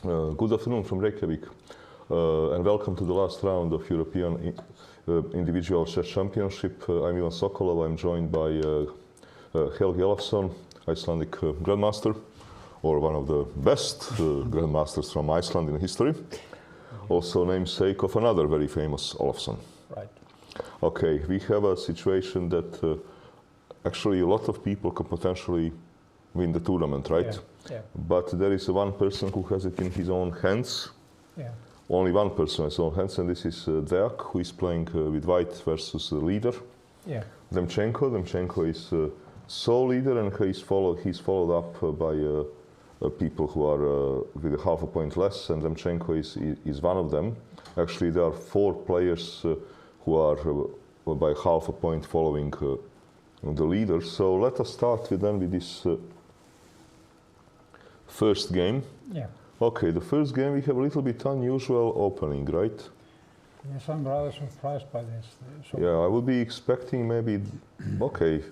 Good afternoon from Reykjavik, and welcome to the last round of European Individual Chess Championship. I'm Ivan Sokolov. I'm joined by Helgi Olafsson, Icelandic grandmaster, or one of the best grandmasters from Iceland in history. Also namesake of another very famous Olafsson. Right. Okay, we have a situation that actually a lot of people could potentially win the tournament, right? Yeah. But there is one person who has it in his own hands. Yeah. Only one person in his own hands, and this is Deak, who is playing with white versus the leader. Yeah. Demchenko. Demchenko is sole leader, and he's followed up by people who are with a half a point less, and Demchenko is one of them. Actually, there are 4 players who are by half a point following the leader. So let us start with this first game. Yeah. Okay, the first game we have a little bit unusual opening, right? Yes, I'm rather surprised by this. Yeah, I would be expecting maybe, okay,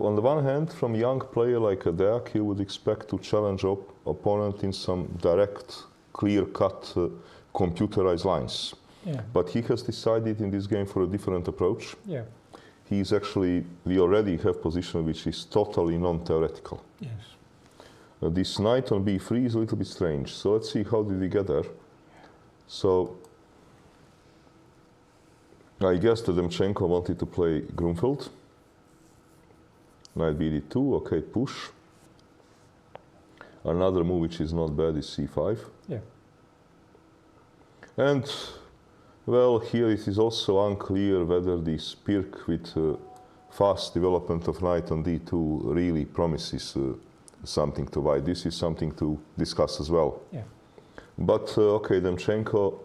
on the one hand, from a young player like Deak, you would expect to challenge opponent in some direct, clear-cut, computerized lines. Yeah. But he has decided in this game for a different approach. Yeah. He's actually, we already have position which is totally non-theoretical. Yes. This knight on b3 is a little bit strange. So let's see how did we get there. So I guess that Demchenko wanted to play Grunfeld. Knight bd2, okay, push. Another move which is not bad is c5. Yeah. And well, here it is also unclear whether this Pirk with fast development of knight on d2 really promises something to white. This is something to discuss as well. Yeah. But okay, Demchenko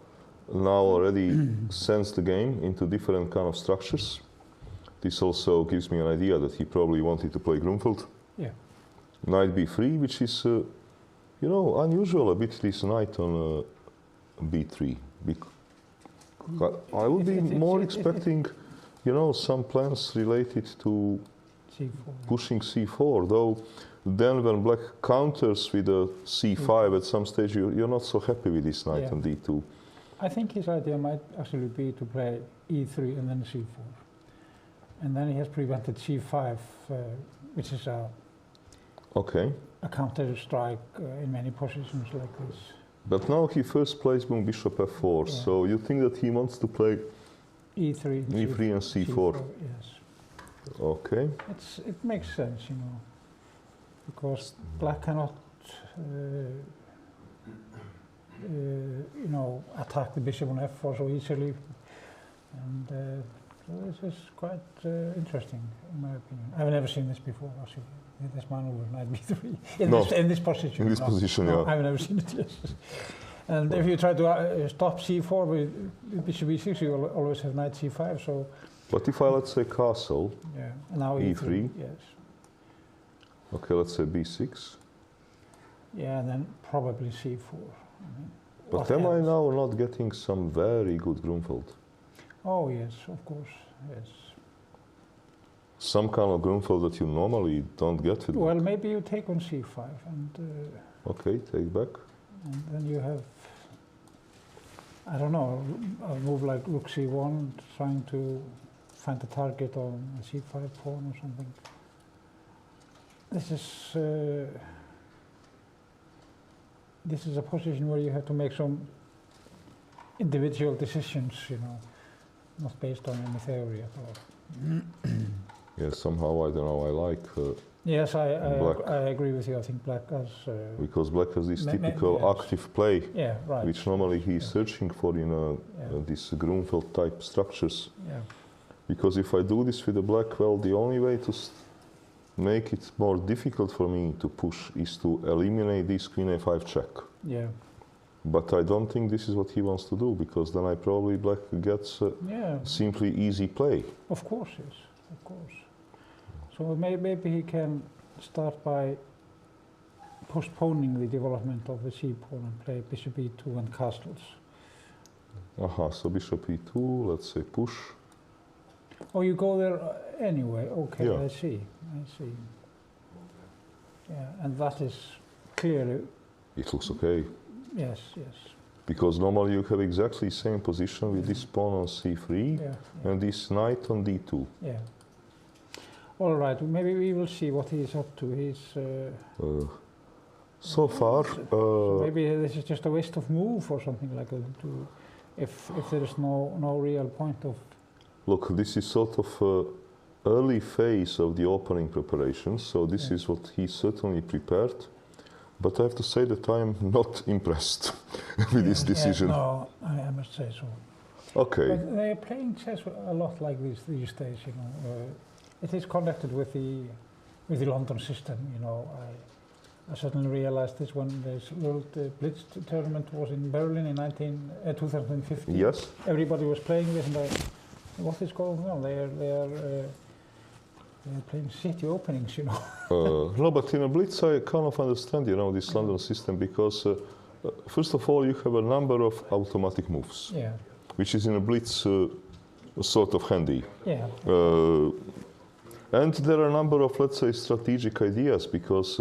now already sends the game into different kind of structures. This also gives me an idea that he probably wanted to play Grunfeld. Yeah. Knight b3, which is, you know, unusual a bit, this knight on b3. I would be more expecting, you know, some plans related to C4. pushing c4, though then when black counters with a c5 at some stage, you're not so happy with this knight on d2. I think his idea might actually be to play e3 and then c4. And then he has prevented c5, which is a counter strike in many positions like this. But now he first plays bishop f4, so you think that he wants to play e3 and c4? Yes. Okay. It makes sense, you know, because black cannot, you know, attack the bishop on f4 so easily, and so this is quite interesting, in my opinion. I've never seen this before, actually. This maneuver, knight b3, in this position. In this position, no, yeah. I've never seen it, yes. And if you try to stop c4 with bishop e6, you will always have knight c5, so... But if I, let's say, castle, yeah, now e3, yes. Okay, let's say b6. Yeah, and then probably c4. But am I now not getting some very good Grunfeld? Oh, yes, of course, yes. Some kind of Grunfeld that you normally don't get with Well, maybe you take on c5 and... okay, take back. And then you have, I don't know, a move like rook c1, trying to find a target on a c5 pawn or something. This is a position where you have to make some individual decisions, you know, not based on any theory at all. Yeah, somehow, I don't know, I like yes, black. I agree with you. I think black has... because black has this typical active play, yeah, right. which normally he's searching for in these Grunfeld type structures. Yeah. Because if I do this with the black, well, the only way to make it more difficult for me to push is to eliminate this queen a5 check. Yeah. But I don't think this is what he wants to do, because then probably black gets simply easy play. Of course, yes, of course. So maybe he can start by postponing the development of the c-pawn and play bishop e2 and castles. Aha, so bishop e2, let's say push. Oh, you go there anyway. Okay, yeah. I see. Yeah, and that is clearly... It looks okay. Yes, yes. Because normally you have exactly same position with this pawn on c3 Yeah, and this knight on d2. yeah. All right, maybe we will see what he's up to. He's So far, so maybe this is just a waste of move or something like that. If there is no real point of. look, this is sort of early phase of the opening preparations, so this is what he certainly prepared. But I have to say that I am not impressed with this decision. No, I must say so. Okay. But they are playing chess a lot like this these days, you know. It is connected with the London system, you know. I suddenly realized this when this World Blitz tournament was in Berlin in 2015. Yes. Everybody was playing this, and what is going on? They are playing city openings, you know. No, but in a blitz I kind of understand, you know, this London system, because first of all you have a number of automatic moves, Yeah. which is in a blitz sort of handy. Yeah. And there are a number of, let's say, strategic ideas, because,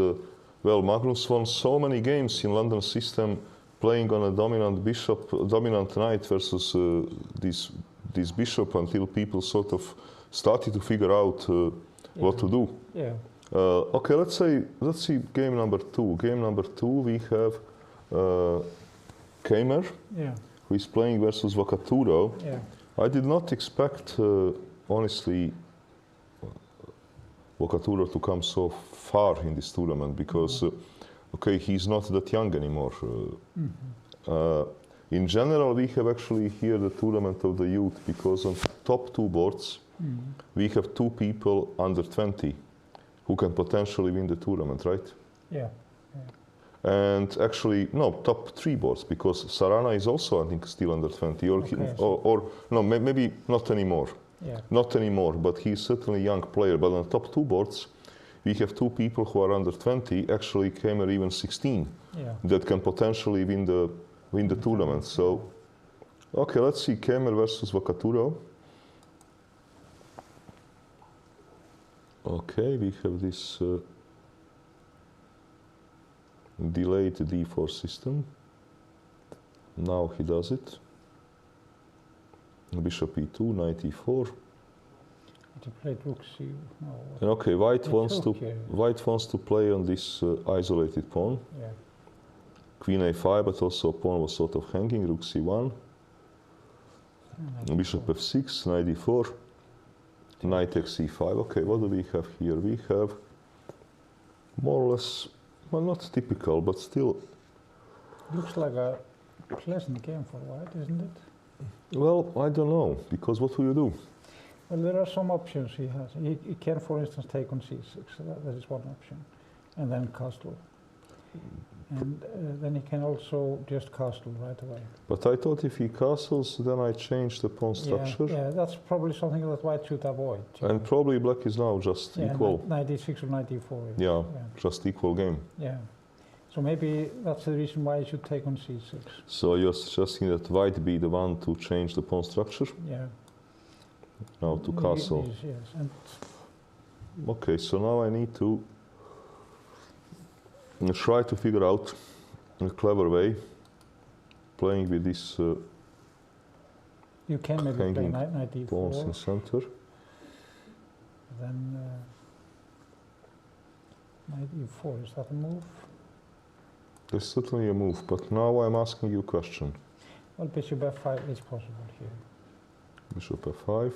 well, Magnus won so many games in London system playing on a dominant bishop, dominant knight versus this bishop, until people sort of started to figure out what to do. Yeah. Okay, let's see game number 2. Game number 2 we have Kamer, Yeah. who is playing versus Vacaturo. Yeah. I did not expect, honestly, Vacaturo to come so far in this tournament, because, okay, he's not that young anymore. In general, we have actually here the tournament of the youth, because on top 2 boards, we have 2 people under 20 who can potentially win the tournament, right? Yeah. And actually, no, top 3 boards, because Sarana is also, I think, still under 20, or no, maybe not anymore. Yeah. Not anymore, but he's certainly a young player. But on top 2 boards, we have 2 people who are under 20, actually Kamer even 16, Yeah. that can potentially win the tournament. So, okay, let's see Kamer versus Vacaturo. Okay, we have this delayed d4 system. Now he does it. Bishop e2, knight e4. To play rook c. No. And okay, white Yeah, wants to play on this isolated pawn. Yeah. Queen a5, but also pawn was sort of hanging. Rook c1. Bishop f6, knight d4. Knight takes c5. Okay, what do we have here? We have more or less, well, not typical, but still. Looks like a pleasant game for white, isn't it? Well, I don't know, because what will you do? Well, there are some options he has. He can, for instance, take on c6. That is one option, and then castle. And then he can also just castle right away. But I thought if he castles, then I change the pawn structure. Yeah, that's probably something that white should avoid. And probably black is now just equal. Knight d6 or knight d4. Yeah, just equal game. Yeah. So maybe that's the reason why he should take on c6. So you're suggesting that white be the one to change the pawn structure? Yeah. Now to castle. Yes. And okay, so now I need to try to figure out a clever way, playing with this you can maybe play knight d4. Pawns in center. Then knight e4, is that a move? There's certainly a move, but now I'm asking you a question. Well, bishop f5 is possible here. Bishop f5.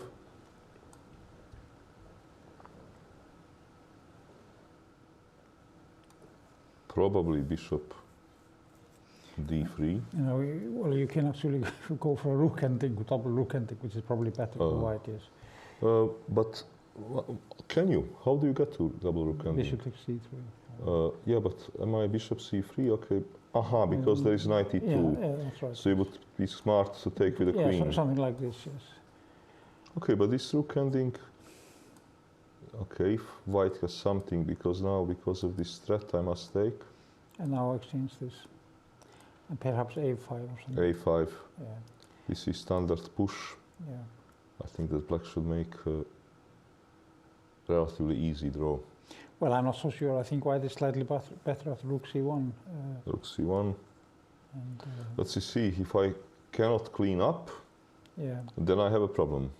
Probably bishop d3. You know, well, you can actually go for a rook ending, double rook ending, which is probably better for white, yes. But can you? How do you get to double rook ending? Bishop takes c3. Yeah, but am I bishop c3? Okay. Aha, because there is knight e2. Yeah, that's right. So you would be smart to take with the queen. Yeah, something like this, yes. Okay, but this rook ending. Okay, if white has something, because now, because of this threat, I must take. And now exchange this. And perhaps a5 or something. a5. Yeah. This is standard push. Yeah. I think that black should make a relatively easy draw. Well, I'm not so sure. I think white is slightly better at rook c1. Rook c1. And Let's see, if I cannot clean up, yeah. then I have a problem.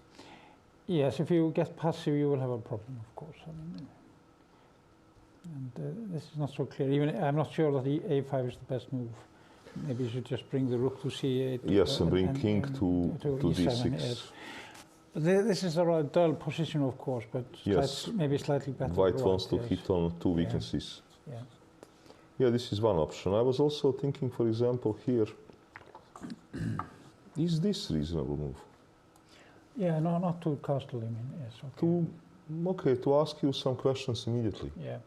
Yes, if you get passive, you will have a problem, of course. I mean, and this is not so clear. Even I'm not sure that A5 is the best move. Maybe you should just bring the rook to C8. Yes, and bring king to D6. Yes. But this is a rather dull position, of course, but Yes. maybe slightly better. White wants to hit on two Yeah. weaknesses. Yeah. Yeah, this is one option. I was also thinking, for example, here, is this reasonable move? Yeah, no, not to castle. I mean, yes. Okay. To ask you some questions immediately. Yeah.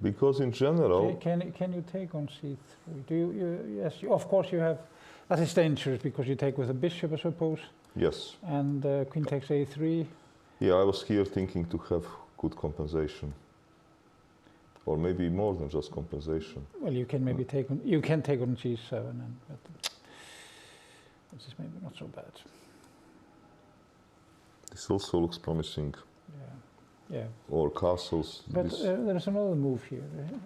Because in general, Can you take on C3? Do you yes, of course you have. That is dangerous because you take with a bishop, I suppose. yes. And queen takes A3. Yeah, I was here thinking to have good compensation. Or maybe more than just compensation. Well, you can maybe take on. You can take on G7, but this is maybe not so bad. This also looks promising. Yeah. Yeah. Or castles. But there is another move here.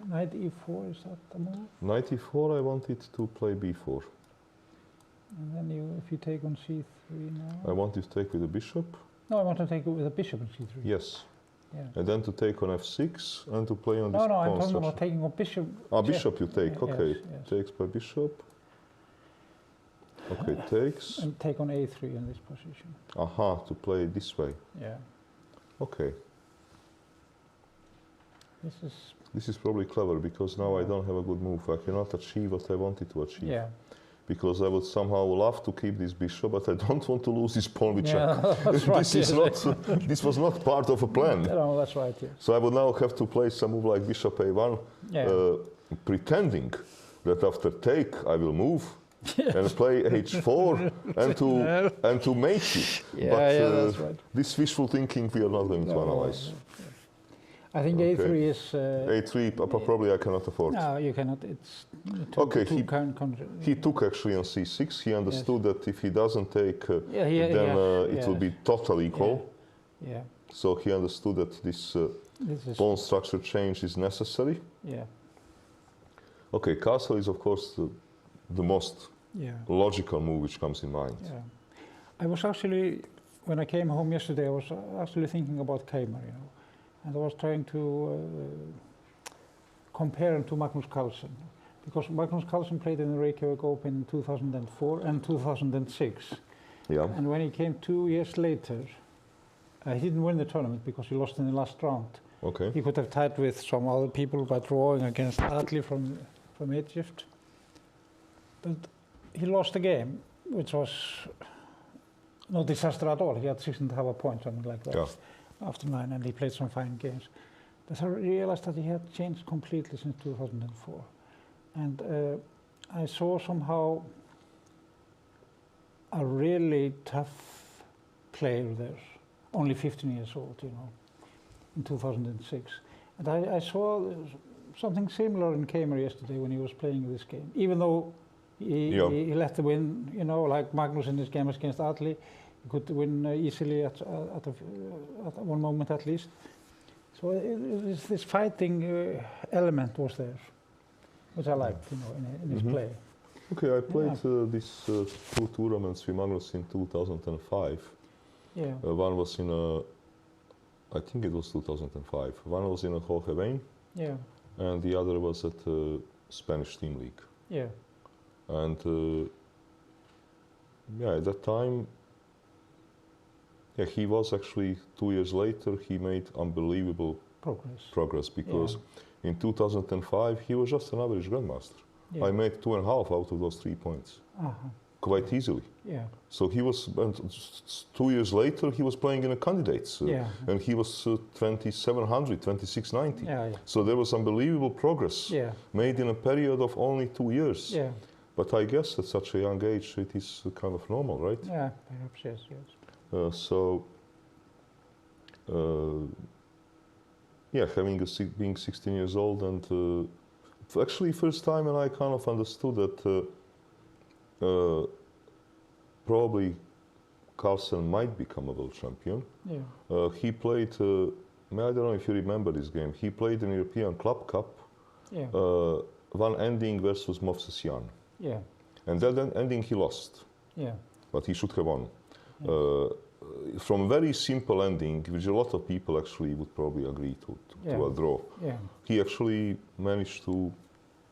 Knight E4, is that the move? Knight E4, I wanted to play B4. And then if you take on C3 now. I wanted to take with the bishop. No, I want to take it with a bishop on C3. Yes. Yeah. And then to take on F6 and to play on this No, I'm pawn talking structure. about taking on bishop. Ah, bishop you take, Yeah, okay. yes. Takes by bishop. Okay, takes. And take on A3 in this position. Aha, to play it this way. Yeah. Okay. This is probably clever because now I don't have a good move. I cannot achieve what I wanted to achieve. Yeah. Because I would somehow love to keep this bishop, but I don't want to lose this pawn with check. That's right. This is not. This was not part of a plan. No, that's right. Yes. So I would now have to play some move like bishop A1, Yeah. pretending that after take I will move and play H4 and to make it. Yeah, but that's right. this wishful thinking we are not going to analyze. I think Okay. A3 is. A3 probably I cannot afford. No, you cannot. It's Okay, he he took actually on C6. He understood that if he doesn't take, then it will be total equal. Yeah. So he understood that this pawn structure change is necessary. Yeah. Okay, castle is of course the most Yeah. logical move which comes in mind. Yeah. I was actually, when I came home yesterday, I was actually thinking about Keimer, and I was trying to compare him to Magnus Carlsen, because Magnus Carlsen played in the Reykjavik Open in 2004 and 2006. Yeah. And when he came 2 years later, he didn't win the tournament because he lost in the last round. Okay. He could have tied with some other people by drawing against Adli from Egypt. But he lost the game, which was no disaster at all. He had 6.5 points, something like that, after 9, and he played some fine games. But I realized that he had changed completely since 2004. And I saw somehow a really tough player there, only 15 years old, in 2006. And I saw something similar in Keimer yesterday when he was playing this game. Even though he let the win, like Magnus in his game against Adli, he could win easily at one moment at least. So this fighting element was there, which I liked, in his play. Okay, I played these 2 tournaments with Magnus in 2005. Yeah. One was in I think it was 2005. One was in a Reykjavik. Yeah. And the other was at Spanish Team League. Yeah. And at that time, he was actually 2 years later, he made unbelievable progress because in 2005 he was just an average grandmaster. Yeah. I made 2.5 out of those 3 points, quite easily. Yeah. So he was, and 2 years later, he was playing in a candidates, and he was 2700, 2690. Yeah. So there was unbelievable progress made in a period of only 2 years. Yeah. But I guess at such a young age, it is kind of normal, right? Yeah, perhaps, yes. Being 16 years old, and actually first time when I kind of understood that probably Carlsen might become a world champion. Yeah. He played, I don't know if you remember this game, he played in European Club Cup, Yeah. one ending versus Movsesian. Yeah. And that ending he lost, Yeah. but he should have won. Yes. From very simple ending, which a lot of people actually would probably agree to a draw. Yeah. He actually managed to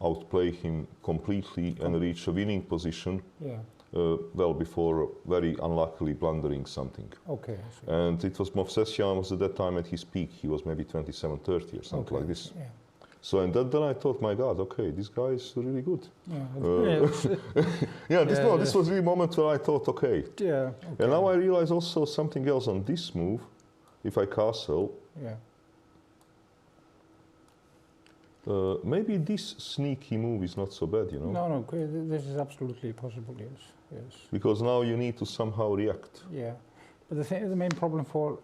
outplay him completely and reach a winning position. Yeah. Well, before very unluckily blundering something. Okay. I see. And it was Movsesian was at that time at his peak. He was maybe 27, 30 or something like this. Yeah. So and then I thought, my God, okay, this guy is really good. Yeah. This was really a moment where I thought, okay. Yeah. Okay. And now I realize also something else on this move. If I castle, Yeah. maybe this sneaky move is not so bad, you know. No. This is absolutely possible. Yes. Yes. Because now you need to somehow react. Yeah. But the main problem for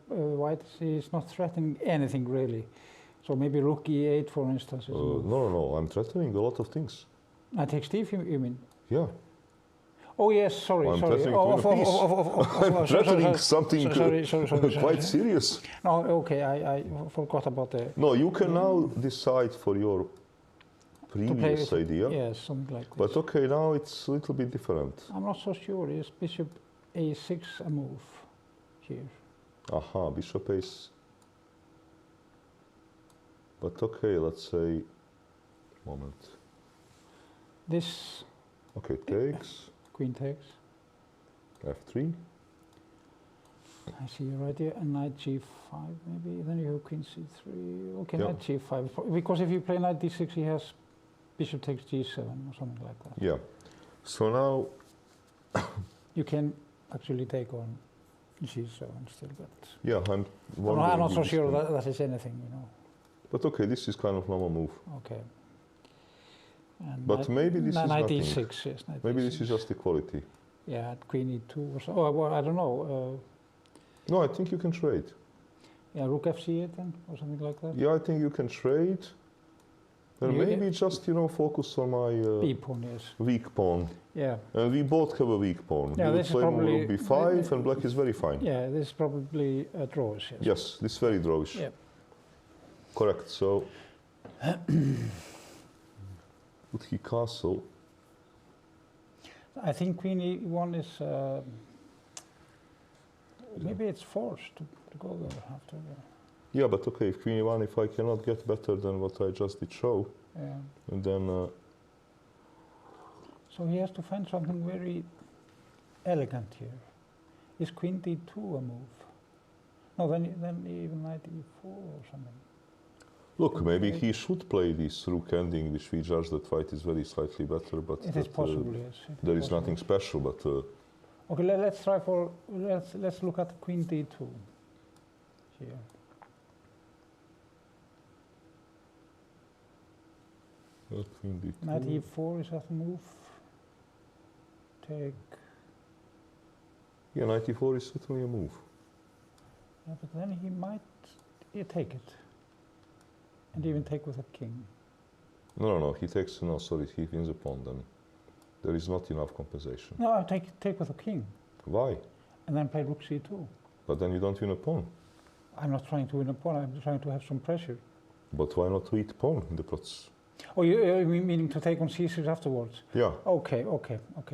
White is he's not threatening anything really. So maybe rook e8, for instance. Is No. I'm threatening a lot of things. I take Steve, you mean? Yeah. Oh yes, sorry. I'm sorry. threatening to win a piece. I'm threatening something sorry. quite serious. No, okay, I forgot about the... No, you can now decide for your previous idea. Yes, something like this. But okay, now it's a little bit different. I'm not so sure. Is bishop a6 a move here? Aha, bishop ace. But okay, let's say, moment. This... Okay, takes. Queen takes. F3. I see your idea. And knight g5 maybe. Then you have queen c3. Okay, Yeah. knight g5. Because if you play knight d6, he has bishop takes g7 or something like that. Yeah. So now... You can actually take on g7 still, but... Yeah, I'm I'm not so if sure this that is anything, you know. But okay, this is kind of normal move. Okay. And But maybe this is knight nothing. d6, yes. Knight Maybe d6. this is just equality. Yeah, queen e2 or so. Oh, well, I don't know. No, I think you can trade. Yeah, rook fc8 then, or something like that. Yeah, I think you can trade. And You- maybe just, you know, focus on my B pawn, yes. weak pawn. Yeah. And we both have a weak pawn. Yeah, You this is play probably- rook b5 and black is very fine. Yeah, this is probably a draws, yes. Yes, this very drawish. Yeah. Correct. So, would he castle? I think queen e1 is... maybe it's forced to go there after. Yeah, but okay, if queen e1, if I cannot get better than what I just did show, Yeah. and then... So he has to find something very elegant here. Is queen d2 a move? No, then even knight e4 or something. Look, maybe he should play this rook ending, which we judge that white is very slightly better, but It is that, possible, yes. there is nothing special, but Okay, let's try for, let's look at queen d2 here. queen d2. Knight e4 is that a move? Take, Yeah, knight e4 is certainly a move. yeah, but then he might take it. And even take with a king. No, he takes, no, sorry, he wins a pawn then. There is not enough compensation. No, I take with a king. Why? And then play rook c2. But then you don't win a pawn. I'm not trying to win a pawn, I'm trying to have some pressure. But why not eat pawn in the process? Oh, you meaning to take on c6 afterwards? Yeah, Okay.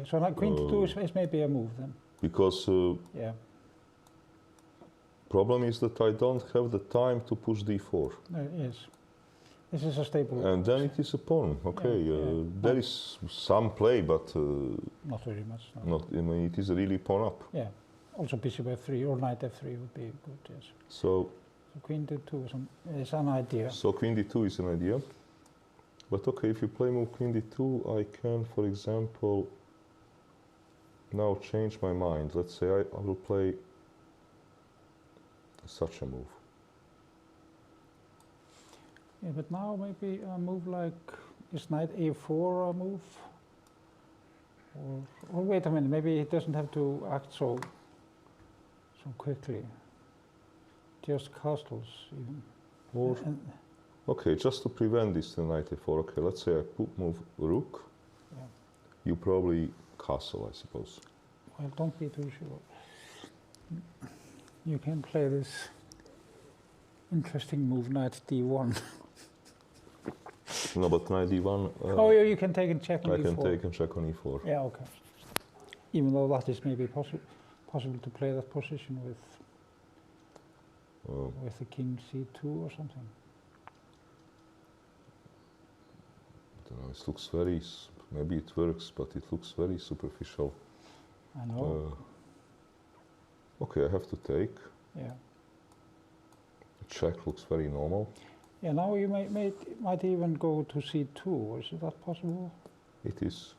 So now queen d2 is maybe a move then. because Yeah. problem is that I don't have the time to push d4. Yes. This is a stable. And then it is a pawn. Okay, Yeah. there is some play, but Not very much. No. not. I mean, it is really pawn up. Yeah. Also bishop f3 or knight f3 would be good. Yes. So Queen d2 is an idea. So queen d2 is an idea. But okay, if you play move queen d2, I can, for example, now change my mind. Let's say I will play such a move. Yeah, but now maybe a move like, is knight a4 a move? Or wait a minute, maybe he doesn't have to act so quickly. Just castles even. Or, And, okay, just to prevent this to knight a4, okay, let's say I move rook. Yeah. You probably castle, I suppose. well, don't be too sure. You can play this interesting move, knight d1. No, but knight d1. Oh, yeah, you can take and check on I e4. can take and check on e4. Yeah, okay. Even though that is maybe possible to play that position with the king c2 or something. I don't know, it looks very, maybe it works, but it looks very superficial. I know. Okay, I have to take. Yeah. Check looks very normal. Yeah, now you might even go to c2. Is that possible? It is.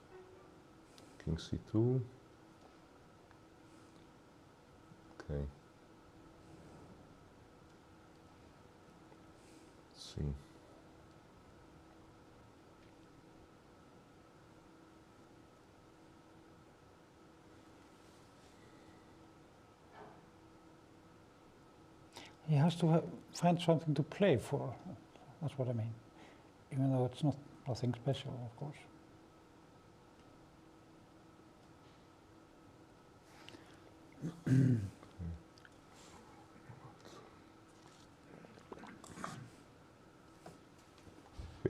King c2. Okay. Let's see. He has to find something to play for. That's what I mean. Even though it's nothing special, of course.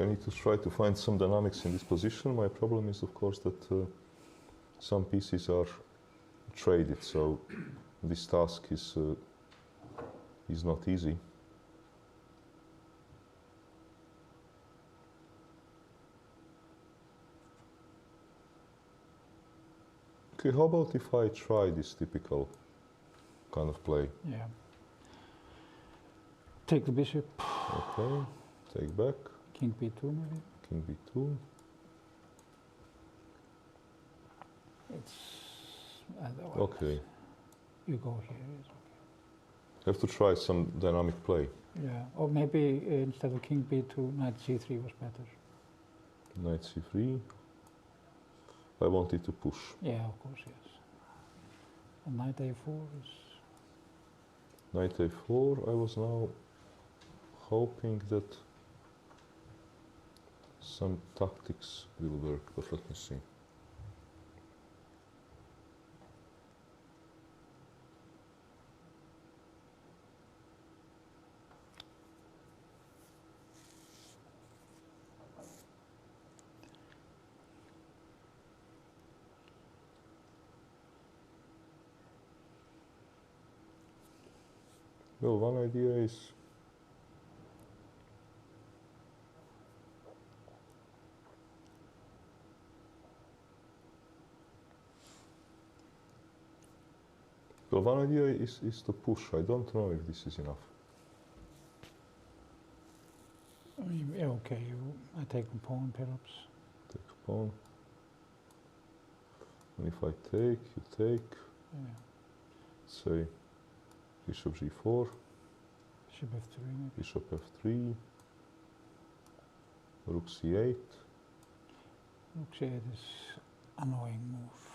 I need to try to find some dynamics in this position. My problem is, of course, that some pieces are traded, so this task is not easy. Okay, how about if I try this typical kind of play? Yeah. Take the bishop. Okay, take back. King b2 maybe. King b2. It's Okay. You go here. It's okay. Have to try some dynamic play. Yeah. Or maybe instead of king b2, knight c3 was better. Knight c3. I wanted to push. Yeah, of course, yes. And knight a4 is... Knight a4. I was now hoping that some tactics will work, but let me see. Well, one idea is to push. I don't know if this is enough. I mean, yeah, okay, I take a pawn, perhaps. Take a pawn. And if I take, you take. Yeah. Say bishop g4. Bishop f3 maybe. Bishop f3. Rook c8. Rook c8 is annoying move.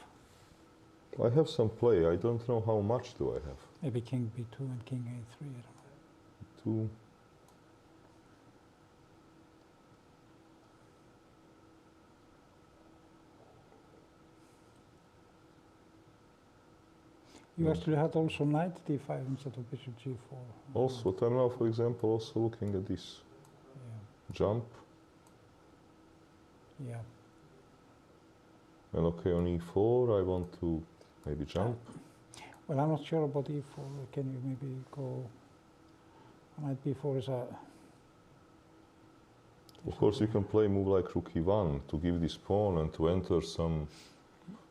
I have some play. I don't know how much do I have. Maybe king b2 and king a3, I don't know. 2. You actually had also knight d5 instead of bishop g4. Also, what I'm now, for example, also looking at this. Yeah. Jump. Yeah. And okay, on e4, I want to maybe jump. Well, I'm not sure about e4. Can you maybe go... Knight b4 is a... Of course, you can play a move like rook e1 to give this pawn and to enter some,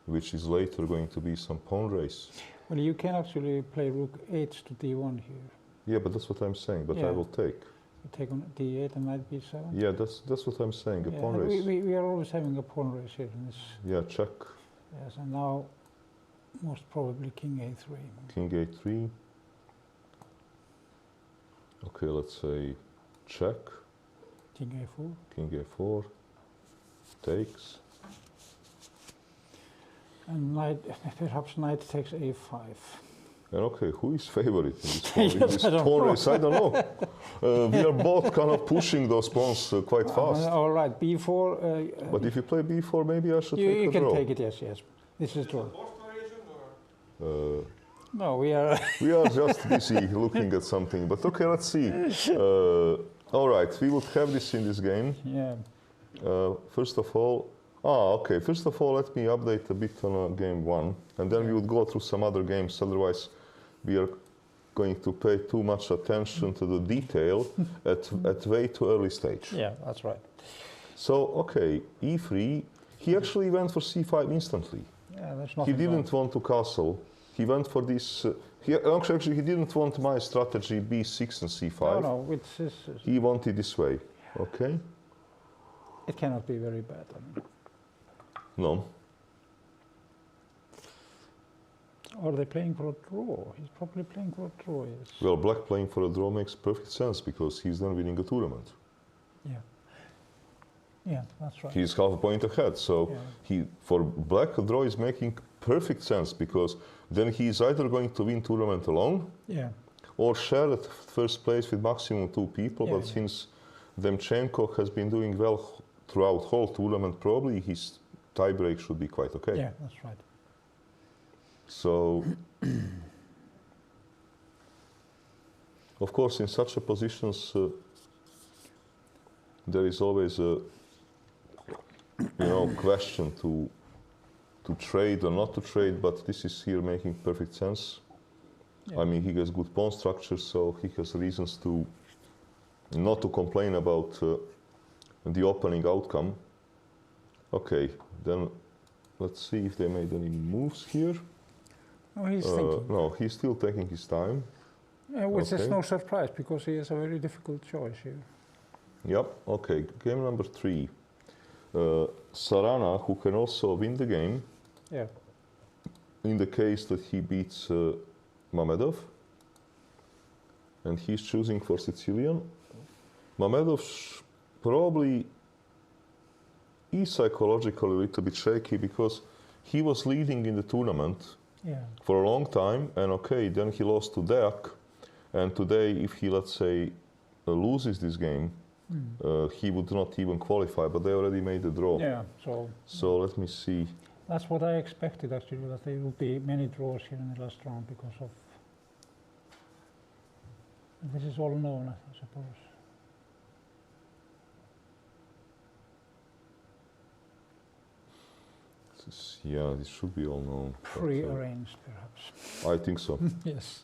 which is later going to be some pawn race. Well, you can actually play rook h to d1 here. Yeah, but that's what I'm saying, but I will take. You take on d8 and knight b7? Yeah, that's what I'm saying, a pawn race. We are always having a pawn race here in this. Yeah, check. Yes, and now most probably king a3. King a3. Okay, let's say check. King a4. King a4. Takes. And knight, perhaps knight takes a5. And okay, who is favorite in this Yes, pawn race? I don't know. We are both kind of pushing those pawns quite fast. All right, b4. But if you play b4, maybe I should take you a can draw. take it, yes. This is true. No, we are just busy looking at something. But okay, let's see. All right, we would have this in this game. Yeah. First of all, First of all, let me update a bit on game 1, and then we would go through some other games. Otherwise, we are going to pay too much attention to the detail at way too early stage. Yeah, that's right. So, okay, e3. He actually went for c5 instantly. Yeah, there's nothing He didn't want to castle. He went for this. Actually, he didn't want my strategy b6 and c5. No, He wanted this way. Okay. it cannot be very bad. I mean. No. Are they playing for a draw? He's probably playing for a draw, yes. Well, black playing for a draw makes perfect sense because he's then winning a tournament. Yeah. Yeah, that's right. He's half a point ahead. So for black, a draw is making perfect sense because then he's either going to win tournament alone or share at first place with maximum 2 people. But since Demchenko has been doing well throughout whole tournament, probably his tiebreak should be quite okay. Yeah, that's right. So, of course, in such a positions, there is always a question to trade or not to trade. But this is here making perfect sense. Yeah. I mean, he has good pawn structure, so he has reasons to not to complain about the opening outcome. Okay, then let's see if they made any moves here. No, he's thinking. No, he's still taking his time. Which is no surprise because he has a very difficult choice here. Yep, okay. Game number 3. Sarana, who can also win the game. Yeah. In the case that he beats Mamedov. And he's choosing for Sicilian. Mamedov probably is psychologically a little bit shaky because he was leading in the tournament for a long time, and okay, then he lost to Deak, and today if he, let's say, loses this game, he would not even qualify, but they already made the draw. Yeah, so let me see. That's what I expected actually, that there would be many draws here in the last round because of... This is all known, I suppose. Yeah, this should be all known. Pre-arranged, perhaps. I think so. Yes.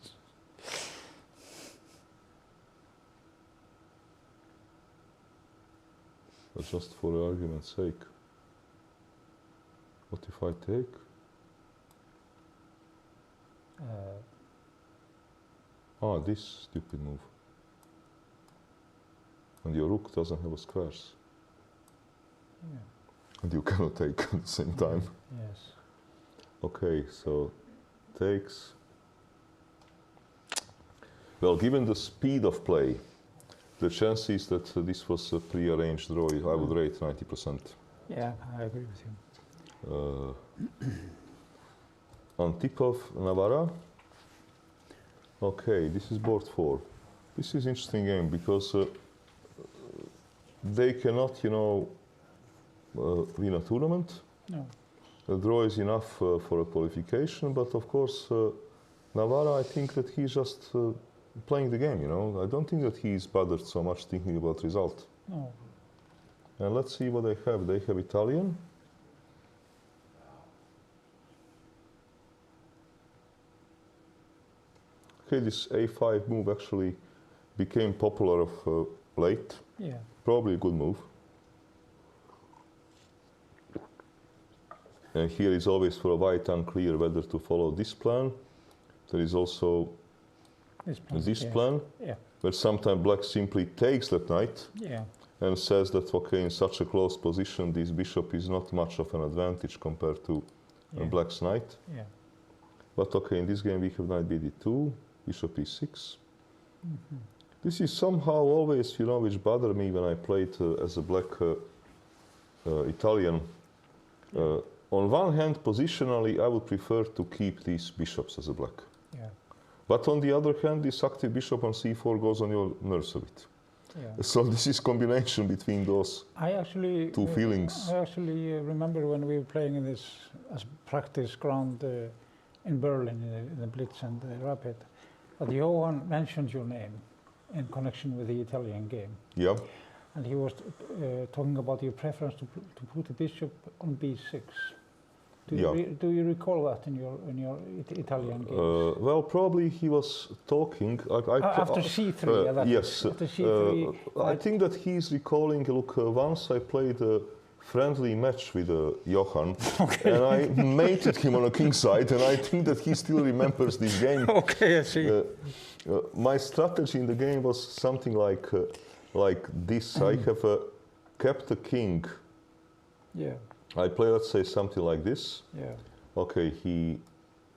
But just for argument's sake. What if I take? This stupid move. And your rook doesn't have a squares. Yeah. And you cannot take at the same time. Yes. Okay, so takes. Well, given the speed of play, the chances that this was a pre-arranged draw, I would rate 90%. Yeah, I agree with you. Antipov, Navarra. Okay, this is board 4. This is interesting game because they cannot, win a tournament. No. The draw is enough for a qualification, but of course, Navarra, I think that he's just playing the game, I don't think that he's bothered so much thinking about result. No. And let's see what they have. They have Italian. Okay, this A5 move actually became popular of late. Yeah. Probably a good move. And here is always for a white unclear whether to follow this plan. There is also this plan, where sometimes black simply takes that knight and says that, okay, in such a close position, this bishop is not much of an advantage compared to black's knight. Yeah. But okay, in this game we have knight bd2, bishop e6. This is somehow always, which bothered me when I played as a black Italian. On one hand, positionally, I would prefer to keep these bishops as a black. Yeah. But on the other hand, this active bishop on c4 goes on your nerves a bit. Yeah. So this is combination between those two feelings. I actually remember when we were playing in this as practice ground in Berlin, in the Blitz and the Rapid, that Johan mentioned your name in connection with the Italian game. Yeah. and he was talking about your preference to put the bishop on b6. Do you recall that in your Italian games? Well, probably he was talking. After c3, yes. After c3, I think that he's recalling. Look, once I played a friendly match with Johan, and I mated him on a king side, and I think that he still remembers this game. Okay, I see. My strategy in the game was something like this. I have kept a king. Yeah. I play, let's say, something like this. Yeah. Okay, he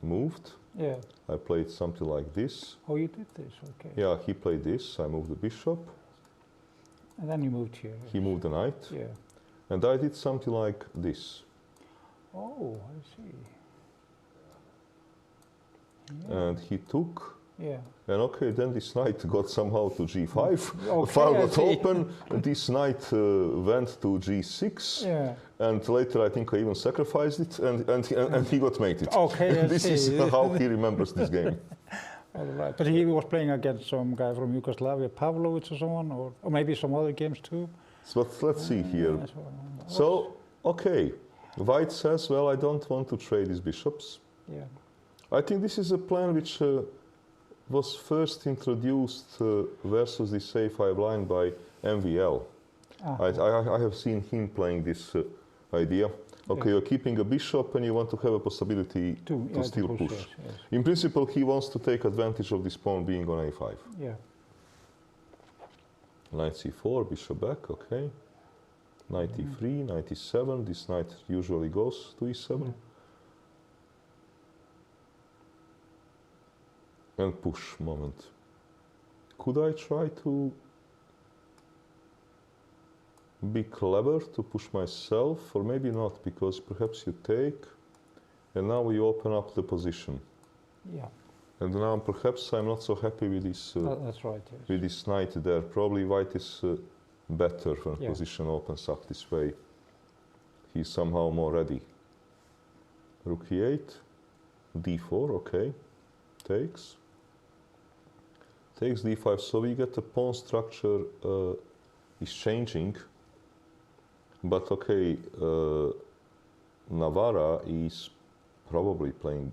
moved. Yeah. I played something like this. Oh, you did this, okay. Yeah, he played this. I moved the bishop. And then you moved here. He moved the knight. Yeah. And I did something like this. Oh, I see. Yeah. And he took. Yeah. And okay, then this knight got somehow to g5. Okay, the file I got see. open. This knight went to g6. Yeah. And later I think I even sacrificed it, and he got mated. Okay, I This see. is how he remembers this game. All right. But he was playing against some guy from Yugoslavia, Pavlovich or someone, or maybe some other games too. But let's see here. So, okay, White says, well, I don't want to trade these bishops. Yeah. I think this is a plan which was first introduced versus the a5 line by MVL. I have seen him playing this idea. Okay, you're keeping a bishop and you want to have a possibility to still push. Yes, yes. In principle, he wants to take advantage of this pawn being on a5. Yeah. Knight c4, bishop back, okay. Knight e3, knight e7. This knight usually goes to e7. And push moment. Could I try to be clever to push myself, or maybe not, because perhaps you take and now you open up the position. Yeah. And now perhaps I'm not so happy with this that's right, yes. with this knight there. Probably White is better when position opens up this way. He's somehow more ready. Rook e8, d4, okay, takes d5, so we get the pawn structure is changing, but okay, Navarra is probably playing,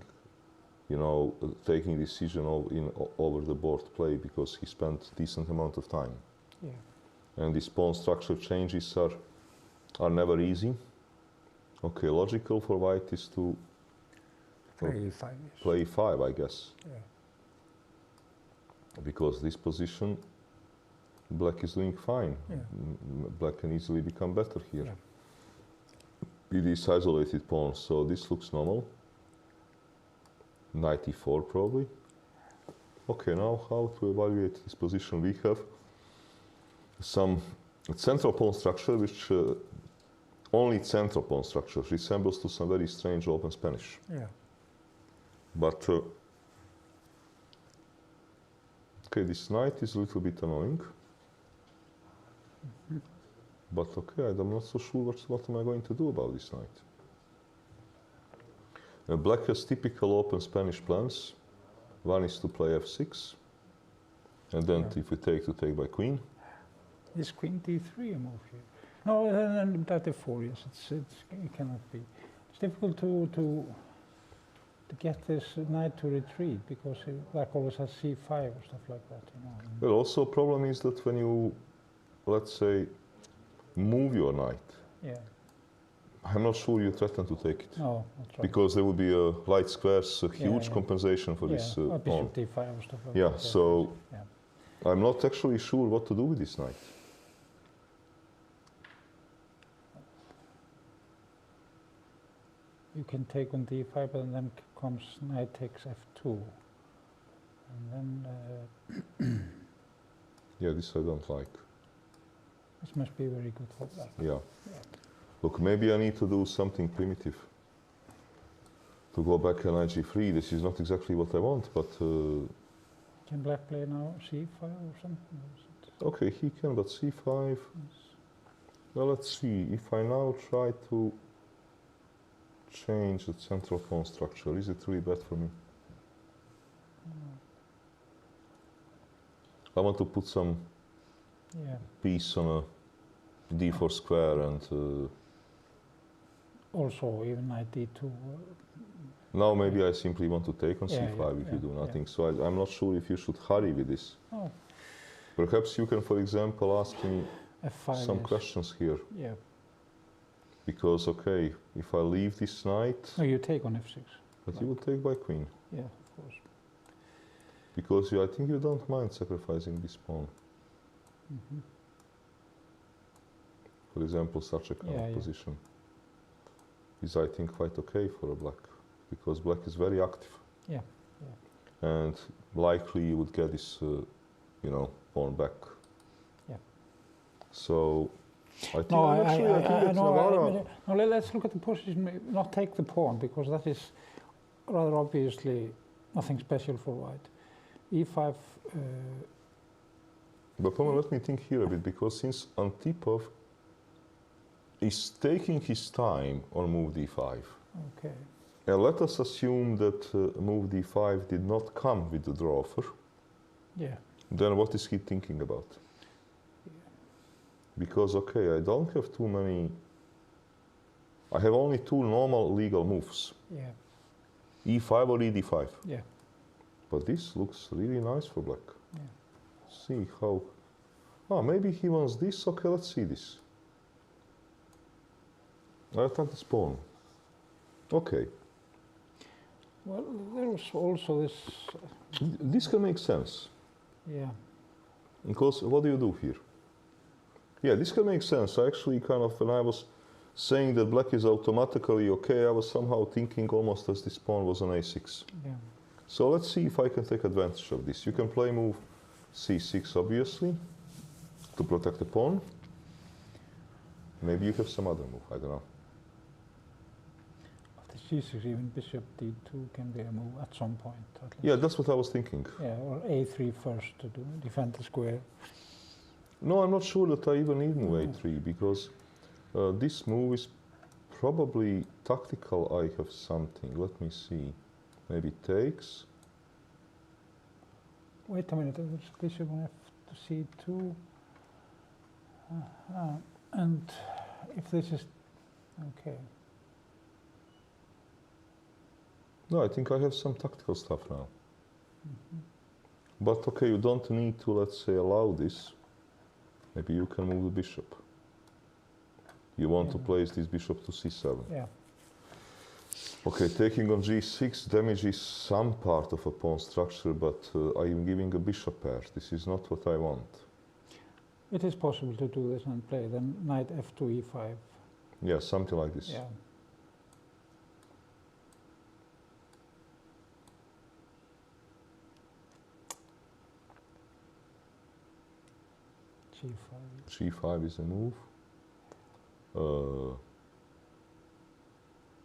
you know, taking decision over the board play because he spent decent amount of time. Yeah. And these pawn structure changes are never easy. Okay, logical for White is to play e5. Yes. Play e5, I guess. Yeah. Because this position, Black is doing fine. Yeah. Black can easily become better here. Yeah. With these isolated pawns, so this looks normal. Knight e4 probably. Okay, now how to evaluate this position? We have some central pawn structure, which only central pawn structure resembles to some very strange open Spanish. Yeah. But okay, this knight is a little bit annoying. But okay, I'm not so sure what am I going to do about this knight. Black has typical open Spanish plans. One is to play f6, and then if we take, to take by queen. Is queen d3 a move here? No, and that f4, yes, it cannot be. It's difficult to get this knight to retreat because Black always has c5 or stuff like that, you know. Well, also problem is that when you, let's say, move your knight, I'm not sure you threaten to take it. No, that's right. Because there will be a light squares, a huge compensation for this pawn. Bishop d5 or stuff like that. Yeah, so I'm not actually sure what to do with this knight. You can take on d5, and then comes knight takes f2. And then... yeah, this I don't like. This must be very good for Black. Yeah. Look, maybe I need to do something primitive. To go back on knight g3, this is not exactly what I want, but... Can Black play now c5 or something? Okay, he can, but c5... Yes. Well, let's see. If I now try to change the central pawn structure, is it really bad for me? I want to put some piece on d4 square and Also, even knight d2. now maybe I simply want to take on Yeah, c5 if you do yeah. nothing. So I'm not sure if you should hurry with this. Oh, Perhaps you can, for example, ask me f5. some yes. questions here. Yeah. Because, okay, if I leave this knight, No, you take on f6. but you would take by queen. Yeah, of course. Because I think you don't mind sacrificing this pawn. Mm-hmm. For example, such a kind of position is, I think, quite okay for a black. Because black is very active. Yeah. And likely you would get this, you know, pawn back. Yeah. So I think No, I think that Navarra. No, let's look at the position. Not take the pawn, because that is rather obviously nothing special for white. E5. But Poma, let me think here a bit, because since Antipov is taking his time on move d5. Okay. And let us assume that move d5 did not come with the draw offer. Yeah. Then what is he thinking about? Yeah. Because, okay, I don't have too many. I have only two normal legal moves. Yeah. E5 or ED5. Yeah. But this looks really nice for black. Yeah. See how. Ah, maybe he wants this. Okay, let's see this. I attack this pawn. Okay. Well, there's also this. This can make sense. Yeah. Because what do you do here? Yeah, this can make sense. I actually kind of, when I was saying that black is automatically okay, I was somehow thinking almost as this pawn was an a6. Yeah. So let's see if I can take advantage of this. You can play move c6, obviously, to protect the pawn. Maybe you have some other move, I don't know. After c6, even bishop d2 can be a move at some point. At least. Yeah, that's what I was thinking. Yeah, or a3 first to defend the square. No, I'm not sure that I even need move a3, because this move is probably tactical. I have something. Let me see. Maybe takes. Wait a minute, there's bishop on f to c2. And if this is okay. No, I think I have some tactical stuff now. Mm-hmm. But okay, you don't need to, let's say, allow this. Maybe you can move the bishop. You want to place this bishop to c7. Yeah. Okay, taking on g6 damages some part of a pawn structure, but I am giving a bishop pair. This is not what I want. It is possible to do this and play then knight f2 e5. Yeah, something like this. Yeah. g5. g5 is a move.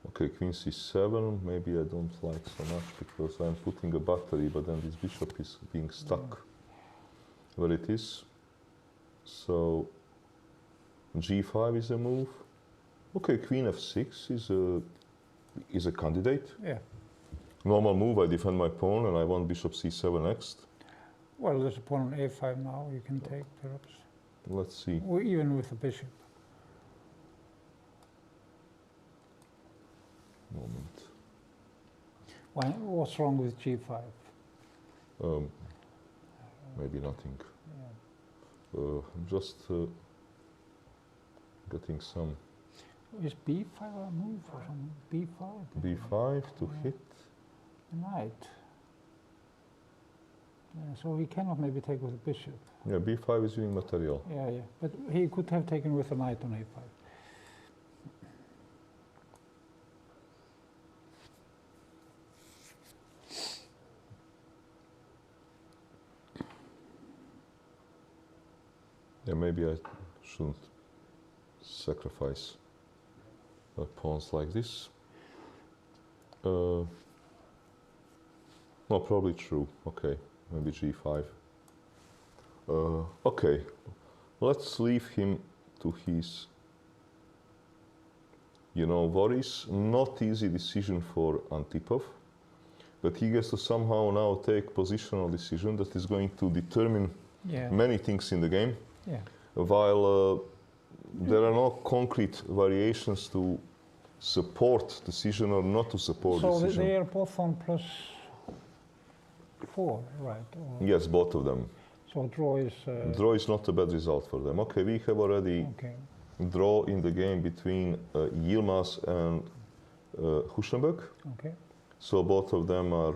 Okay, queen c7, maybe I don't like so much because I'm putting a battery, but then this bishop is being stuck where it is. So g5 is a move. Okay, queen f6 is a candidate. Yeah. Normal move, I defend my pawn and I want bishop c7 next. Well, there's a pawn on a5 now, you can take perhaps. Let's see. Or even with the bishop. Moment. What's wrong with g5? Maybe nothing. Yeah. I'm just getting some. Is b5 a move or something? b5? b5 to hit. Knight. Yeah, so he cannot maybe take with the bishop. Yeah, b5 is using material. Yeah, yeah. But he could have taken with a knight on a5. Yeah, maybe I shouldn't sacrifice pawns like this. No, probably true. Okay, maybe g5. Okay, let's leave him to his, worries. Not easy decision for Antipov, but he gets to somehow now take positional decision that is going to determine many things in the game. Yeah. While there are no concrete variations to support decision or not to support so decision. So they are both on +4, right? Or Yes, both of them. so draw is... Draw is not a bad result for them. Okay, we have already draw in the game between Yilmaz and Huschenberg. Okay. So both of them are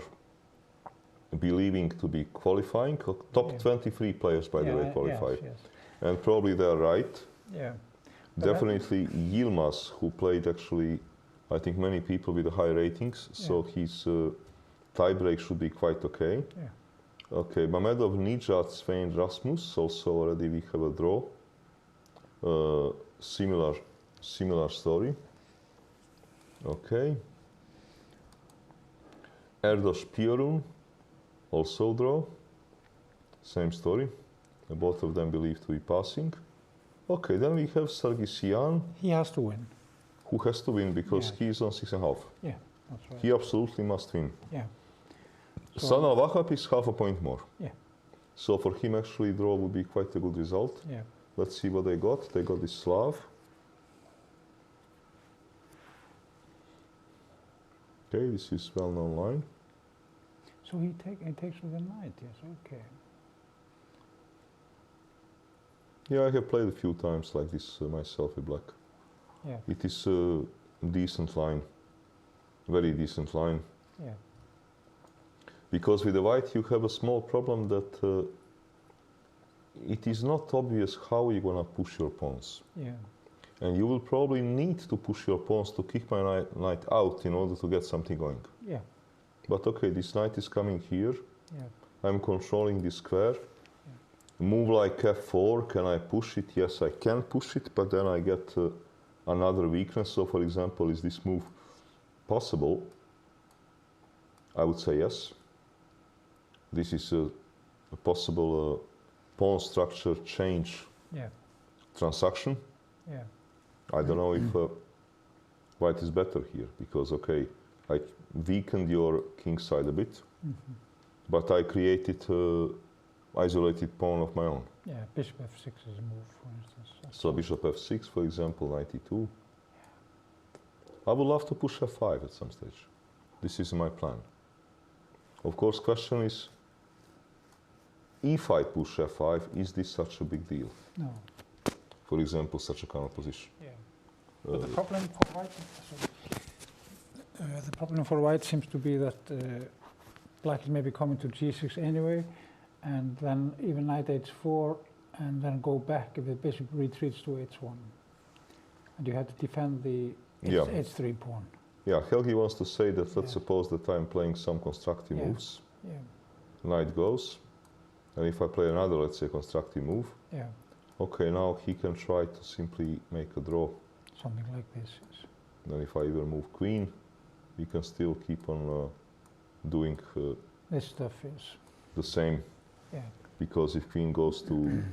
believing to be qualifying. Top 23 players, by the way, qualified. Yes. And probably they're right. Yeah. Definitely Yilmaz, who played actually, I think, many people with high ratings. So his tiebreak should be quite okay. Yeah. Okay, Mamedov, Nijat, Svein, Rasmus. Also already we have a draw. Similar story. Okay. Erdos, Piorun, also draw. Same story. Both of them believed to be passing. Okay, then we have Sargsyan. He has to win. Who has to win because he is on 6.5. Yeah, that's right. He absolutely must win. Yeah. So Sanal Wahab is half a point more. Yeah. So for him actually draw would be quite a good result. Yeah. Let's see what they got. They got this Slav. Okay, this is well-known line. So he takes with a knight, yes, okay. Yeah, I have played a few times like this myself with black. Yeah. It is a decent line, very decent line. Yeah. Because with the white you have a small problem that it is not obvious how you're gonna push your pawns. Yeah. And you will probably need to push your pawns to kick my knight out in order to get something going. Yeah. But okay, this knight is coming here. Yeah. I'm controlling this square. Move like f4, can I push it? Yes, I can push it, but then I get another weakness. So for example, is this move possible? I would say yes. This is a possible pawn structure change transaction. Yeah. I don't know if white is better here, because okay, I weakened your king side a bit, but I created isolated pawn of my own. Yeah, bishop f6 is a move, for instance. So bishop f6, for example, knight e2. I would love to push f5 at some stage. This is my plan. Of course, question is, if I push f5, is this such a big deal? No. For example, such a kind of position. Yeah. But the problem for white, the problem for white seems to be that black is maybe coming to g6 anyway, and then even knight h4, and then go back if the bishop retreats to h1. And you have to defend the h3 pawn. Yeah, Helgi wants to say that let's suppose that I'm playing some constructive moves. Yeah. Knight goes, and if I play another, let's say, constructive move, okay, now he can try to simply make a draw. Something like this, yes. Then if I even move queen, we can still keep on doing this stuff is the same. Yeah. Because if queen goes to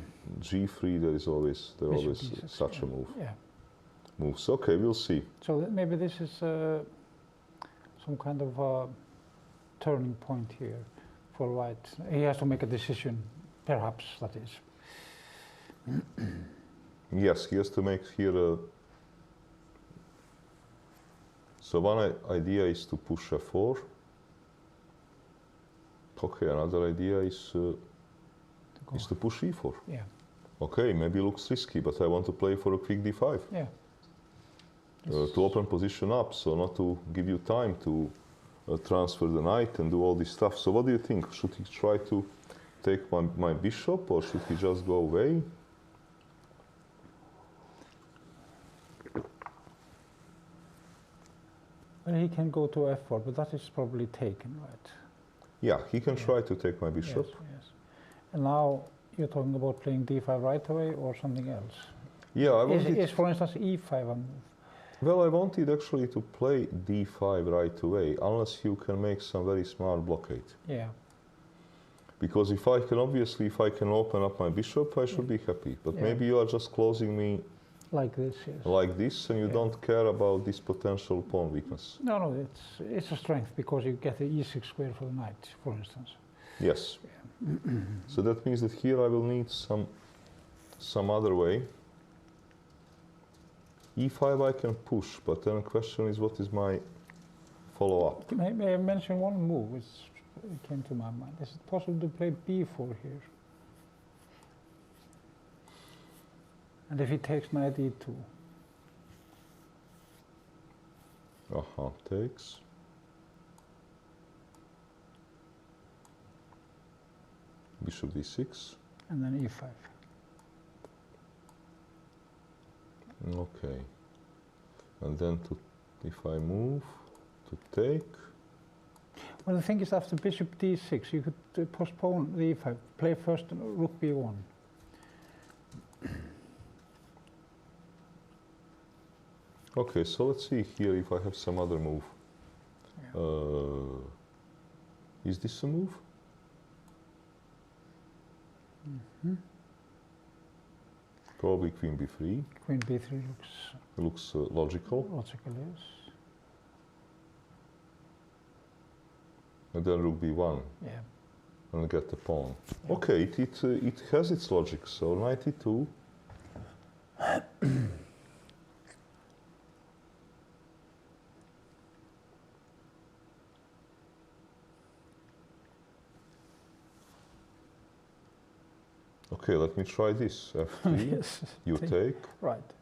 g3, there is always such a move. Yeah. Moves. Okay, we'll see. So maybe this is some kind of a turning point here for white. He has to make a decision, perhaps, that is. Yes, he has to make here a... So one idea is to push f4. Okay, another idea is to push e4. Yeah. Okay, maybe looks risky, but I want to play for a quick d5. Yeah. To open position up, so not to give you time to transfer the knight and do all this stuff. So what do you think? Should he try to take my bishop, or should he just go away? Well, he can go to f4, but that is probably taken, right? Yeah, he can try to take my bishop. Yes. And now you're talking about playing d5 right away or something else? Yeah, I wanted... Is, for instance, e5 a move? Well, I wanted actually to play d5 right away, unless you can make some very smart blockade. Yeah. Because if I can open up my bishop, I should be happy. But maybe you are just closing me like this, yes. Like this, and you don't care about this potential pawn weakness. No, it's a strength because you get the e6 square for the knight, for instance. Yes. So that means that here I will need some other way. e5 I can push, but then the question is, what is my follow-up? May I mention one move which came to my mind? Is it possible to play b4 here? And if he takes knight e2? Takes. Bishop d6. And then e5. Okay. And then if I move, to take. Well, the thing is, after bishop d6, you could postpone the e5, play first rook b1. Okay, so let's see here if I have some other move. Yeah. Is this a move? Probably queen b3. Queen b3 Looks logical. logical, yes. And then rook b1. Yeah. And get the pawn. Yeah. Okay, it has its logic. So knight e2. Okay, let me try this. F3. Yes. You take. Right.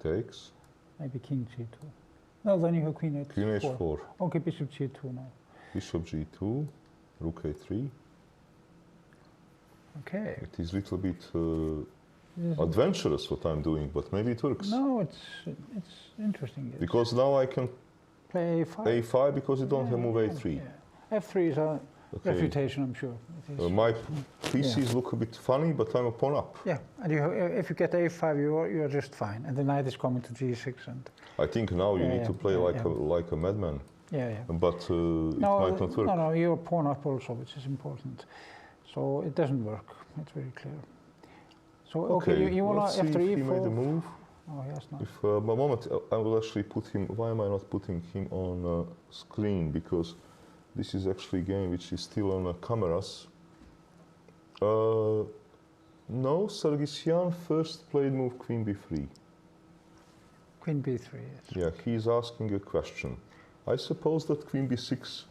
Takes. Maybe king g2. No, then you have queen h4. Queen h4. Okay, bishop g2 now. Bishop g2. Rook a3. Okay. It is a little bit adventurous what I'm doing, but maybe it works. No, it's interesting. Yes. Because now I can play a5. a5 because you don't have move a3. Yeah. f3 is a refutation, I'm sure. It is. My pieces look a bit funny, but I'm a pawn up. Yeah, and if you get a5, you're just fine. And the knight is coming to g6, and I think now you need to play like a madman. Yeah, yeah. But it might not work. No, you're pawn up also, which is important. So it doesn't work. It's very clear. So okay, you wanna after e4. He made a move. Oh, yes, no. If a moment, I will actually put him. Why am I not putting him on screen? Because this is actually a game which is still on cameras. No, Sargsyan first played move queen b3. Queen b3, yes. Yeah, he's asking a question. I suppose that queen b6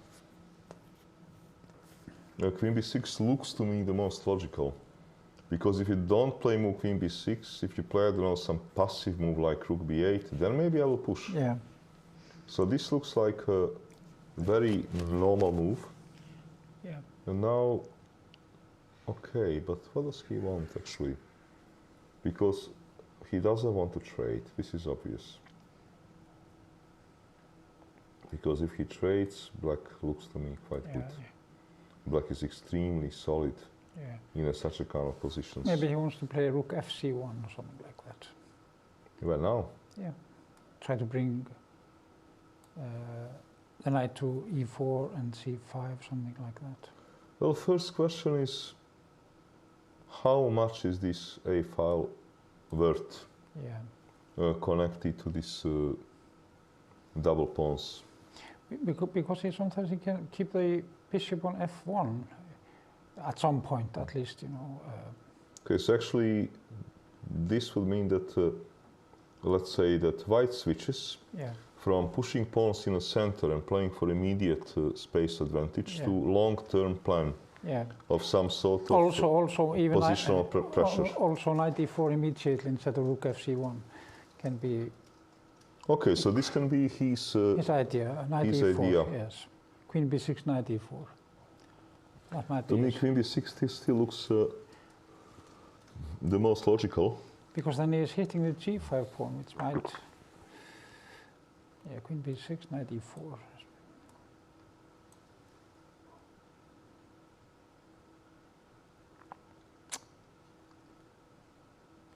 looks to me the most logical. Because if you don't play move queen b6, if you play, I don't know, some passive move like rook b8, then maybe I will push. Yeah. So this looks like a very normal move. Yeah. And now, okay, but what does he want actually? Because he doesn't want to trade, this is obvious. Because if he trades, black looks to me quite good. Yeah. Black is extremely solid in such a kind of positions. Maybe he wants to play rook fc1 or something like that. Well, now? Yeah. Try to bring the knight to e4 and c5, something like that. Well, first question is, how much is this a file worth connected to this double pawns? Because sometimes he can keep the bishop on f1 at some point, at least, you know. Okay, so actually, this would mean that, let's say that white switches from pushing pawns in the center and playing for immediate space advantage to long-term plan of some sort of also even positional pressure. Also knight e4 immediately instead of rook fc1 can be. Okay, so this can be his idea. Knight e4, yes. Queen b6, knight e4. That might be. To me, queen b6 still looks the most logical. Because then he is hitting the g5 pawn, which might. Yeah, queen b6, knight e4.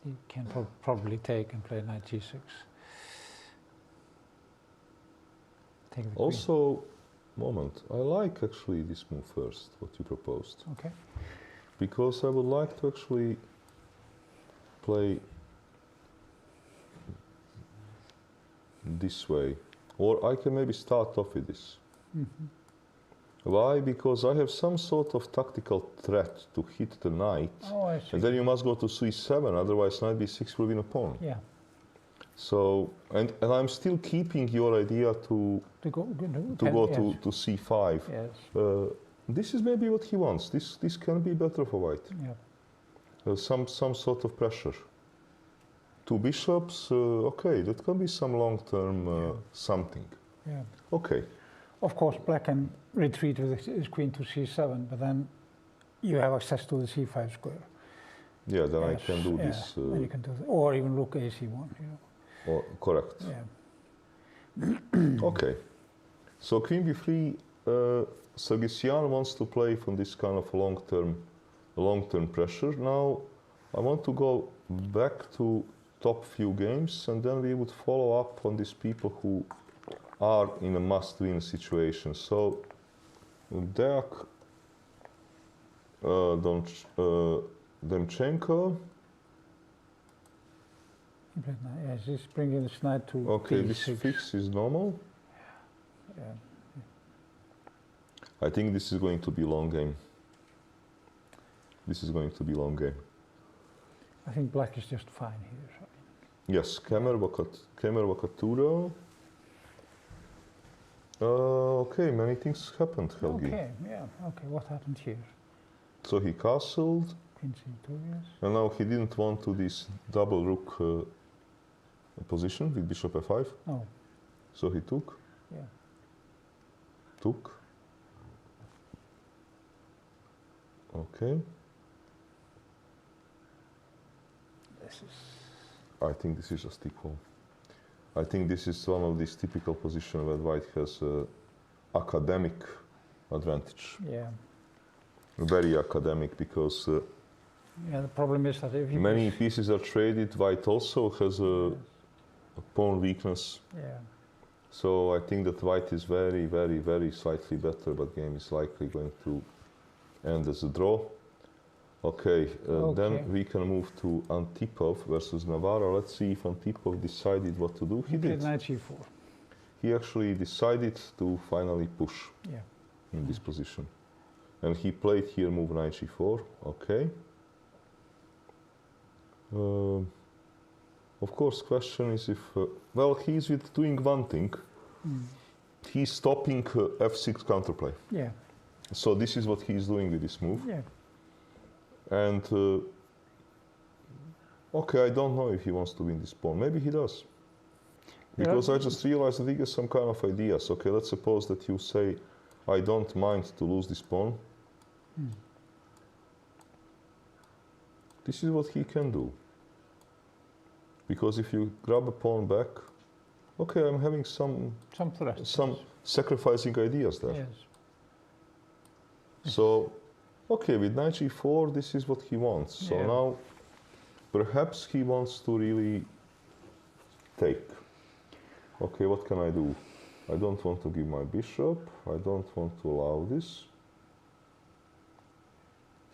He can probably take and play knight g6. Also, moment, I like actually this move first, what you proposed. Okay. Because I would like to actually play this way. Or I can maybe start off with this. Mm-hmm. Why? Because I have some sort of tactical threat to hit the knight. Oh, I see. And then you must go to c7, otherwise knight b6 will win a pawn. Yeah. So, and I'm still keeping your idea to go to c5. Yes. This is maybe what he wants. This can be better for white. Yeah. Some sort of pressure. Two bishops, okay, that can be some long-term something. Yeah. Okay. Of course, black can retreat with his queen to c7, but then you have access to the c5 square. Yeah, then Yes, I can do this. then you can do that. Or even rook a1. You know. Or, correct. Yeah. Okay. So queen b3, Sargsyan wants to play from this kind of long-term pressure. Now, I want to go back to top few games, and then we would follow up on these people who are in a must-win situation. So, Deak Demchenko. Yes, he's bringing this knight to Okay, d6. this fix is normal. Yeah. I think this is going to be long game. This is going to be long game. I think black is just fine here. So. Yes, Kemer Vakatura. Okay, many things happened, Helgi. Okay, yeah, okay, what happened here? So he castled, Queen c2, yes. and now he didn't want to this double rook position with bishop f5. No. So he took. Yeah. Took. Okay. This is. I think this is just equal. I think this is one of these typical positions where white has academic advantage. Yeah. Very academic, because Yeah, the problem is that if you many pieces are traded, white also has a pawn weakness. Yeah. So I think that white is very, very, very slightly better, but game is likely going to end as a draw. Okay, then we can move to Antipov versus Navarro. Let's see if Antipov decided what to do. He did knight g4. He actually decided to finally push in this position. And he played here move knight g4, okay. Of course, question is if, well, he's with doing one thing. He's stopping f6 counterplay. Yeah. So this is what he's doing with this move. Yeah. And, okay, I don't know if he wants to win this pawn. Maybe he does. Because I just realized that he has some kind of ideas. Okay, let's suppose that you say, I don't mind to lose this pawn. This is what he can do. Because if you grab a pawn back, okay, I'm having some sacrificing ideas there. Yes. So, okay, with knight g4, this is what he wants. So now, perhaps he wants to really take. Okay, what can I do? I don't want to give my bishop. I don't want to allow this.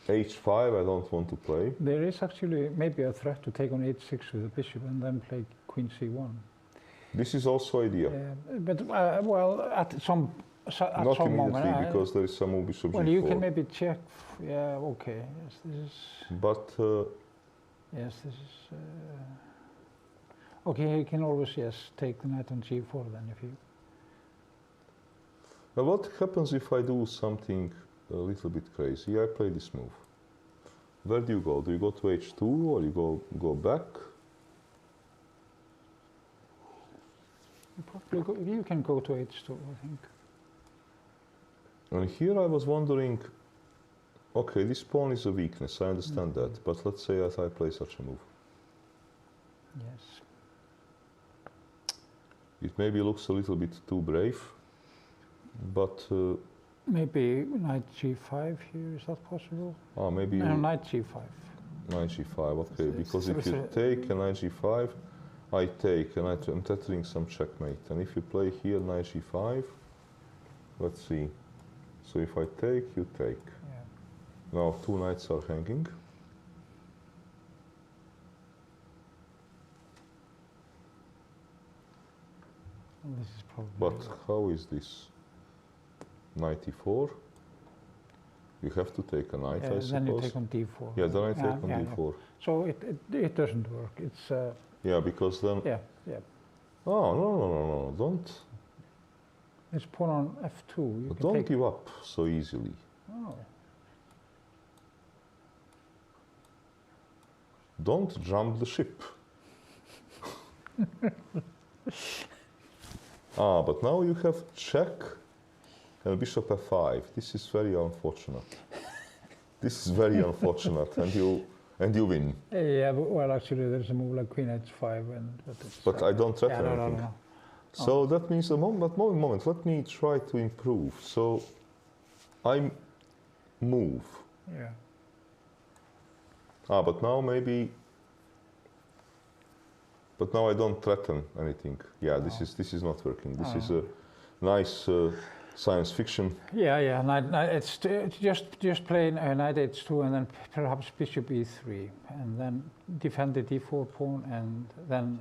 h5, I don't want to play. There is actually maybe a threat to take on h6 with the bishop and then play queen c1. This is also idea. But well, at some Not some immediately, moment, because there is some move bishop well, g4. you can maybe check. Yeah, okay. Yes, this is. But yes, this is. Okay, you can always take the knight on g4 then if you. now what happens if I do something a little bit crazy? I play this move. Where do you go? Do you go to h2 or you go back? You probably you can go to h2, I think. And here I was wondering, okay, this pawn is a weakness, I understand that, but let's say that I play such a move. Yes. It maybe looks a little bit too brave, but... maybe knight g5 here, is that possible? Maybe... No, knight g5. Knight g5, okay, because if you take a knight g5, I take, and I'm tethering some checkmate. And if you play here knight g5, let's see. So if I take, you take. Yeah. Now two knights are hanging. This is probably. But how is this? Knight e4. You have to take a knight, I suppose. Then you take on d4. Yeah, then I take on d4. So it doesn't work. It's Yeah, because then... Yeah, yeah. Oh, no, don't... It's pawn on f2. You can Don't take... give up so easily. Oh. Don't jump the ship. But now you have check and bishop f5. This is very unfortunate. This is very unfortunate, and you win. Yeah, but, well, actually, there's a move like queen h5, but I don't threaten yeah, anything. No. So that means a moment. Let me try to improve. So I move. Yeah. But now maybe. But now I don't threaten anything. Yeah, this is not working. This is a nice science fiction. Yeah. Knight it's just plain knight h2 and then perhaps bishop e3 and then defend the d4 pawn and then.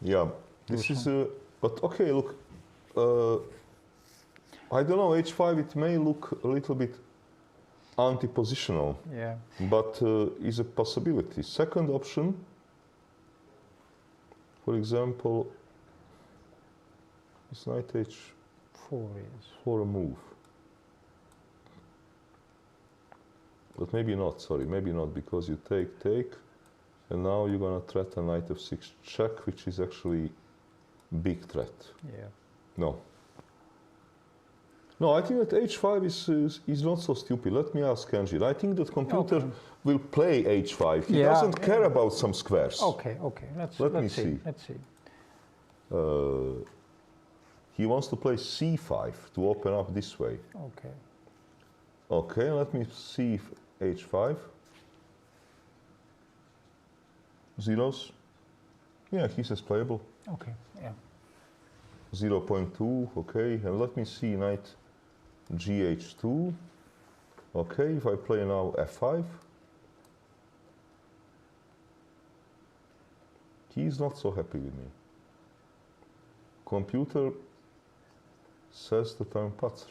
Yeah, this is a. But okay, look. I don't know. h5. It may look a little bit anti-positional. Yeah. But is a possibility. Second option. For example, is knight h4 for a move. But maybe not, sorry, maybe not, because you take, and now you're gonna threaten knight f6 check, which is actually big threat. Yeah. No, I think that h5 is not so stupid. Let me ask Angel. I think that computer will play h5. He doesn't care about some squares. Okay. Let's see. He wants to play c5 to open up this way. Okay, let me see if h5. Zeros. Yeah, he says playable. Okay, yeah. 0.2, okay, and let me see knight gh2. Okay, if I play now f5. He's not so happy with me. Computer says that I'm patzer.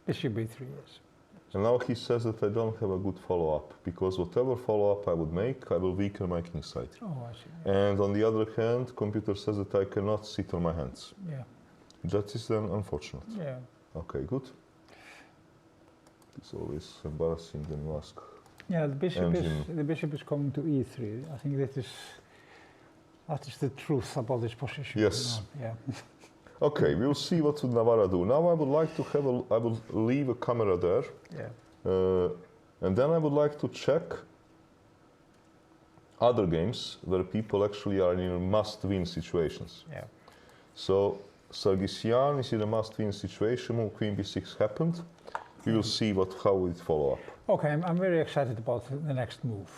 Bishop b3, yes. And now he says that I don't have a good follow-up, because whatever follow-up I would make, I will weaken my king side. Oh, I see. And on the other hand, computer says that I cannot sit on my hands. Yeah. That is then unfortunate. Yeah. Okay, good. It's always embarrassing when you ask. Yeah, the bishop is coming to e3. I think that is the truth about this position. Yes. Yeah. Okay, we'll see what would Navarra do. Now I would like to have I will leave a camera there. Yeah. And then I would like to check other games where people actually are in must-win situations. Yeah. So Sargsyan is in a must-win situation. Move queen b6 happened. We will see how it follow up. Okay, I'm very excited about the next move.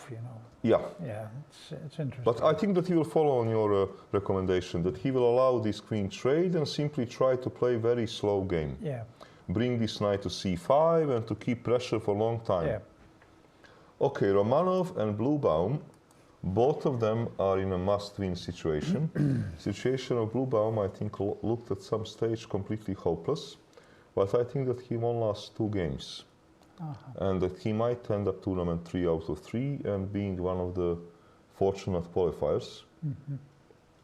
Yeah. Yeah, it's interesting. But I think that he will follow on your recommendation that he will allow this queen trade and simply try to play very slow game. Yeah. Bring this knight to c5 and to keep pressure for a long time. Yeah. Okay, Romanov and Bluebaum, both of them are in a must-win situation. Situation of Bluebaum, I think, looked at some stage completely hopeless, but I think that he won last 2 games. And that he might end up tournament 3 out of 3 and being one of the fortunate qualifiers.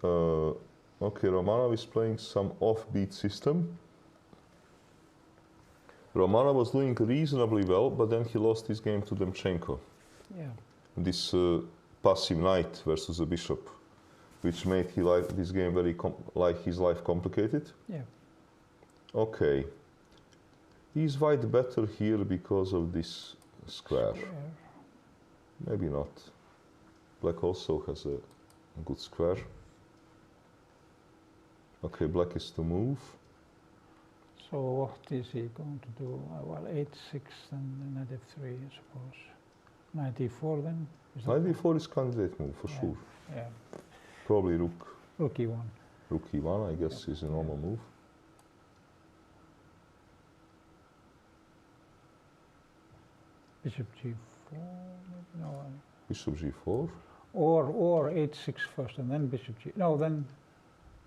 Okay, Romanov is playing some offbeat system. Romanov was doing reasonably well, but then he lost his game to Demchenko. Yeah. This passive knight versus a bishop, which made this game very his life complicated. Yeah. Okay. Is white better here because of this square? Maybe not. Black also has a good square. Okay, black is to move. So what is he going to do? Well, 8-6 and knight f3, I suppose. Knight e4 then? Knight e4 is candidate move for sure. Yeah. Probably rook. Rook e1. Rook e1, I guess, is a normal move. Bishop g4, maybe? No. Bishop g4. Or 8-6 first and then bishop g. No, then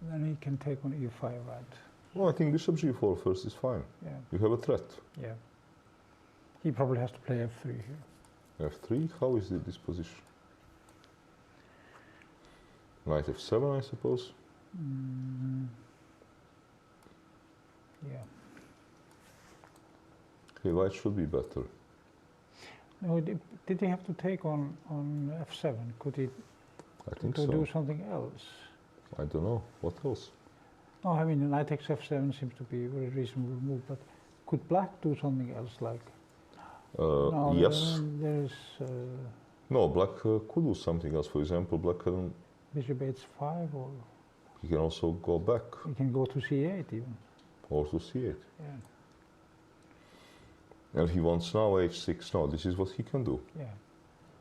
he can take on e5, right? Well, I think bishop g4 first is fine. Yeah. You have a threat. Yeah. He probably has to play f3 here. f3, how is this position? Knight f7, I suppose. Yeah. Okay, white should be better. No, did he have to take on f7? Could he I think to so. do something else? I don't know. What else? No, I mean, knight takes f7 seems to be a very reasonable move, but could black do something else like? No, yes. There is No, black could do something else. For example, black can, bishop h5, or he can also go back he can go to c8 even. or to c8. Yeah, And he wants now h6. No, this is what he can do. yeah.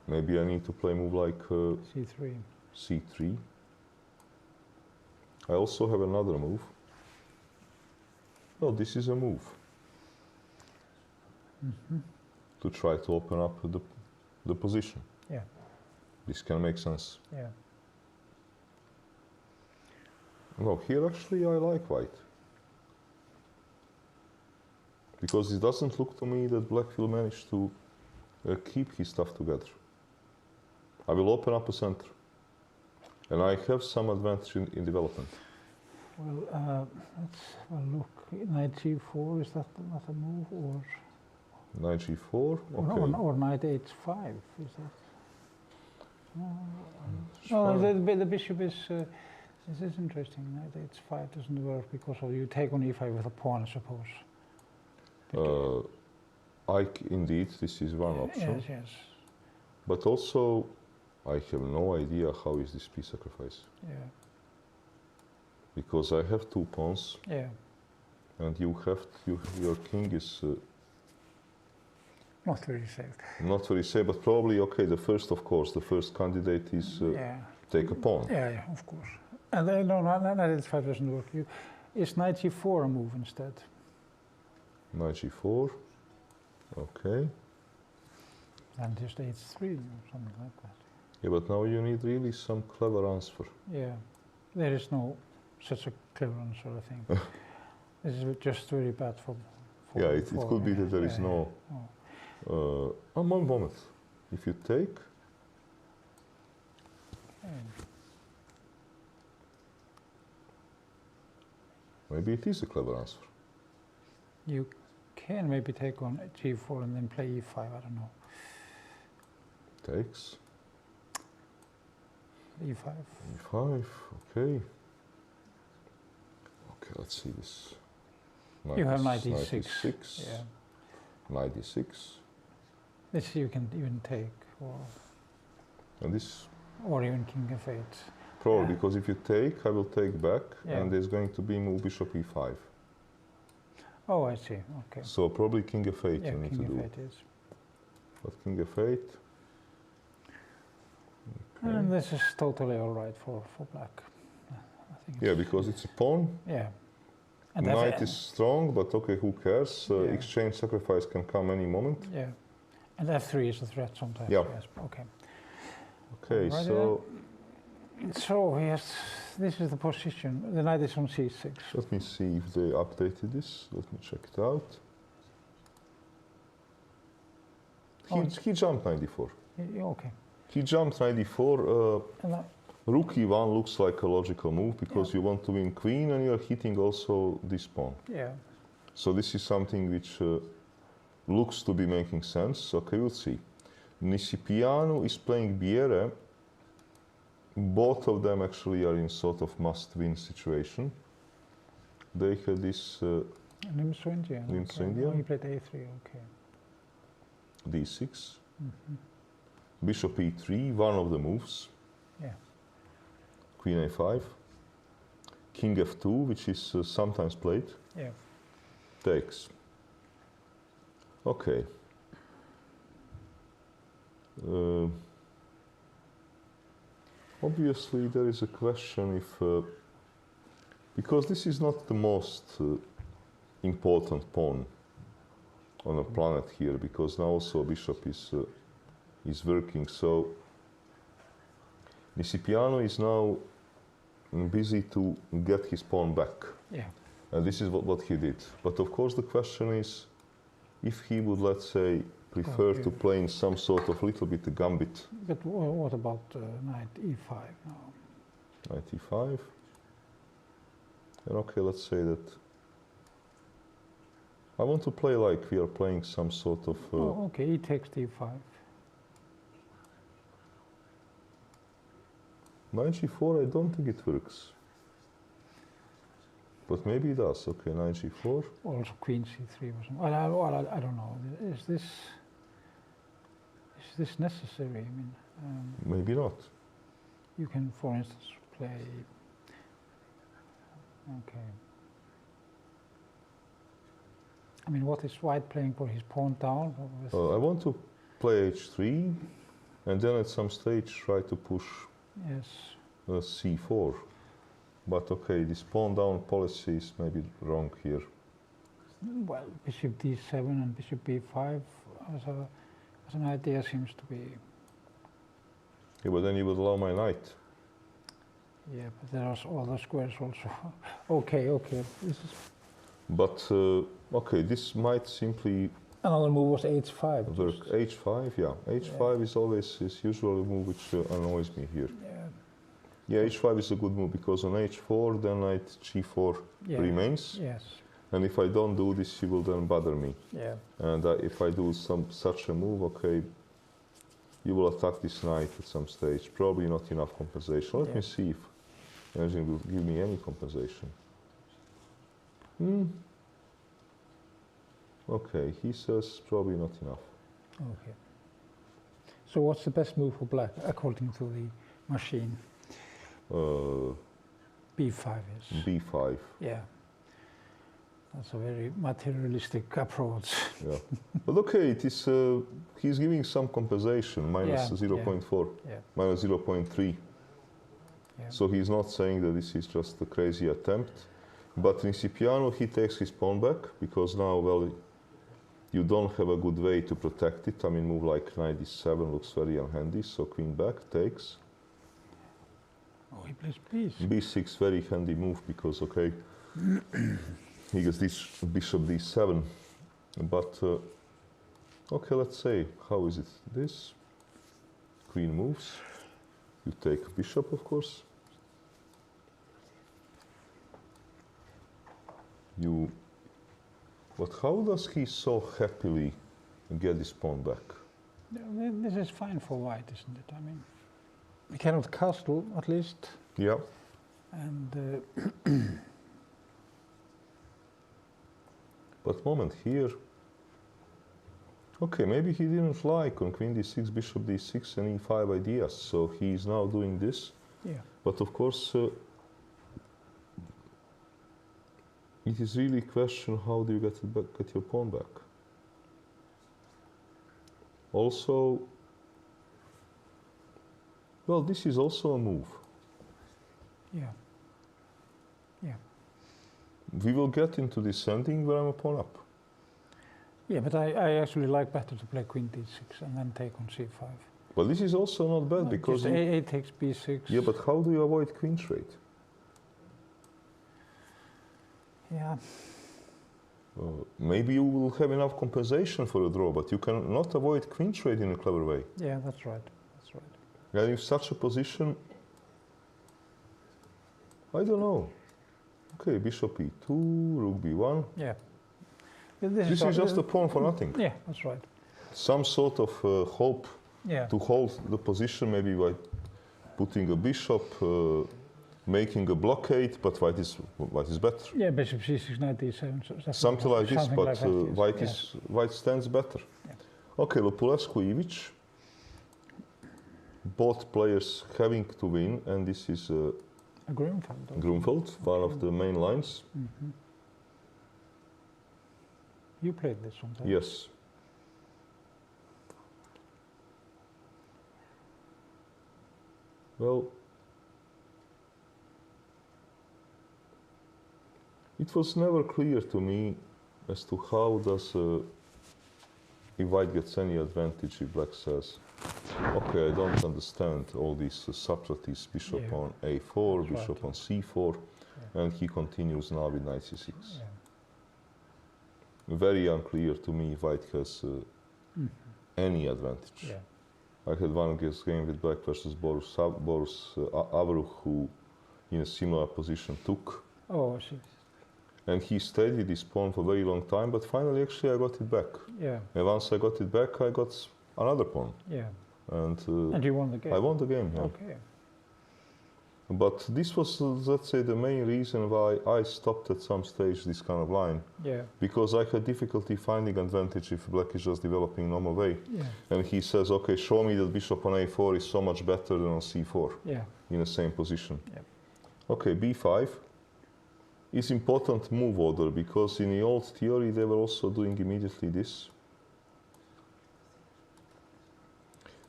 Maybe I need to play a move like c3. c3. I also have another move. No, this is a move. To try to open up the position. Yeah, This can make sense. yeah. No, here actually I like white. Because it doesn't look to me that black will manage to keep his stuff together. I will open up a center. And I have some advantage in development. Well, let's have a look. Knight g4, is that not a move, or Knight g4, okay. or knight h5? Is that? Sure. No, the bishop is. This is interesting. Knight h5 doesn't work because of you take on e5 with a pawn, I suppose. Indeed, this is one option. Yes, yes. But also, I have no idea how is this piece sacrificed. Yeah, Because I have two pawns, yeah. and your king is Not very safe. not very safe, but probably, okay, the first candidate is Yeah, take a pawn. yeah, of course. And no, knight h5 doesn't work. Is knight g4 a move instead? Knight g4, okay. And just h3 or something like that. Yeah, but now you need really some clever answer. Yeah, there is no such a clever answer, I think. This is just very bad for Yeah, it could be that there is no... one moment. If you take... Maybe it is a clever answer. You can maybe take on g4 and then play e5, I don't know. Takes. e5. e5, okay. Okay, let's see this. You have knight Knight e6. e6. Yeah. Knight e6. This you can even take, And this, or even king f8. probably, Yeah. because if you take, I will take back, Yeah. and there's going to be move bishop e5. Oh, I see, okay. So probably king f8 Yeah, you need to king do. f8 is. But king f8. Okay. And this is totally all right for black. I think Yeah, because it's a pawn. Yeah. And Knight is strong, but okay, who cares? Yeah. Exchange sacrifice can come any moment. Yeah. And f3 is a threat sometimes. Yeah. Yes. Okay. Okay, Alright, so yes, this is the position. The knight is on c6. let me see if they updated this. Let me check it out. He jumped knight d4. Okay. He jumped knight d4. And that, Rook e1 looks like a logical move because you want to win queen and you are hitting also this pawn. yeah. So this is something which looks to be making sense. Okay, we'll see. Nisipianu is playing Biere. Both of them actually are in sort of must-win situation. They had this Nimso India. Nimso Okay. India. Oh, he played a3. Okay. d6. Bishop e3, one of the moves. Yeah. Queen a5. King f2, which is sometimes played. Yeah. Takes. Okay. Obviously, there is a question if, because this is not the most important pawn on a planet here, because now also bishop is working. So Nisipiano is now busy to get his pawn back. Yeah. And this is what he did. But of course the question is, if he would, let's say, prefer to play in some sort of little bit gambit. But what about knight e5 now? knight e5. And okay, let's say that I want to play like we are playing some sort of... oh, okay, he takes d5. Knight g4, I don't think it works. But maybe it does. Okay, knight g4. Also queen c3 or something. I don't know. Is this necessary? I mean, Maybe not. you can, for instance, play... Okay. I mean, what is white playing for his pawn down? I want to play h3 and then at some stage try to push Yes. c4. But okay, this pawn down policy is maybe wrong here. Well, bishop d7 and bishop b5 as an idea seems to be... Yeah, but then you would allow my knight. Yeah, but there are other squares also. Okay, this is... But, okay, this might simply Another move was h5. work. h5, yeah. h5 is always is usually a move which annoys me here. Yeah. Yeah, h5 is a good move because on h4, then knight g4 Yeah. remains. Yes. And if I don't do this, he will then bother me. Yeah. And if I do such a move, okay, you will attack this knight at some stage. Probably not enough compensation. Let me see if anything will give me any compensation. Okay, he says probably not enough. Okay. So what's the best move for black according to the machine? B5 is. B5. Yeah. That's a very materialistic approach. Yeah. But okay, it is, he's giving some compensation, minus Yeah, 0.4, Yeah. minus 0.3. Yeah. So he's not saying that this is just a crazy attempt. But in Cipriano, he takes his pawn back because now, well, you don't have a good way to protect it. I mean, move like knight d7 looks very unhandy. So queen back takes. Oh, he plays piece. b6, very handy move because, okay, he gets this bishop d7. But, okay, let's say, how is it? This, queen moves. You take bishop, of course. But how does he so happily get his pawn back? This is fine for white, isn't it? I mean, we cannot castle, at least. Yeah. And But moment here. Okay, maybe he didn't like on queen d6, bishop d6 and e5 ideas, so he is now doing this. yeah, But of course, it is really a question, how do you get it back, get your pawn back? Also, well, this is also a move. yeah, yeah. We will get into this ending where I'm a pawn up. Yeah, but I actually like better to play queen d6 and then take on c5. But this is also not bad because just a takes b6. yeah, but how do you avoid queen trade? Yeah. Maybe you will have enough compensation for a draw, but you cannot avoid queen trade in a clever way. Yeah, that's right. That's right. And in such a position, I don't know. Okay, bishop e2, rook b1. Yeah. This is just a pawn for nothing. Yeah, that's right. Some sort of hope Yeah. to hold the position, maybe by putting a bishop, making a blockade, but white is better. Yeah, bishop c6, knight d7. So Something like this, something but like that, yes. white stands better. Yeah. Okay, Lopulescu Ivic. Both players having to win, and this is a Grunfeld. Grunfeld, one of the main lines. Mm-hmm. You played this sometime? Yes. Well, it was never clear to me as to how does if white gets any advantage if black says, okay, I don't understand all these subtleties, bishop Yeah. on a4, That's bishop right. on c4, and he continues now with knight c6. Yeah. Very unclear to me if white has any advantage. Yeah. I had one game with black versus Boris Avruch, who in a similar position took. Oh, I see. And he stayed with this pawn for a very long time, but finally actually I got it back. Yeah, And once I got it back, I got another pawn. yeah. And And you won the game? I won the game, yeah. Okay. But this was, let's say, the main reason why I stopped at some stage this kind of line. Yeah, Because I had difficulty finding advantage if black is just developing normal way. yeah, And he says, okay, show me that bishop on a4 is so much better than on c4 yeah. in the same position. Yep. Okay, b5 is important move order because in the old theory they were also doing immediately this.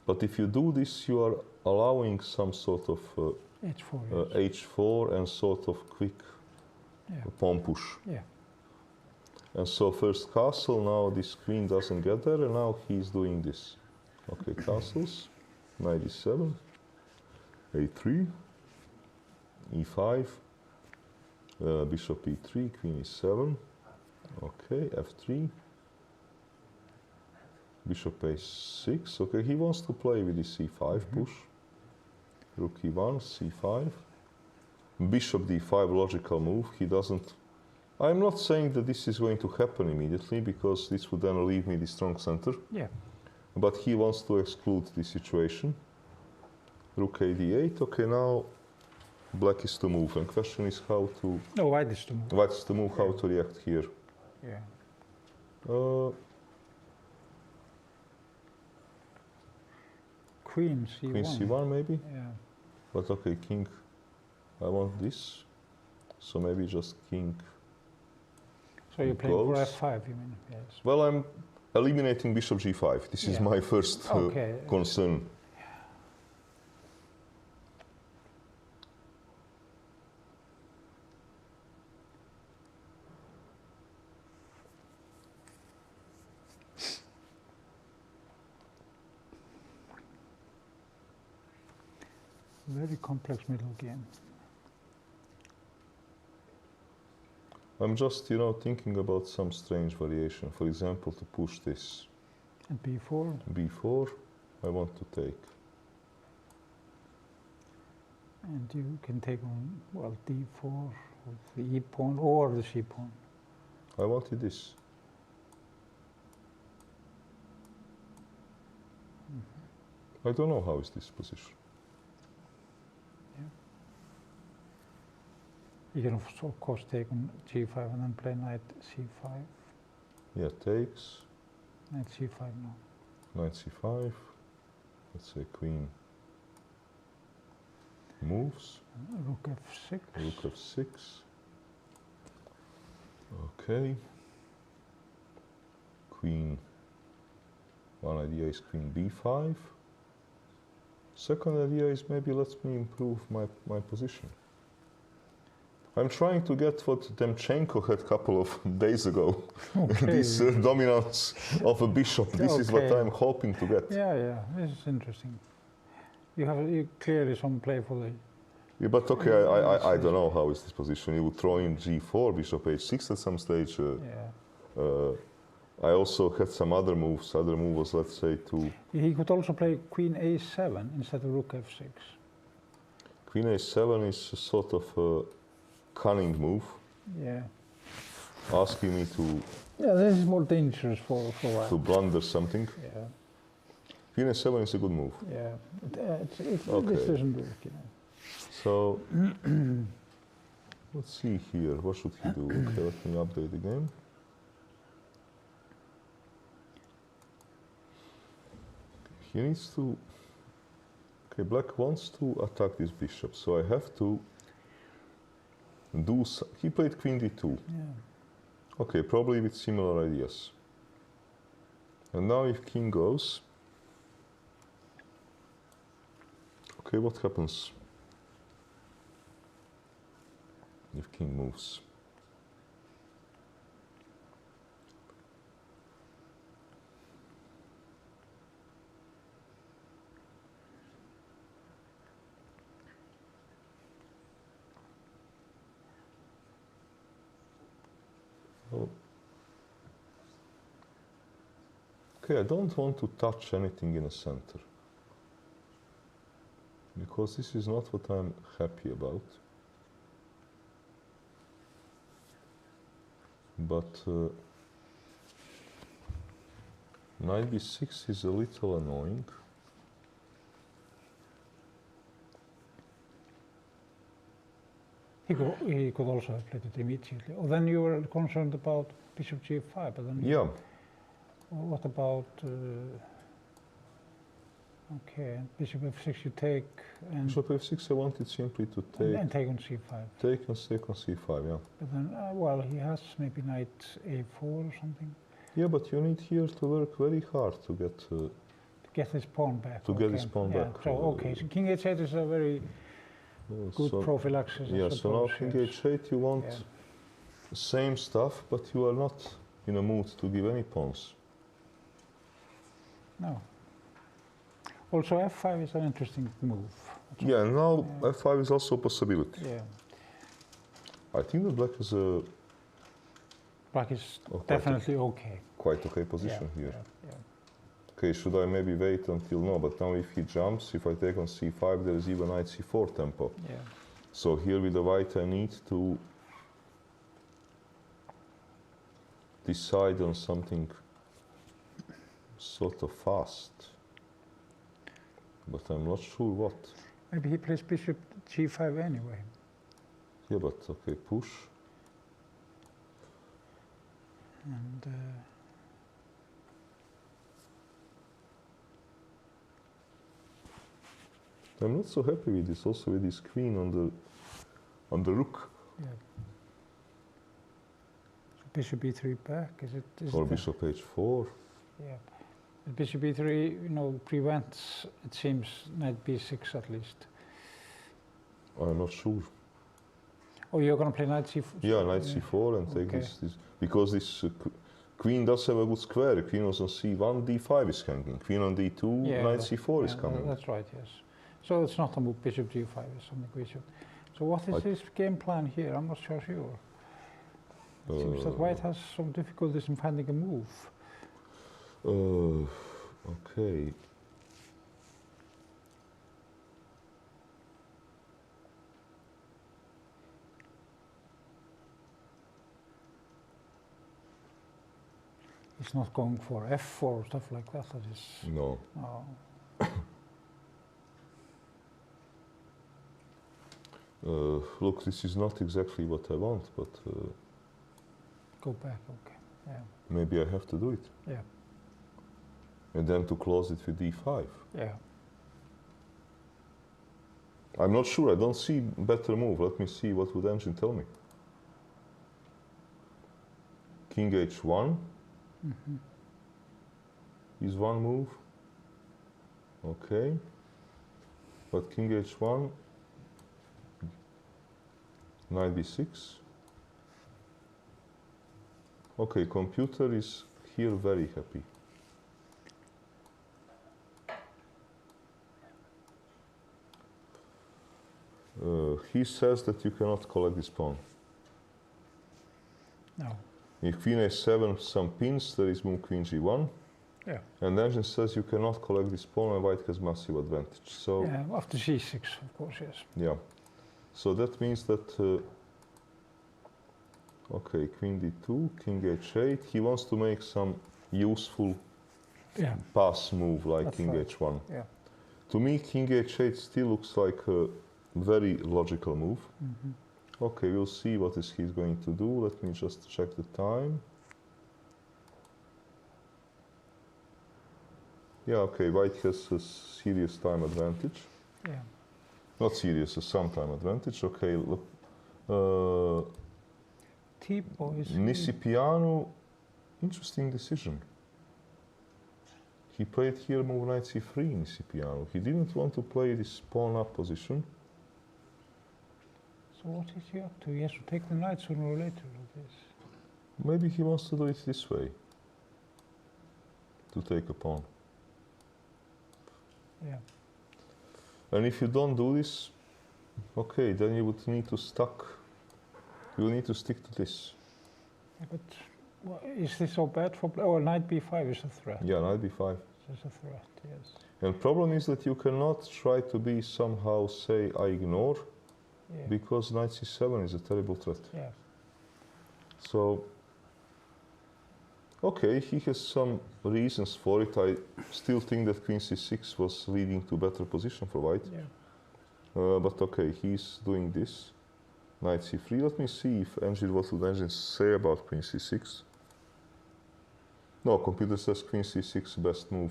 But if you do this, you are allowing some sort of H4. h4 and sort of quick Yeah, pawn push. yeah. And so first castle, now this queen doesn't get there, and now he's doing this. Okay, castles, knight e7, a3, e5, bishop e3, queen e7, okay, f3, bishop a6, okay, he wants to play with the c5 push, rook e1, c5, bishop d5, logical move, he doesn't. I'm not saying that this is going to happen immediately because this would then leave me the strong center. Yeah. But he wants to exclude this situation. Rook a d8. Okay, now black is to move, and question is how to. No, white is to move. White is to move. How to react here? Yeah. Queen c1. Queen c1 maybe. Yeah. But okay, king. I want this. So maybe just king. So you're playing for goes. f5, you mean? Yes. Well, I'm eliminating bishop g5. This is Yeah. my first Okay. concern. Very complex middle game. I'm just, thinking about some strange variation. For example, to push this And b4. b4, I want to take. And you can take on, well, d4 with the e pawn or the c pawn. I wanted this. I don't know how is this position. You can of course take on g5 and then play knight c5. Yeah, takes, Knight c5 now. knight c5, let's say queen moves, Rook f6. rook f6, okay, queen, one idea is queen b5, second idea is maybe let me improve my position. I'm trying to get what Demchenko had a couple of days ago. Okay. This dominance of a bishop. This is what Okay. I'm hoping to get. Yeah, this is interesting. You clearly some play for the. Yeah, but okay, I don't know how is this position. You would throw in g4, bishop h6 at some stage. I also had some other moves. Other move was, let's say, to. He could also play queen a7 instead of rook f6. Queen a7 is a sort of a cunning move, Yeah. asking me to Yeah, this is more dangerous for white. blunder something. Yeah, Queen a7 is a good move. yeah. Okay. This doesn't work, you know. So, let's see here. What should he do? Okay, let me update the game. He needs to. Okay, black wants to attack this bishop, so I have to do. He played queen d2. Yeah. Okay, probably with similar ideas. And now if king goes. Okay, what happens if king moves? Oh. Okay, I don't want to touch anything in the center, because this is not what I'm happy about. but knight b6 is a little annoying. He could also have played it immediately. Oh, then you were concerned about bishop g5, but then Yeah. what about okay, bishop f6 you take and Bishop f6 I wanted simply to take. and take on c5. Take and take on c5, yeah. But then, well, he has maybe knight a4 or something. Yeah, but you need here to work very hard to get. To get his pawn back. To get his pawn back. So okay, so king h8 is a very good so, prophylaxis. I yeah, so now suppose, king yes. h8 you want the same stuff, but you are not in a mood to give any pawns. No. Also, f5 is an interesting move. Yeah, and now f5 is also a possibility. Yeah. I think that black is a Black is quite definitely okay. quite okay position here. Yeah. Okay, should I maybe wait until no? But now if he jumps, if I take on c5, there is even knight c4 tempo. Yeah. So here with the white, I need to decide on something sort of fast. But I'm not sure what. Maybe he plays bishop g5 anyway. Yeah, but okay, push. And I'm not so happy with this. Also with this queen on the rook. yeah. So bishop b3 back. Is Or it bishop h4. yeah. But bishop b3, you know, prevents, it seems, knight b6 at least. I'm not sure. Oh, you're going to play knight c4? Yeah, knight c4 and take Okay. this because this queen does have a good square. The queen was on c1, d5 is hanging. Queen on d2, Yeah, knight c4 is coming. That's right, yes. So it's not a move, bishop g5 is something we should. So what is his game plan here? I'm not so sure. It seems that white has some difficulties in finding a move. Okay. He's not going for f4 or stuff like that. That is No. no. Look, this is not exactly what I want, but Go back. Okay. Yeah. maybe I have to do it. Yeah. And then to close it with d5. Yeah. I'm not sure. I don't see better move. Let me see what would engine tell me. King h1 is one move. Okay. But king h1, knight b6. Okay, computer is here very happy. He says that you cannot collect this pawn. No. If queen a7 some pins, there is move queen g1. Yeah. And engine says you cannot collect this pawn and white has massive advantage. So Yeah. After c6, of course, yes. yeah. So that means that okay, queen d2, king h8. He wants to make some useful Yeah. pass move like That's king right. h1. Yeah. To me, king h8 still looks like a very logical move. Okay, we'll see what is he's going to do. Let me just check the time. Yeah, okay, white has a serious time advantage. Yeah. Not serious, some time advantage. Okay, look. Tipo is Nisipiano, interesting decision. He played here move knight c3, Nisipiano. He didn't want to play this pawn up position. So what is he up to? He has to take the knight sooner or later like this. Maybe he wants to do it this way. To take a pawn. Yeah. And if you don't do this, okay, then you would need to you need to stick to this. Yeah, but is this so bad for? Oh, knight b5 is a threat. Yeah, knight b5. It's a threat. Yes. And problem is that you cannot try to be somehow say I ignore, Yeah. because knight c7 is a terrible threat. Yeah. So Okay, he has some reasons for it. I still think that Queen C6 was leading to better position for White. Yeah. But okay, he's doing this. Knight C3. Let me see if engine, what would engine say about Queen C6. No, computer says Queen C6 best move.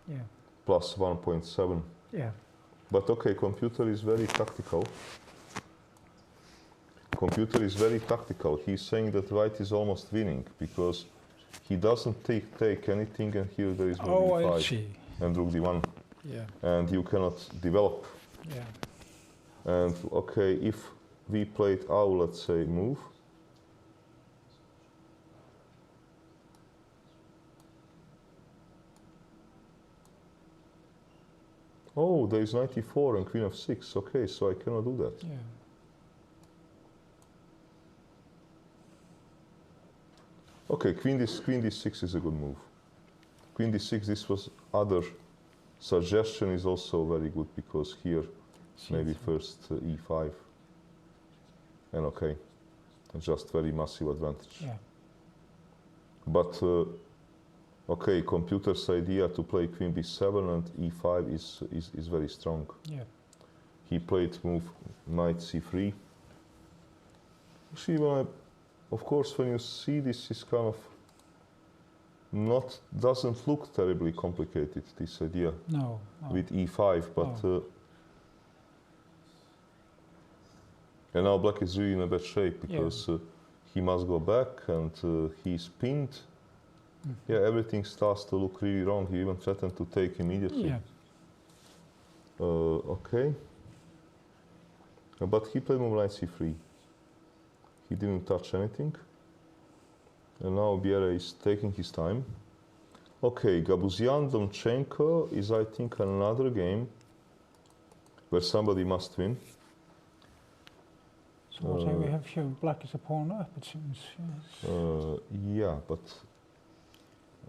Yeah. Plus 1.7. Yeah. But okay, computer is very tactical. Computer is very tactical. He's saying that White is almost winning because he doesn't take anything, and here there is maybe Oh, I five see. and rook d1, Yeah. and you cannot develop. Yeah. And okay, if we played our, let's say, move, oh, there is 94 and Queen f6. Okay, so I cannot do that. Yeah. Okay, Queen d6 is a good move. Queen d6, this was other suggestion, is also very good because here maybe first e5 and okay, just very massive advantage. Yeah. But okay, computer's idea to play Queen b7 and e5 is very strong. Yeah. He played move Knight c3. See, of course, when you see this is kind of doesn't look terribly complicated, this idea. No. With e5, but No. and now black is really in a bad shape because he must go back and he's pinned. Yeah, everything starts to look really wrong. He even threatened to take immediately. Yeah. Okay. But he played move Knight c3. He didn't touch anything. And now Biera is taking his time. Okay, Gabuzian Domchenko is, I think, another game where somebody must win. So what do we have here? Black is a pawn up, it seems. Yes. Yeah, but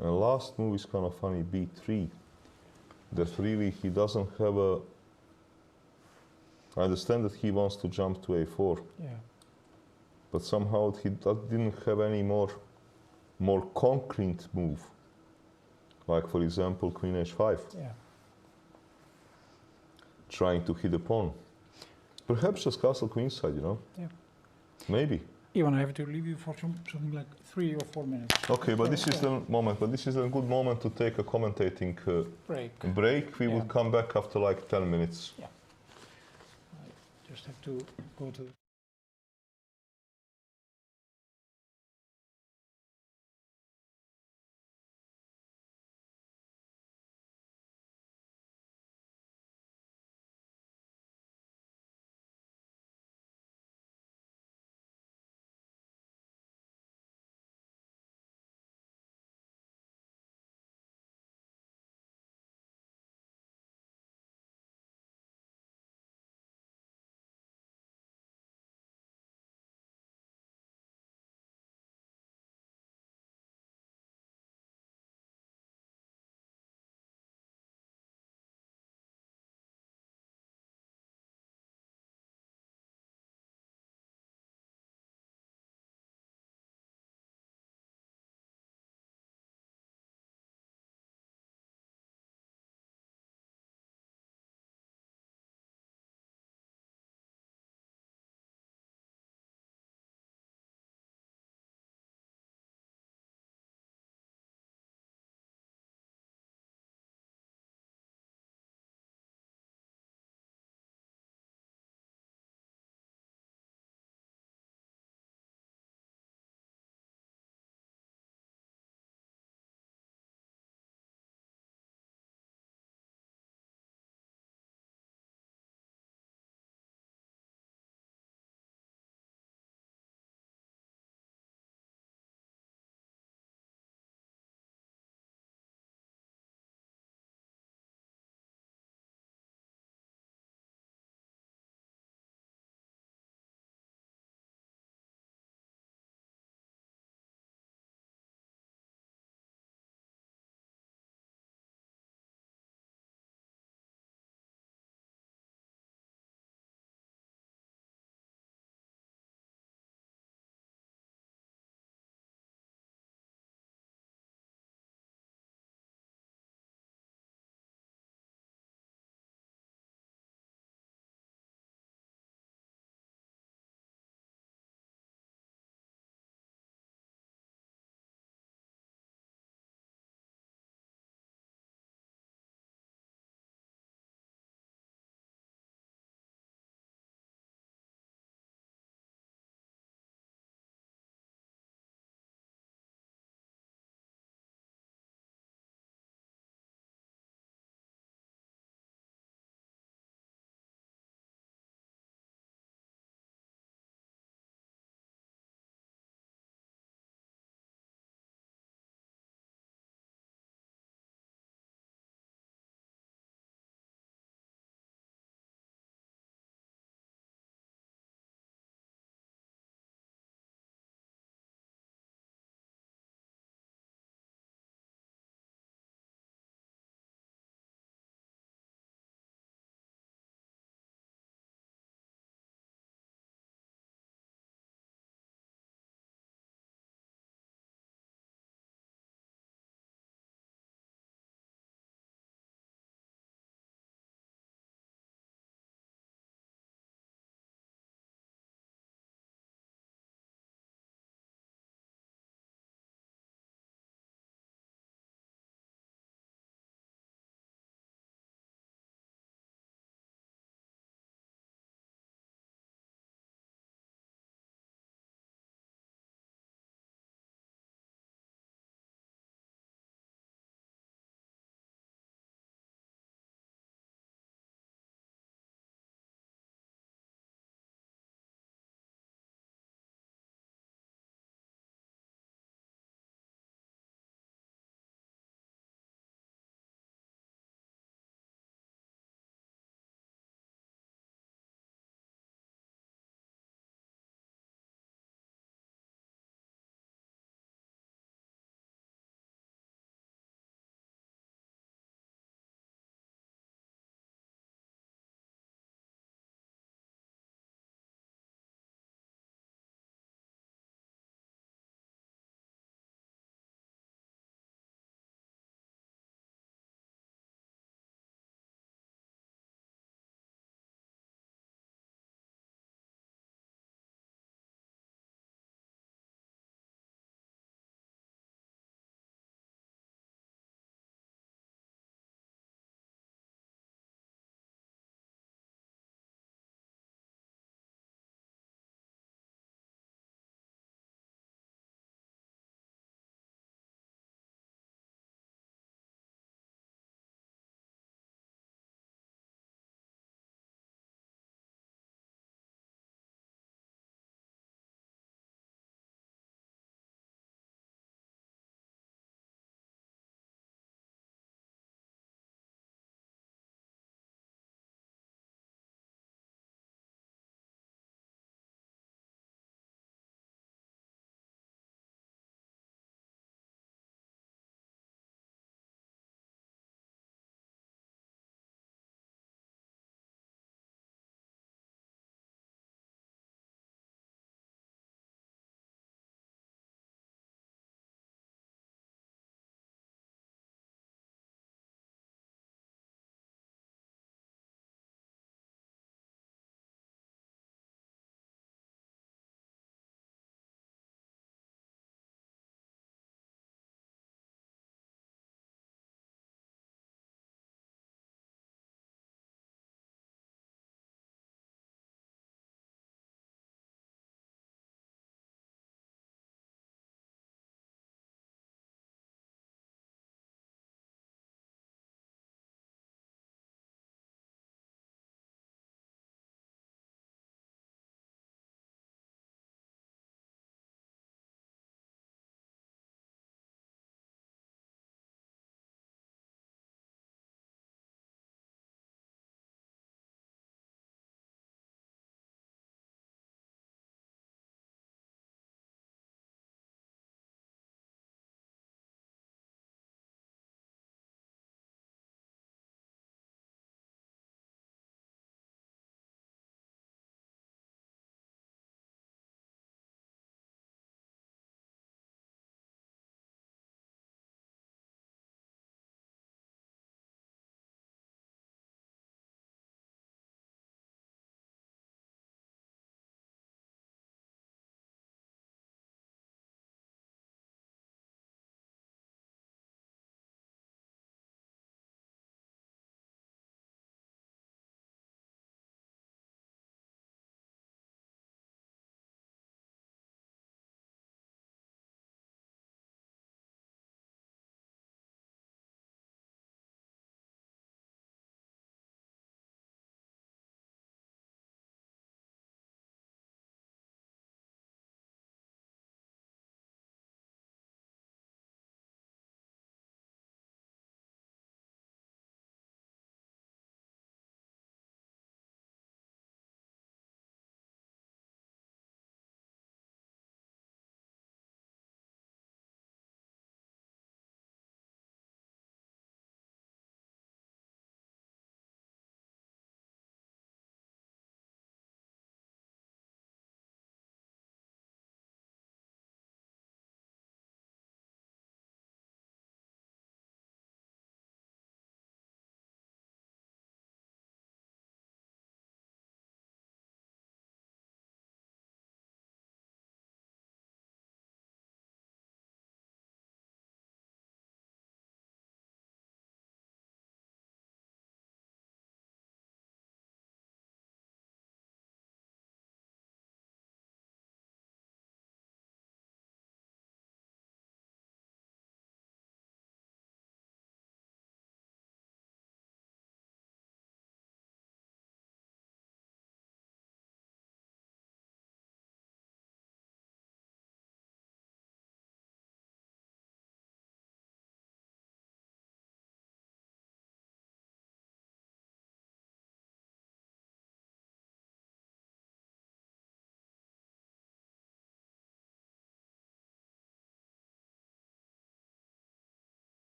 last move is kind of funny, b3. That really he doesn't have a... I understand that he wants to jump to a4. Yeah. But somehow he didn't have any more concrete move. Like, for example, Queen h5. Yeah. Trying to hit a pawn. Perhaps just castle queenside, you know? Yeah. Maybe. Ivan, I have to leave you for something like 3 or 4 minutes. Okay, but this is the moment. But this is a good moment to take a commentating break. We will come back after like 10 minutes. Yeah. I just have to go to...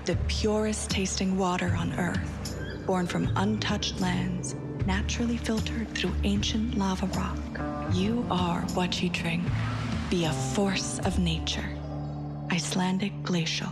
the purest tasting water on Earth, born from untouched lands, naturally filtered through ancient lava rock. You are what you drink. Be a force of nature. Icelandic Glacial.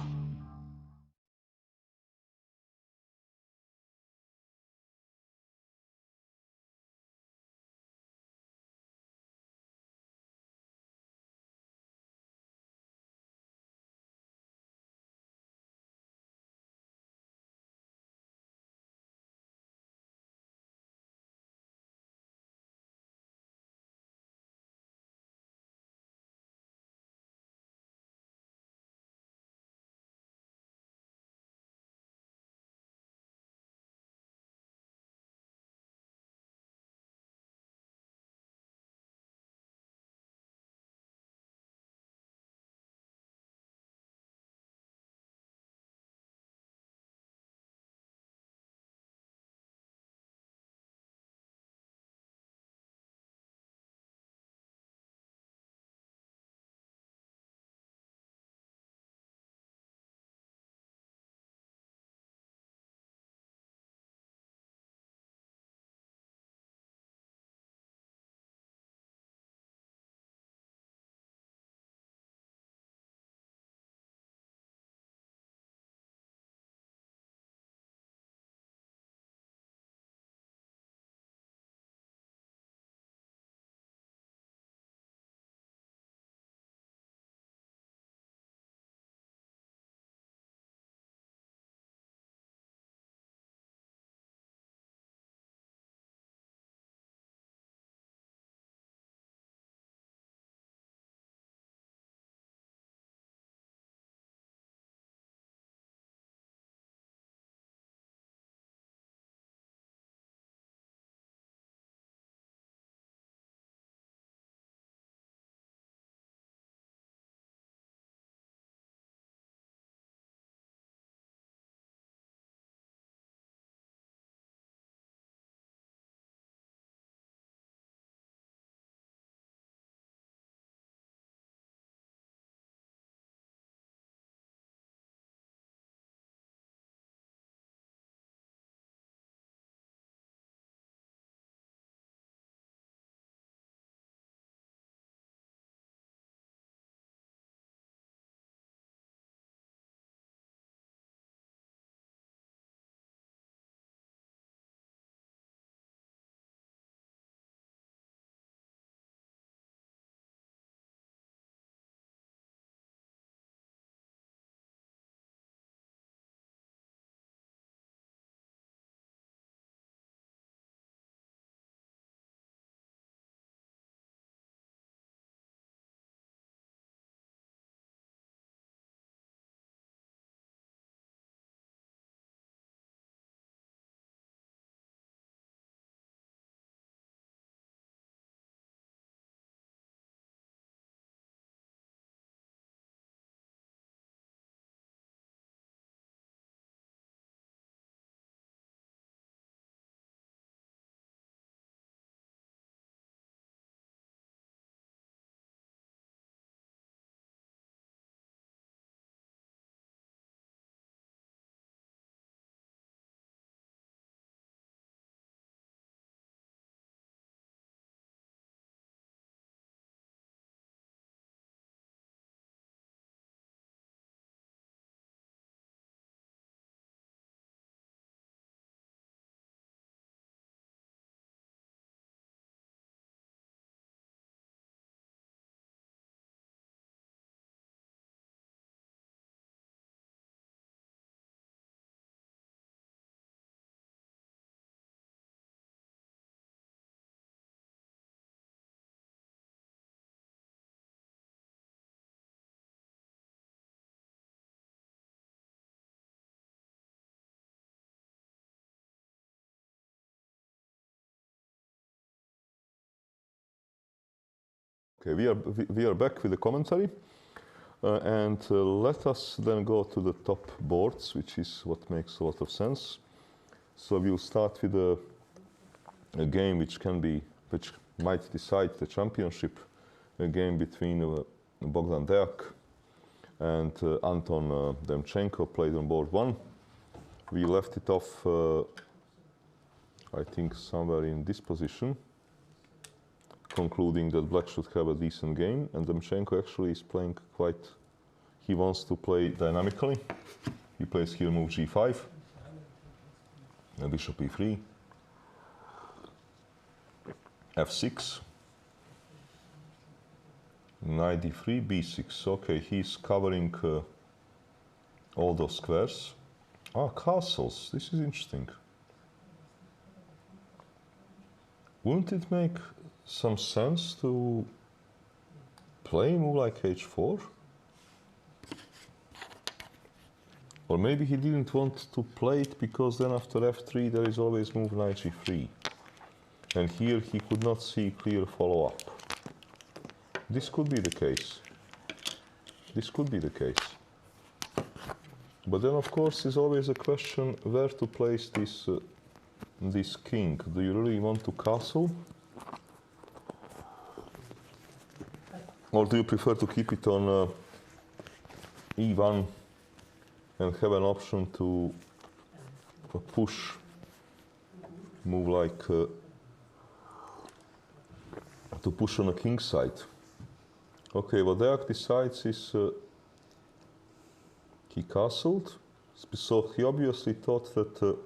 Okay, we are back with the commentary, and let us then go to the top boards, which is what makes a lot of sense. So we'll start with a game which might decide the championship, a game between Bogdan Deak and Anton Demchenko played on board 1. We left it off, I think, somewhere in this position, concluding that black should have a decent game, and Demchenko actually is playing quite, he wants to play dynamically. He plays here move g5, and bishop e3, f6, knight d3, b6. Okay, he's covering all those squares. Ah, castles, this is interesting. Wouldn't it make some sense to play a move like h4? Or maybe he didn't want to play it because then after f3 there is always move knight g3. And here he could not see clear follow-up. This could be the case. This could be the case. But then of course is always a question where to place this, this king. Do you really want to castle? Or do you prefer to keep it on e1 and have an option to push, move like, to push on a king side? Okay, what Deák decides is he castled, so he obviously thought that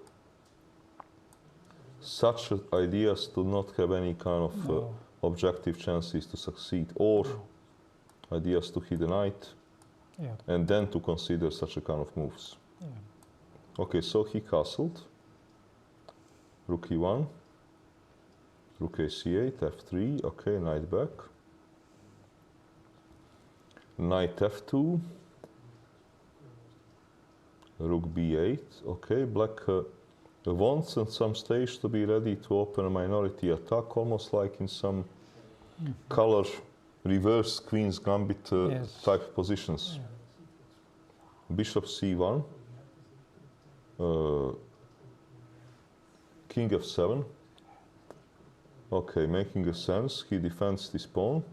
such ideas do not have any kind of objective chances to succeed, or ideas to hit a knight, and then to consider such a kind of moves. Okay, so he castled, rook e1, rook ac8, f3, okay, knight back, knight f2, rook b8, okay, black wants at some stage to be ready to open a minority attack, almost like in some color reverse queen's gambit type positions. Bishop c1, king f7, okay, making a sense, he defends this pawn,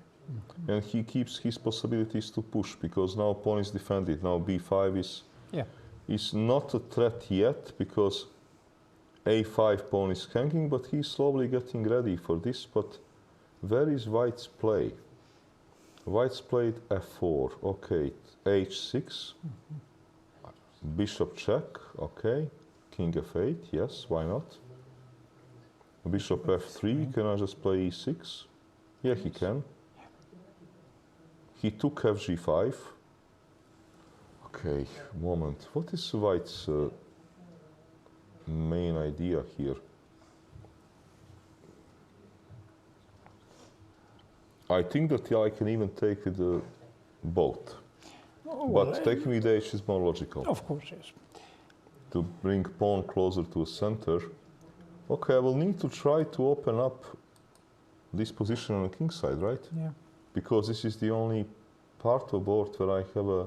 and he keeps his possibilities to push, because now pawn is defended, now b5 is not a threat yet, because a5 pawn is hanging, but he's slowly getting ready for this. But where is white's play? White's played f4, okay, h6, bishop check, okay, king f8, yes, why not? Bishop f3, can I just play e6? Yeah, he can. He took fg5. Okay, moment, what is white's main idea here? I think that I can even take with both. Oh, well, but taking with h is more logical. Of course, yes. To bring pawn closer to a center. Okay, I will need to try to open up this position on the king side, right? Yeah. Because this is the only part of board where I have a...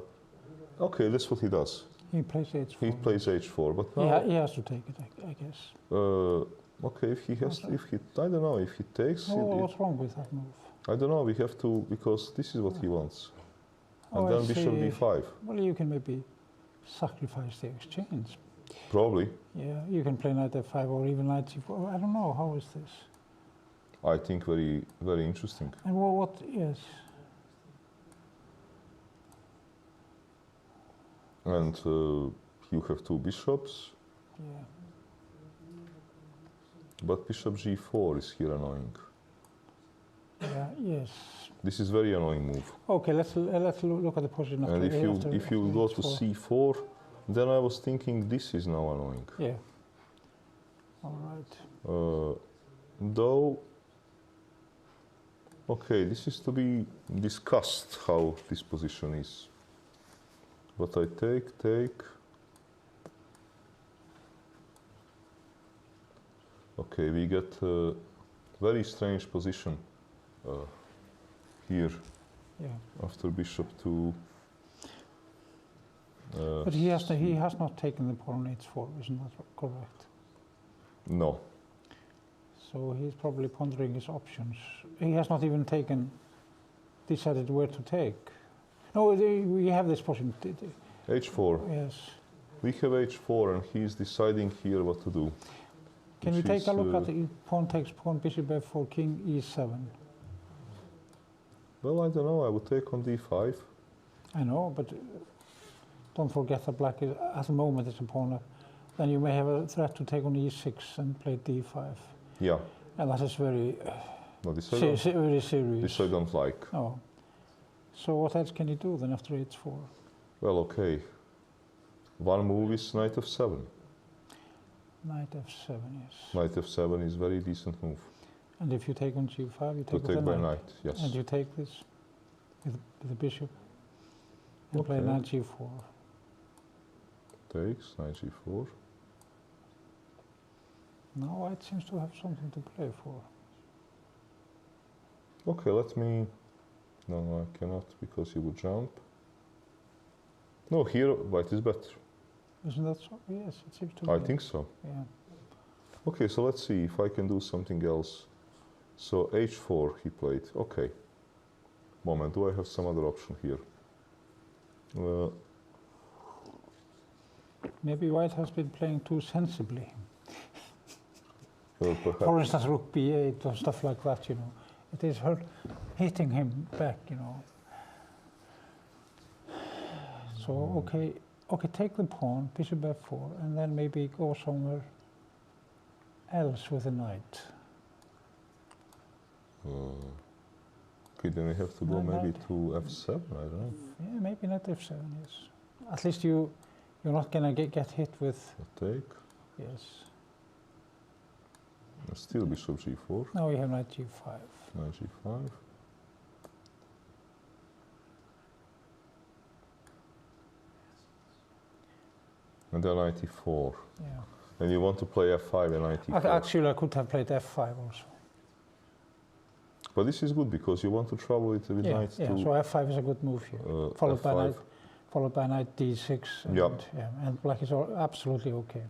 Okay, that's what he does. He plays h4. He plays h4, but now... He has to take it, I guess. Okay, if he has... I don't know, if he takes... what's wrong with that move? I don't know, we have to... Because this is what he wants. And then bishop b5. Well, you can maybe sacrifice the exchange. Probably. Yeah, you can play knight f5 or even knight c4. I don't know, how is this? I think very, very interesting. And yes. And you have two bishops. Yeah. But bishop g4 is here annoying. Yeah, yes. This is very annoying move. Okay, let's look at the position after. And if you go to c4, then I was thinking this is now annoying. Yeah. All right. Though, okay, this is to be discussed how this position is. But I take. Okay, we get a very strange position here. Yeah. After bishop to. But he has not taken the pawn on h4, isn't that correct? No. So he's probably pondering his options. He has not even decided where to take. No, we have this possibility. H4. Yes. We have H4 and he's deciding here what to do. Can we take a look at the pawn takes pawn, bishop f4, king e7? Well, I don't know, I would take on d5. I know, but don't forget that black is, at the moment, is a pawn up. Then you may have a threat to take on e6 and play d5. Yeah. And that is very, No, this very serious. This I don't like. Oh. So what else can you do then after h4? Well, okay. One move is knight f7. Knight f7, yes. Knight f7 is very decent move. And if you take on g5, you take To with take the by knight, yes. And you take this with the bishop and play knight g4. Takes, knight g4. Now white seems to have something to play for. Okay, let me... No, I cannot because he would jump. No, here white is better. Isn't that so? Yes, it seems to be. I think so. Yeah. Okay, so let's see if I can do something else. So h4 he played. Okay. Moment, do I have some other option here? Maybe white has been playing too sensibly. Well, For instance, rook b8 or stuff like that, you know. It is hitting him back, you know. So, okay, take the pawn, bishop f4, and then maybe go somewhere else with the knight. Okay, then I have to go maybe to f7, I don't know. Yeah, maybe not f7, yes. At least you're not gonna get hit with... Take. Yes. Still bishop g4. Now we have knight g5. Knight g5. And then knight e4. Yeah. And you want to play f5 and knight e4. Actually, I could have played f5 also. But this is good because you want to travel it with knight to... Yeah, so f5 is a good move here. Followed by knight d6. And black is absolutely okay.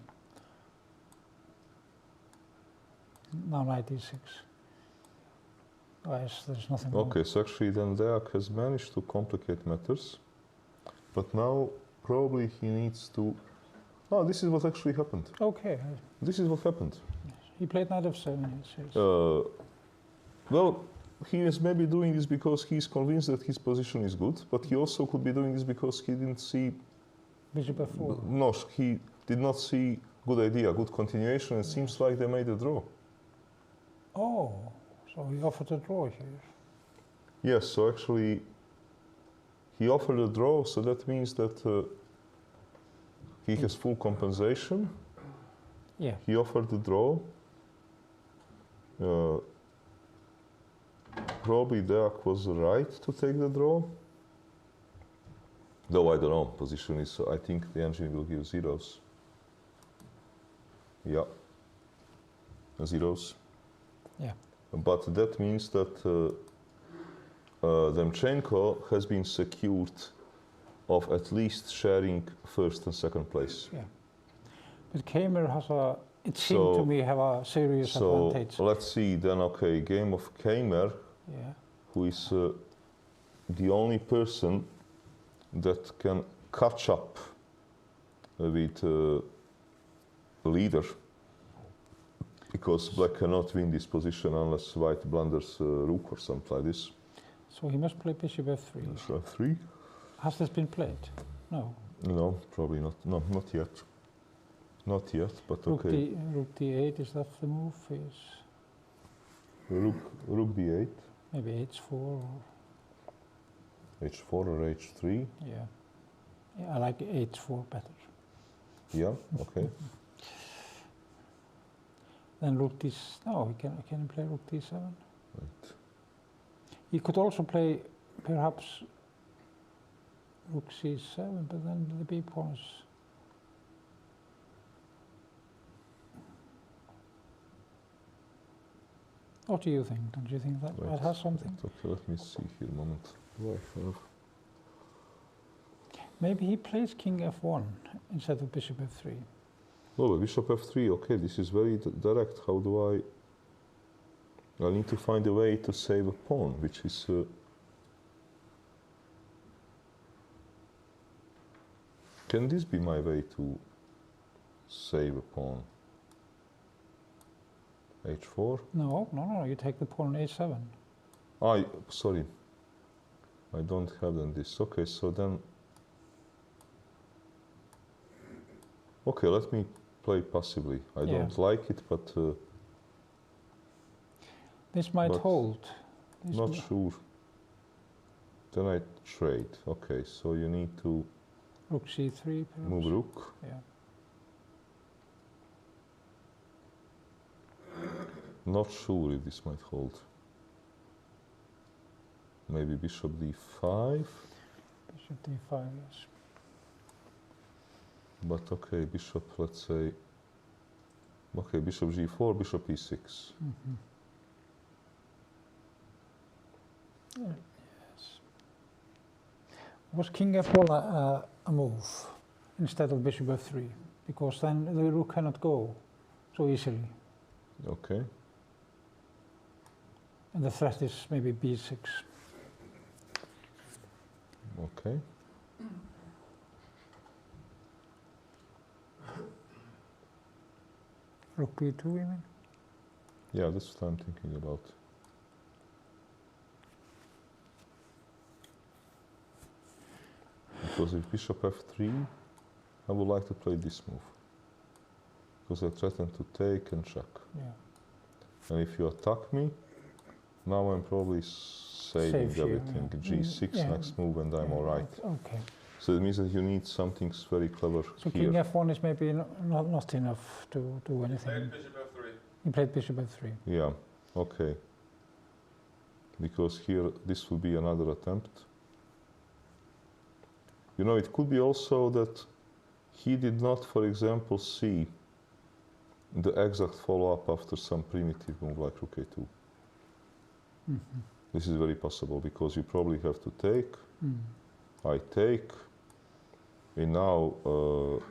Now knight d6. Oh, yes, there's nothing wrong. Okay, so actually then Deak has managed to complicate matters. But now probably he needs to... Oh, this is what actually happened. Okay. This is what happened. Yes. He played knight f7, yes. Well, he is maybe doing this because he's convinced that his position is good, but he also could be doing this because he didn't see... Bishop f4. No, he did not see good idea, good continuation, and it seems like they made a draw. Oh, so he offered a draw here. Yes, so actually he offered a draw, so that means that he has full compensation. Yeah. He offered the draw. Probably Deak was right to take the draw. Though I don't know, position is, I think the engine will give zeros. Yeah, zeros. Yeah. But that means that Demchenko has been secured of at least sharing first and second place. Yeah. But Kamer has a, it seemed to me, have a serious advantage. So let's see then, okay, game of Kamer, who is the only person that can catch up with the leader. Because black cannot win this position unless white blunders rook or something like this. So he must play bishop f3. Bishop f3. Has this been played? No. No, probably not. No, not yet. Not yet, but Rook okay. Rook d8, is that the move? Yes. Rook b8. Maybe h4 or... h4 or h3. Yeah. Yeah, I like h4 better. Yeah, okay. Then rook d... No, can he play rook d7? Right. He could also play, perhaps, rook c7, but then the b pawn is... What do you think? Don't you think that Right. has something? Right. Okay, let me see here a moment. Do I have... Maybe he plays king f1 instead of bishop f3. Oh, bishop f3, okay, this is very direct. How do I need to find a way to save a pawn, which is... Can this be my way to save a pawn? H4? No, no, no, you take the pawn on H7. Sorry. I don't have then this. Okay, so then... Okay, let me play passively. I don't like it, but... this might hold. Not sure. Then I trade. Okay, so you need to... Rook C3, perhaps? Move rook. Yeah. Not sure if this might hold. Maybe bishop d5. Bishop d5, yes. But okay, bishop, let's say... Okay, bishop g4, bishop e6. Mm-hmm. Yes. Was king f1 a move instead of bishop f3? Because then the rook cannot go so easily. Okay. And the threat is maybe b6. Okay. Rook b2, you mean? Yeah, that's what I'm thinking about. Because if bishop f3, I would like to play this move. Because I threaten to take and check. Yeah. And if you attack me, now I'm probably saving Safe here, everything. yeah. G6 next move and I'm alright. Okay. So it means that you need something very clever So here. king f1 is maybe not enough to do anything. Bishop f3. He played bishop f3. Yeah, okay. Because here this will be another attempt. You know, it could be also that he did not, for example, see the exact follow-up after some primitive move like rook a2. Mm-hmm. This is very possible because you probably have to take. I take. And now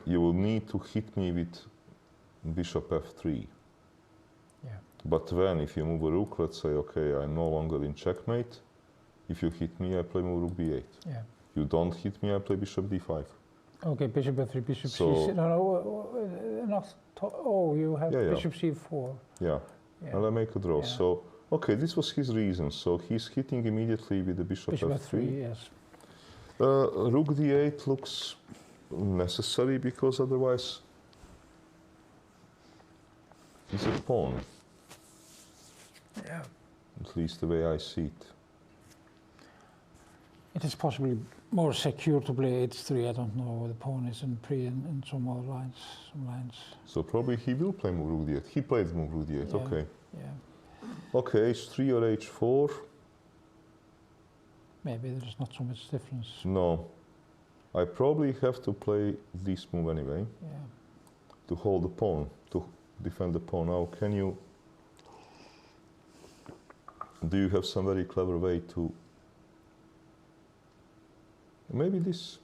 you will need to hit me with bishop f3. Yeah. But then if you move a rook, let's say, okay, I'm no longer in checkmate. If you hit me, I play move rook b8. Yeah. You don't hit me, I play bishop d5. Okay, bishop f3, bishop So- c6. You have Yeah, yeah. bishop c4. Yeah, Yeah. and I make a draw. Yeah. So, okay, this was his reason. So he's hitting immediately with the bishop, Bishop f3. f3, yes. Rook d8 looks necessary because otherwise it's a pawn, Yeah. at least the way I see it. It is possibly more secure to play h3. I don't know. The pawn is in pre and some other lines. Some lines. So probably he will play move rook d8. He played move rook d8, Yeah. okay. Yeah. Okay, h3 or h4? Maybe there's not so much difference. No. I probably have to play this move anyway Yeah. to hold the pawn, to defend the pawn. Now, can you... Do you have some very clever way to... Maybe this.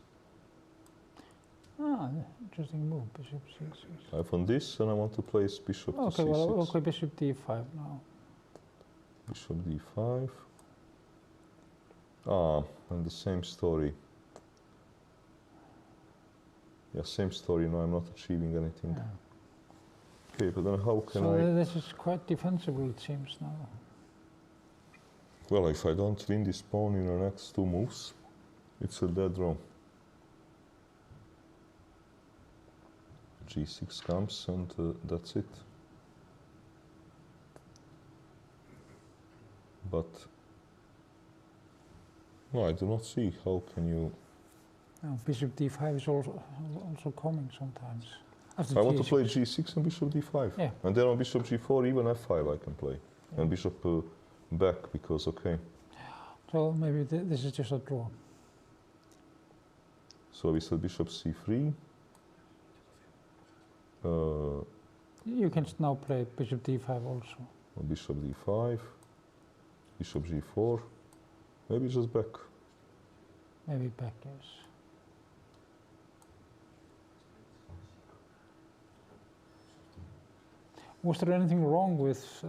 Interesting move. Bishop c6. I have on this and I want to place bishop to Okay, c6. well, okay, bishop d5 now. Bishop d5. And the same story. Yeah, same story. No, I'm not achieving anything. Yeah. Okay, but then how can So I... this is quite defensible, it seems now. Well, if I don't win this pawn in the next two moves, it's a dead draw. G6 comes and that's it. But no, I do not see how can you... Now, bishop d5 is also coming sometimes. After I want to G6. play G6 and bishop d5. Yeah. And then on bishop g4, even f5 I can play. Yeah. And bishop back, because okay. So maybe this is just a draw. So we said bishop c3. You can now play bishop d5 also. Bishop d5. Bishop g4. Maybe just back. Maybe back, yes. Was there anything wrong with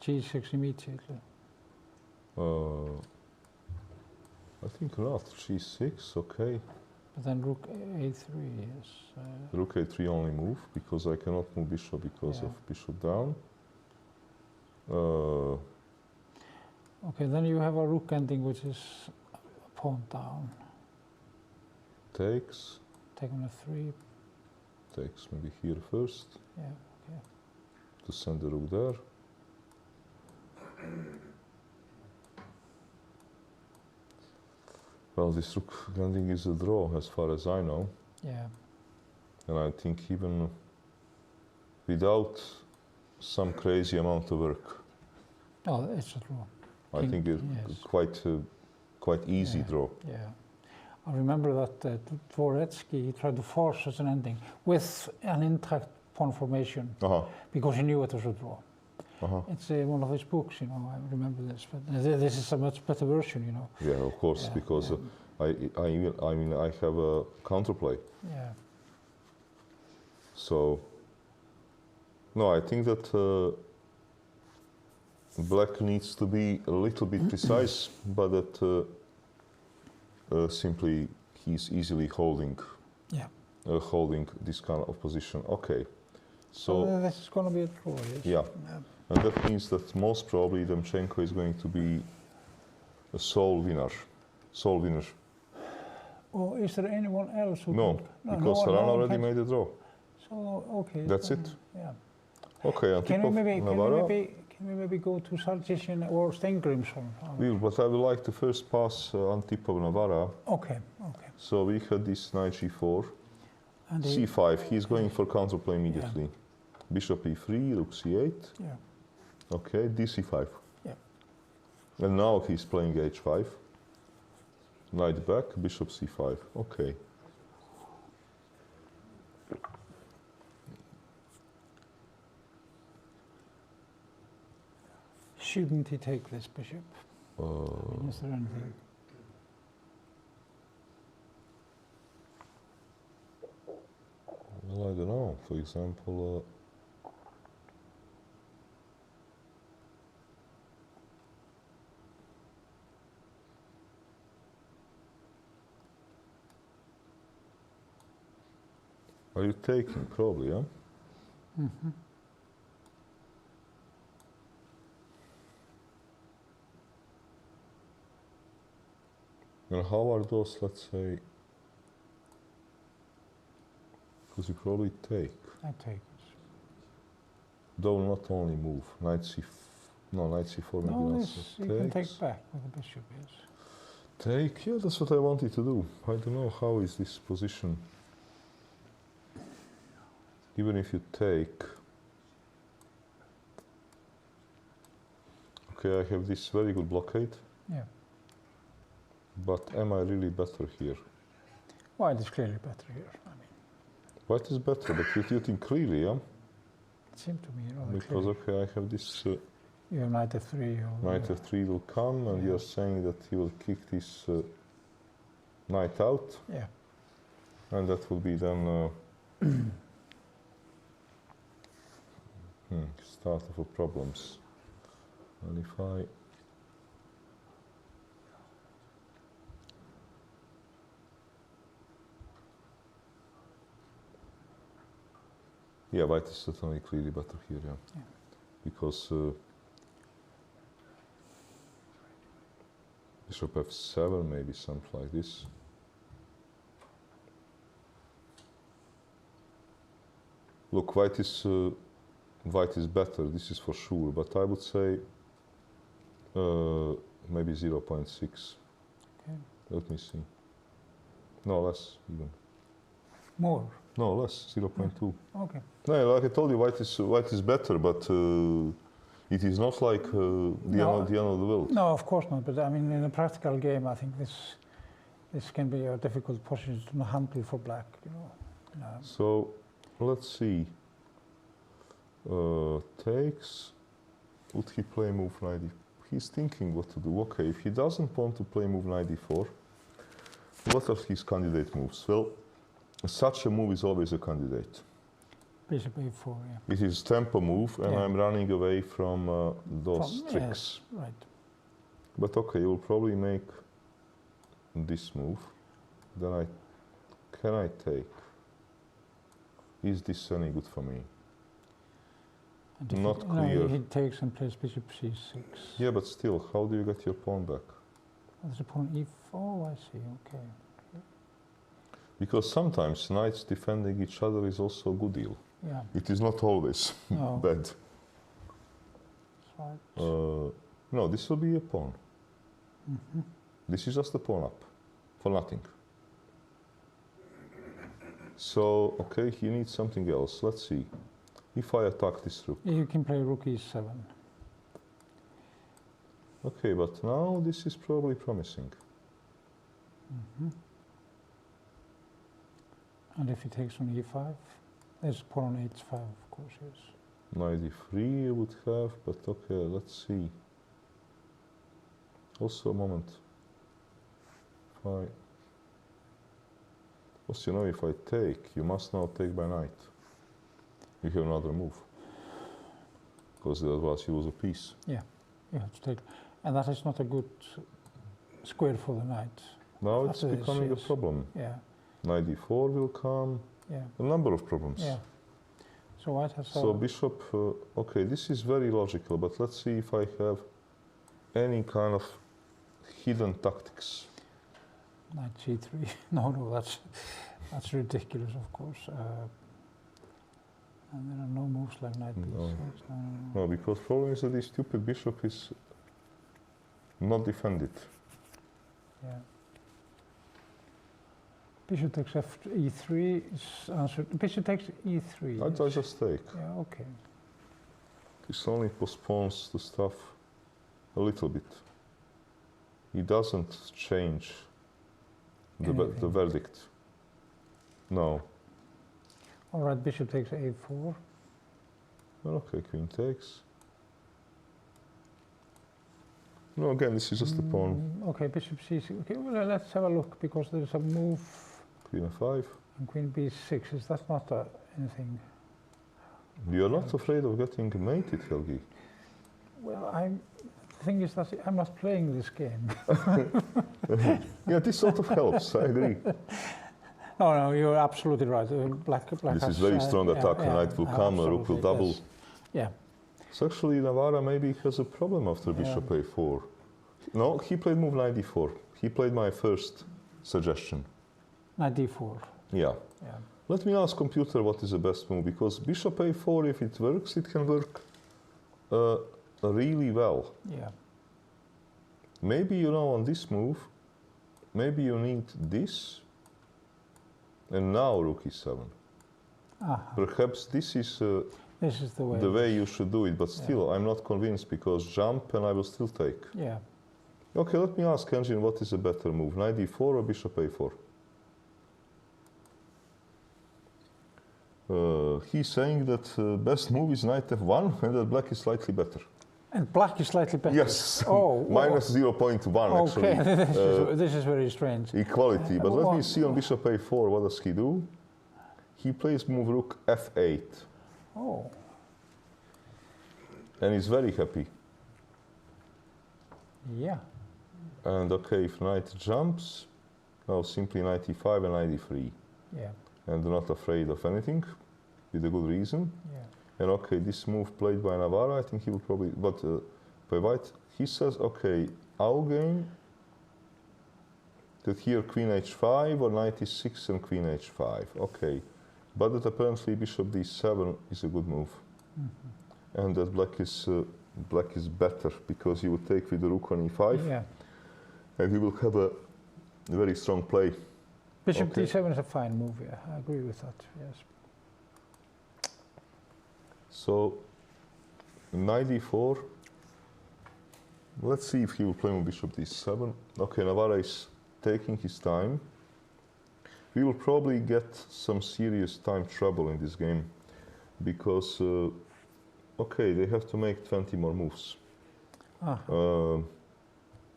g6 immediately? I think not. G6, okay. But then rook a3 is... Rook a3 only move, because I cannot move bishop because Yeah. of bishop down. Okay, then you have a rook ending which is pawn down. Takes. Take on f3. Takes maybe here first, Yeah, okay. to send the rook there. Well, this rook ending is a draw as far as I know. Yeah. And I think even without some crazy amount of work, Oh, it's a draw. I think it's yes. quite easy Yeah. draw. Yeah. I remember that Dvoretsky, he tried to force such an ending with an intact pawn formation because he knew it was a draw. It's one of his books, you know, I remember this, but this is a much better version, you know. Yeah, of course, Yeah, because yeah. I mean, I have a counterplay. Yeah. So, no, I think that black needs to be a little bit precise, but that simply he's easily holding this kind of position. Okay, so this is going to be a draw, yes. yeah. And that means that most probably Demchenko is going to be a sole winner. Or is there anyone else who No, can? because no Saran one already can. made a draw. So, okay. That's so, it? Yeah. Okay, on Can top we, of Navarra. can we maybe go to Sarkisian or Stengrimsson? But I would like to first pass on tip of Navarra. Okay, okay. So we had this knight g4, And c5. He's going for counterplay immediately. Bishop e3, rook c8. Yeah. Okay, dc5. Yeah. And now he's playing h5. Knight back, bishop c5. Okay. Shouldn't he take this bishop? Is there anything? Well, I don't know. For example, are you taking? Probably, yeah? Mm-hmm. And how are those, let's say, because you probably take. I take it. Though not only move, knight c4 maybe No, not. this, you can take back with the bishop, yes. Take, yeah, that's what I wanted to do. I don't know how is this position. Even if you take. Okay, I have this very good blockade. Yeah. But am I really better here? White is clearly better here. I mean, White is better, but you think clearly, yeah? it seemed to me rather Because, clear. okay, I have this You have knight f3. knight f3 will come, and you're saying that he will kick this knight out. Yeah. And that will be then start of problems. And if I white is certainly clearly better here, yeah. Because bishop f7, maybe something like this. Look, white is better, this is for sure, but I would say maybe 0.6. Okay. Let me see. No, less even. More? No, less, 0.2. Okay. No, like I told you, white is better, but it is not like the end of the world. No, of course not. But I mean, in a practical game, I think this can be a difficult position to handle for black. You know. So let's see. Takes. Would he play move knight? He's thinking what to do. Okay, if he doesn't want to play move knight d4, what are his candidate moves? Well, such a move is always a candidate. Bishop a4, yeah. It is tempo move, and Yeah. I'm running away from those tricks. Yes, right. But okay, you'll probably make this move. Then I Can I take? Is this any good for me? And if Not he, clear. No, he takes and plays bishop c6. Yeah, but still, how do you get your pawn back? There's a pawn e4. Oh, I see. Okay. Because sometimes knights defending each other is also a good deal. Yeah. It is not always No. bad. That's right. No, this will be a pawn. Mm-hmm. This is just a pawn up for nothing. So, okay, he needs something else. Let's see. If I attack this rook. You can play rook e7. Okay, but now this is probably promising. Mm-hmm. And if he takes on e5, there's a pawn on h5, of course, yes. Knight e3 I would have, but okay, let's see. Also a moment. If I... Also, you know, if I take, you must now take by knight. You have another move. Because otherwise you lose a piece. Yeah, you have to take. And that is not a good square for the knight. Now it's After this, becoming a yes. problem. Yeah, Knight d4 will come. yeah, A number of problems. yeah. So white has So bishop, okay, this is very logical, but let's see if I have any kind of hidden tactics. knight g3. No, that's ridiculous, of course. And there are no moves like knight b6. No. No. No, because problem is that this stupid bishop is not defended. Yeah. Bishop takes e3 is answered. Bishop takes e3. I just take. Yeah, okay. This only postpones the stuff a little bit. It doesn't change the verdict. No. All right, bishop takes a4. Well, okay, queen takes. No, again, this is just a pawn. Okay, bishop c6. Okay, well, let's have a look, because there's a move. Queen f5. And queen b6, is that not anything? You're not afraid of getting mated, Helgi? Well, the thing is that I'm not playing this game. Yeah, this sort of helps, I agree. No, you're absolutely right. Black This has, is very strong attack. yeah, Knight will come, a rook will absolutely, double. yes. Yeah. So actually, Navarra maybe has a problem after bishop a4. No, he played move knight d4. He played my first suggestion. Knight d4. Yeah. Yeah. Let me ask computer what is the best move, because bishop a4, if it works, it can work really well. Yeah. Maybe, you know, on this move, maybe you need this, and now rook e7. Perhaps this is the way you should do it, but still, I'm not convinced, because jump and I will still take. Yeah. Okay, let me ask Engine what is a better move, knight d4 or bishop a4? He's saying that best move is knight f1 and that black is slightly better. And black is slightly better? Yes, Oh, minus 0.1 actually. Okay, this is very strange. Equality, but let me see on bishop a4, what does he do? He plays move rook f8. Oh. And he's very happy. Yeah. And okay, if knight jumps, now simply knight e5 and knight e3. Yeah. And not afraid of anything, with a good reason. Yeah. And okay, this move played by Navarra, I think he will probably, but by white, he says, okay, our game, that here queen h5 or knight e6 and queen h5, okay. But that apparently bishop d7 is a good move. Mm-hmm. And that black is better, because he would take with the rook on e5. Yeah. And he will have a very strong play. Bishop d7 is a fine move, yeah. I agree with that, yes. So, knight d4. Let's see if he will play with bishop d7. Okay, Navarra is taking his time. We will probably get some serious time trouble in this game, because, okay, they have to make 20 more moves.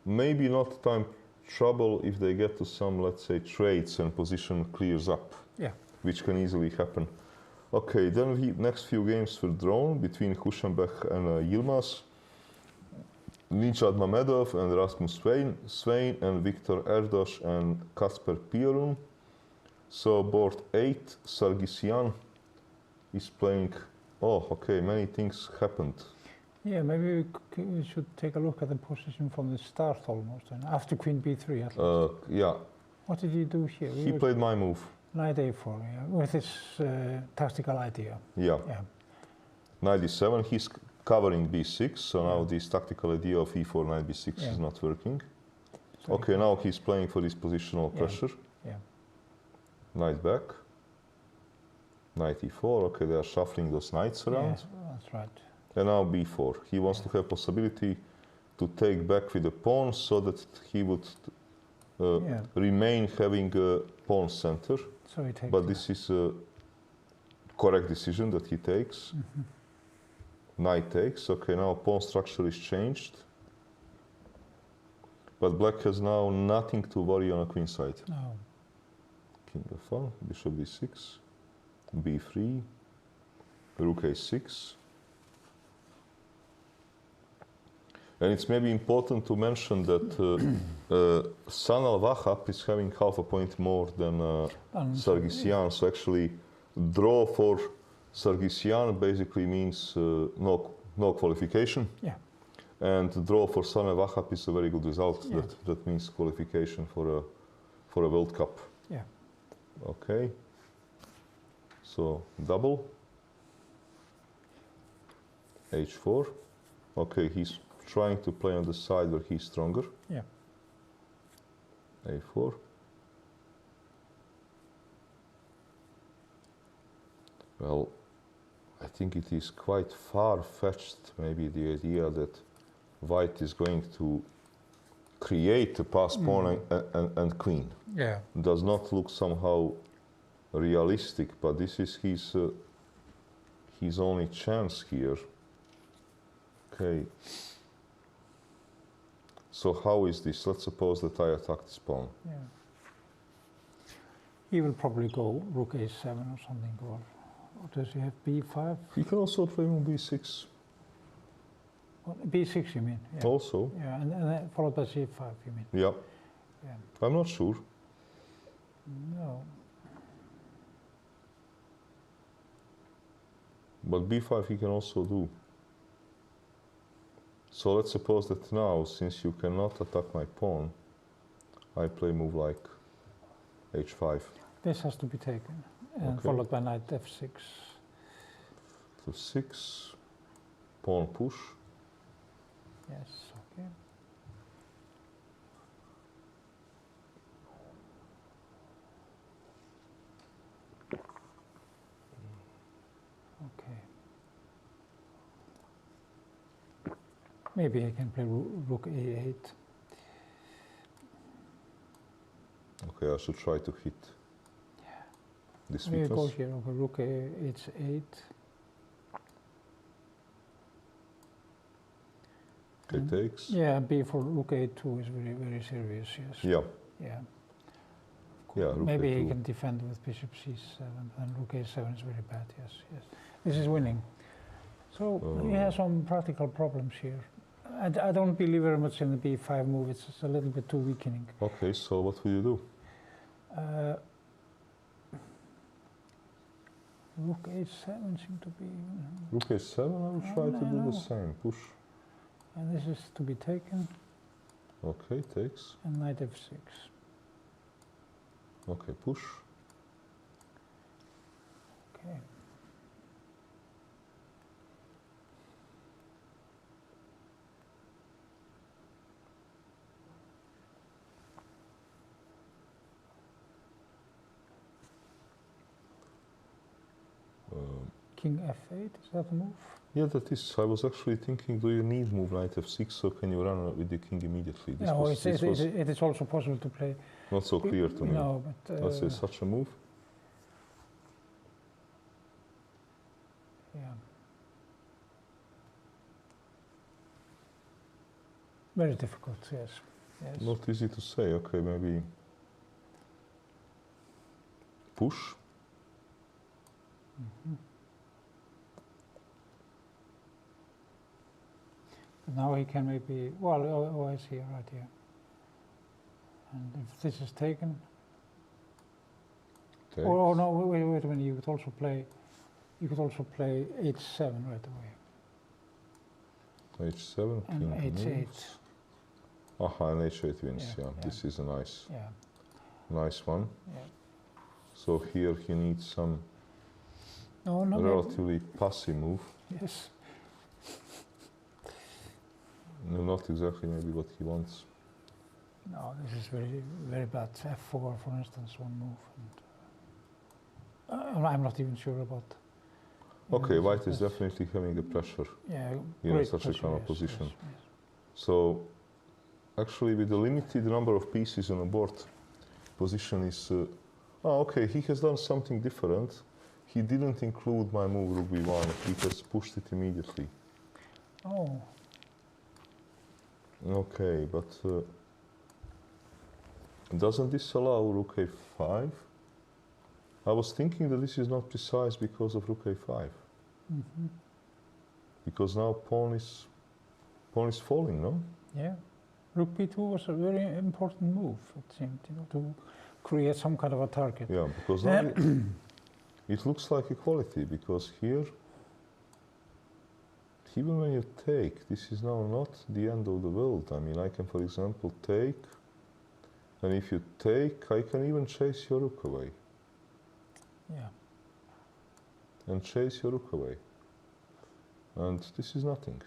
Maybe not time trouble if they get to some, let's say, trades and position clears up, which can easily happen. Okay, then the next few games were drawn between Hušenbech and Yilmaz, Nijad Mamedov and Rasmus Svein and Viktor Erdos and Kasper Piorun. So board 8, Sargsyan is playing. Oh, okay, many things happened. Yeah, maybe we should take a look at the position from the start almost, and after Queen B3 at least. Yeah, What did he do here? he played my move. Knight A4, yeah, with his tactical idea. Yeah. Yeah. Knight D7, he's covering B6, so now this tactical idea of E4, Knight B6 is not working. So Okay, now he's playing for this positional pressure. Yeah. Knight back. Knight E4, okay, they are shuffling those knights around. Yes, that's right. And now B4. He wants to have possibility to take back with the pawn so that he would remain having a pawn center. So he takes. But this is a correct decision that he takes. Knight takes. Okay, now pawn structure is changed. But black has now nothing to worry on a queen side. No. King F1, bishop B6, B3, rook A6. And it's maybe important to mention that Sanal Wahab is having half a point more than Sargsyan. So actually, draw for Sargsyan basically means no qualification. Yeah. And draw for Sanal Wahab is a very good result. Yeah. That means qualification for a World Cup. Yeah. Okay. So double. H4. Okay, he's trying to play on the side where he's stronger. Yeah. A4. Well, I think it is quite far-fetched, maybe the idea that white is going to create a pass pawn and queen. Yeah. Does not look somehow realistic, but this is his only chance here. Okay. So how is this? Let's suppose that I attack this pawn. Yeah. He will probably go rook A7 or something, or does he have B5? He can also try on B6. What, B6 you mean? Yeah. Also. Yeah, and then followed by C5 you mean? Yeah. Yeah. I'm not sure. No. But B5 he can also do. So let's suppose that now, since you cannot attack my pawn, I play move like H5. This has to be taken, and Okay. followed by knight F6. To 6, pawn push. Yes, okay. Okay. Maybe I can play rook A8. Okay, I should try to hit this Maybe go weakness. here, okay, rook H8. Okay, takes. Yeah, B for rook A2 is very, very serious, yes. Yeah. Yeah. Yeah, rook Maybe he A2. can defend with bishop C7, and rook A7 is very bad, yes, yes. This is winning. So he has some practical problems here. I don't believe very much in the B5 move, it's a little bit too weakening. Okay, so what will you do? Rook A7 seems to be... Rook A7, I will try to do the same. Push. And this is to be taken, Okay, takes. and knight F6. Okay, push. Okay. King F8, is that a move? Yeah, that is. I was actually thinking, do you need move knight F6, so can you run with the king immediately? This No, was it is also possible to play. not so clear to me. No, but... Let's say such a move. Yeah. Very difficult, yes. Yes. Not easy to say. Okay, maybe push. Now he can maybe, well, oh, I see, right here. And if this is taken, takes. Oh no! Wait a minute. You could also play. You could also play h7 right away. H7, And king h8. moves. Aha, and H8 wins. Yeah, Yeah, yeah. this is a nice, Yeah. nice one. Yeah. So here he needs some No, no. relatively passive move. Yes. No, not exactly maybe what he wants. No, this is very bad. F4, for instance, one move. And, I'm not even sure about. Okay, white is definitely having the pressure Yeah, in great such a pressure, kind of yes, position. yes, yes. So actually with the limited number of pieces on the board, position is... okay, he has done something different. He didn't include my move rook b1, he has pushed it immediately. Oh, Okay, but doesn't this allow rook a5? I was thinking that this is not precise because of rook a5. mhm. Because now pawn is falling, no? Yeah. Rook b2 was a very important move, it seemed, to create some kind of a target. Yeah, because now it looks like equality, because here, even when you take, this is now not the end of the world. I mean, I can, for example, take, and if you take, I can even chase your rook away, Yeah. and chase your rook away. And this is nothing.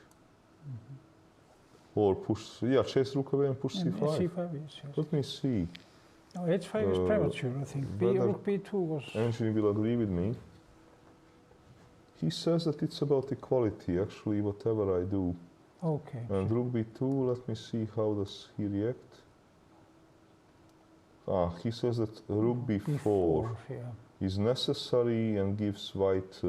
Or push, yeah, chase rook away and push And c5. c5, yes, yes. Let me see. No, h5 is premature, I think. whether- Rook b2 was... Anthony will agree with me. He says that it's about equality, actually, whatever I do. Okay. And rook b2, let me see how does he react. He says that rook b4 yeah. is necessary and gives white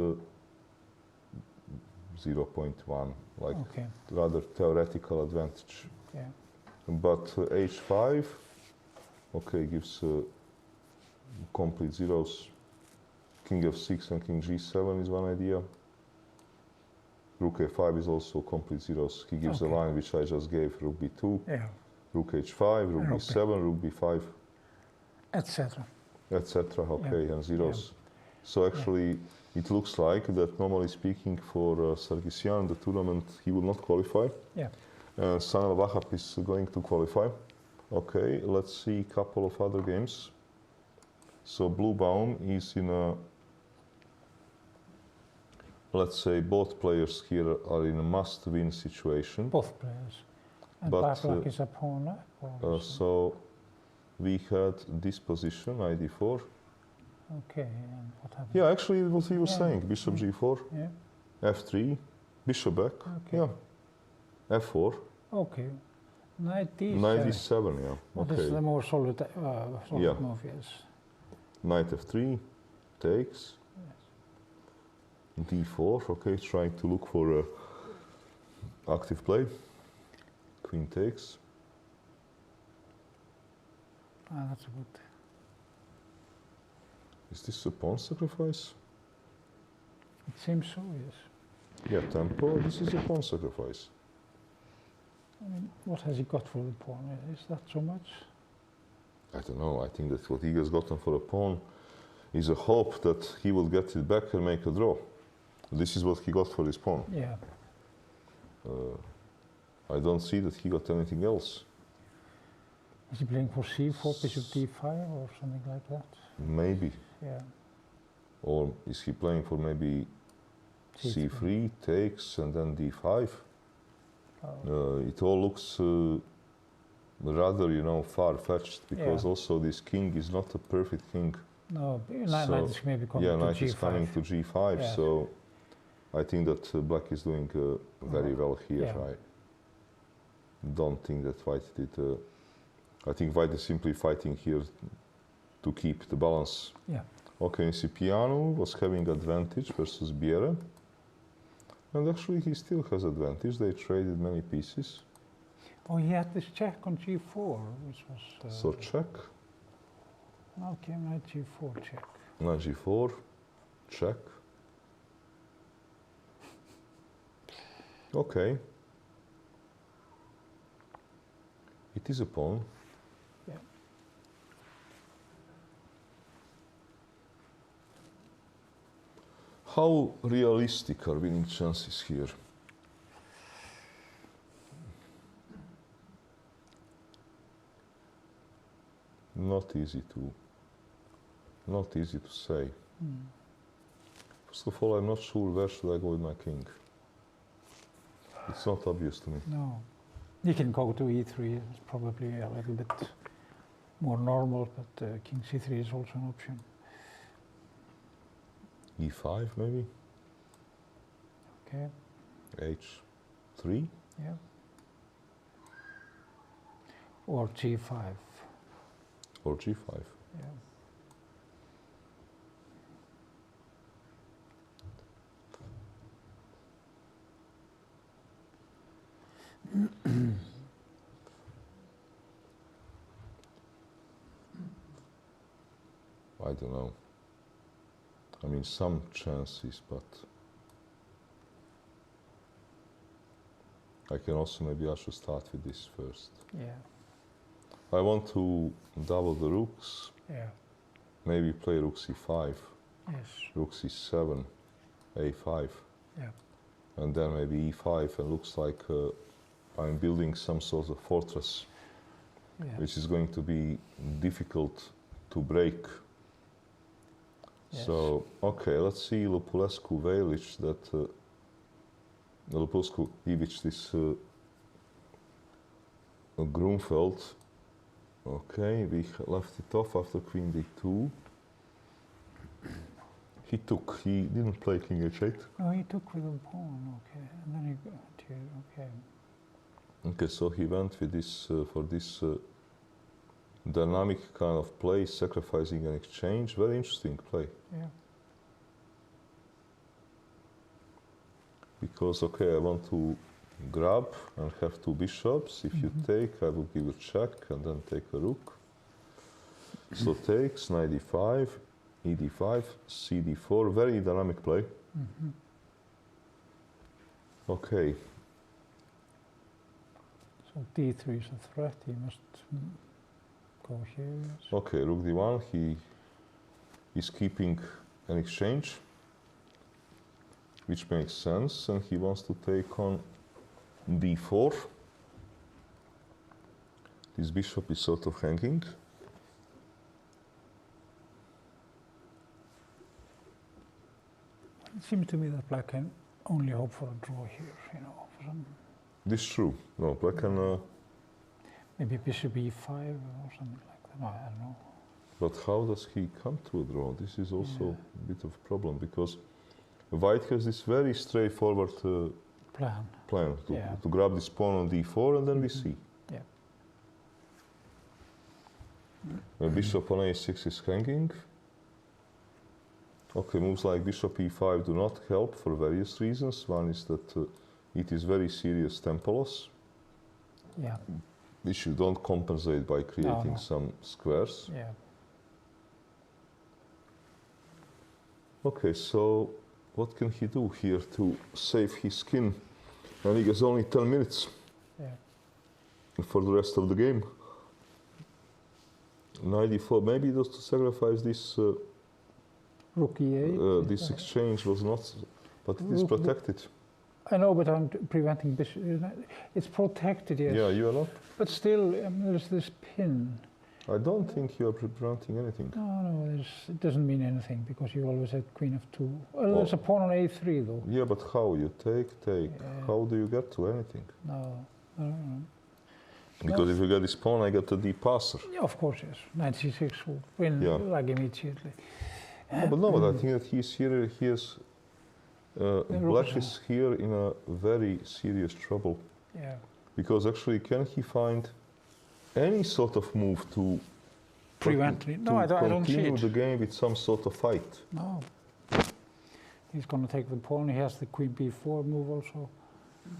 0.1, like Okay, rather theoretical advantage. yeah. But h5, okay, gives complete zeros. King f6 and king g7 is one idea. Rook a5 is also complete zeros. He gives a Okay. line which I just gave, rook b2, Yeah, rook h5, rook Okay. b7, rook b5, etc. etc. Okay, and zeros. So actually, it looks like that normally speaking for Sargsyan, the tournament, he will not qualify. Yeah. Sanal Wahab is going to qualify. Okay, let's see a couple of other games. So Blue Baum is in a, let's say both players here are in a must-win situation. Both players. And But, black is a pawn up? Or So we had this position, ID4. okay, and what happened? Yeah, actually what he was Yeah. saying, bishop g4, Yeah, f3, bishop back, okay. yeah, f4, Okay. Knight d7. knight e7, yeah, Well, this is the okay. more solid, Yeah. move, yes. Knight f3, takes, Yes. d4, okay, trying to look for active play. Queen takes. That's a good. Is this a pawn sacrifice? It seems so, yes. Yeah, tempo, this is a pawn sacrifice. I mean, what has he got for the pawn? Is that so much? I don't know, I think that what he has gotten for a pawn is a hope that he will get it back and make a draw. This is what he got for his pawn. Yeah. I don't see that he got anything else. Is he playing for c4, bishop d5 or something like that? Maybe. Yeah. Or is he playing for maybe c3, takes, and then d5? Oh. It all looks rather, you know, far-fetched, because Yeah. also this king is not a perfect king. No, So- knight is maybe coming Yeah, to knight g5. is coming to g5, Yeah. so I think that black is doing very well here. Yeah. I don't think that white did. I think white is simply fighting here to keep the balance. Yeah. Okay, Cipriano was having advantage versus Biera. And actually he still has advantage. They traded many pieces. Oh, he had this check on g4, which was... So check, Okay, knight g4 check. knight g4, check. Okay. It is a pawn. Yeah. How realistic are winning chances here? Not easy to say. First of all, I'm not sure where should I go with my king. It's not obvious to me. No. You can go to e3, it's probably a little bit more normal, but king c3 is also an option. e5 maybe? Okay. h3? Yeah. Or g5. Or g5? Yeah. I don't know. I mean, some chances, but I can also, maybe I should start with this first. Yeah. I want to double the rooks. Yeah. Maybe play rook c5, Yes. rook c7, a5. Yeah. And then maybe e5, and looks like I'm building some sort of fortress, Yeah. which is going to be difficult to break. Yes. So, okay, let's see Lupulescu Velic that Lupulescu Ivic this Grunfeld. Okay, we left it off after queen d2. He didn't play king h8. No, he took with a pawn, okay. And then he got to, okay. Okay, so he went with this for this dynamic kind of play, sacrificing an exchange. Very interesting play. Yeah. Because, okay, I want to grab and have two bishops. If you take, I will give a check and then take a rook. So takes, knight d5, ed5, cd4. Very dynamic play. Okay. So d3 is a threat, he must go here. Yes. Okay, rook d1, he is keeping an exchange, which makes sense, and he wants to take on d4. This bishop is sort of hanging. It seems to me that black can only hope for a draw here, you know, for some, This is true. No, black can... maybe bishop e5 or something like that. No, I don't know. but how does he come to a draw? This is also a bit of a problem, because white has this very straightforward plan to grab this pawn on d4, and then we see. Yeah. Bishop on a6 is hanging. Okay, moves like bishop e5 do not help for various reasons. One is that it is very serious tempo loss, Yeah. which you don't compensate by creating some squares. Yeah. Okay, so what can he do here to save his skin? And he has only 10 minutes for the rest of the game. Knight e4, maybe it was to sacrifice this Rook e8. this exchange was not, but it is protected. I know, but I'm preventing bishop. It's protected, yes. Yeah, you are not. But still, there's this pin. I don't think you are preventing anything. No, it doesn't mean anything, because you always had queen f2. Well, there's a pawn on a3, though. Yeah, but how? You take. Yeah. How do you get to anything? No, I don't know. Because if you get this pawn, I get a d passer. Yeah, of course, yes. Knight c6 will win like immediately. No, but I think that he's here. He is black is here in a very serious trouble. Yeah. Because actually, can he find any sort of move to Prevent it? No, I don't see continue it. the game with some sort of fight? No. He's going to take the pawn. He has the queen b4 move also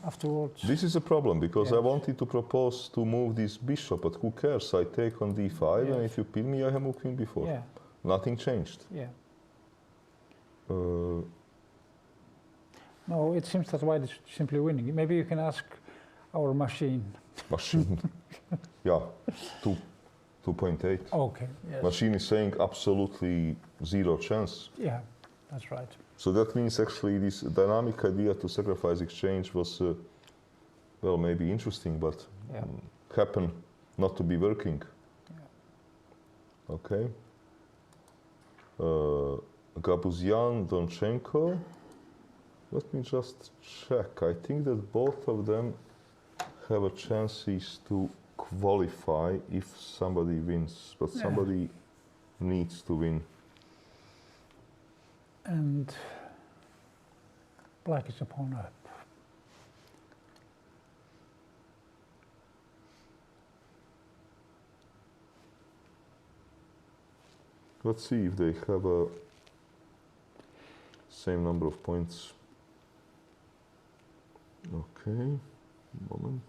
afterwards. This is a problem, because I Yes. wanted to propose to move this bishop, but who cares? I take on d5, and if you pin me, I have moved queen b4. Yeah. Nothing changed. Yeah. Uh, No, it seems that white is simply winning. Maybe you can ask our machine. Machine. Yeah, 2.8. Okay. Yes. Machine is saying absolutely zero chance. Yeah. That's right. So that means actually this dynamic idea to sacrifice exchange was, well, maybe interesting, but Yeah. happen not to be working. Yeah. Okay. Gabuzian, Donchenko. Let me just check. I think that both of them have a chances to qualify if somebody wins, but Yeah. somebody needs to win. And black is a pawn up. Let's see if they have a same number of points. Okay, moment.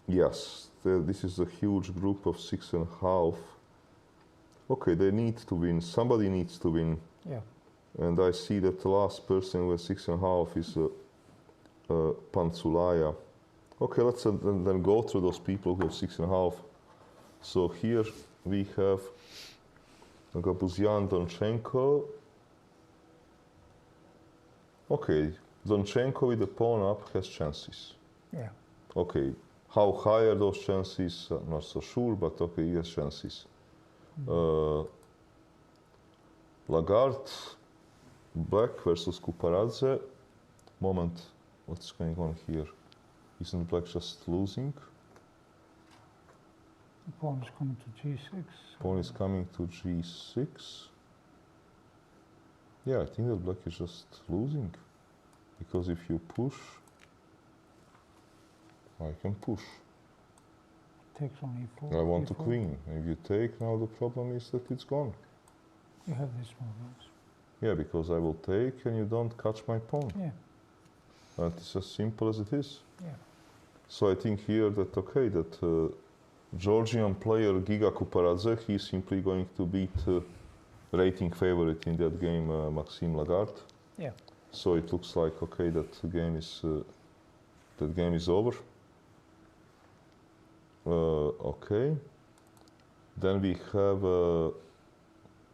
Yes, this is a huge group of 6.5. Okay, they need to win. Somebody needs to win. Yeah. And I see that the last person with 6.5 is Pantzulaya. Okay, let's then go through those people who have 6.5. So here we have Gabuzian, Donchenko. Okay, Donchenko with the pawn up has chances. Yeah. Okay, how high are those chances? Not so sure, but okay, he has chances. Lagarde, black versus Kuparadze. Moment, what's going on here? Isn't black just losing? The pawn is coming to g6. Pawn is coming to g6. Yeah, I think that black is just losing. Because if you push, I can push. Takes on e4. I want to e4. queen. If you take, now the problem is that it's gone. You have this movement. Yeah, because I will take and you don't catch my pawn. Yeah. And it's as simple as it is. Yeah. So I think here that, okay, that Georgian player Giga Kuparadze, he's simply going to beat rating favorite in that game, Maxime Lagarde. Yeah. So it looks like, okay, that game is over. Okay. Then we have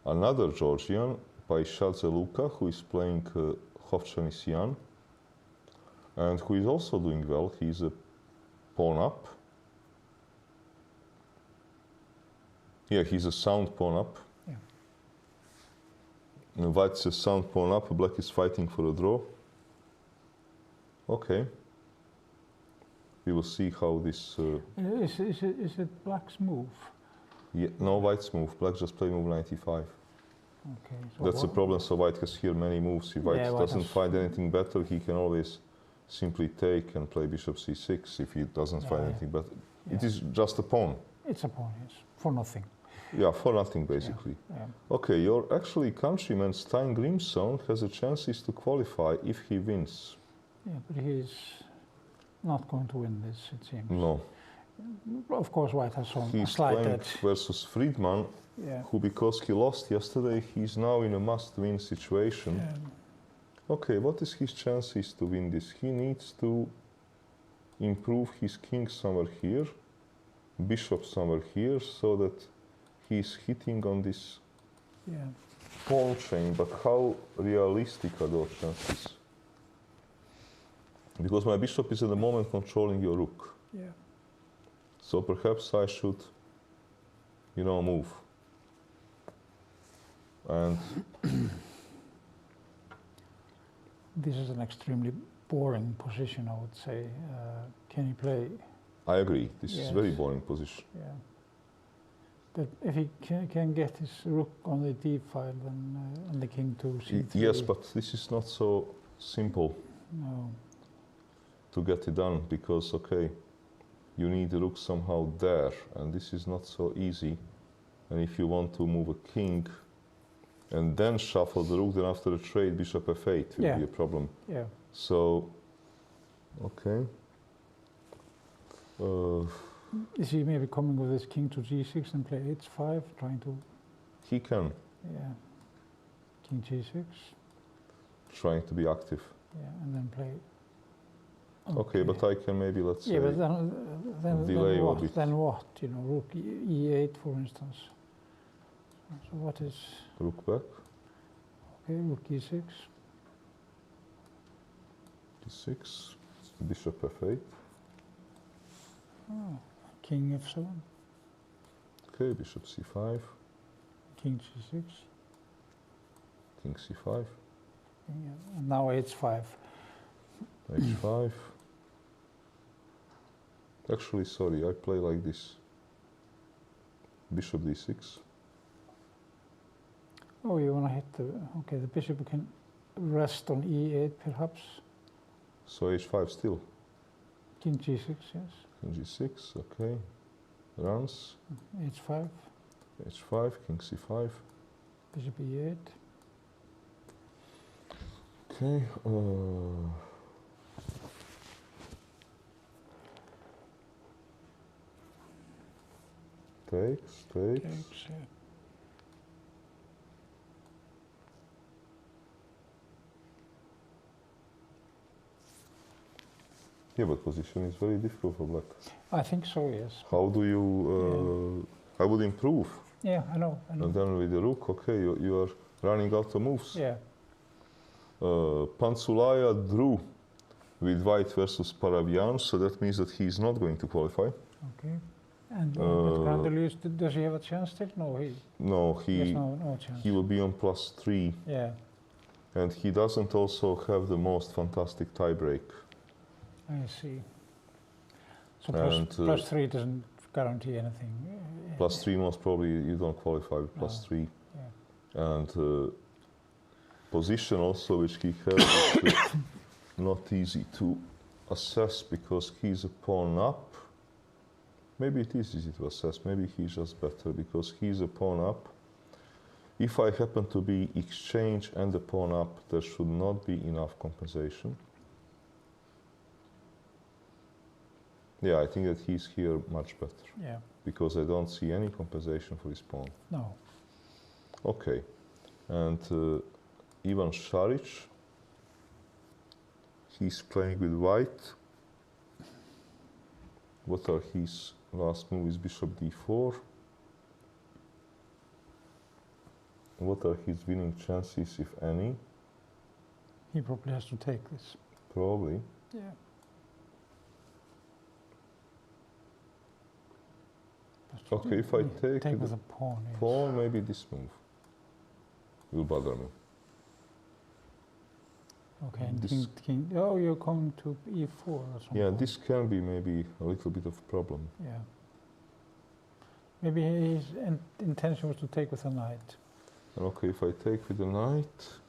another Georgian, Paishadze Luka, who is playing Hovchannisyan, and who is also doing well. He's a pawn up. Yeah, he's a sound pawn up. Yeah. And white's a sound pawn up, black is fighting for a draw. Okay. We will see how this... Is it black's move? Yeah, no, white's move. Black just play move 95. Okay. So That's the problem, so white has here many moves. If white Yeah, white doesn't has- find anything better, he can always simply take and play bishop c6 if he doesn't find Yeah. anything better. Yeah. It is just a pawn. It's a pawn, yes. For nothing. Yeah, for nothing basically. Yeah. Okay, your actually countryman Stein Grimson has a chances to qualify if he wins. Yeah, but he's not going to win this, it seems. No, Of course, white has some he's slight playing edge. versus Friedman, Yeah. who because he lost yesterday, he's now in a must-win situation. Yeah. Okay, what is his chances to win this? He needs to improve his king somewhere here, bishop somewhere here, so that he's hitting on this Yeah. pawn chain. But how realistic are those chances? Because my bishop is at the moment controlling your rook. Yeah. So perhaps I should, move. And This is an extremely boring position, I would say. Can he play? I agree, this is Yes. a very boring position. Yeah. But if he can get his rook on the d file, then and the king to c3. Yes, but this is not so simple No. to get it done because, okay, you need the rook somehow there, and this is not so easy. And if you want to move a king and then shuffle the rook, then after the trade, bishop f8 will Yeah. be a problem. Yeah. So, okay. Is he maybe coming with his king to g6 and play h5, trying to, He can, yeah, king g6, trying to be active. yeah, and then play Okay, but I can maybe, let's say, yeah, but then delay a what? bit. Then what? You know, rook e8, for instance. So what is? Rook back, Okay, rook e6. d6, bishop f8. Oh, king f7. Okay, bishop c5, King c6. king c5, Yeah, and now h5. h5. Actually, sorry, I play like this. Bishop d6. Oh, you want to hit the... Okay, the bishop can rest on e8, perhaps. So h5 still. King g6, yes. King g6, okay. Runs. h5, h5, king c5. bishop e8. Okay. Takes. Takes, yeah. Yeah, but position is very difficult for black. I think so, yes. How do you? I would improve. Yeah, I know. And then with the rook, okay, you are running out of moves. Yeah. Pansulaya drew with white versus Paravian, so that means that he is not going to qualify. Okay. And Grandelius, does he have a chance still? No, he has no chance. He will be on +3. Yeah, And he doesn't also have the most fantastic tiebreak. I see. So And, +3 doesn't guarantee anything. +3 most probably you don't qualify with +3. Yeah. And position also which he has is not easy to assess because he's a pawn up. Maybe it is easy to assess, maybe he's just better because he's a pawn up. If I happen to be exchange and a pawn up, there should not be enough compensation. Yeah, I think that he's here much better. Yeah. Because I don't see any compensation for his pawn. No. Okay. And Ivan Šarić, he's playing with white. What are his last moves? Bishop d4. What are his winning chances, if any? He probably has to take this. Probably. Yeah. Okay, if I take with a pawn, yes. Pawn, maybe this move will bother me. Okay, and This- king. Oh, you're going to e4 or something. Yeah, this can be maybe a little bit of a problem. Yeah. Maybe his intention was to take with a knight. Okay, if I take with the knight,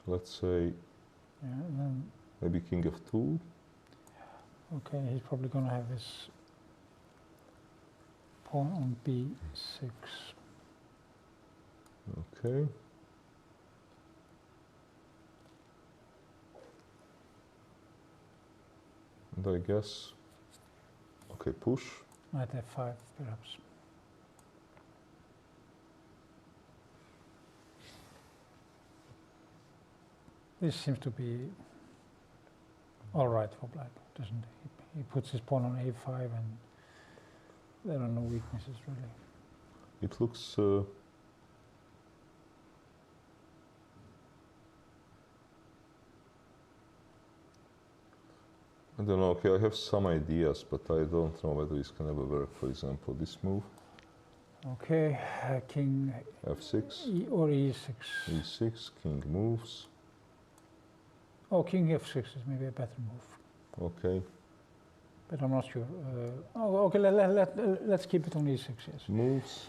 let's say Yeah, and then, maybe king f2. okay, he's probably going to have his pawn on b6. Okay. And I guess, okay, push. Knight f5, perhaps. This seems to be all right for black, doesn't it? He puts his pawn on a5 and there are no weaknesses really. It looks I don't know, okay, I have some ideas, but I don't know whether this can ever work. For example, this move, Okay, king f6, e or e6. e6, king moves, Oh, king f6 is maybe a better move, okay, but I'm not sure. Oh, okay, let's keep it on e6, yes. moves,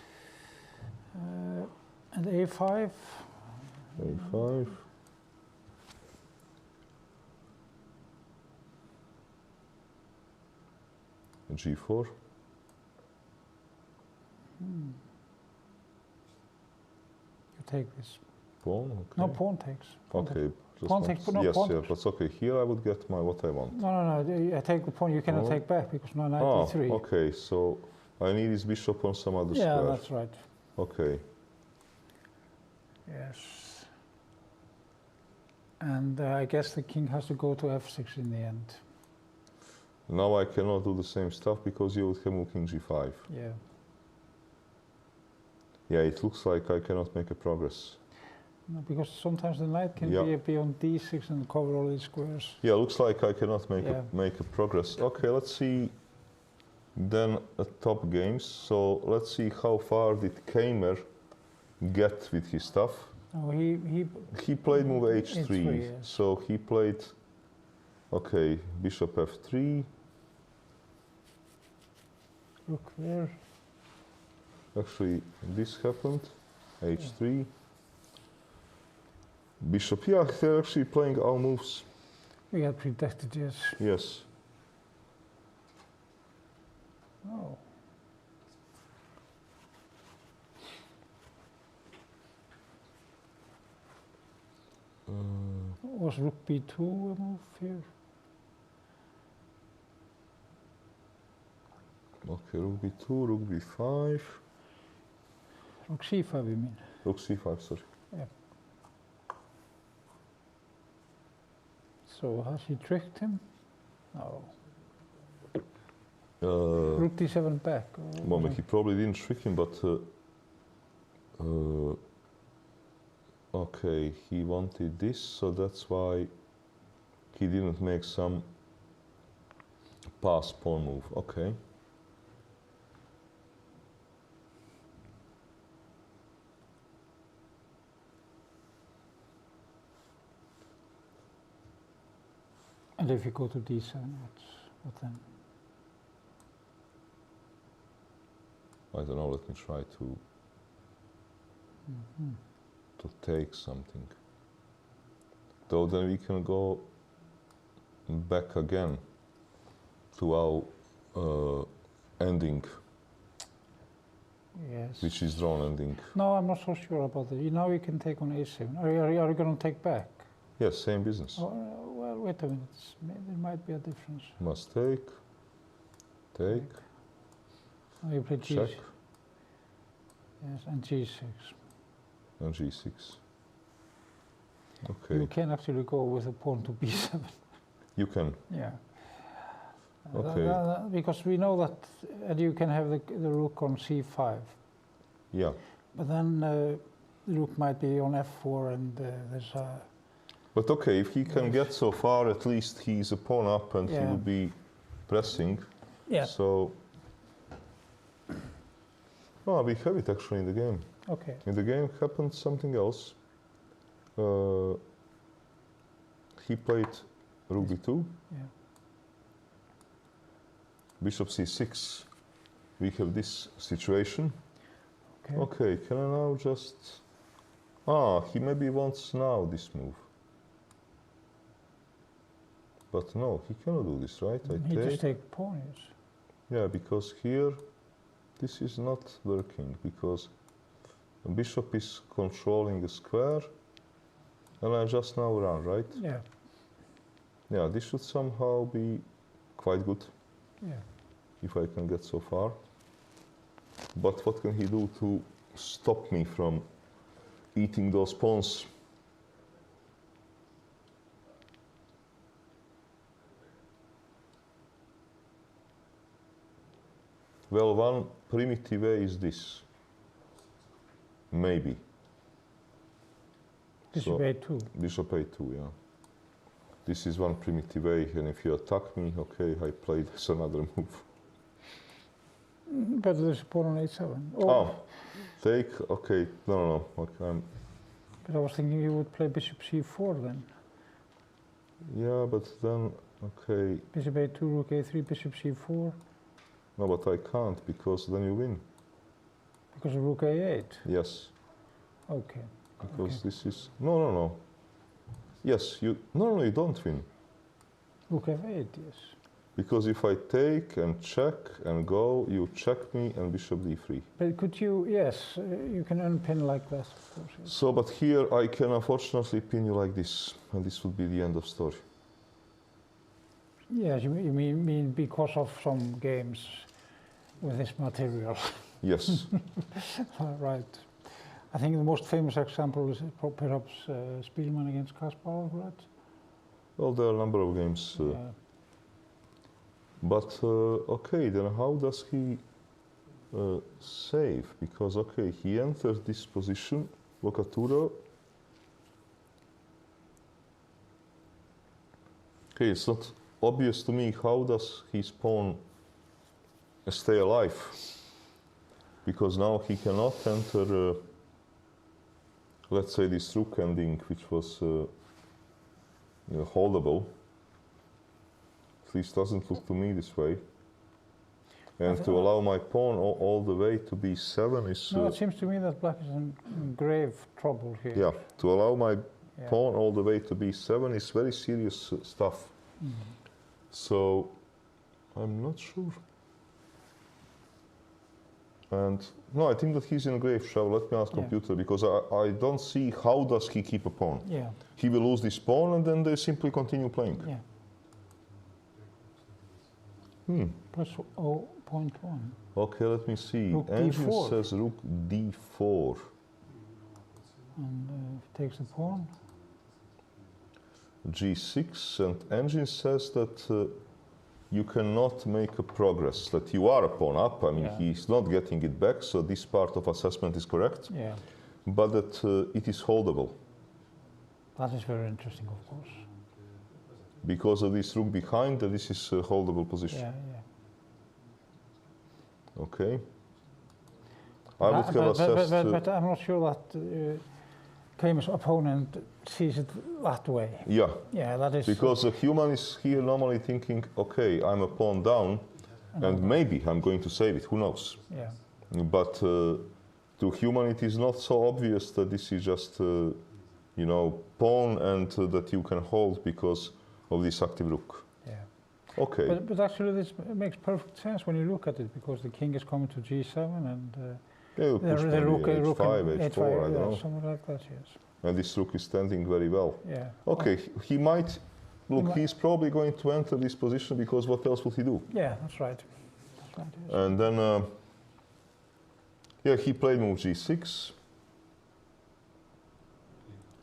And a5. a5, g4, You take this. pawn, okay. No, pawn takes. Pawn takes. Okay, just Pawn want- takes, no, yes, pawn yeah, takes. but okay, here I would get what I want. No, I take the pawn, you cannot Oh. take back because no knight Ah, e3. okay, so I need his bishop on some other Yeah, square. that's right. Okay, Yes. And I guess the king has to go to f6 in the end. Now I cannot do the same stuff because you would have moved king g5. Yeah. Yeah, it looks like I cannot make a progress. No, because sometimes the knight can be on d6 and cover all these squares. Yeah, looks like I cannot make a progress. Okay, let's see then top games. So let's see how far did Kramer get with his stuff. Oh, he played move h3. yes. So he played, okay, bishop f3. Rook there. Actually, this happened, h3. Bishop, yeah, they're actually playing our moves. We had predicted, yes. Yes. Oh. Was rook b2 a move here? Okay, rook b2, rook b5. Rook c5, you mean? Rook c5, sorry. Yeah. So has he tricked him? No. Rook d7 back. Moment, he probably didn't trick him, but okay, he wanted this, so that's why he didn't make some pass pawn move. Okay. And if you go to d7, what then? I don't know, let me try to take something. Though then we can go back again to our ending, Yes. which is drawn ending. No, I'm not so sure about it. Now you can take on a7. Are you going to take back? Yes, same business. Oh, well, wait a minute. There might be a difference. Must take. Oh, you play Check. g6. Yes, and g6. And g6. Okay. You can actually go with a pawn to b7. You can. Yeah. Okay. Because we know that, and you can have the rook on c5. Yeah. But then the rook might be on f4, and there's a... But okay, if he can get so far, at least he's a pawn up and he will be pressing. Yeah. So, oh, we have it actually in the game. Okay. In the game happened something else. He played rook b2, Yeah. bishop c6. We have this situation. Okay. Okay, can I now just... Ah, he maybe wants now this move. But no, he cannot do this, right? He just take pawn, yes. Yeah, because here this is not working, because the bishop is controlling the square, and I just now run, right? Yeah. Yeah, this should somehow be quite good, Yeah. if I can get so far. But what can he do to stop me from eating those pawns? Well, one primitive way is this. Maybe. Bishop a2. Bishop a2, yeah. This is one primitive way, and if you attack me, okay, I played this another move. But there's a pawn on a7. Oh, take, okay, no, okay, But I was thinking you would play bishop c4 then. yeah, but then, okay, Bishop a2, rook a3, bishop c4. no, but I can't, because then you win. Because of rook a8. Yes, Okay. because this is, no. Yes, you don't win. Rook f8, yes. Because if I take and check and go, you check me and bishop d3. But could you, yes, you can unpin like that, of course. Yes. So, but here I can unfortunately pin you like this, and this would be the end of story. Yes, you mean because of some games with this material. Yes. Right. I think the most famous example is perhaps Spielmann against Kasparov, right? Well, there are a number of games. Yeah. But, okay, then how does he save? Because, okay, he enters this position, Locatura. Okay, it's not obvious to me how does his pawn stay alive. Because now he cannot enter, let's say, this rook ending, which was holdable. At least doesn't look to me this way. And to allow my pawn all the way to b7 is... No, it seems to me that black is in grave trouble here. Yeah, to allow my pawn all the way to b7 is very serious stuff. So, I'm not sure. And, no, I think that he's in grave trouble. Let me ask computer, because I don't see how does he keep a pawn. Yeah. He will lose this pawn and then they simply continue playing. Yeah. Plus 0.1. Okay, let me see. Rook Engine d4. says rook d4. And takes the pawn. g6, and engine says that you cannot make a progress, that you are a pawn up. I mean, he's not getting it back, so this part of assessment is correct. Yeah. But that it is holdable. That is very interesting, of course. Because of this rook behind, this is a holdable position. Yeah, yeah. Okay. I would have assessed... But I'm not sure that Kramer's opponent sees it that way. Yeah. Yeah, that is... Because the human is here normally thinking, okay, I'm a pawn down, and maybe I'm going to save it, who knows? Yeah. But to human it is not so obvious that this is just, pawn and that you can hold because of this active rook. Yeah. Okay. But actually this makes perfect sense when you look at it, because the king is coming to g7 and Yeah, the rook h5, h4, I don't know. something like that, yes. And this rook is standing very well. Yeah. Okay, he might, look, he's probably going to enter this position because what else would he do? Yeah, that's right. That's right, yes. And then, he played move g6,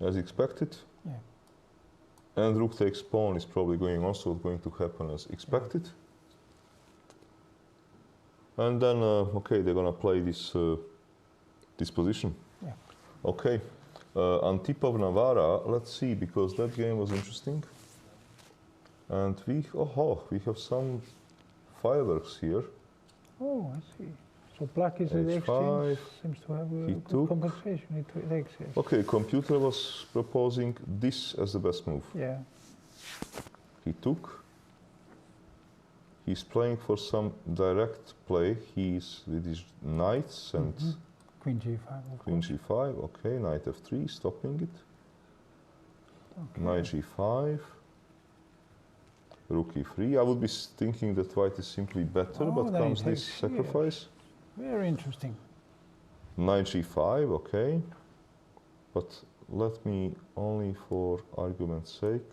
as expected. Yeah. And rook takes pawn is probably also going to happen as expected. And then, they're going to play this position. Yeah. Okay. Antipov Navara, let's see, because that game was interesting. And we have some fireworks here. Oh, I see. So black is at the exchange, seems to have a good compensation. It takes it. Okay, computer was proposing this as the best move. Yeah. He took. He's playing for some direct play. He's with his knights and Queen g5. Queen g5. Okay, knight f3, stopping it. Okay. Knight g5. Rook e3. I would be thinking that white is simply better, but comes this sacrifice. Very interesting. Knight g5, okay. But let me, only for argument's sake.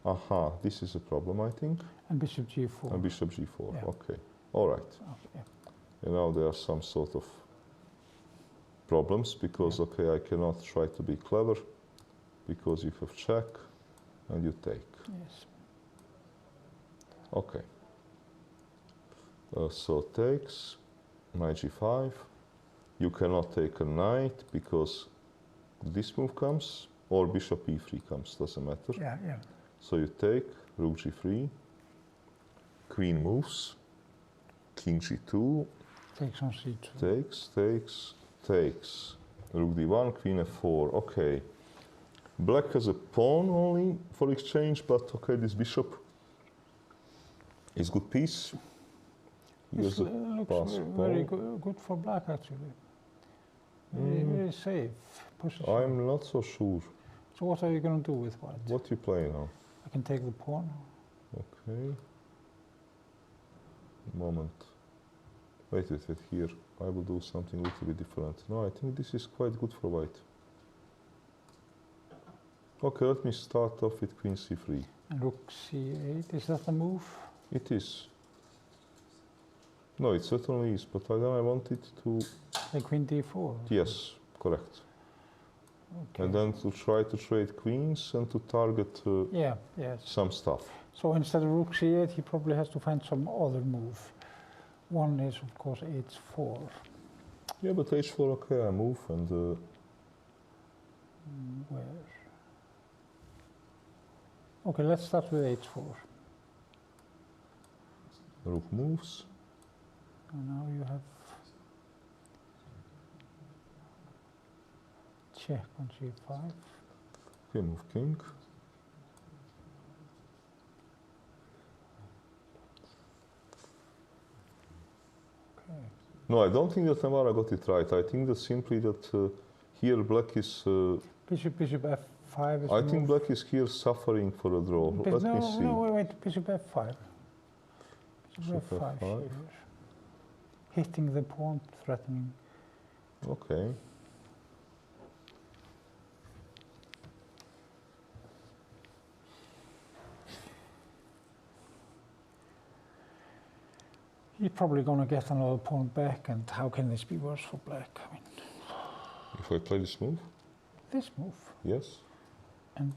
Aha, this is a problem, I think. And bishop g4. And bishop g4, Yeah. okay. All right. Okay. There are some sort of problems because, I cannot try to be clever because you have check and you take. Yes. Okay. So takes, knight g5. You cannot take a knight because this move comes, or bishop e3 comes, doesn't matter. Yeah, yeah. So you take, rook g3, queen moves, king g2, Takes on c2. takes, rook d1, queen f4, okay. Black has a pawn only for exchange, but this bishop is good piece. This looks very good for black, actually. Very safe position. I'm not so sure. So what are you going to do with white? What you play now? I can take the pawn. Okay. Moment. Wait, here. I will do something a little bit different. No, I think this is quite good for white. Okay, let me start off with queen c3. And rook c8, is that the move? It is. No, it certainly is, but then I want it to... Like queen d4? Yes, correct. correct. Okay. And then to try to trade queens and to target Yeah, yes. some stuff. So instead of rook c8, he probably has to find some other move. One is, of course, h4. Yeah, but h4, okay, I move and... Where? Okay, let's start with h4. rook moves. And now you have check on g5. Okay, move king. Okay. No, I don't think that Tamara got it right. I think that simply that here black is... Bishop f5 is I the think move. black is here suffering for a draw. Let me see. No, wait, bishop f5. Bishop f5 f5. here. Hitting the pawn, threatening. Okay. He's probably going to get another pawn back, and how can this be worse for black? I mean, If I play this move? this move. Yes. And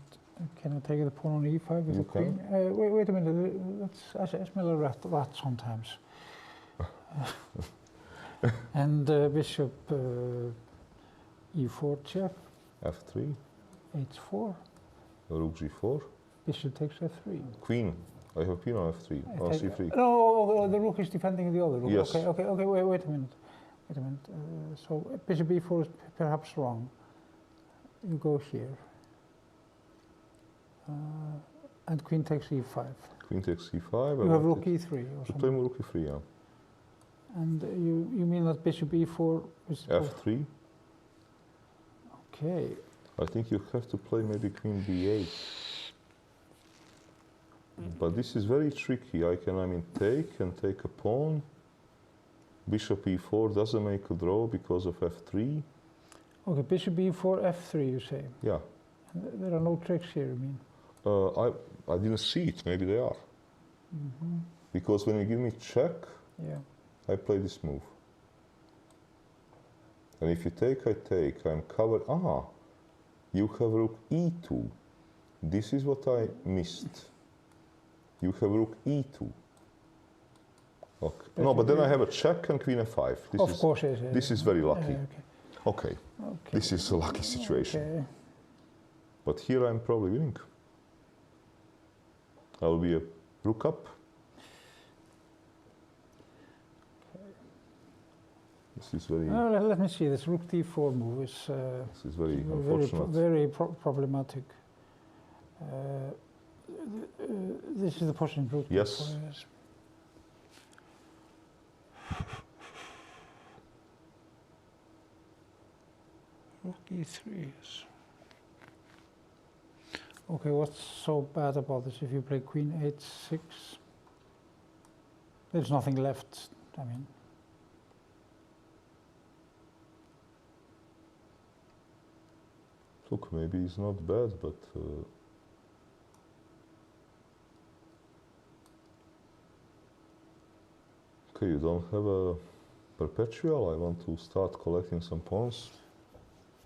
can I take the pawn on e5 with You the queen? Wait a minute, I smell a rat sometimes. And bishop e4 check, f3, h4, rook g4, bishop takes f3. queen. I have queen on f3, on c3. No, the rook is defending the other rook. Yes. Okay, wait a minute. So bishop e4 is perhaps wrong. You go here. And queen takes e5. Queen takes c5. You have rook e3 or To play something. more rook e3, yeah. And you mean that bishop e4 is... f3. Okay. I think you have to play maybe queen b8. But this is very tricky. I mean, take and take a pawn. Bishop e4 doesn't make a draw because of f3. Okay, bishop e4, f3, you say. Yeah. There are no tricks here, you mean? I didn't see it. Maybe they are. Because when you give me check, Yeah. I play this move. And if you take, I take. I'm covered. Ah, you have rook e2. This is what I missed. You have rook e2. Okay. No, but then I have a check and queen f5. Of course, yes. This is very lucky. Okay. Okay. This is a lucky situation. Okay. But here I'm probably winning. I will be a rook up. This is very. Let me see. This rook d4 move is This is very unfortunate. very problematic. This is the position rook Yes. d4 is. Rook e3 is. Okay, what's so bad about this? If you play queen h6, there's nothing left. I mean. Look, maybe it's not bad, but okay, you don't have a perpetual. I want to start collecting some pawns.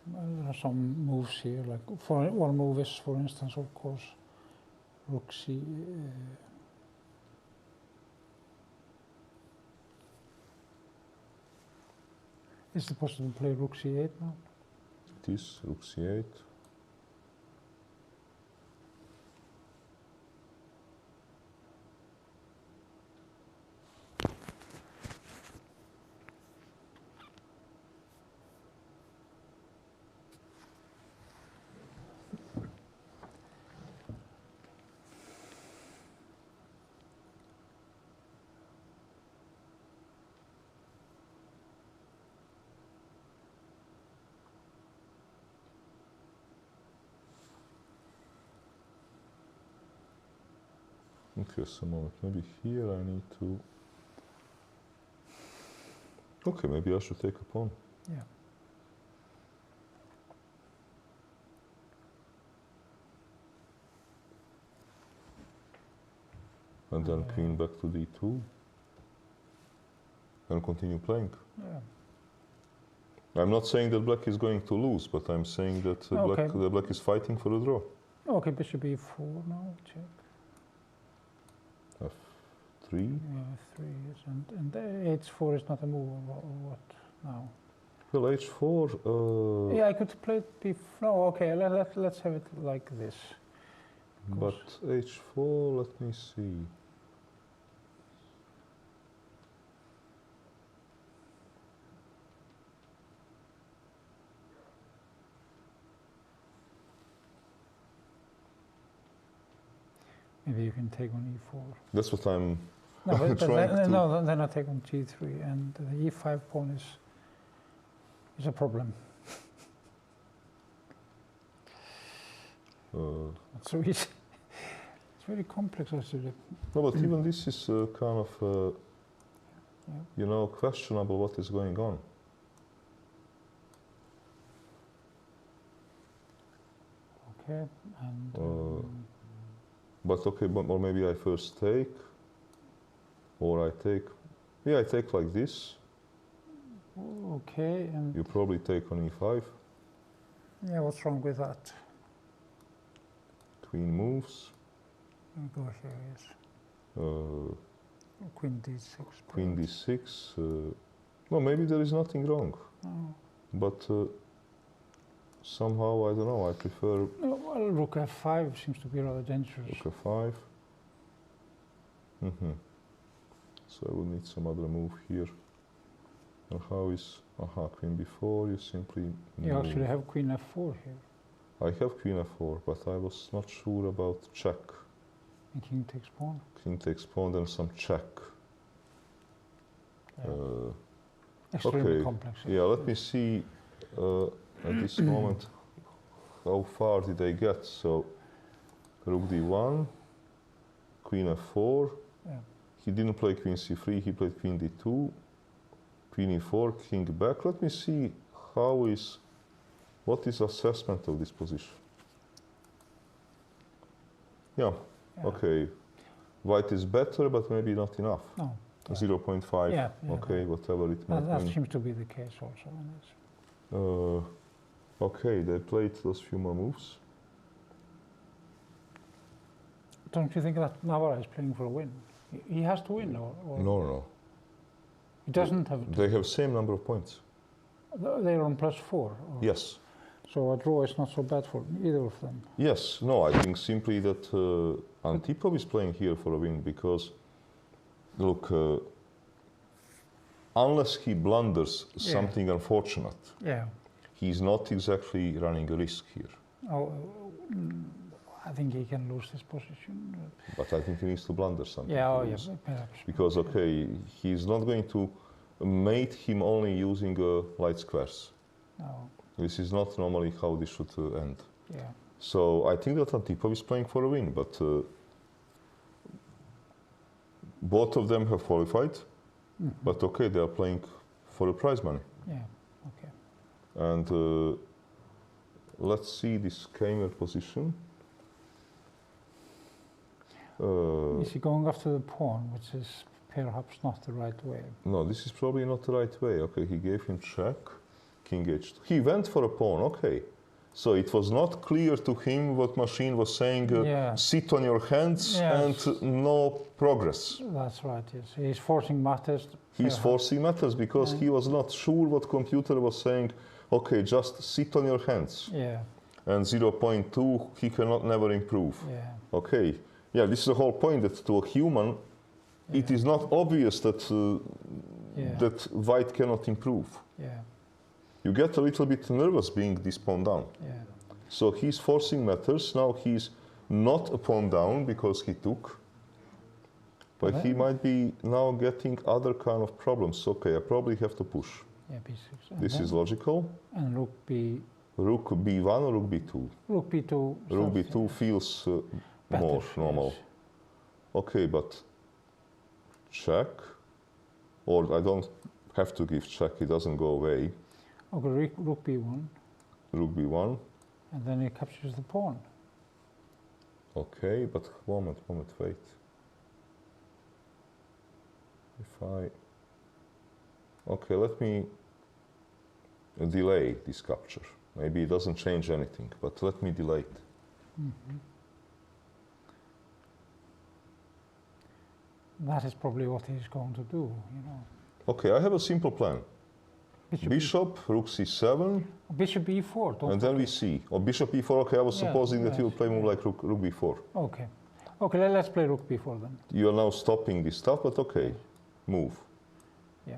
There are some moves here, like for one move is, for instance, of course, rook c. Is it possible to play rook c8 now? It is rook c8. Okay, so moment. Maybe here I need to. Okay, maybe I should take a pawn. Yeah. And then queen back to d2. And continue playing. Yeah. I'm not saying that black is going to lose, but I'm saying that Okay. black is fighting for a draw. Okay, bishop e4 now, check. F3. Yeah, 3 is, and h4 is not a move, or what now? Well, h4. Yeah, I could play it no, okay, let's have it like this. But h4, let me see. Maybe you can take on e4. That's what I'm No, but trying to... no, then I take on g3, and the e5 pawn is a problem. Not so easy. It's very complex, actually. No, but even this is kind of, Yeah. you know, questionable what is going on. Okay, and But okay, or maybe I first take, or I take, yeah, I take like this. okay, and You probably take on e5. yeah, what's wrong with that? Queen moves. We go here, yes. Queen d6. Queen d6. No, maybe there is nothing wrong. Oh. But somehow, I don't know, I prefer No, well, rook f5 seems to be rather dangerous. rook f5. So I will need some other move here. And how is, queen b4, you simply You move. actually have queen f4 here. I have queen f4, but I was not sure about check. And king takes pawn. King takes pawn, then some check. Yeah. Extremely Okay, complex. yeah, let me see at this moment how far did I get. So rook d1, queen f4. Yeah. He didn't play queen c3, he played queen d2, queen e4, king back. Let me see what is assessment of this position. Yeah, Yeah. okay. White is better, but maybe not enough. No. 0.5, Yeah, yeah, okay, whatever it might That mean. seems to be the case also. In this. Okay, they played those few more moves. Don't you think that Navarra is playing for a win? He has to win, or No. he doesn't have to. They have same number of points. They're on +4. Or, Yes. So a draw is not so bad for either of them. Yes, no, I think simply that Antipov is playing here for a win because, look, unless he blunders something unfortunate, Yeah. he's not exactly running a risk here. Oh, I think he can lose this position. But I think he needs to blunder something. Yeah, to oh, yeah, lose. perhaps. Because, okay, he's not going to mate him only using light squares. No. This is not normally how this should end. Yeah. So I think that Antipov is playing for a win, but both of them have qualified. But okay, they are playing for the prize money. Yeah. Okay. And let's see this Kramer position. Is he going after the pawn, which is perhaps not the right way? No, this is probably not the right way. Okay, he gave him check, king h2. He went for a pawn, okay. So it was not clear to him what machine was saying, Yeah. sit on your hands Yes. and no progress. That's right, yes. He's forcing matters. He's forcing matters because he was not sure what computer was saying, okay, just sit on your hands. Yeah, And 0.2, he cannot never improve. yeah, Okay, yeah, this is the whole point that to a human, it is not obvious that, yeah, that white cannot improve. yeah, You get a little bit nervous being this pawn down. yeah. So he's forcing matters. Now he's not a pawn down because he took. But he might be now getting other kind of problems. Okay, I probably have to push. Yeah, b6. And This then- is logical. And rook b, Rook b1 or rook b2? rook b2. Rook starts, b2 feels better, more normal. yes. Okay, but check. Or I don't have to give check, it doesn't go away. Okay, rook b1, Rook b1. and then he captures the pawn. Okay, but moment, wait. If I... Okay, let me delay this capture. Maybe it doesn't change anything, but let me delay it. That is probably what he's going to do, you know. Okay, I have a simple plan. Bishop, rook c7, Bishop e4, don't and then we forget. see. Or bishop e4, okay, I was Yeah, supposing that you yes, would play move like rook b4. Okay. Okay, let's play rook b4 then. You are now stopping this stuff, but okay, move. Yeah.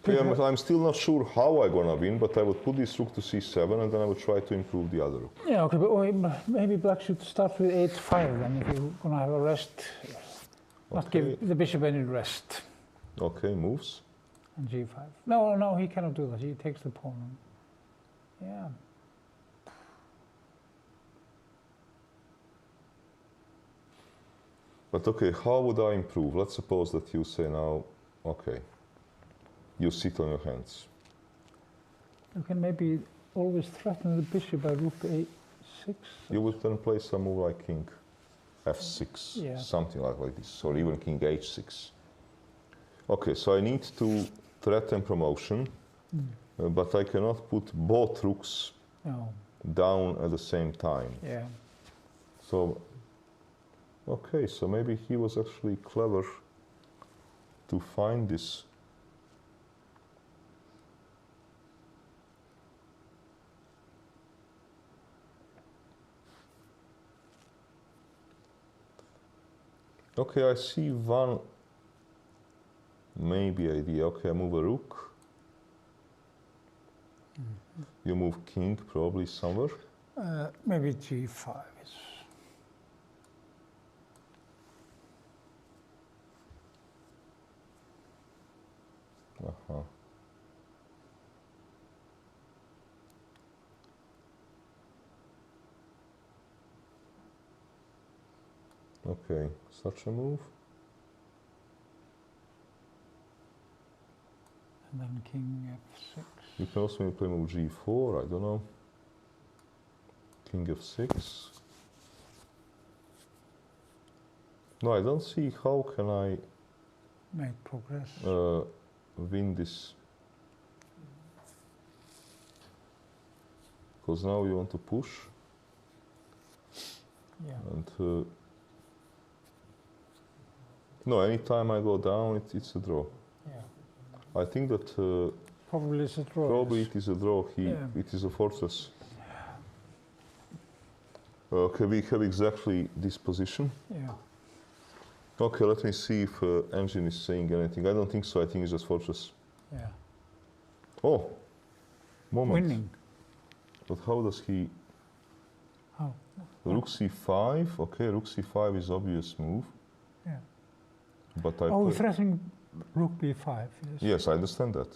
Okay, I'm still not sure how I'm gonna win, but I would put this rook to c7 and then I would try to improve the other rook. Yeah, okay, but maybe black should start with h5 then if you're gonna have a rest. Not Okay. give the bishop any rest. Okay, moves. And g5. No, he cannot do that. He takes the pawn. Yeah. But okay, how would I improve? Let's suppose that you say now, okay, you sit on your hands. You can maybe always threaten the bishop by rook a6. You would then play some move like king f6, Yeah. something like this, or even king h6. Okay, so I need to threaten promotion, but I cannot put both rooks No. down at the same time. Yeah. So, okay, so maybe he was actually clever to find this. Okay, I see one maybe idea. Okay, I move a rook. You move king probably somewhere. Maybe g5 is. Uh-huh. Okay, such a move. And then king f6. You can also maybe play move g4, I don't know. King f6. No, I don't see how can I Make progress. win this. Because now you want to push, Yeah. and no, anytime I go down, it's a draw. Yeah. I think that Probably it's a draw. probably yes. it is a draw. Yeah. It is a fortress. Okay, we have exactly this position. Yeah. Okay, let me see if engine is saying anything. I don't think so. I think it's just fortress. Yeah. Oh, moment. Winning. But how does he? How? Rook c5. Okay, rook c5 is obvious move. Yeah. But I Oh, play- threatening rook b5. Yes. Yes, I understand that.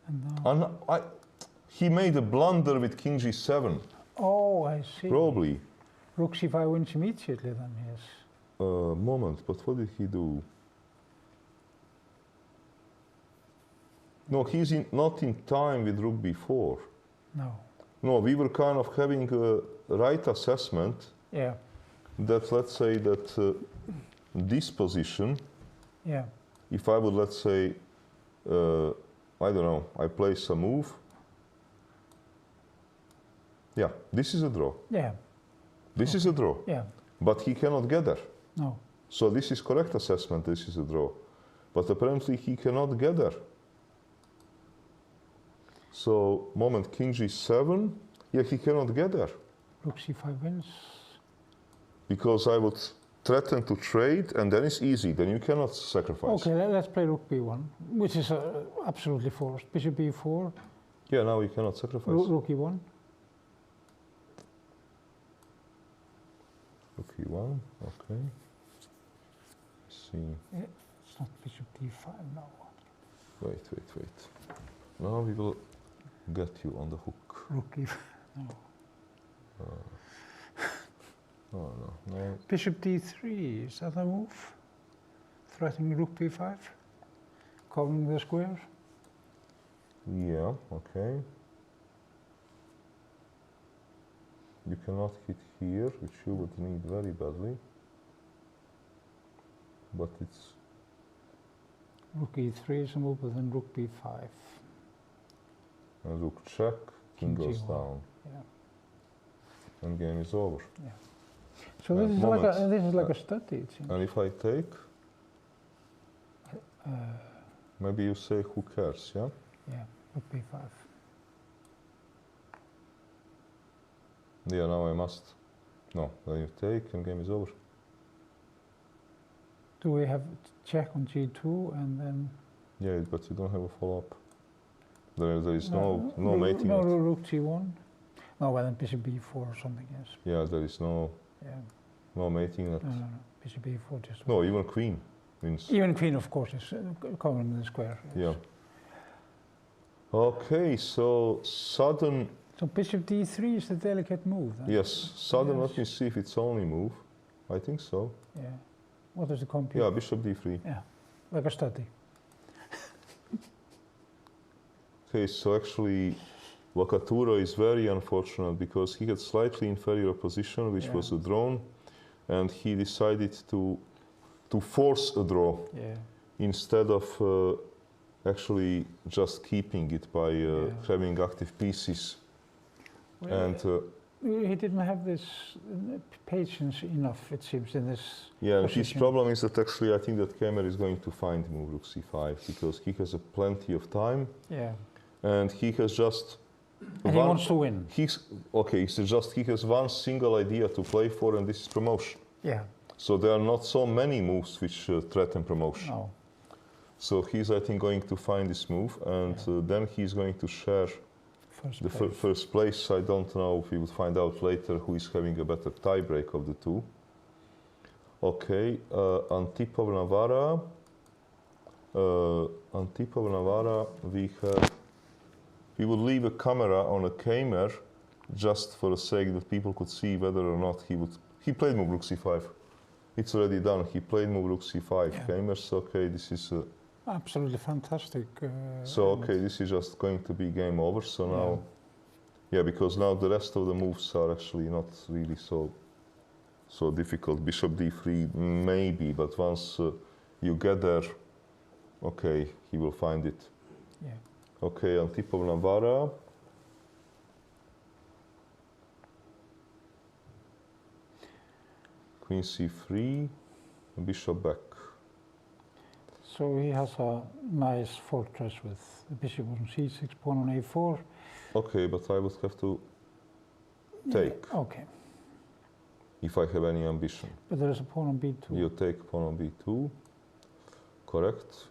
And now. And he made a blunder with king g7. Oh, I see. Probably. Rook c5 wins immediately then, yes. Moment, but what did he do? No, he's not in time with rook b4. No. No, we were kind of having a right assessment Yeah. that, let's say, that this position, Yeah. if I would, let's say, I don't know, I place a move. Yeah, this is a draw. Yeah. This is a draw. Yeah. But he cannot get there. No. So this is correct assessment, this is a draw. But apparently he cannot get there. So, moment, king g7, yeah, he cannot get there. Rook c5 wins. Because I would threaten to trade, and then it's easy, then you cannot sacrifice. Okay, let's play rook b1, which is absolutely forced. Bishop b4, Yeah, now you cannot sacrifice. rook e1. Rook e1, okay. See, It's not bishop d5 now. wait. Now we will get you on the hook. Rook e5. No. No. Bishop d3, is that a move? Threatening rook b5? Covering the square? Yeah, okay. You cannot hit here, which you would need very badly. But it's Rook e3 is a move, but then rook b5. And rook check, king goes g1. down. Yeah. And game is over. Yeah. So this is like a study, it seems. And if I take, maybe you say who cares, yeah? Yeah, rook b5. Yeah, now I must. No, then you take and game is over. Do we have check on g2 and then? Yeah, but you don't have a follow-up. There is no mating. No, rook g1. No, well then bishop b4 or something, yes. Yeah, there is no mating. No, bishop b4 just. No, even queen means. Even queen, of course, is common in the square. Yes. Yeah. Okay, so sudden. So bishop d3 is the delicate move. Then? Yes, sudden. Yes. Let me see if it's only move. I think so. Yeah. What is the compute? Yeah, bishop d3. Yeah, like a study. Okay, so actually, Vakatura is very unfortunate because he had slightly inferior position, which was a drawn, and he decided to force a draw instead of actually just keeping it by having active pieces. Well, And he didn't have this patience enough, it seems, in this. yeah, and position. his problem is that actually I think that Kemer is going to find move rook c5 because he has plenty of time. Yeah. And he has just. And he wants to win. He has one single idea to play for, and this is promotion. Yeah. So there are not so many moves which threaten promotion. No. So he's, I think, going to find this move, and then he's going to share first place. I don't know if we would find out later who is having a better tiebreak of the two. Okay, Antipov Navara, we would leave a camera on a Kemer just for the sake that people could see whether or not he played move rook c5. It's already done. He played move rook c5. Yeah. Kemers, okay, this is absolutely fantastic. so okay, this is just going to be game over. So now, yeah, because now the rest of the moves are actually not really so difficult. Bishop d3 maybe, but once you get there, okay, he will find it. Yeah. Okay, Antipov Navara. Queen c3, bishop back. So he has a nice fortress with the bishop on c6, pawn on a4. Okay, but I would have to take. Yeah. Okay. If I have any ambition. But there is a pawn on b2. You take pawn on b2. Correct.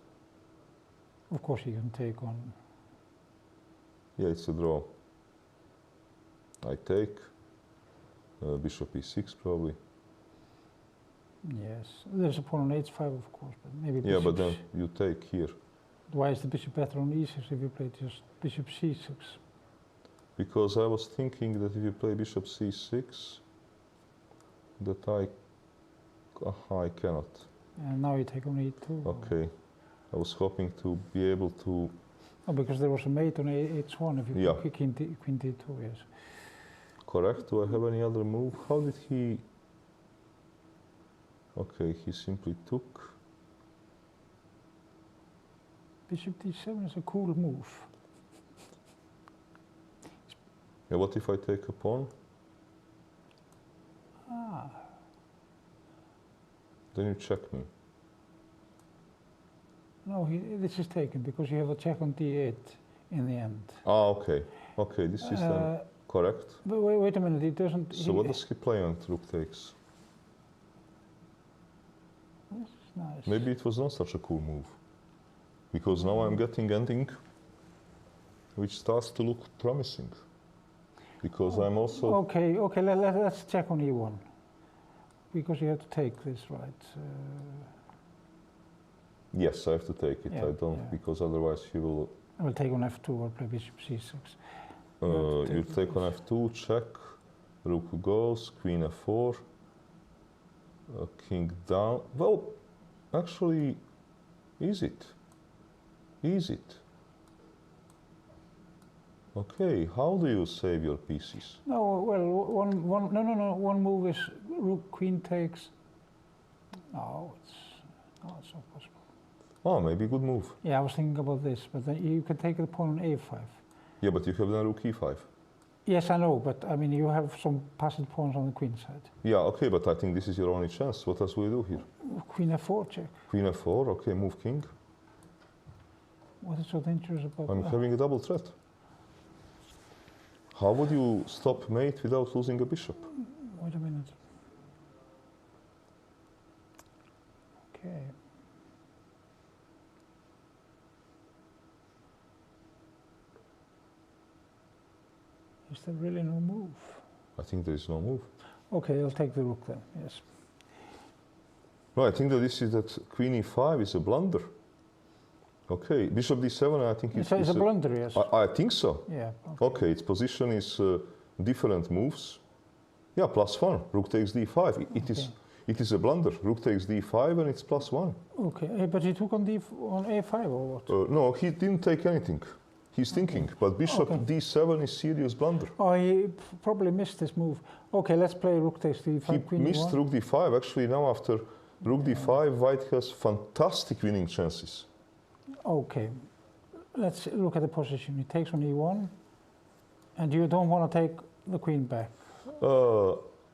Of course, you can take on. Yeah, it's a draw. I take. Bishop e6 probably. Yes. There's a pawn on h5, of course, but maybe. Yeah, but then you take here. Why is the bishop better on e6 if you play just bishop c6? Because I was thinking that if you play bishop c6, that I cannot. And now you take on e2. Okay. I was hoping to be able to. Oh, because there was a mate on h1 if you play queen d2, yes. Correct. Do I have any other move? How did he? Okay, he simply took. Bishop d7 is a cool move. Yeah, what if I take a pawn? Ah. Then you check me. No, this is taken because you have a check on d8 in the end. Ah, okay. Okay, this is then correct. But wait a minute, he doesn't. So what does he play on rook takes? This is nice. Maybe it was not such a cool move. Because now I'm getting ending which starts to look promising. Because I'm also. Okay, let's check on e1. Because you have to take this, right? Yes, I have to take it. Yeah, I don't, because otherwise he will. I will take on f2 or play bishop c6. You take on f2, check, rook goes, queen f4, king down. Well, actually, is it? Is it? Okay, how do you save your pieces? No, well, one move is rook queen takes. No, it's not possible. Oh, maybe good move. Yeah, I was thinking about this, but then you can take the pawn on a5. Yeah, but you have then rook e5. Yes, I know, but I mean, you have some passed pawns on the queen side. Yeah, okay, but I think this is your only chance. What else will you do here? Queen f4 check. Queen f4, okay, move king. What is so dangerous about I'm having a double threat. How would you stop mate without losing a bishop? Wait a minute. Okay. Is there really no move? I think there is no move. Okay, I'll take the rook then, yes. No, I think that this is that queen e5 is a blunder. Okay, bishop d7 I think It's a blunder, yes. I think so. Yeah. Okay, its position is different moves. Yeah, +1, rook takes d5. It is a blunder. Rook takes d5 and it's +1. Okay, but he took on a5 or what? No, he didn't take anything. He's thinking, but bishop d7 is serious blunder. Oh, he probably missed this move. Okay, let's play rook takes d5, He queen missed e1. rook d5. Actually, now after rook d5, white has fantastic winning chances. Okay, let's look at the position. He takes on e1, and you don't want to take the queen back.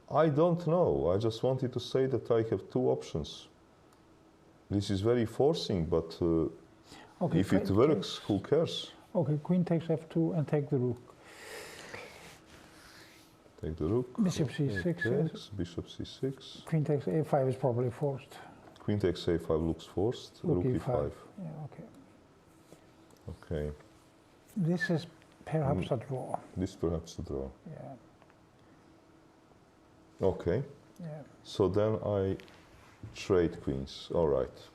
I don't know. I just wanted to say that I have two options. This is very forcing, but Okay, if it works, who cares? Okay, queen takes f2 and take the rook. Take the rook. Bishop c6. Yes, Yes. bishop c6. Queen takes a5 is probably forced. Queen takes a5 looks forced. Rook Rook e5. e5. Yeah, okay. Okay. This is perhaps a draw. This perhaps a draw. Yeah, Okay. yeah. So then I trade queens. All right.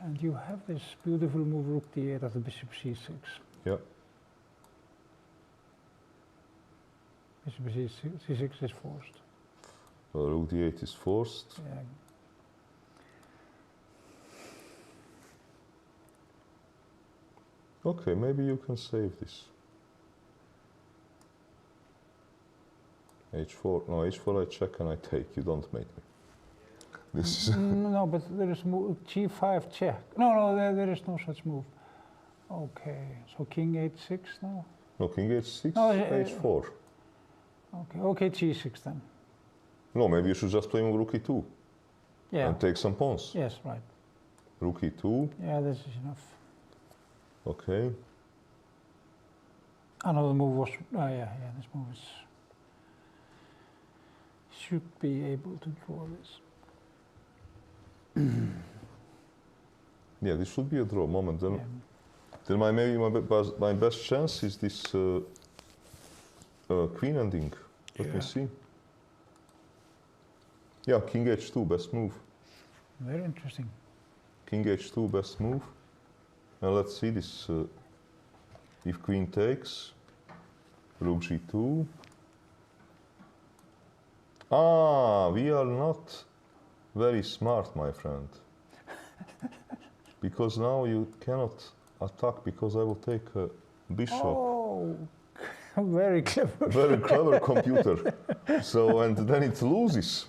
And you have this beautiful move rook d8 after bishop c6. Yeah. Bishop c6 is forced. Rook d8 is forced. Yeah. Okay, maybe you can save this. h4. No, h4 I check and I take. You don't make me. This is No, but there is move g5 check. No, there is no such move. Okay, so king h6 now. no king h6, No, h4. Okay, g6 then. No, maybe you should just play rook e2 Yeah. and take some pawns. Yes, right. Rook e2. Yeah, this is enough. Okay. Another move was. Oh yeah, this move is. Should be able to draw this. Yeah, this should be a draw moment. Then, Yeah. then my best chance is this queen ending. Let me Yeah. see. Yeah, king h2, best move. Very interesting. King h2, best move. And let's see this. If queen takes, rook g2. Ah, we are not very smart, my friend. Because now you cannot attack because I will take a bishop. Oh, very clever. Very clever computer. So, and then it loses.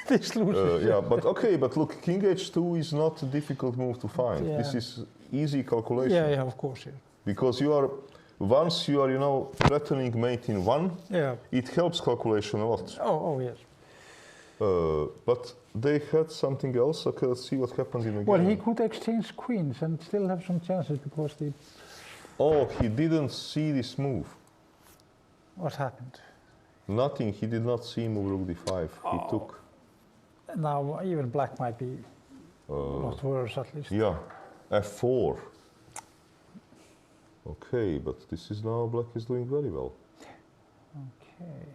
This loses. Yeah, but okay, but look, king h2 is not a difficult move to find. Yeah. This is easy calculation. Yeah, of course. Yeah. Because once you are, threatening mate in one, Yeah. it helps calculation a lot. Oh, yes. But they had something else. Okay, let's see what happened in the Well, game. he could exchange queens and still have some chances because the. Oh, he didn't see this move. What happened? Nothing. He did not see move rook d5. He took. Now even black might be a lot worse at least. Yeah, f4. Okay, but this is now black is doing very well. Okay.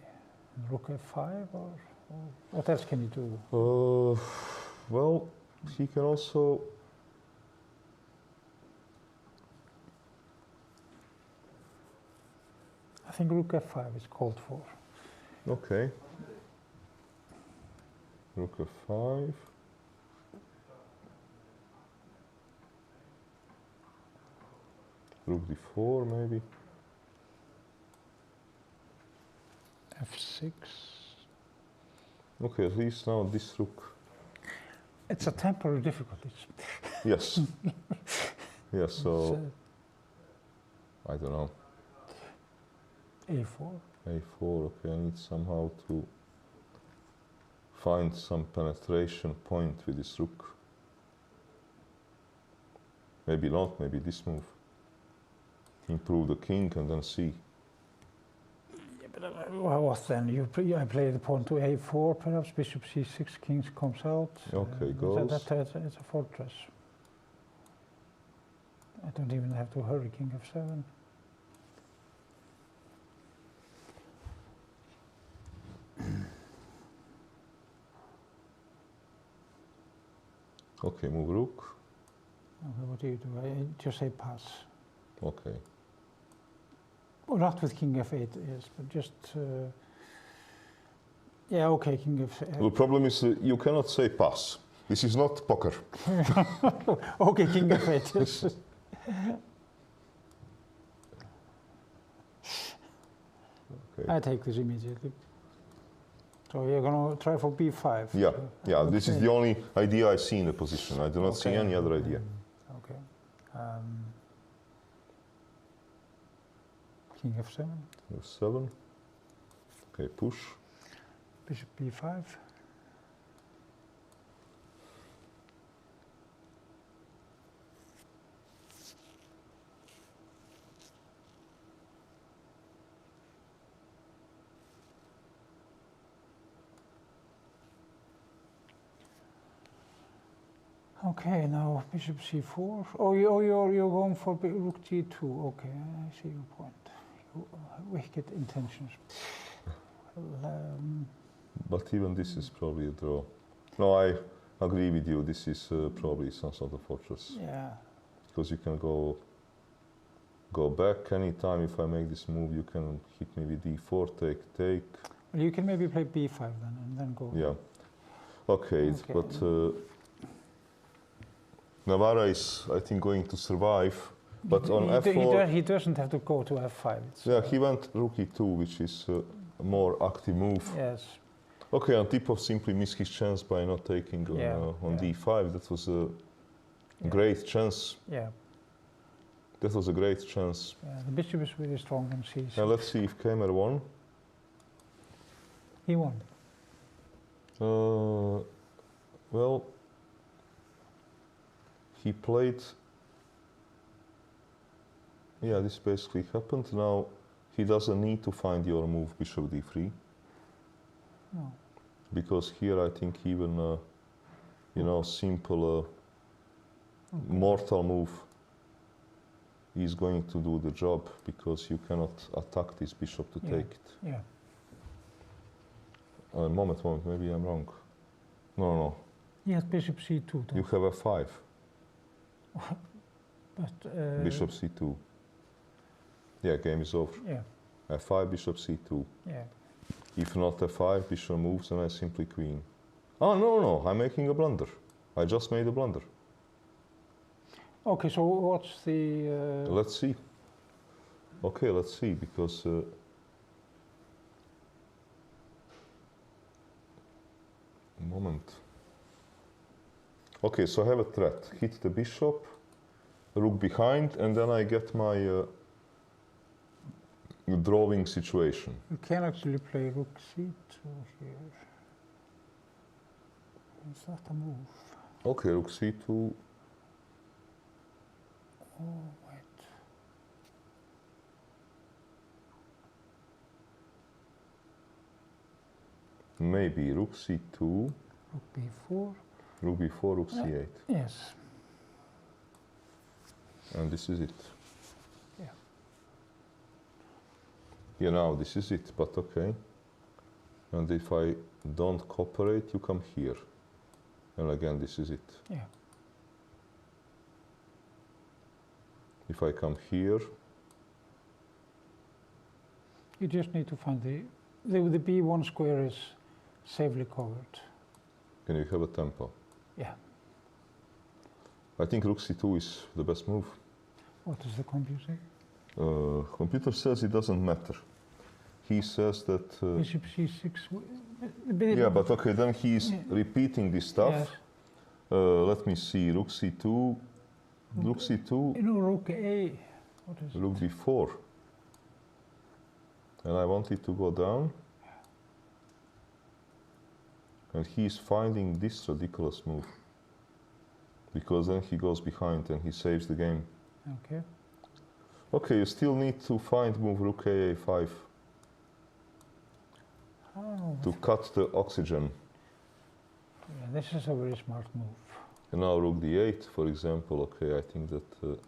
Rook f5 or what else can you do? Well, he can also. I think rook f5 is called for. Okay. Rook f5. Rook d4 maybe. f6. Okay, at least now this rook It's a temporary difficulties. Yes. Yes, so I don't know. A4. A4, okay, I need somehow to find some penetration point with this rook. Maybe not, maybe this move. Improve the king and then c. Yeah, but what then? I play the pawn to A4, perhaps bishop C6, king comes out. Okay, goes. It's a fortress. I don't even have to hurry, king F7. Okay, move rook. Okay, what do you do? I just say pass. Okay. Well, not with king F8, yes, but just... yeah, okay, king F8. The problem is you cannot say pass. This is not poker. Okay, king F8, yes. Okay. I take this immediately. So you're going to try for b5? Yeah, yeah. Okay. This is the only idea I see in the position. I do not see any other idea. Okay. King F7. F7. Okay, push. Bishop b5. Okay, now bishop c4. Oh, you're going for rook g2. Okay, I see your point. Wicked intentions. But even this is probably a draw. No, I agree with you. This is probably some sort of fortress. Yeah. Because you can go back anytime. If I make this move, you can hit me with d4, take. Well, you can maybe play b5 then, and then go. Yeah. Okay. But Navarra is, I think, going to survive. But on f4... He doesn't have to go to f5. Yeah, he went rook e2, which is a more active move. Yes. Okay, Antipov simply missed his chance by not taking on d5. That was a great chance. Yeah. That was a great chance. Yeah, the bishop is really strong on c6. Now let's see if Kemmer won. He won. Well, he played... Yeah, this basically happened. Now, he doesn't need to find your move, bishop d3. No. Because here I think even, simple mortal move is going to do the job, because you cannot attack this bishop to take it. Yeah. Moment, maybe I'm wrong. No. He has bishop c2. You have f5. But bishop c2. Yeah, game is over. Yeah. f5, bishop c2. Yeah. If not f5, bishop moves, and I simply queen. Oh, no, I'm making a blunder. I just made a blunder. Okay, so what's the... Let's see. Okay, let's see, because... moment. Okay, so I have a threat. Hit the bishop, rook behind, and then I get my drawing situation. You can actually play rook c2 here. Is that a move? Okay, rook c2. Oh, wait. Maybe rook c2. Rook b4. Rook b4, rook c8. Yes. And this is it. Yeah. Yeah, now this is it, but okay. And if I don't cooperate, you come here. And again, this is it. Yeah. If I come here... You just need to find the b1 square is safely covered. Can you have a tempo? Yeah. I think rook c2 is the best move. What does the computer say? Computer says it doesn't matter. He says that... Bishop c6... yeah, but okay, then he's repeating this stuff. Yes. Let me see, rook c2, rook c2, You know, rook A. What is rook b4. And I want it to go down. And he's finding this ridiculous move. Because then he goes behind and he saves the game. Okay. Okay, you still need to find move rook a5 Oh, to cut the oxygen. yeah, this is a very smart move. And now rook d8, for example. Okay, I think that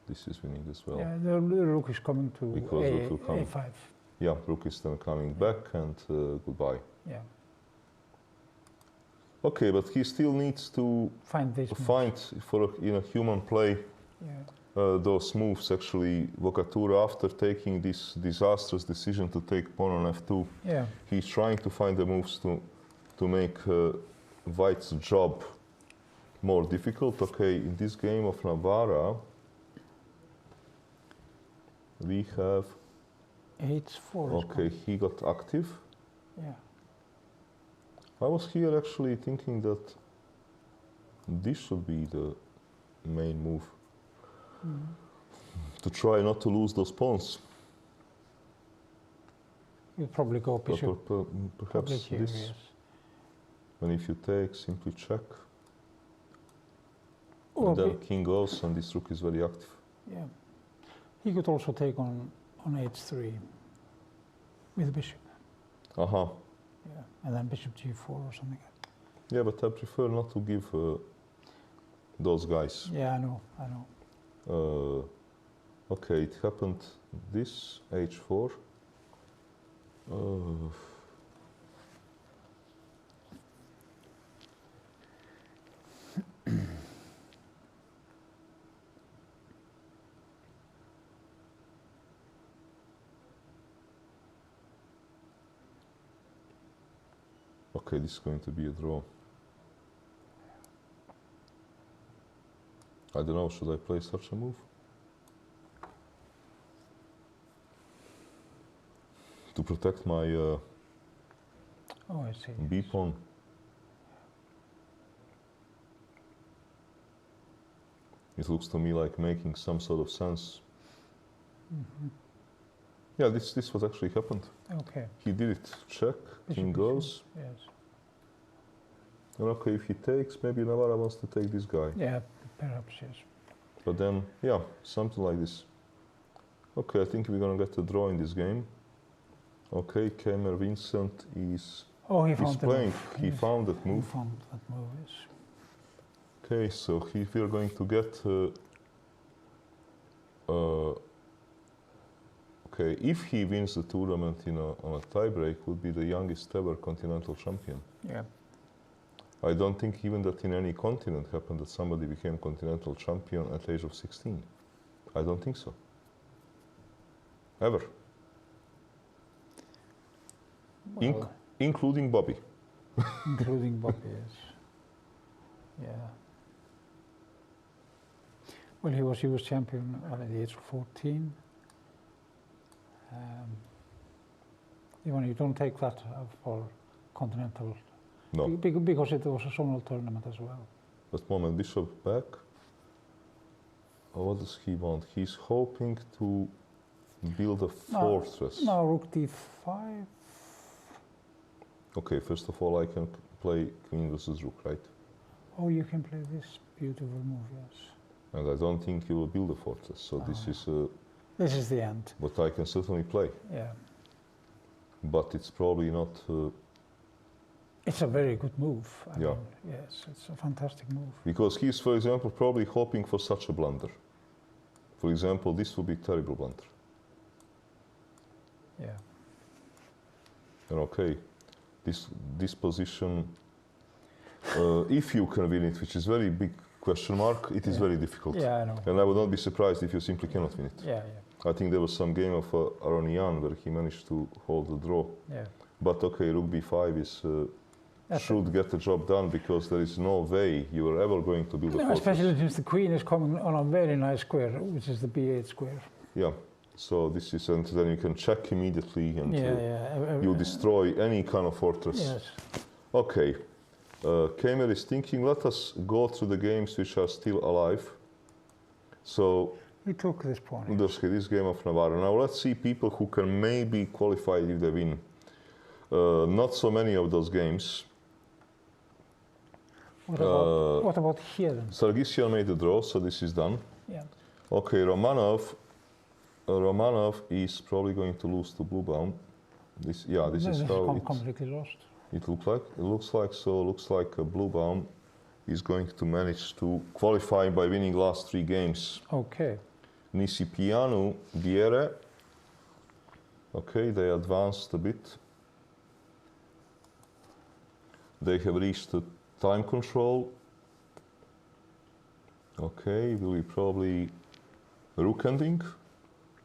this is winning as well. Yeah, the rook is coming to Because rook will come. A5. Yeah, rook is then coming back and goodbye. Yeah. Okay, but he still needs to Find this. find, in a human play, Yeah. those moves. Actually, Bocatura, after taking this disastrous decision to take pawn on f2, Yeah. he's trying to find the moves to make White's job more difficult. Okay, in this game of Navarra, we have, H4. okay, he got active. Yeah. I was here actually thinking that this should be the main move. To try not to lose those pawns. You probably go But bishop. perhaps Probably here, this. yes. And if you take, simply check. Or And then king goes, and this rook is very active. yeah. He could also take on H3 with the bishop. Aha. Yeah. And then bishop G4 or something. Yeah, but I prefer not to give those guys. Yeah, I know. I know. Okay, it happened this, h4. Okay, this is going to be a draw. I don't know, should I play such a move? To protect my Oh, I see. b pawn. It looks to me like making some sort of sense. Yeah, this what actually happened. Okay. He did it. Check, king goes. Yes. And okay, if he takes, maybe Navarra wants to take this guy. Yeah, perhaps, yes. But then, yeah, something like this. Okay, I think we're gonna get a draw in this game. Okay, Kemer Vincent is Oh, he found the playing. move. He Yes. found that He move. found that move, yes. Okay, so if we are going to get okay, if he wins the tournament on a tiebreak, would be the youngest ever continental champion. Yeah. I don't think even that in any continent happened that somebody became continental champion at the age of 16. I don't think so. Ever. Well, Including Bobby. including Bobby, yes. Yeah. Well, he was US champion at the age of 14. Even you don't take that for continental, No. because it was a zonal tournament as well. That moment, bishop back. Oh, what does he want? He's hoping to build a fortress. Now rook d5. Okay, first of all, I can play queen versus rook, right? Oh, you can play this beautiful move, yes. And I don't think he will build a fortress, so this is This is the end. what I can certainly play. Yeah. But it's probably not. It's a very good move. I Yeah. mean, yes, it's a fantastic move. Because he's, for example, probably hoping for such a blunder. For example, this would be terrible blunder. Yeah. And okay, this position, if you can win it, which is very big question mark, it is very difficult. Yeah, I know. And I would not be surprised if you simply cannot win it. Yeah, I think there was some game of Aronian where he managed to hold the draw. yeah. But okay, rook b5 is That's should get the job done because there is no way you are ever going to build a No, fortress. especially since the queen is coming on a very nice square, which is the b8 square. Yeah. So this is, and then you can check immediately and Yeah, yeah. you destroy any kind of fortress. Yes. Okay. Kamer is thinking, let us go through the games which are still alive. So, He took this pawn. this game of Navarra. Now let's see people who can maybe qualify if they win. Not so many of those games. What about here then? Sargsyan made a draw, so this is done. Yeah. Okay, Romanov is probably going to lose to Bluebaum. This is how completely lost. it looks like. It looks like so. Looks like Bluebaum is going to manage to qualify by winning last 3 games. Okay. Nisipianu, Giere. Okay, they advanced a bit. They have reached the time control. Okay, will be probably rook ending.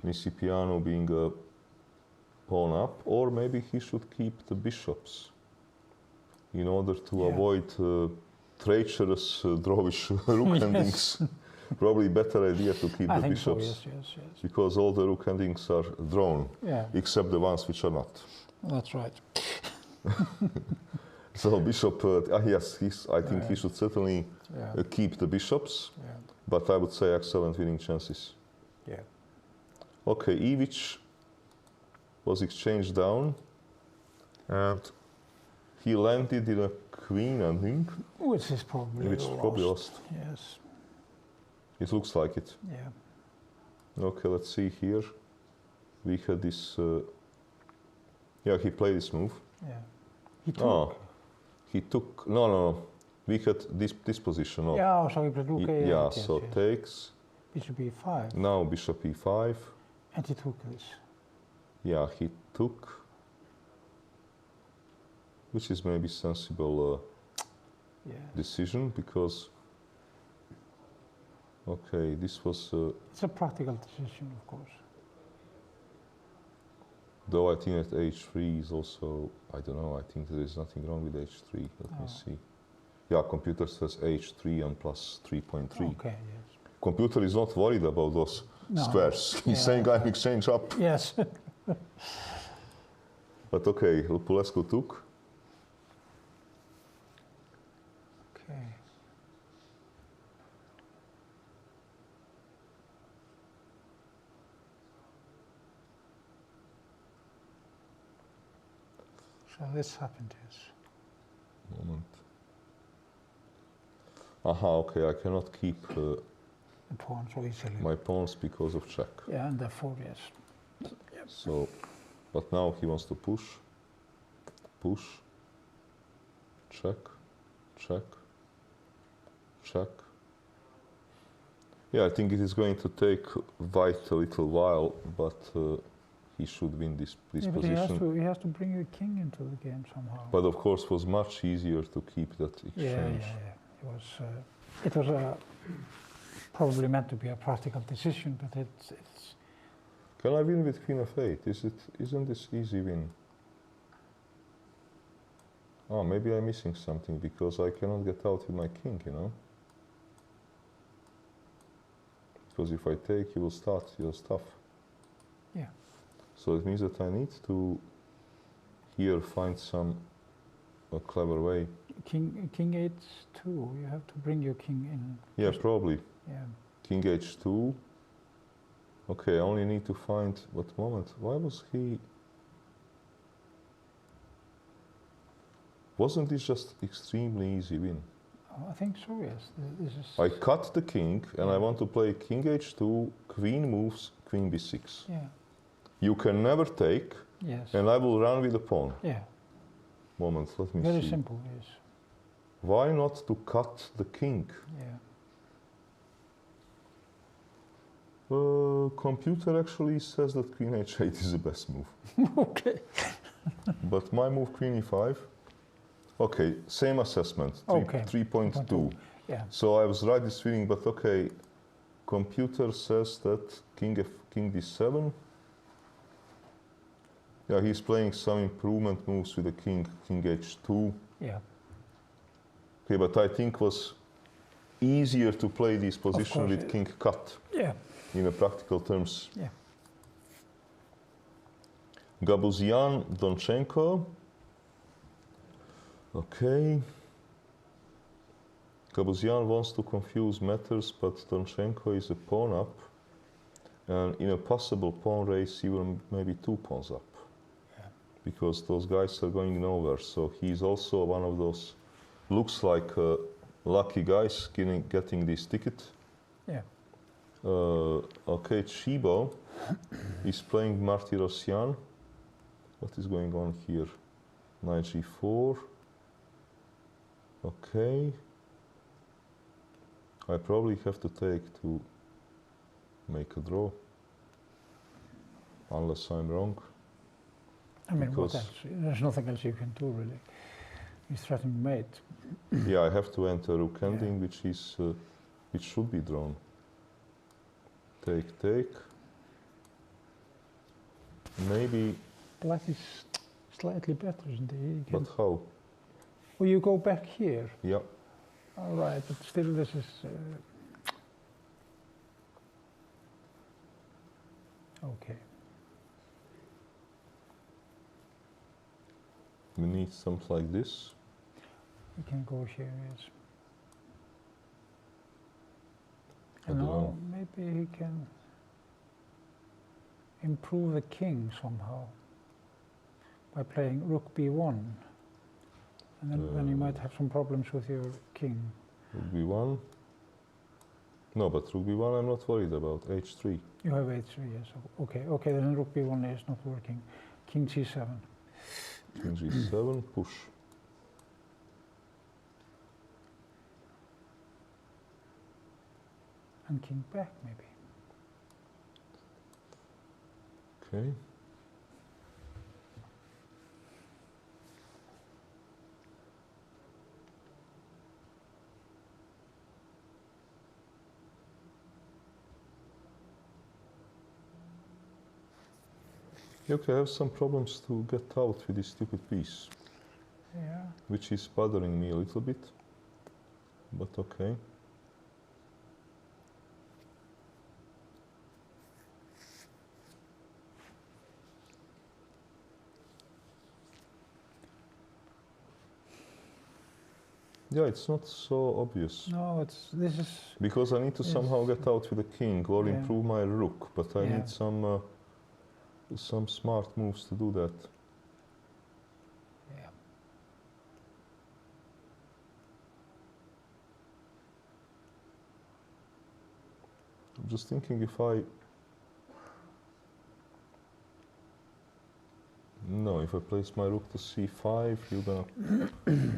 Nisipianu being a pawn up, or maybe he should keep the bishops in order to avoid treacherous drawish rook endings. Probably better idea to keep the bishops, so, yes. because all the rook endings are drawn, Yeah. except the ones which are not. That's right. So bishop, yes, I think he should certainly keep the bishops, but I would say excellent winning chances. Yeah. Okay, Ivic was exchanged down, and he landed in a queen, I think. Which is probably lost. Yes. It looks like it. Yeah. Okay, let's see here. We had this. He played this move. Yeah. He took. No. We had this position. No. Yeah, so he played rook A8. Yes, takes. Bishop E5. Now bishop E5. And he took this. Yeah, he took. Which is maybe sensible decision, because. Okay, this was. It's a practical decision, of course. Though I think that H3 is also, I don't know, I think there is nothing wrong with H3. Let me see. Yeah, computer says H3 and plus 3.3. Okay, yes. Computer is not worried about those squares. He's saying I'm exchange up. Yes. But okay, Lupulescu took. Okay. So this happened, yes. Moment. Aha, okay, I cannot keep The pawn so easily. my pawns because of check. Yeah, and therefore, yes. Yep. So, but now he wants to push, check, check. Yeah, I think it is going to take White a little while, but he should win this But position. he has to bring your king into the game somehow. But of course, it was much easier to keep that exchange. Yeah. It was probably meant to be a practical decision, but it's. Can I win with Queen of 8? Isn't this easy win? Oh, maybe I'm missing something because I cannot get out with my king, you know? Because if I take, he will start your stuff. Yeah. So it means that I need to here find a clever way. King H2, you have to bring your king in. Yeah, probably. Yeah. King H2. Okay, I only need to find what moment. Why was he? Wasn't this just extremely easy win? I think so, yes. This is. I cut the king and I want to play King H2, Queen moves, Queen B6. Yeah. You can never take, Yes. and I will run with the pawn. Yeah. Moment, let me see. Very simple, yes. Why not to cut the king? Yeah. Computer actually says that Queen H8 is the best move. Okay. But my move Queen E5. Okay, same assessment. 3.2. Yeah. So I was right this winning, but okay. Computer says that King D7. Yeah, he's playing some improvement moves with the King H2. Yeah. Okay, but I think was easier to play this position with King cut. Yeah. In a practical terms. Yeah. Gabuzian, Donchenko. Okay. Gabusyan wants to confuse matters, but Tonchenko is a pawn up. And in a possible pawn race, even maybe 2 pawns up. Yeah. Because those guys are going nowhere. So he's also one of those, looks like lucky guys getting this ticket. Yeah. Okay, Chibo is playing Martirosyan. What is going on here? Knight g4. Okay. I probably have to take to make a draw. Unless I'm wrong. I mean, what Because- else? There's nothing else you can do, really. He's threatening mate. Yeah, I have to enter rook ending, which is which should be drawn. Take, take. Maybe, Black is slightly better, isn't he? He can- but how? Well, you go back here. Yeah. All right, but still this is... okay. We need something like this. We can go here, yes. I don't Now, know. maybe he can improve the king somehow by playing rook b1. And then you might have some problems with your king. Rook b1. No, but rook b1 I'm not worried about. h3. You have h3, yes. Okay, then rook b1 is not working. King g7. King g7, push. And king back, maybe. Okay. Okay, I have some problems to get out with this stupid piece, Yeah. which is bothering me a little bit, but okay. Yeah, it's not so obvious. No, this is... Because I need to Yes. somehow get out with a king or Yeah. improve my rook, but I Yeah. need some smart moves to do that. Yeah. I'm just thinking if I... No, if I place my rook to c5, you're gonna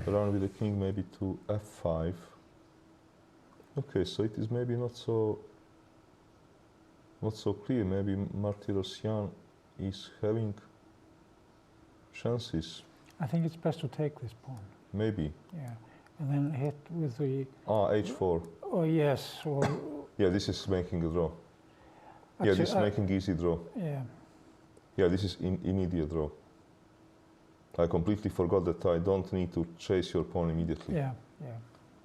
run with the king maybe to f5. Okay, so it is maybe not so clear. Maybe Martirosyan is having chances. I think it's best to take this pawn. Maybe. Yeah. And then hit with the... h4. Oh, yes. Or, Yeah, this is making a draw. Yeah, this is making easy draw. Yeah. Yeah, this is immediate draw. I completely forgot that I don't need to chase your pawn immediately. Yeah. Yeah.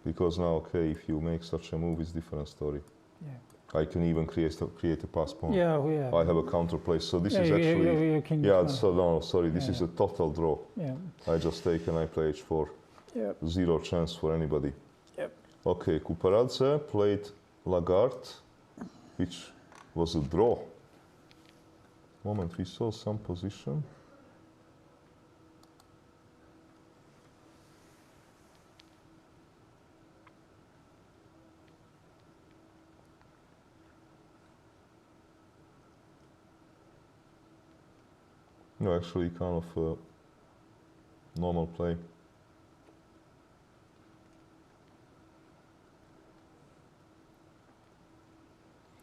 Because now, okay, if you make such a move, it's a different story. Yeah. I can even create a pass pawn. Yeah. Yeah. I have a counterplay, so this is Yeah, actually... your king Yeah, is so no, sorry, this is Yeah. a total draw. Yeah. I just take and I play h4. Yeah. Zero chance for anybody. Yep. Okay, Kuparadze played Lagarde, which was a draw. Moment, we saw some position. No, actually kind of normal play.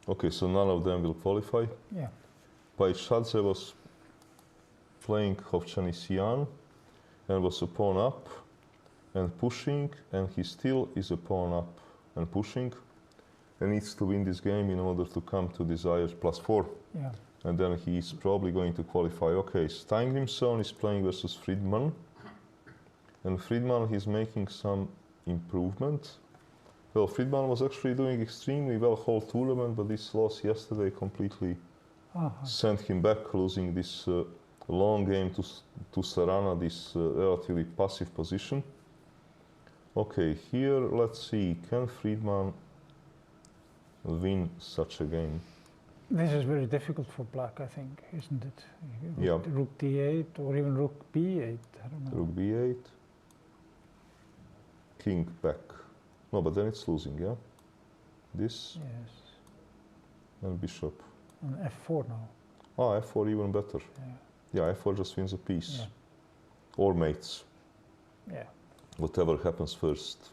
Okay, so none of them will qualify. Yeah. Paishadze was playing Hovchanisian and was a pawn up and pushing, and he still is a pawn up and pushing and needs to win this game in order to come to desired +4. Yeah. And then he's probably going to qualify. Okay, Steingrimsson is playing versus Friedman. And Friedman, he's making some improvement. Well, Friedman was actually doing extremely well whole tournament, but this loss yesterday completely sent him back, losing this long game to Sarana, this relatively passive position. Okay, here let's see, can Friedman win such a game? This is very difficult for black, I think, isn't it? Yeah. Rook d8 or even rook b8. I don't know. Rook b8, king back. No, but then it's losing, yeah? This Yes. and bishop. And f4 now. Ah, f4 even better. Yeah. Yeah, f4 just wins a piece. Yeah. Or mates. Yeah. Whatever happens first.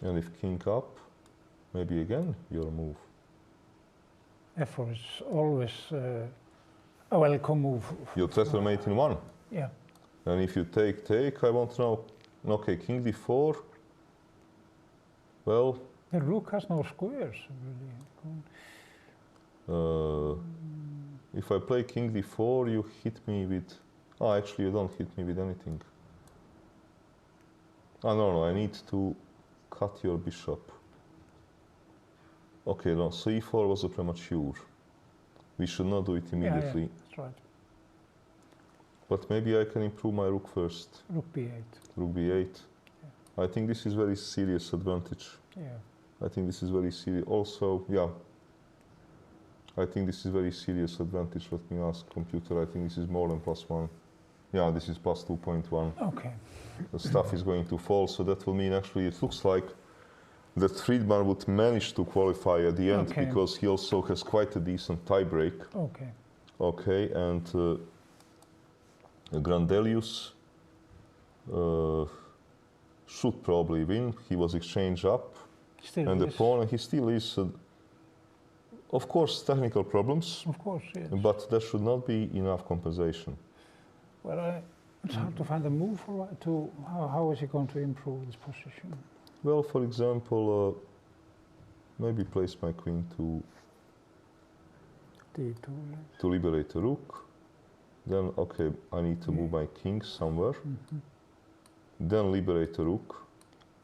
And if king up, maybe again your move. f4 is always a welcome move. You threaten mate in one. Yeah. And if you take, I want to know, okay, king d4. Well, The rook has no squares, really. if I play king d4, you hit me with... Ah, actually, you don't hit me with anything. Ah, no, I need to cut your bishop. Okay, no, c4 was a premature. We should not do it immediately. Yeah, that's right. But maybe I can improve my rook first. Rook b8. Rook b8. I think this is very serious advantage. Yeah. I think this is very serious. Also, yeah. I think this is very serious advantage. Let me ask computer. I think this is more than +1. Yeah, this is +2.1. Okay. The stuff is going to fall, so that will mean actually it looks like that Friedman would manage to qualify at the end Okay. because he also has quite a decent tiebreak. Okay. Okay, and Grandelius should probably win. He was exchanged up, Still and the is. pawn, he still is. Of course, technical problems, Of course, yes. but there should not be enough compensation. Well, it's hard to find a move for to how is he going to improve this position? Well, for example, maybe place my queen to D2. to liberate a rook. Then, okay, I need to move my king somewhere. Then liberate a rook.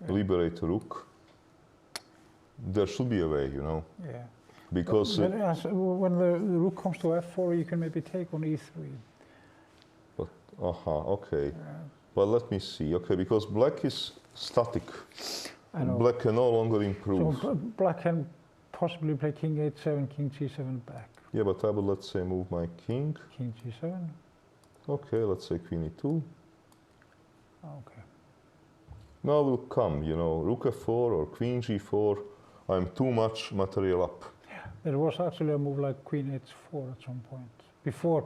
Yeah. Liberate a rook. There should be a way, you know, Yeah. because But when the rook comes to f4, you can maybe take on e3. okay. But let me see. Okay, because black is static. I know. Black can no longer So improve. black can possibly play king h7, king g7 back. Yeah, but I would, let's say, move my king. King g7. Okay, let's say queen e2. Okay. Now will come, you know, rook f4 or queen g4. I'm too much material up. There was actually a move like queen h4 at some point. Before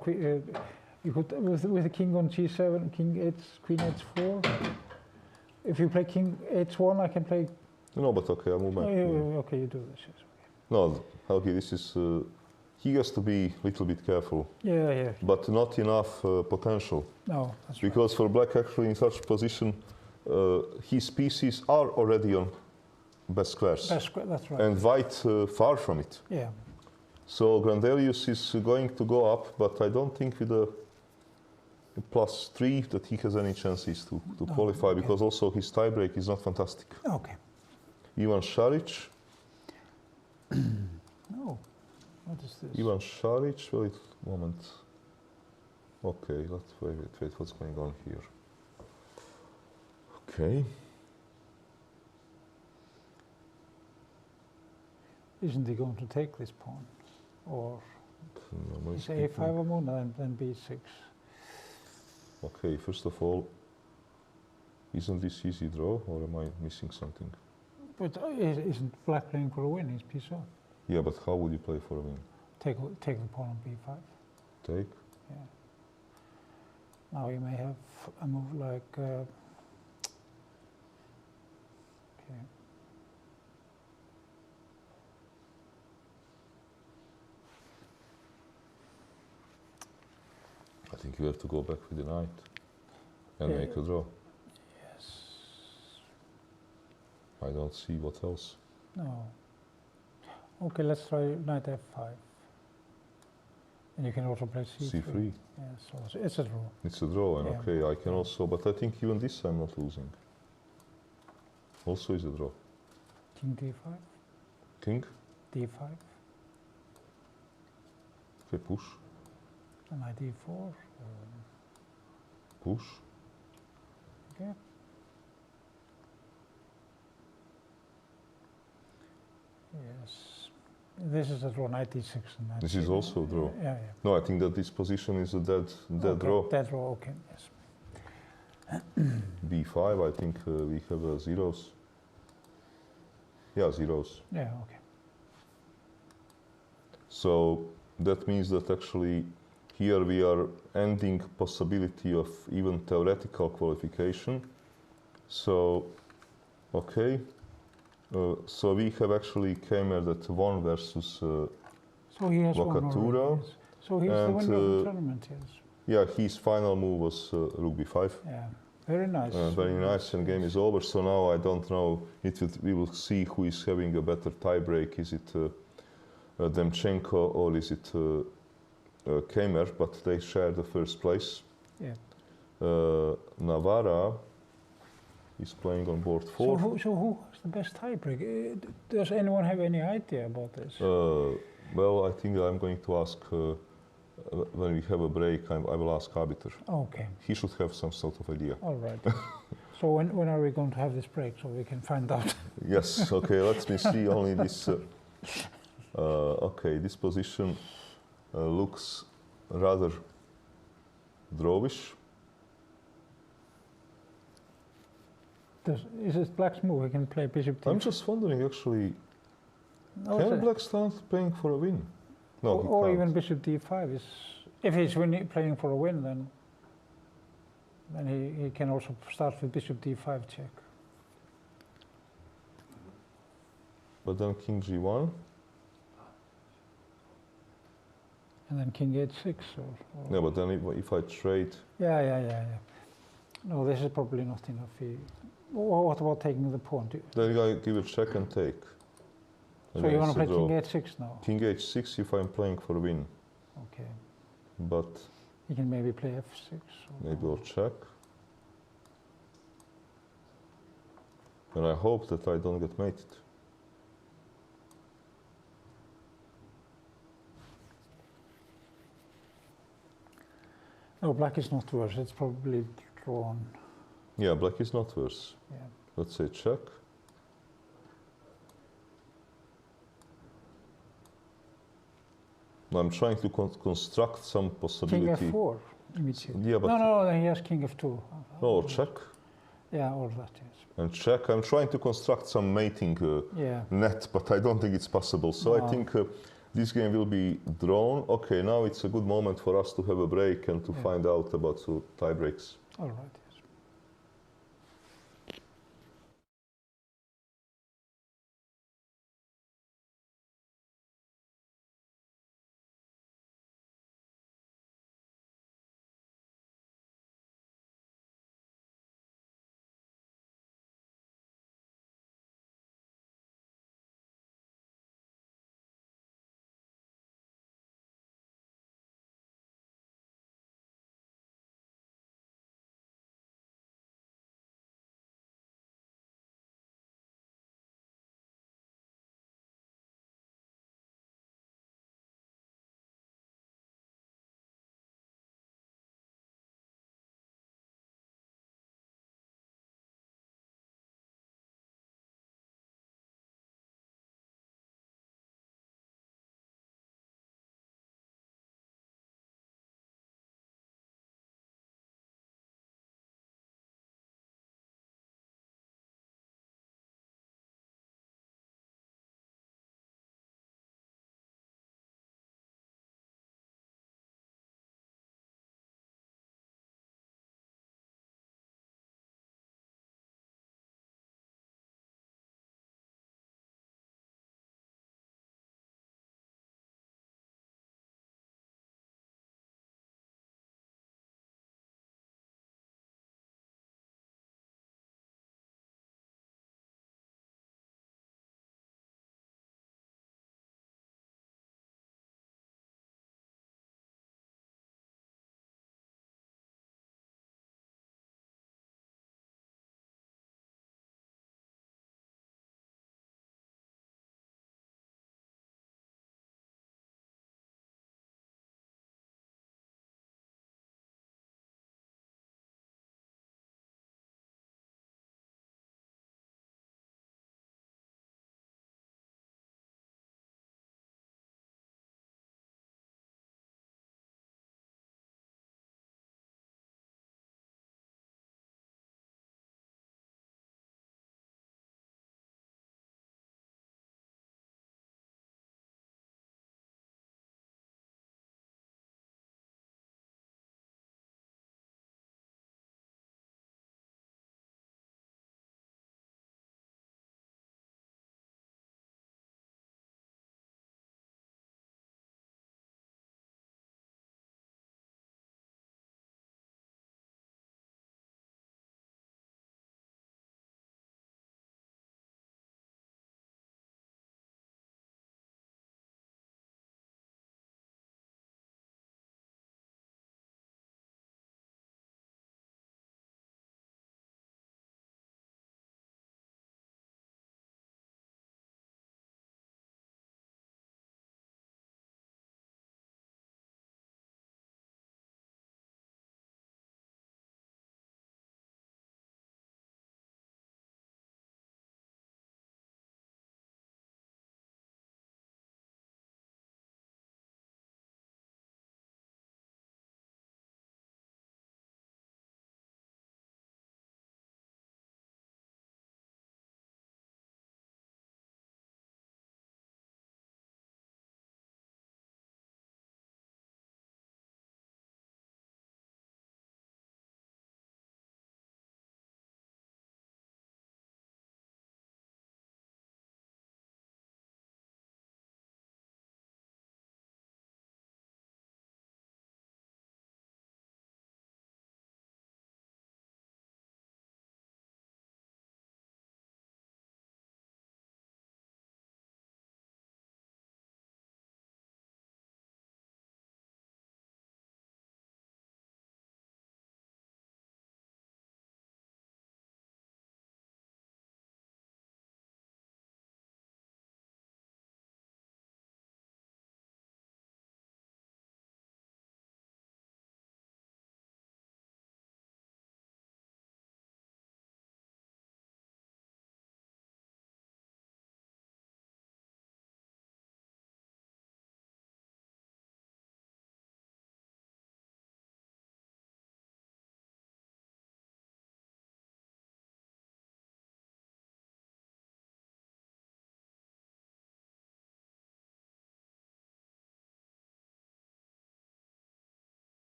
you could with the king on g7, king h, queen h4. If you play king h1, I can play. No, but okay, I'll move my queen. Okay, you do this. Yes. No, Helgi, this is... he has to be a little bit careful, Yeah. but not enough potential. No, that's Because for black, actually, in such position, his pieces are already on best squares. That's right. And white far from it. Yeah. So Grandelius is going to go up, but I don't think with a +3 that he has any chances to qualify, okay. because also his tiebreak is not fantastic. Okay. Ivan Šarić. No. What is this? Ivan Šarić, wait a moment. Okay, let's wait, what's going on here? Okay. Isn't he going to take this pawn? Or Normally is speaking- a5 a move and then b6? Okay, first of all, isn't this easy draw, or am I missing something? But isn't black playing for a win? He's piece up. Yeah, but how would you play for a win? Take the pawn on b5. Take? Yeah. Now you may have a move like. Okay. I think you have to go back with the knight and Yeah. make a draw. Yes. I don't see what else. No. Okay, let's try knight f5. And you can also play c3. C3. Yeah, so it's a draw. It's a draw, and Yeah. okay, I can also, but I think even this I'm not losing. Also is a draw. King d5, King, d5, okay, push, and knight d4. push. Okay. Yes. This is a draw, knight e6. And that's This is it. also a draw. Yeah, yeah. No, I think that this position is a dead Okay, draw. dead draw, okay, yes. B5, I think we have zeros. Yeah, zeros. Yeah, okay. So that means that actually here we are ending possibility of even theoretical qualification. So, okay. So we have actually came at that 1 versus So he has won Locatura, already, yes. So he's the and, winner of the tournament, yes. yeah, his final move was rook b5. Yeah, very nice. Very nice, and game is over. So now I don't know. We will see who is having a better tiebreak. Is it Demchenko or is it Kemer? But they share the first place. Yeah. Navarra is playing on board 4. So who has the best tiebreak? Does anyone have any idea about this? Well, I think I'm going to ask when we have a break. I will ask arbiter. Okay, He should have some sort of idea. all right. So when are we going to have this break so we can find out? Yes. Okay. Let me see only this. Okay, this position looks rather drawish. Is it black's move? We can play bishop d5. I'm just wondering, actually, No, can it's black start playing for a win? No, he or can't. even bishop d5 is. If he's playing for a win, then he can also start with bishop d5 check. But then king g1. And then king h6 or Yeah, but then if I trade, yeah. No, this is probably not enough. What about taking the pawn? then I give a check and take. So you want to play Against the king draw. h6 now? King h6 if I'm playing for a win. Okay. But You can maybe play f6. Or maybe I'll check. And I hope that I don't get mated. No, black is not worse. It's probably drawn. Yeah, black is not worse. Yeah. Let's say check. I'm trying to construct some King possibility. f4 immediately. Yeah, but No, then he has king f2. no, check Yeah, all that, yes. and check. I'm trying to construct some mating Yeah. net, but I don't think it's possible. So I No. think this game will be drawn. Okay, now it's a good moment for us to have a break and to Yeah. find out about tie breaks. All right.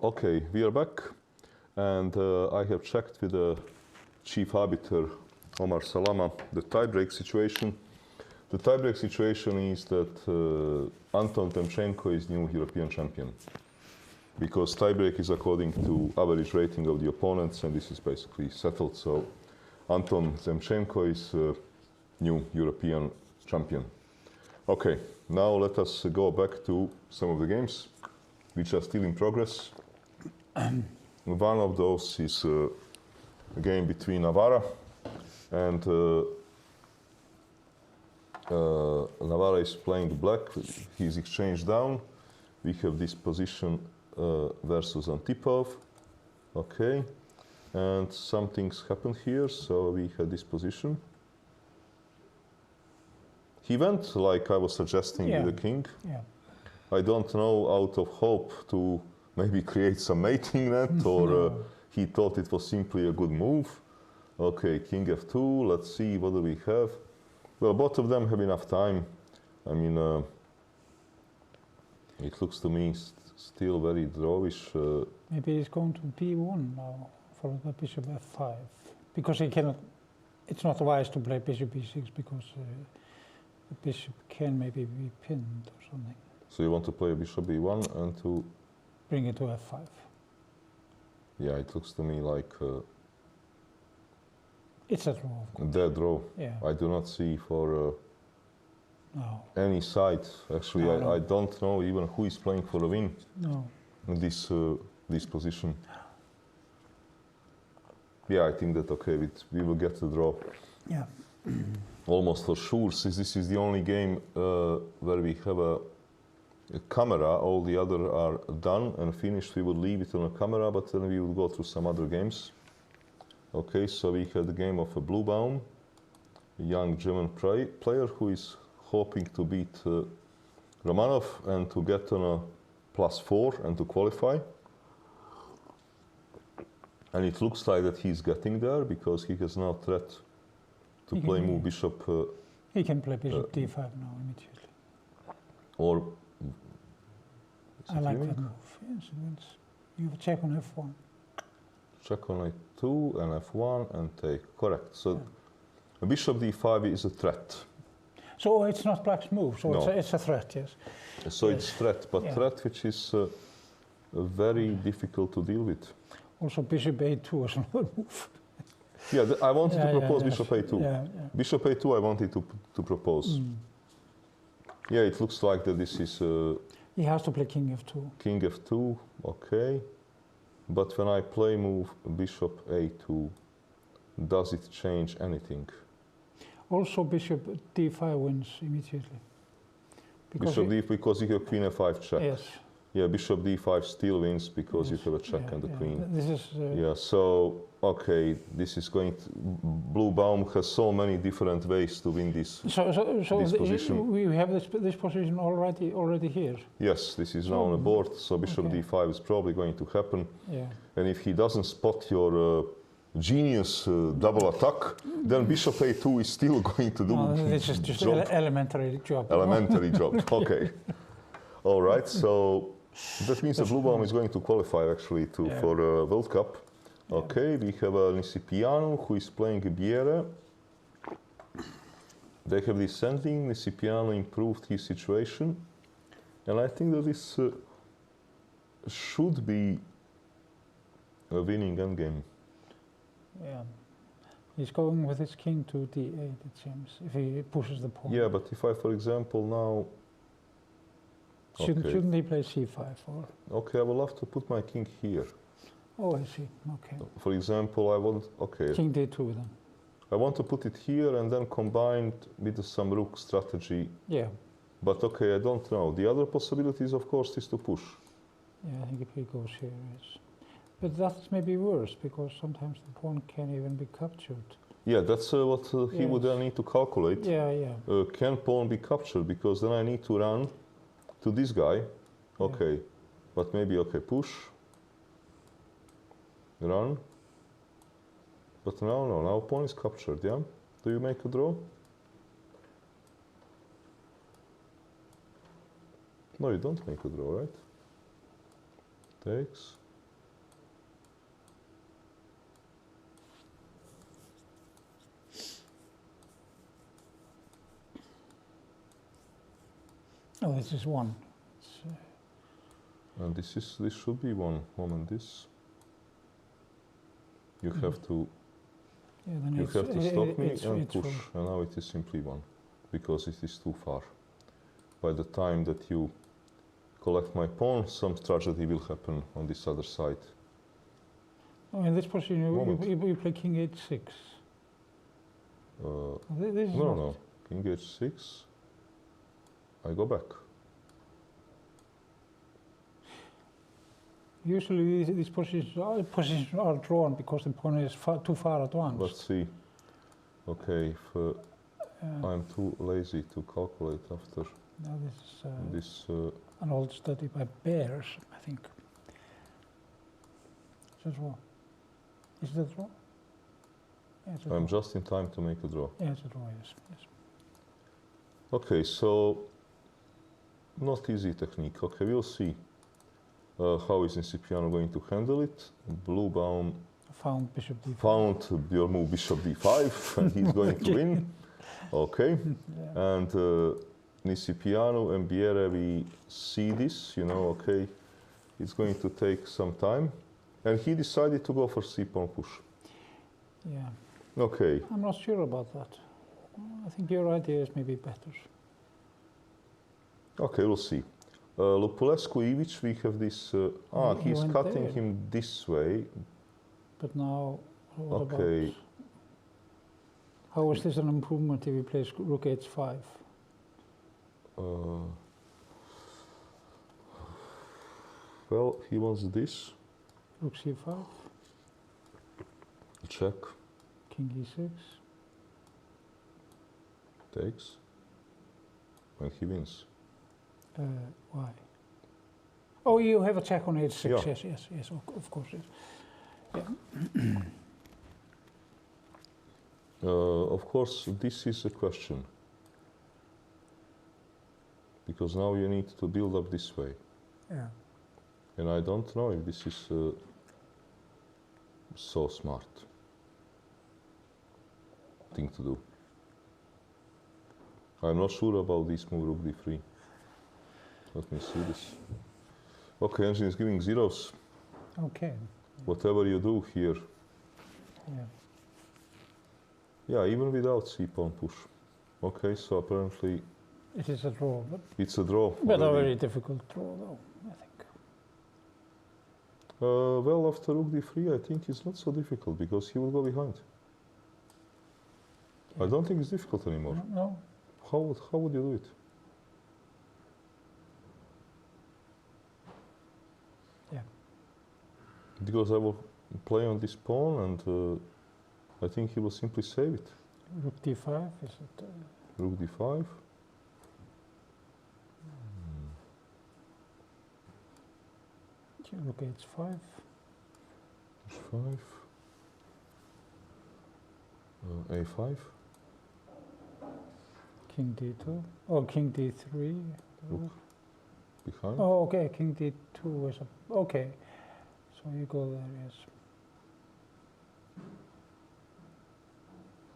Okay, we are back, and I have checked with the chief arbiter Omar Salama the tiebreak situation. The tiebreak situation is that Anton Temchenko is new European champion, because tiebreak is according to average rating of the opponents, and this is basically settled. So Anton Temchenko is new European champion. Okay, now let us go back to some of the games which are still in progress. One of those is a game between Navarra, and Navarra is playing black. He's exchanged down. We have this position versus Antipov. Okay, and something's happened here, so we had this position. He went like I was suggesting with the king. Yeah. I don't know, out of hope to maybe create some mating net, or he thought it was simply a good move. Okay, king f2, let's see, what do we have? Well, both of them have enough time. I mean, it looks to me still very drawish. Maybe he's going to b1 now, followed by bishop f5. Because he cannot, it's not wise to play bishop b6, because the bishop can maybe be pinned or something. So you want to play bishop b1 and to bring it to f5. Yeah, it looks to me like it's a draw. A dead draw. Yeah. I do not see for No. any side. Actually, No. I don't know even who is playing for a win No. in this position. Yeah, I think that okay, we will get the draw. Yeah. Almost for sure, since this is the only game where we have a camera. All the other are done and finished. We would leave it on a camera, but then we would go through some other games. Okay, so we had the game of a Bluebaum, a young German player who is hoping to beat Romanov and to get on a +4 and to qualify. And it looks like that he's getting there, because he has now threat to play move bishop. He can play bishop d5 now immediately. Or I like that move. Yes, it wins. You have a check on f1. Check on a2 and f1 and take. Correct. So bishop d5 is a threat. So it's not black's move. So No. it's a threat. Yes. So it's threat, but threat which is very difficult to deal with. Also, bishop a2 is another move. Yeah, I wanted to propose bishop a2. Yeah. Bishop a2 I wanted to propose. Yeah, it looks like that this is He has to play king f2. king f2, okay. But when I play move bishop a2, does it change anything? Also, bishop d5 wins immediately. Bishop d, because you have queen f5 check. Yes. Yeah, bishop d5 still wins because you have a check and the queen. This is. Yeah, so okay, this is going to. Bluebaum has so many different ways to win this. So this position. We have this position already here. Yes, this is now on the board. So bishop d5 is probably going to happen. Yeah. And if he doesn't spot your genius double attack, then bishop a2 is still going to do. This is just elementary job. Elementary job. Okay. All right. So that means that Bluebaum is going to qualify actually for World Cup. Okay. We have Nisipiano who is playing Biere. They have descending. Nisipiano improved his situation, and I think that this should be a winning endgame. Yeah. He's going with his king to d8, it seems, if he pushes the pawn. Yeah, but if I, for example, now... Shouldn't he play c5? Or? Okay, I would love to put my king here. Oh, I see. Okay. For example, I want... Okay. King d2 then. I want to put it here and then combine with some rook strategy. Yeah. But okay, I don't know. The other possibilities, of course, is to push. Yeah, I think if he goes here, yes. But that's maybe worse, because sometimes the pawn can't even be captured. Yeah, that's what he would then need to calculate. Yeah, yeah. Can pawn be captured? Because then I need to run to this guy. Okay, yeah. But maybe, okay, push. Run. But now pawn is captured, yeah? Do you make a draw? No, you don't make a draw, right? Takes. Oh, this is one. And this should be one moment. This. You have to. Yeah, then You have to stop me and it's push, and now it is simply one, because it is too far. By the time that you collect my pawn, some tragedy will happen on this other side. Oh, in this position, you play king h6. This is No, king h6. I go back. Usually these positions are drawn because the pawn is too far advanced. Let's see. Okay, if I'm too lazy to calculate after Now this is this. an old study by Bears, I think. It's a draw. Is it a draw? Yeah, it's a I'm draw. just in time to make a draw. Yeah, it's a draw, yes. Okay, so not easy technique. Okay, we'll see how is Incipiano going to handle it. Blue Baum Found bishop d5. found your move bishop d5 and he's going to win. Okay, Yeah. and Nisipiano and Biere, we see this, you know, okay, it's going to take some time. And he decided to go for c-pawn push. Yeah. Okay, I'm not sure about that. I think your idea is maybe better. okay, we'll see. Lupulescu Ivic, we have this, He he's went cutting there. him this way. But now, what Okay. about... How is this an improvement if he plays rook h5? Well, he wants this, Rook c5, check, king e6. takes, and he wins. Why? Oh, you have a check on h6. Yeah. Yes, of course. Yes. Yeah. Of course, this is a question. Because now you need to build up this way. Yeah. And I don't know if this is so smart thing to do. I'm not sure about this move, rook d3. Let me see this. Okay, engine is giving zeros. Okay. Whatever you do here. Yeah. Yeah, even without c-pawn push. Okay, so apparently It is a draw, but it's a draw. a already. very difficult draw, though, I think. Well, after rook d3, I think it's not so difficult because he will go behind. I don't think it's difficult anymore. No. How would you do it? Yeah. Because I will play on this pawn and I think he will simply save it. Rook d5, is it? Rook d5. Rook h5. h5. a5. King d2. Oh, king d3. Rook behind. Oh, okay, king d2 is a... Okay. So you go there, yes.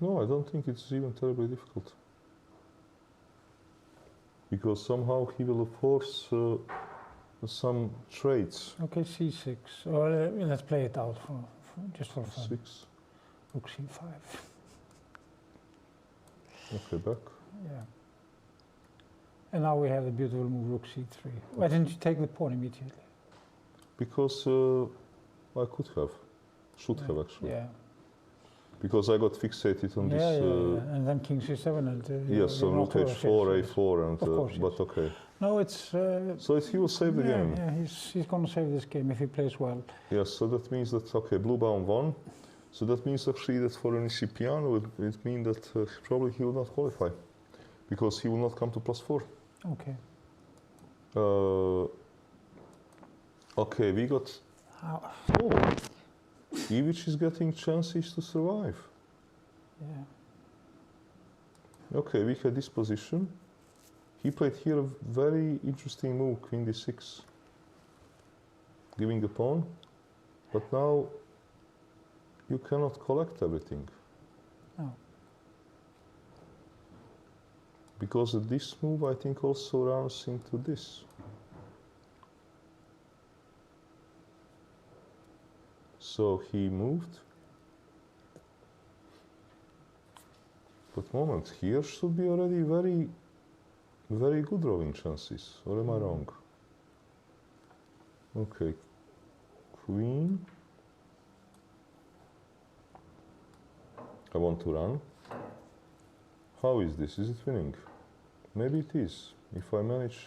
No, I don't think it's even terribly difficult. Because somehow he will force some traits. Okay, c6. Oh, let's play it out just for fun. 6. Rook c5. Okay, back. Yeah. And now we have the beautiful move rook c3. Why didn't you take the pawn immediately? Because I could have. Should have actually. Yeah. Because I got fixated on this. And then king c7 and... Yes, so rook h4, a4, and Of course, but yes. okay. No, it's... So he will save the game. Yeah, he's going to save this game if he plays well. Yes, so that means that, okay, blue bound won. So that means actually that for an Incipiano, it means that probably he will not qualify. Because he will not come to +4. Okay. Okay, we got... How? Oh, Ivic is getting chances to survive. Yeah. Okay, we had this position. He played here a very interesting move, queen d6. giving a pawn, but now you cannot collect everything. No. Because this move, I think, also runs into this. So he moved. But moment, here should be already very, very good drawing chances. Or am I wrong? Okay, queen. I want to run. How is this? Is it winning? Maybe it is. If I manage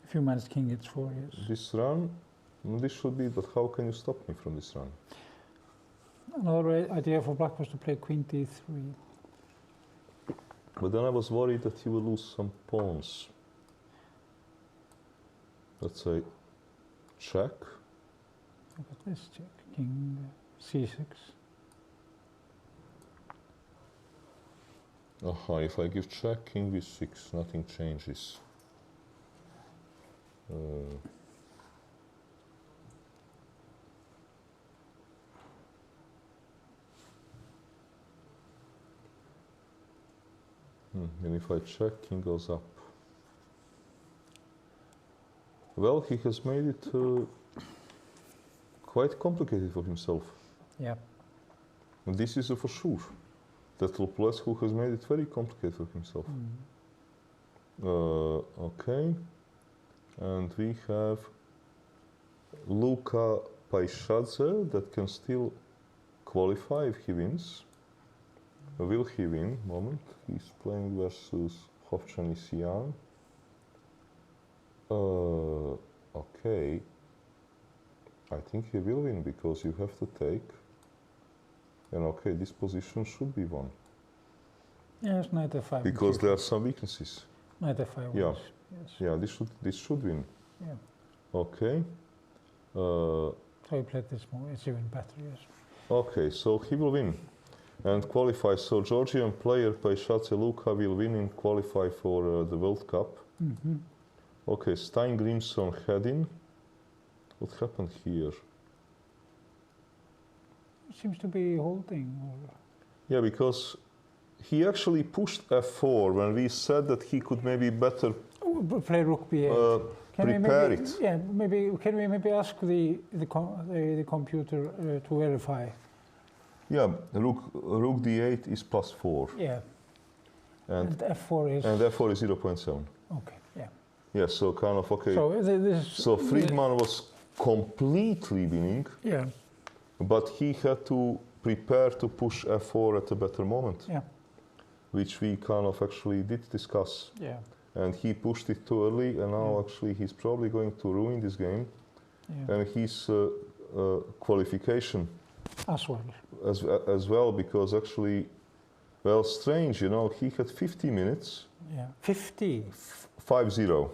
If you manage king, it's 4 years. this run, this should be, but how can you stop me from this run? Another idea for black was to play queen d3. But then I was worried that he will lose some pawns. Let's say check. Look at this, check. King c6. Aha, if I give check, king b6, nothing changes. And if I check, king goes up. Well, he has made it quite complicated for himself. Yeah. And this is for sure. That Lupulescu has made it very complicated for himself. Okay. And we have Luka Paishadze that can still qualify if he wins. Will he win? Moment. He's playing versus Hovchanisian. Okay. I think he will win because you have to take. And okay, this position should be won. Yes, knight f5. Because there are some weaknesses. Knight f5. Yeah. Yes. Yeah, this should win. Yeah. Okay. So he played this move. It's even better, yes. Okay, so he will win and qualify. So Georgian player Paishadze Luka will win and qualify for the World Cup. Okay, Stein Grimson heading. What happened here? It seems to be holding. Or Yeah, because he actually pushed f4 when we said that he could maybe better play rook b8. prepare it. Yeah, maybe can we maybe ask the computer to verify? Yeah, rook d8 is +4. Yeah. And f4 is. And f4 is 0.7. Okay. Yeah. Yeah, so kind of okay. So this. So Friedman was completely winning. Yeah. But he had to prepare to push f4 at a better moment, Yeah. which we kind of actually did discuss. Yeah. And he pushed it too early, and now actually he's probably going to ruin this game. Yeah. And his qualification As well. as well, because actually, well, strange, you know, he had 50 minutes, Yeah. 50. 5-0.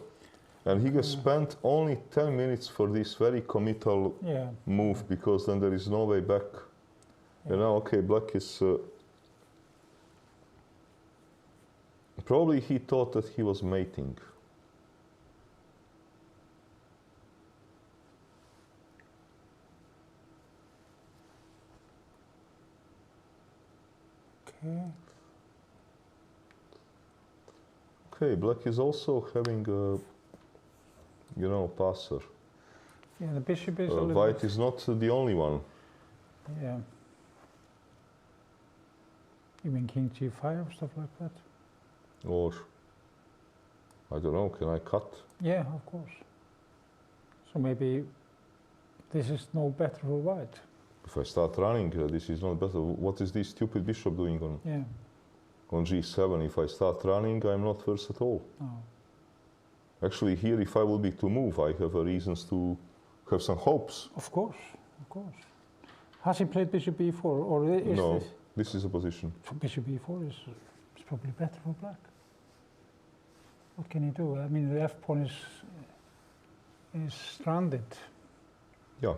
And he has spent only 10 minutes for this very committal Yeah. move, because then there is no way back. And now, okay, black is... probably he thought that he was mating. Okay. Okay, black is also having a, you know, passer. Yeah, the bishop is a little White bit, is not the only one. Yeah. You mean king g5, stuff like that? Or, I don't know, can I cut? Yeah, of course. So maybe this is no better for white. If I start running, this is not better. What is this stupid bishop doing Yeah. on g7? If I start running, I'm not worse at all. No. Actually, here, if I will be to move, I have reasons to have some hopes. Of course, of course. Has he played bishop b4, or is No, this? this is a position. So bishop b4 is probably better for black. What can he do? I mean, the f pawn is stranded. Yeah.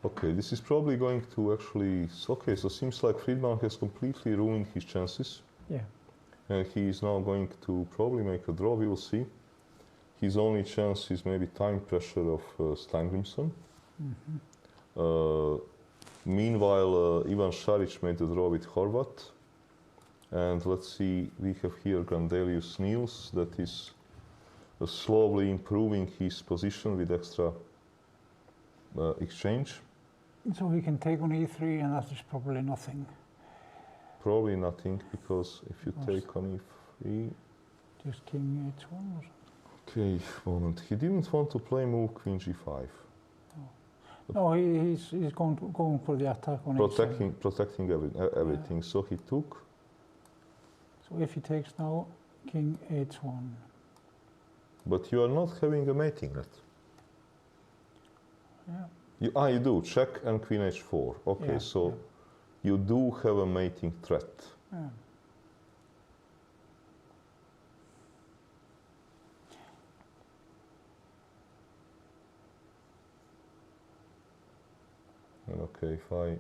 Okay, this is probably going to actually... Okay, so seems like Friedman has completely ruined his chances. Yeah. And he is now going to probably make a draw, we will see. His only chance is maybe time pressure of Steingrimsson. Meanwhile, Ivan Šarić made a draw with Horvat. And let's see, we have here Grandelius Niels that is slowly improving his position with extra exchange. So he can take on e3 and that is probably nothing. Probably nothing, because if you take on e3... Just king h1 or something. Okay, moment. He didn't want to play move queen g5. No, he's going for the attack on h7. Protecting everything. Yeah. So he took. So if he takes now, king h1. But you are not having a mating net. Yeah. You do. Check and queen h4. Okay, yeah, so you do have a mating threat. Yeah. And okay, if I...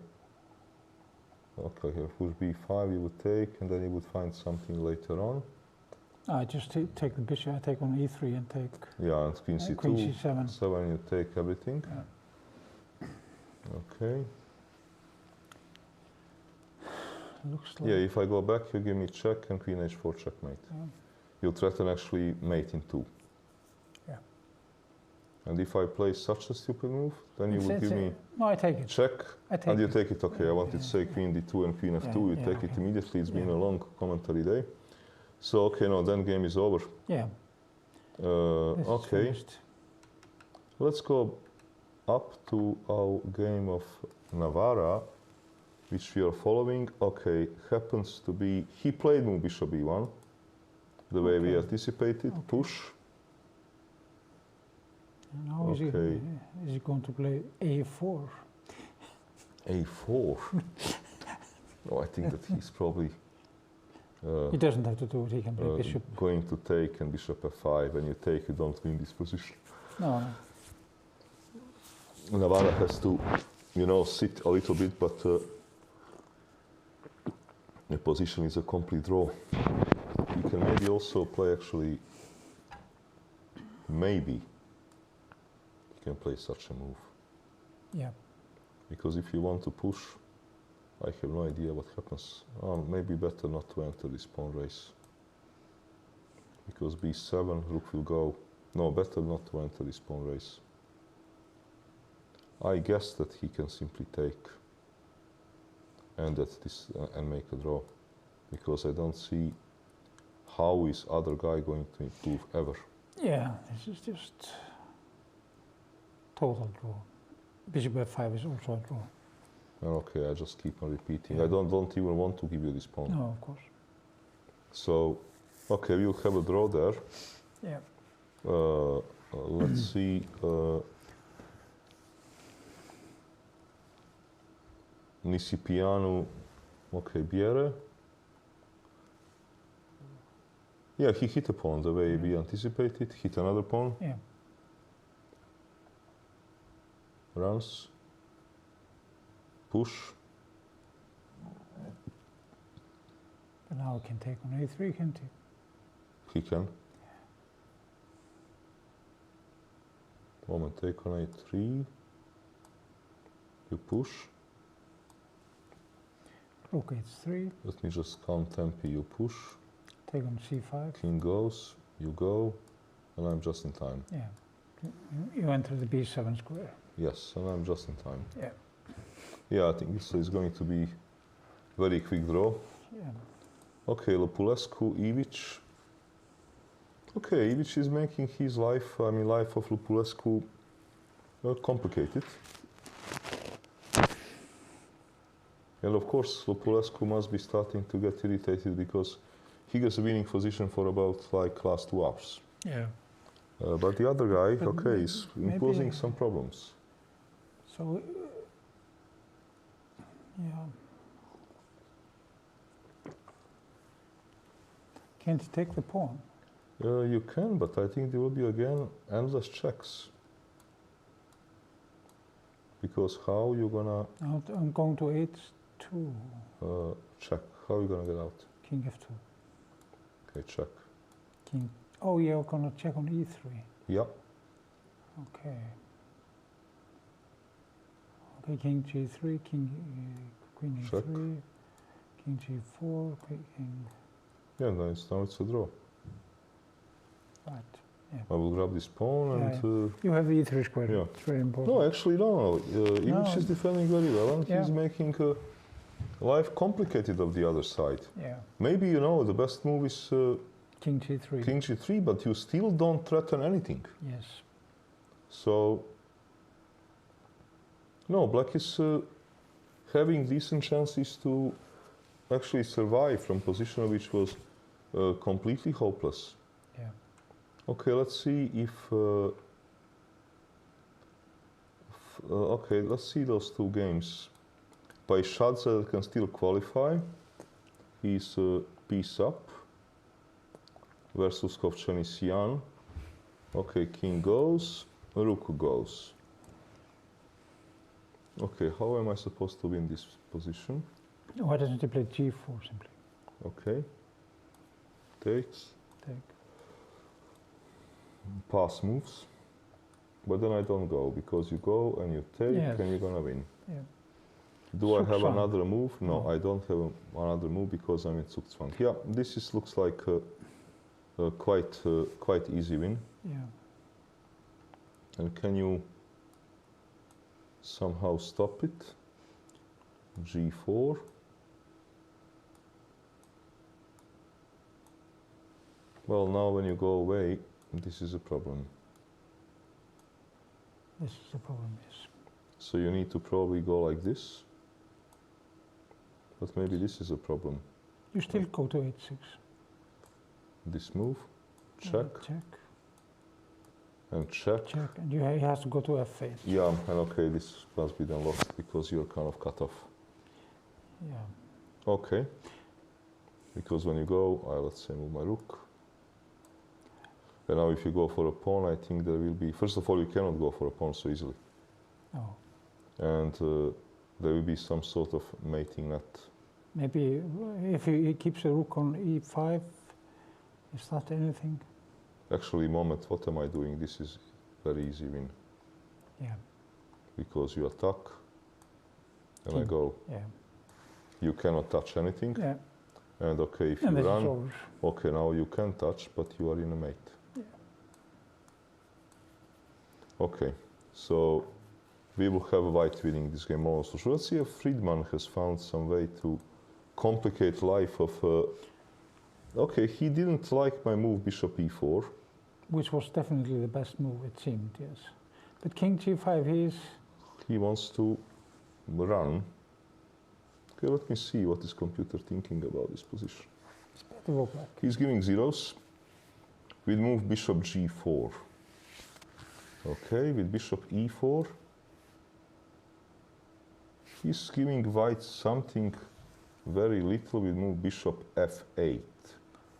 Okay, here push b5 you would take, and then you would find something later on. I just take the bishop, I take on e3 and take... Yeah, and queen c2, queen c7. 7 you take everything. Yeah. Okay. Looks like... Yeah, if I go back, you give me check and queen h4 checkmate. Yeah. You threaten actually mate in 2. Yeah. And if I play such a stupid move, then you would give me... No, I take it. Check, and you it. take it. Okay, I wanted to say queen d2 and queen f2. You take it immediately. It's been a long commentary day. So, okay, no, then game is over. Yeah. Okay. Let's go up to our game of Navarra, which we are following. Okay, happens to be... He played move bishop e1, the way we anticipated, push. Now is he going to play a4? A4? No, I think that he's probably... he doesn't have to do it, he can play bishop. Going to take and bishop f5, and you take, you don't win this position. No. Navarra has to, you know, sit a little bit, but the position is a complete draw. You can maybe also play actually, maybe, you can play such a move. Yeah. Because if you want to push, I have no idea what happens. Maybe better not to enter this pawn race. Because b7, rook will go. No, better not to enter this pawn race. I guess that he can simply take and and make a draw, because I don't see how is other guy going to improve ever. Yeah, this is just total draw. Bishop f5 is also a draw. Okay, I just keep on repeating. Yeah. I don't even want to give you this pawn. No, of course. So, okay, we'll have a draw there. Yeah. Let's see. Nisipianu, okay, Biere. Yeah, he hit a pawn the way we anticipated. Hit another pawn. Yeah. Runs. Push. But now he can take on a3, can't he? He can. Moment, take on a3. You push. Rook h3. Let me just count tempi. You push. Take on c5. King goes. You go. And I'm just in time. Yeah. You enter the b7 square. Yes, and I'm just in time. Yeah. Yeah, I think this is going to be very quick draw. Yeah. Okay, Lupulescu, Ivic. Okay, Ivic is making his life, I mean life of Lupulescu, complicated. And of course, Lupulescu must be starting to get irritated because he gets a winning position for about like last 2 hours. Yeah. But the other guy, okay, is imposing some problems. So, yeah. Can't you take the pawn? You can, but I think there will be again endless checks. Because how you gonna... I'm going to h2. Check. How you gonna get out? king f2. Okay, check. King. Oh, you're gonna check on e3. Yeah. Okay. Okay, king g3, king, queen Check. e3, king g4, king. Yeah, now it's a draw. Right. Yeah. I will grab this pawn and. You have e3 square. Yeah. It's very important. No, actually, no. Ilić is defending very well, and he's making life complicated of the other side. Yeah. Maybe the best move is King g3. King g3, but you still don't threaten anything. Yes. So, no, black is having decent chances to actually survive from position which was completely hopeless. Yeah. Okay, let's see if okay, let's see those two games. Paishadze can still qualify. He's piece up versus Kovčanissian. Okay, king goes, rook goes. Okay, how am I supposed to win this position? Why doesn't he play g4 simply? Okay, takes, Take. pass moves. But then I don't go, because you go and you take and you're gonna win. Yeah. Do I have Zugzwang. another move? No, I don't have another move because I'm in Zugzwang. Yeah, this looks like a quite easy win. Yeah. And can you somehow stop it? G4. Well, now when you go away, this is a problem. This is the problem, yes. So you need to probably go like this. But maybe this is a problem. You still go to h6. This move, check, Check. and check. Check. And he has to go to f8. Yeah, and okay, this must be then lost because you're kind of cut off. Yeah. Okay. Because when you go, let's say move my rook. And now if you go for a pawn, I think there will be, first of all, you cannot go for a pawn so easily. Oh. And there will be some sort of mating net. Maybe if he keeps a rook on e5, is that anything? Actually, moment, what am I doing? This is very easy win. Yeah. Because you attack, and I King. go. Yeah. You cannot touch anything. Yeah. And okay, if And you this is run, over. okay, now you can touch, but you are in a mate. Yeah. Okay, so we will have a white winning this game also. So let's see if Friedman has found some way to complicate life of... okay, he didn't like my move bishop e4. Which was definitely the best move, it seemed, yes. But king g5, He wants to run. Okay, let me see what is computer thinking about this position. it's better to go black. He's giving zeros. With move bishop g4. Okay, with bishop e4. He's giving white something very little with move bishop f8.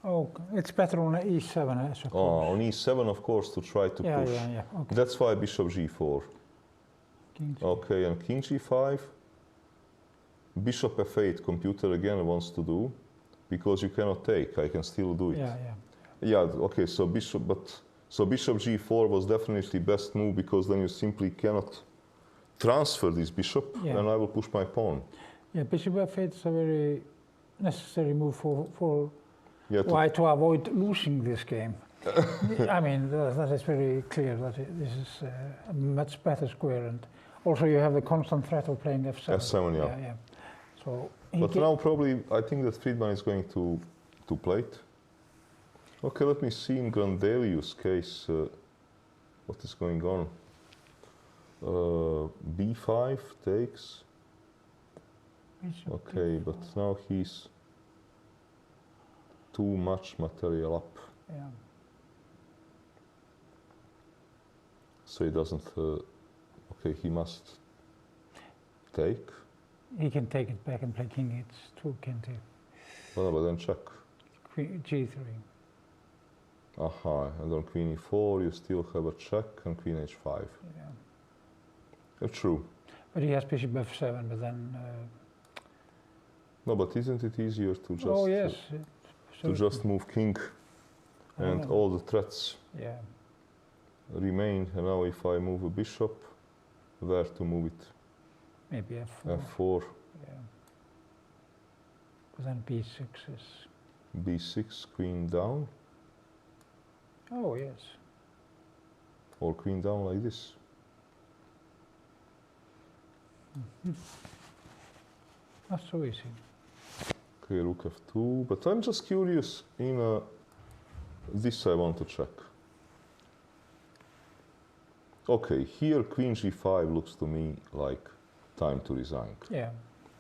Oh, it's better on e7, I suppose. Oh, on e7, of course, to try to push. Yeah. Okay. That's why bishop g4. King g- Okay, and king g5. Bishop f8, computer again wants to do, because you cannot take. I can still do it. Yeah. Yeah. Okay. So bishop g4 was definitely best move because then you simply cannot transfer this bishop, Yeah. and I will push my pawn. Yeah, bishop f8 is a very necessary move for Yeah. white to avoid losing this game. I mean, that is very clear that this is a much better square, and also you have the constant threat of playing f7. f7, yeah. Yeah. So But now probably I think that Friedman is going to play it. Okay, let me see in Grandelius' case what is going on. b5 takes. bishop Okay, but now he's too much material up, Yeah. so he doesn't. Okay, he must take. He can take it back and play king h2, can't he? Well, but then check. Queen g3. Aha, and on queen e4 you still have a check and queen h5. Yeah. True. But he has bishop f7, but then No, but isn't it easier to just Oh yes. to just move king, and all the threats Yeah. remain? And now, if I move a bishop, where to move it? Maybe F4. F4, Yeah. But then B6 is. B6, queen down, Oh yes. or queen down like this. Not so easy. Okay, rook F2. But I'm just curious. This I want to check. Okay, here queen G5 looks to me like time to resign. Yeah.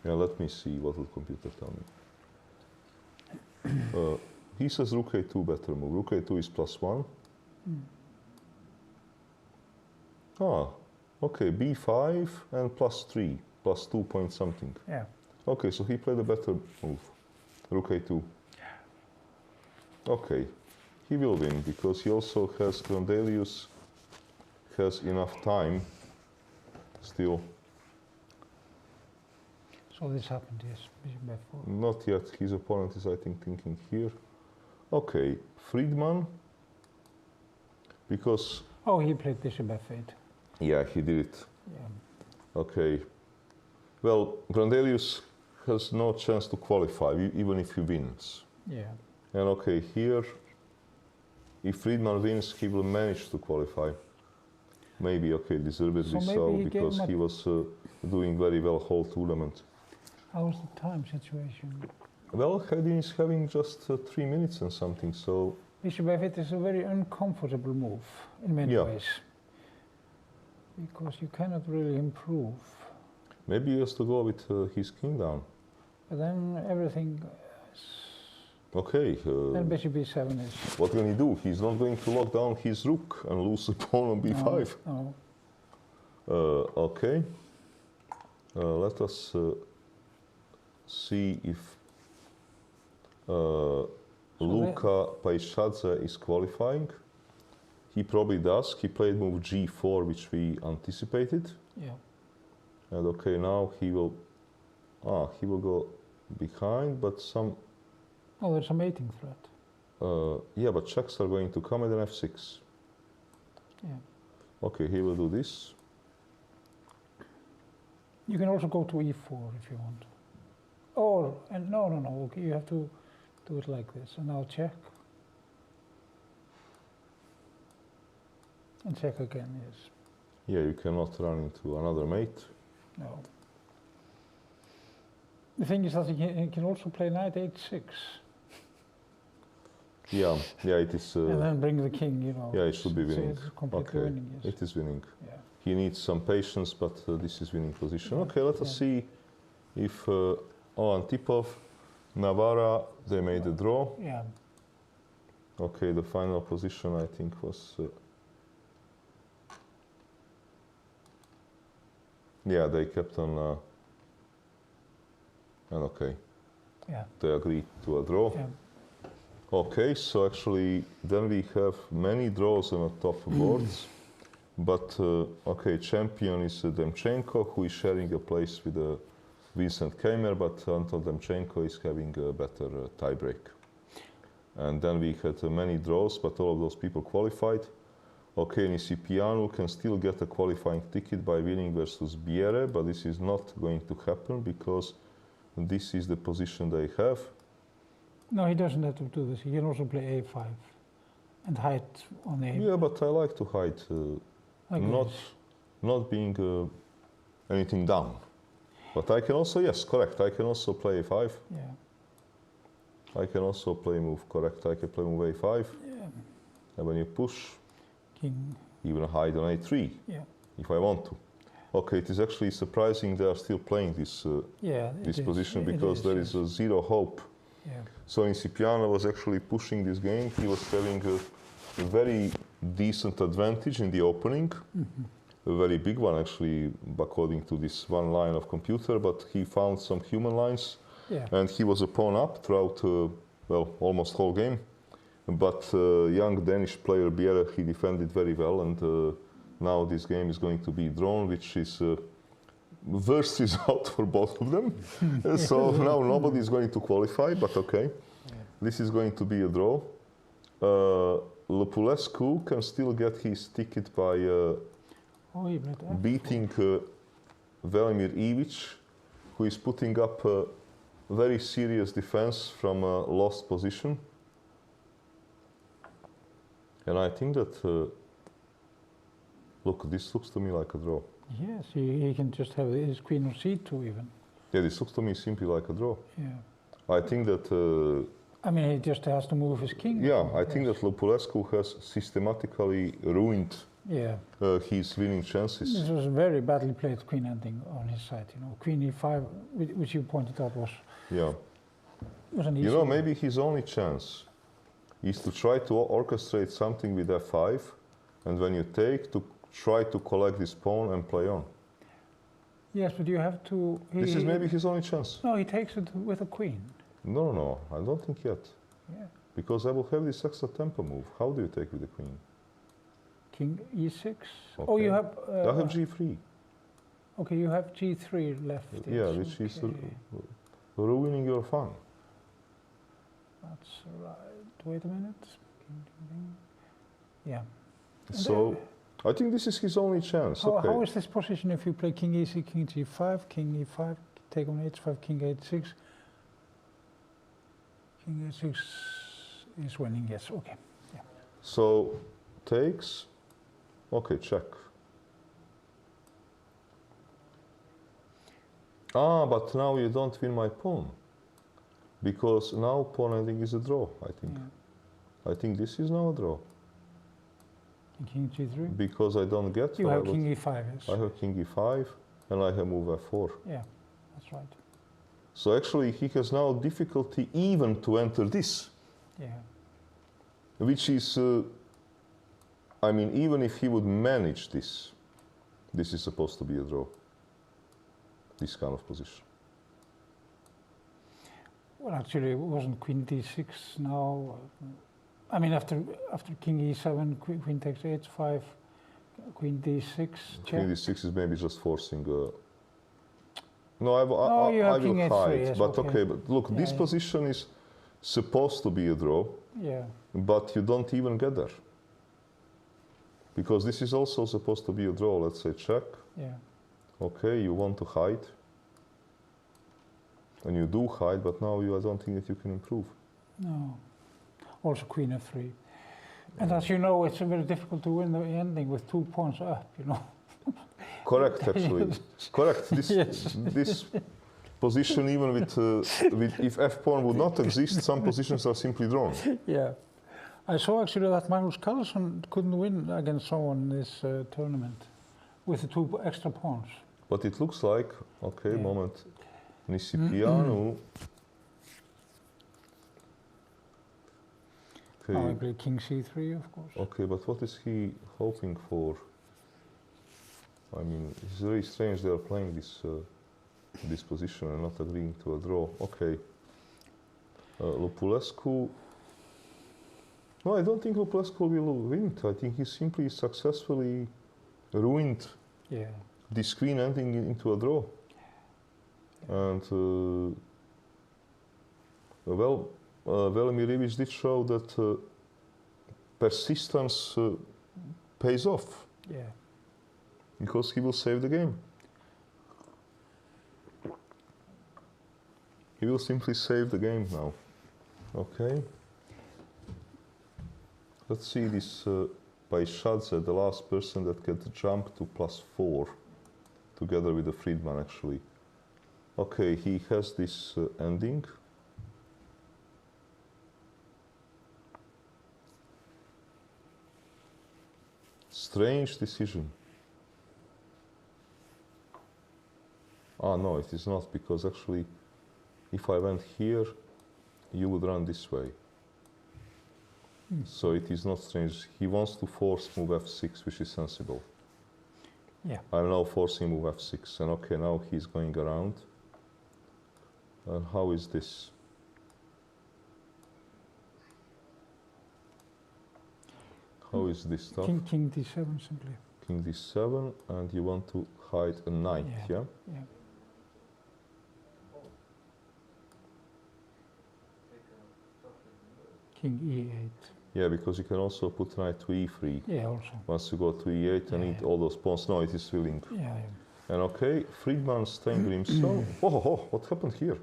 Yeah, let me see what will computer tell me. He says rook A2 better move. Rook A2 is +1. Ah, okay, B5 and +3, +2 point something. Yeah. Okay, so he played a better move. Rook A2. Okay, he will win because he also has Grandelius has enough time still. So this happened, yes. Bishop F4. Not yet. His opponent is, I think, thinking here. Okay, Friedman. Because. Oh, he played Bishop F8. Yeah, he did it. Yeah. Okay. Well, Grandelius has no chance to qualify, even if he wins. Yeah. And okay, here, if Friedman wins, he will manage to qualify. Maybe, okay, deservedly so, because he was doing very well whole tournament. How's the time situation? Well, Hedin is having just 3 minutes and something, so... Bishop F8 is a very uncomfortable move in many ways. Because you cannot really improve. Maybe he has to go with his king down. But then everything is... Okay. Then Bishop B7 is... What can he do? He's not going to lock down his rook and lose the pawn on B5. No. Okay. Let us see if Luka Paishadze is qualifying. He probably does. He played move G4, which we anticipated. Yeah. And okay, now he will go behind, but some... Oh, there's a mating threat. Yeah, but checks are going to come, and then F6. Yeah. Okay, he will do this. You can also go to E4 if you want. Or, and no, okay, you have to do it like this. And now check. And check again, yes. Yeah, you cannot run into another mate. No. The thing is that he can also play knight H6. Yeah, it is... and then bring the king, you know. Yeah, it should be winning. So it's completely winning, yes. It is winning. Yeah. He needs some patience, but this is winning position. Okay, let us see if Antipov, Navarra, they made a draw. Yeah. Okay, the final position, I think, was... yeah, they kept on... and okay. Yeah. They agreed to a draw. Yeah. Okay, so actually, then we have many draws on the top boards. But, okay, champion is Demchenko, who is sharing a place with Vincent Keimer, but Anton Demchenko is having a better tiebreak. And then we had many draws, but all of those people qualified. Okay, Nisipianu can still get a qualifying ticket by winning versus Biere, but this is not going to happen because this is the position they have. No, he doesn't have to do this. He can also play A5 and hide on A. Yeah, but I like to hide, not being anything down. But I can also, yes, correct, I can also play A5. Yeah. I can also play move, correct, I can play move A5. Yeah. And when you push, King. even hide on A3, if I want to. Okay, it is actually surprising they are still playing this, this position because there is zero hope. Yeah. So Nisipiano was actually pushing this game. He was having a very decent advantage in the opening, a very big one actually, according to this one line of computer, but he found some human lines, and he was a pawn up throughout, well, almost whole game. But young Danish player Biere, he defended very well, and now this game is going to be drawn, which is worst result for both of them. So now nobody is going to qualify, but okay. Yeah. This is going to be a draw. Lupulescu can still get his ticket by beating Velimir Ivic, who is putting up a very serious defense from a lost position. And I think that, look, this looks to me like a draw. Yes, he can just have his queen on c2 even. Yeah, this looks to me simply like a draw. Yeah. I think that... I mean, he just has to move his king. yeah, I think that Lupulescu has systematically ruined his winning chances. This was a very badly played queen ending on his side. You know, queen e5, which you pointed out was an easy. You know, maybe his only chance is to try to orchestrate something with f5, and when you take, to try to collect this pawn and play on. Yes, but you have to... This is maybe his only chance. No, he takes it with a queen. No, I don't think yet. Yeah. Because I will have this extra tempo move. How do you take with the queen? King e6. Okay. Okay. Oh, you have... I have g3. Okay, you have g3 left. Yeah, yes, which is okay. ruining your fun. That's right. Wait a minute. Yeah. So, I think this is his only chance. How is this position if you play king e6, king g5, king e5, take on h5, king h6? King h6 is winning, yes, okay. Yeah. So, takes, okay, check. Ah, but now you don't win my pawn. Because now pawn ending is a draw, I think. Yeah. I think this is now a draw. And king g3? Because I don't get... You have king e5, yes. I have king e5, and I have move f4. Yeah, that's right. So actually he has now difficulty even to enter this. Yeah. Which is, I mean, even if he would manage this, this is supposed to be a draw. This kind of position. Well, actually, it wasn't queen d6 now. I mean, after king e7, queen takes h5, queen d6, check. Queen d6 is maybe just forcing... no, you I have king will h3, hide. yes, But okay. but look, this Yeah. position is supposed to be a draw, Yeah. but you don't even get there. Because this is also supposed to be a draw. Let's say check. Yeah. Okay, you want to hide. And you do hide, but now I don't think that you can improve. No. Also queen f3. And as you know, it's very difficult to win the ending with 2 pawns up, you know. Correct, actually. Correct. This, Yes. this position, even with if f pawn would not exist, some positions are simply drawn. Yeah. I saw actually that Magnus Carlsen couldn't win against someone in this tournament with the 2 extra pawns. But it looks like, okay, Yeah. moment, Nisipianu. Now I play king c3, of course. Okay, but what is he hoping for? I mean, it's very strange they are playing this this position and not agreeing to a draw. Okay. Lupulescu. No, I don't think Lupulescu will win it. I think he simply successfully ruined this queen ending into a draw. And Velimir Ivic did show that persistence pays off. Yeah. Because he will save the game. He will simply save the game now. Okay. Let's see this by Shadze, the last person that can jump to +4, together with the Friedman actually. Okay, he has this ending. Strange decision. Ah, no, it is not, because actually, if I went here, you would run this way. So it is not strange. He wants to force move f6, which is sensible. Yeah. I'm now forcing move f6, and okay, now he's going around. And how is this? How is this stuff? King d7 simply. king d7, and you want to hide a knight, yeah? Yeah. King e8. Yeah, because you can also put knight to e3. Yeah, also. Once you go to e8 and eat all those pawns. No, it is winning. Yeah. And okay, Friedman Steingrimsson. Oh, what happened here?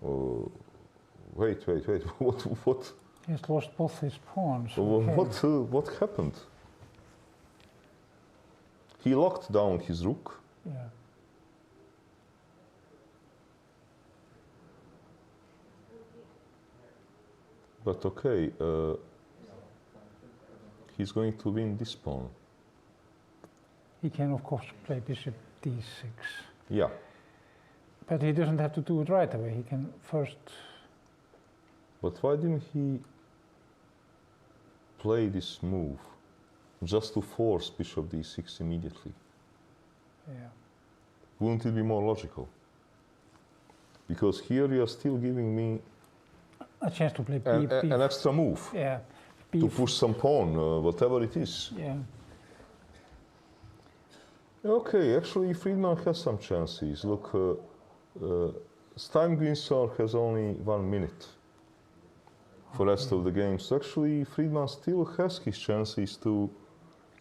Oh, wait. What? He's lost both his pawns. What happened? He locked down his rook. Yeah. But okay, he's going to win this pawn. He can, of course, play bishop d6. Yeah. But he doesn't have to do it right away. He can first... But why didn't he play this move? Just to force bishop d6 immediately. Yeah. Wouldn't it be more logical? Because here you are still giving me a chance to play an extra move. Yeah. To push some pawn, whatever it is. Yeah. Okay, actually Friedman has some chances. Look, Steingrimsson has only 1 minute for the rest of the game. So actually Friedman still has his chances to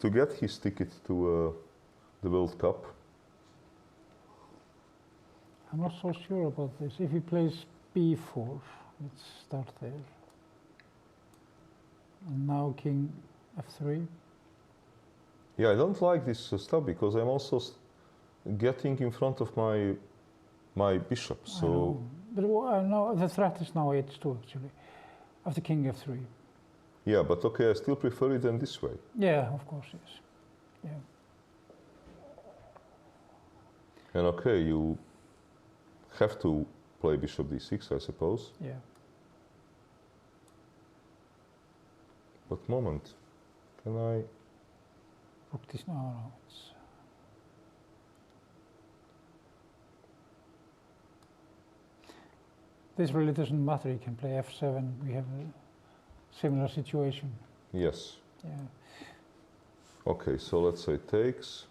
get his ticket to the World Cup. I'm not so sure about this. If he plays b4, let's start there. And now king f3. Yeah, I don't like this stuff because I'm also getting in front of my bishop. So, but no, the threat is now h2 actually, after king f3. Yeah, but okay, I still prefer it than this way. Yeah, of course, yes. Yeah. And okay, you have to play bishop d6, I suppose. Yeah. What moment? Can I? Rook this? No, it's... This really doesn't matter. You can play f7. We have a similar situation. Yes. Yeah. Okay, so let's say takes.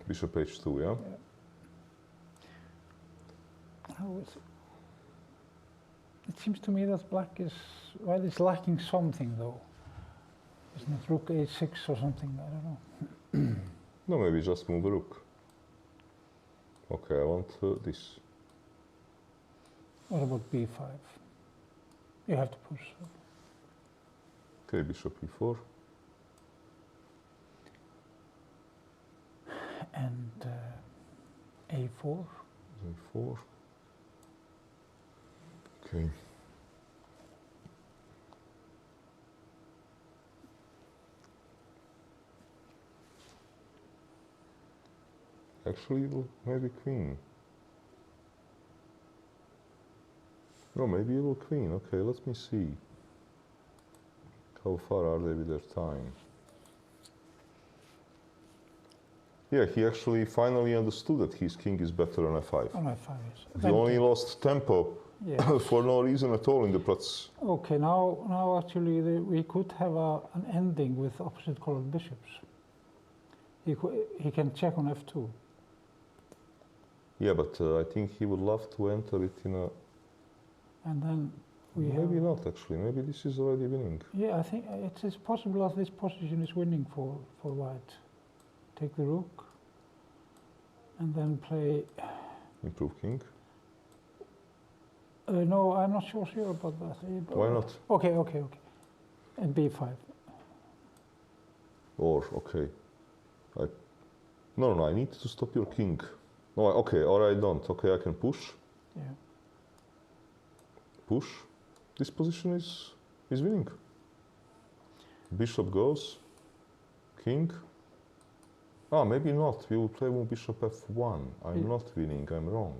Bishop h2, yeah? How is it? It seems to me that black is, well, it's lacking something though. Isn't it rook a6 or something? I don't know. No, maybe just move a rook. Okay, I want this. What about b5? You have to push. Okay, bishop e4. And a4. a4. Okay. Actually, maybe queen. No, maybe a little queen. Okay, let me see. How far are they with their time? Yeah, he actually finally understood that his king is better on f5. On f5, yes. He only lost tempo for no reason at all in the process. Okay, now actually we could have an ending with opposite colored bishops. He can check on f2. Yeah, but I think he would love to enter it in a... And then we maybe not actually, maybe this is already winning. Yeah, I think it is possible that this position is winning for white. Take the rook and then play... Improve king? No, I'm not so sure about that. Why not? Okay. And b5. Or, okay. No, I need to stop your king. No, okay, or I don't. Okay, I can push. Yeah. Push. This position is winning. Bishop goes. King. Ah, maybe not. We will play more bishop f1. I'm not winning, I'm wrong.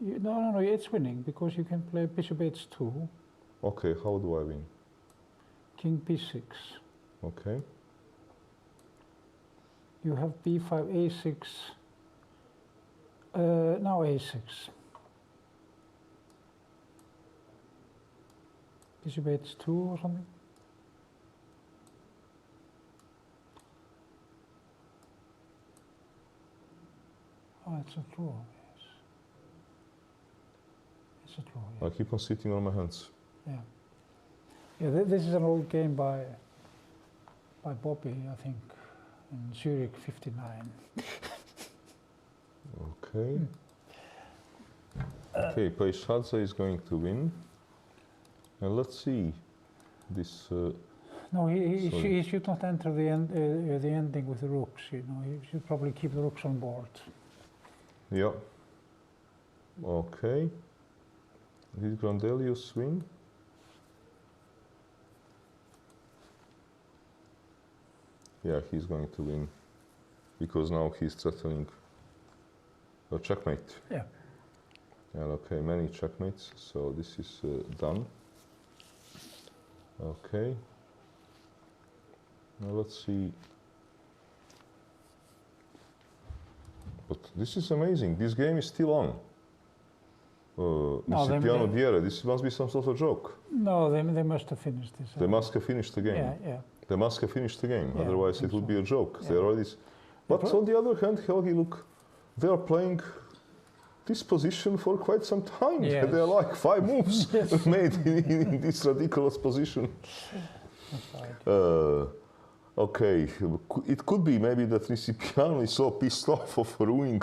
No, it's winning because you can play bishop h2. Okay, how do I win? King b6. Okay. You have b5, a6. Now a6. Bishop h2 or something. Oh, it's a draw, yes. It's a draw, I keep on sitting on my hands. yeah. Yeah, this is an old game by Bobby, I think, in Zurich '59. Okay. Okay, Paishadze is going to win. And let's see this. No, he Sorry. should not enter the ending with the rooks. You know, he should probably keep the rooks on board. Yeah. Okay. Did Grandelius win? Yeah, he's going to win because now he's threatening a checkmate. Yeah. And okay, many checkmates. So this is done. Okay. Now let's see. But this is amazing. This game is still on. Piano Diere, this must be some sort of joke. No, they must have finished this. They must have finished the game. Yeah, yeah. They must have finished the game. Yeah, Otherwise, it would so. be a joke. Yeah. They already. But on the other hand, Helgi, look, they are playing this position for quite some time. Yes. They are like 5 moves Yes. made in this ridiculous position. That's right. Okay, it could be maybe that Risipiano is so pissed off of ruining.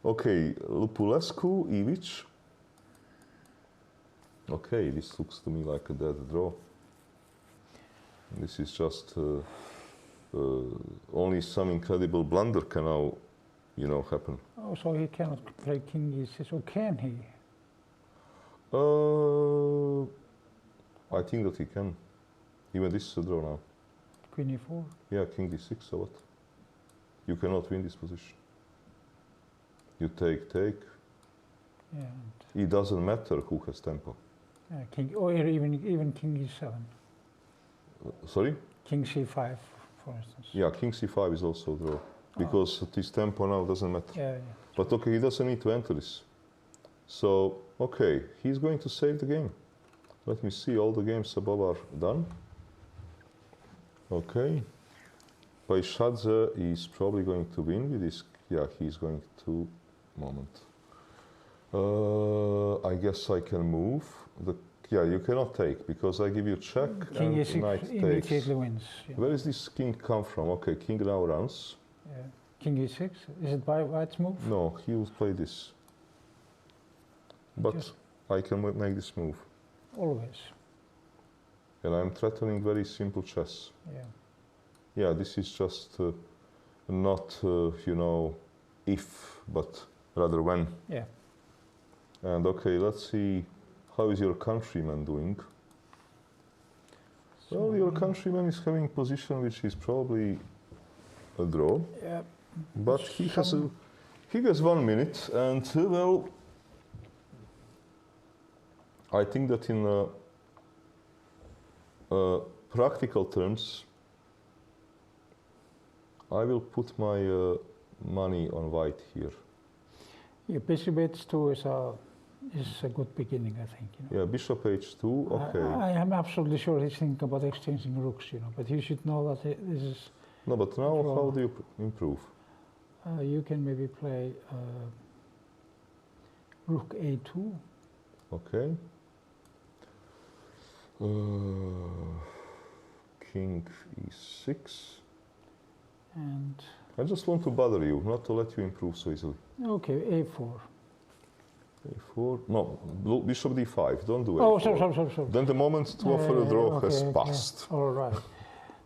Okay, Lupulescu, Ivic. Okay, this looks to me like a dead draw. This is just only some incredible blunder can now, you know, happen. Oh, so he cannot play King E6, or can he? I think that he can. Even this is a draw now. Queen E4? Yeah, King D6, so what? You cannot win this position. You take. Yeah. It doesn't matter who has tempo. King, or even King E7. Sorry? King C5, for instance. Yeah, King C5 is also a draw. Because this tempo now doesn't matter. Yeah, yeah. But okay, he doesn't need to enter this. So, okay, he's going to save the game. Let me see, all the games above are done. Okay. Paishadze is probably going to win with this. Yeah, he's going to. Moment. I guess I can move. Yeah, you cannot take because I give you check King and E6 knight takes. immediately wins. Yeah. Where is this king come from? Okay, king now runs. Yeah. King E6, is it by White's move? No, he will play this. But Just I can make this move. always. And I'm threatening very simple chess. Yeah. Yeah, this is just not, you know, if, but rather when. Yeah. And okay, let's see, how is your countryman doing? Well, your countryman is having position which is probably a draw. Yeah. But he has 1 minute, and well, I think that in practical terms, I will put my money on white here. Yeah, bishop H2 is a good beginning, I think. You know. Yeah, bishop H2, okay. I am absolutely sure he's thinking about exchanging rooks, you know, but you should know that this is. No, but now draw. how do you improve? You can maybe play rook A2. Okay. King E6. And I just want to bother you, not to let you improve so easily. okay, A4. A4, no, bishop D5, don't do A4. Oh, sorry. Then the moment to offer a draw okay, has okay. passed. All right.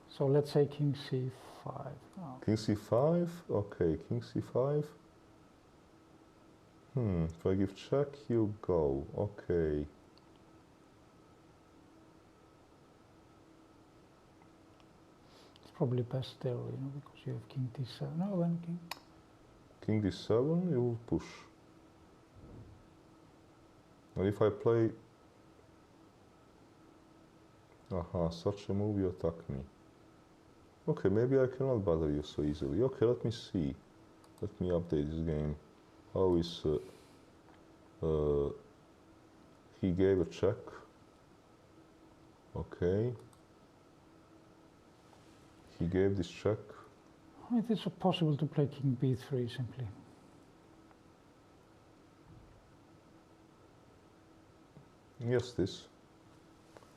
So let's say King C5. Oh. King C5, okay, King C5. If I give check, you go, okay. It's probably best there, you know, because you have King D7. No, then King. King D7, you will push. And if I play... Aha, such a move, you attack me. Okay, maybe I cannot bother you so easily. Okay, let me see. Let me update this game. How is... he gave a check. Okay. He gave this check. It is possible to play King B3 simply. Yes, this.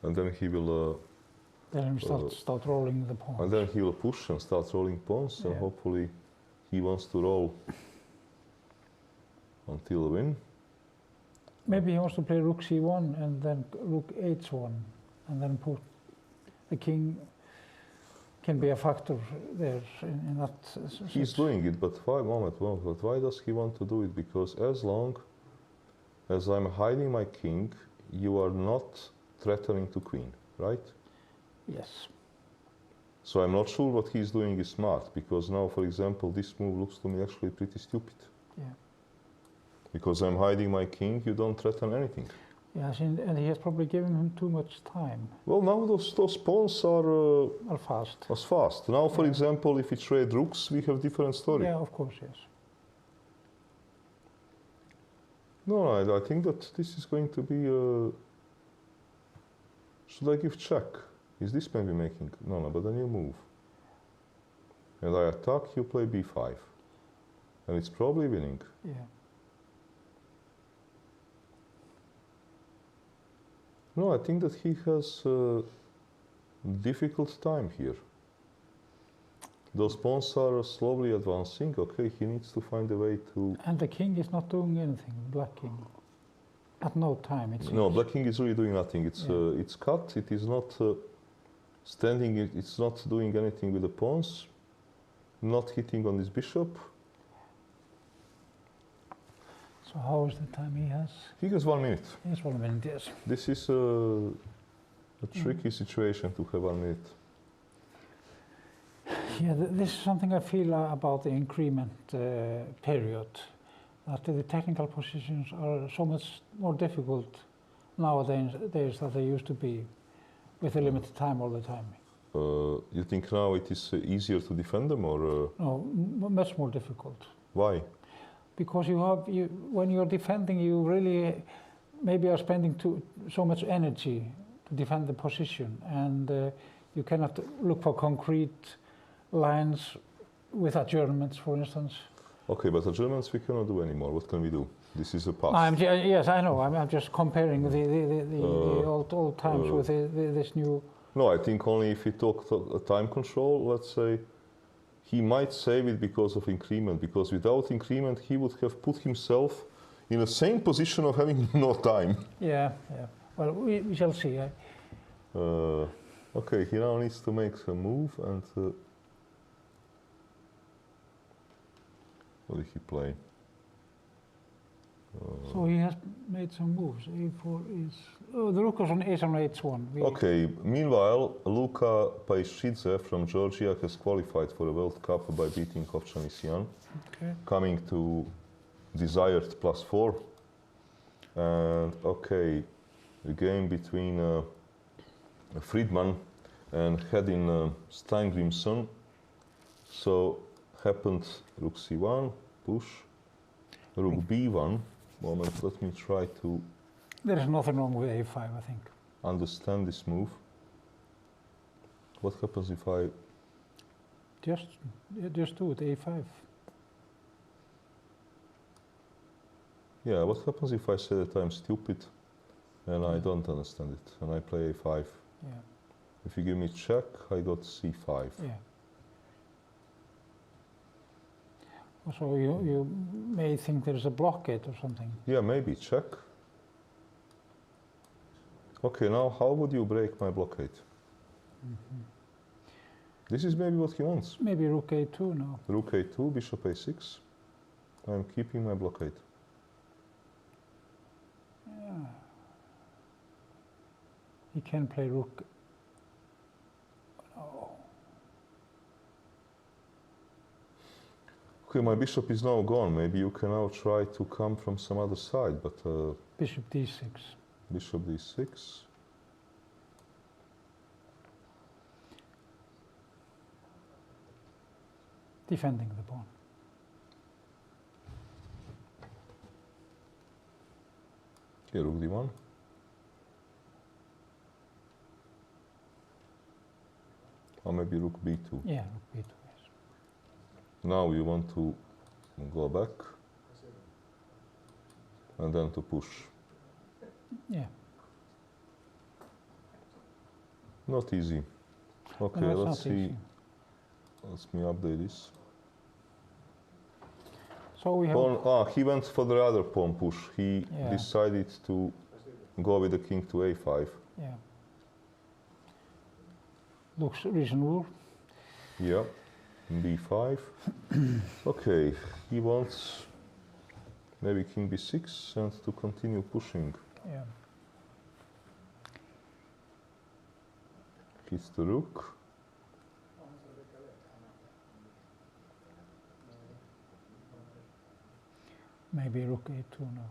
And then he will. Then he start rolling the pawns. And then he will push and start rolling pawns, and hopefully he wants to roll until win. Maybe he wants to play rook c1 and then rook h1, and then put the king. Can be a factor there in that. He's doing it, but why? But why does he want to do it? Because as long as I'm hiding my king, you are not threatening to queen, right? Yes. So I'm not sure what he's doing is smart, because now, for example, this move looks to me actually pretty stupid. Yeah. Because I'm hiding my king, you don't threaten anything. Yes, and he has probably given him too much time. Well, now those pawns are fast. as fast. Now, for example, if we trade rooks, we have different story. Yeah, of course, yes. No, I think that this is going to be. Should I give check? Is this maybe making? No, but then you move. And I attack, you play b5. And it's probably winning. Yeah. No, I think that he has a difficult time here. Those pawns are slowly advancing. Okay, he needs to find a way to... And the king is not doing anything, black king. At no time, it seems. No, black king is really doing nothing. It's cut, it is not standing, it's not doing anything with the pawns, not hitting on this bishop. So how is the time he has? He has 1 minute. He has 1 minute, yes. This is a tricky situation to have 1 minute. Yeah, this is something I feel about the increment period. That the technical positions are so much more difficult nowadays than they used to be, with a limited time all the time. You think now it is easier to defend them, or? No, much more difficult. Why? Because when you're defending, you really maybe are spending so much energy to defend the position, and you cannot look for concrete lines with adjournments, for instance. Okay, but adjournments we cannot do anymore. What can we do? This is a past. Yes, I know. I'm just comparing the old times with this new. No, I think only if we talk time control, let's say, he might save it because of increment, because without increment he would have put himself in the same position of having no time. Yeah. Well, we shall see. Okay, he now needs to make a move, and what did he play? So he has made some moves. A4 is... Oh, the rook is on h1. Okay, meanwhile, Luka Paishidze from Georgia has qualified for a World Cup by beating Hovhannisyan, coming to desired +4. And okay, the game between Friedman and Hedin Steingrimsson. So happened rook c1, push, rook b1. Moment, let me try to... There is nothing wrong with a5, I think. Understand this move. What happens if I... Just do it, a5. Yeah, what happens if I say that I'm stupid and I don't understand it, and I play a5? Yeah. If you give me check, I got c5. Yeah. So you may think there's a blockade or something. Yeah, maybe, check. Okay, now how would you break my blockade? This is maybe what he wants. Maybe rook a2 now. Rook a2, bishop a6. I'm keeping my blockade. Yeah. He can play rook. Oh. Okay, my bishop is now gone. Maybe you can now try to come from some other side, but... Bishop d6. Bishop d6. Defending the pawn. Okay, rook d1. Or maybe rook b2. Yeah, rook b2, yes. Now you want to go back and then to push. Yeah. Not easy. Okay, No, it's let's not see. easy. Let me update this. So we have. Pawn, he went for the other pawn push. He Yeah. decided to go with the king to a5. Yeah. Looks reasonable. Yeah, b5. Okay, he wants maybe king b6 and to continue pushing. Yeah. Hits the rook. Maybe rook a2 now.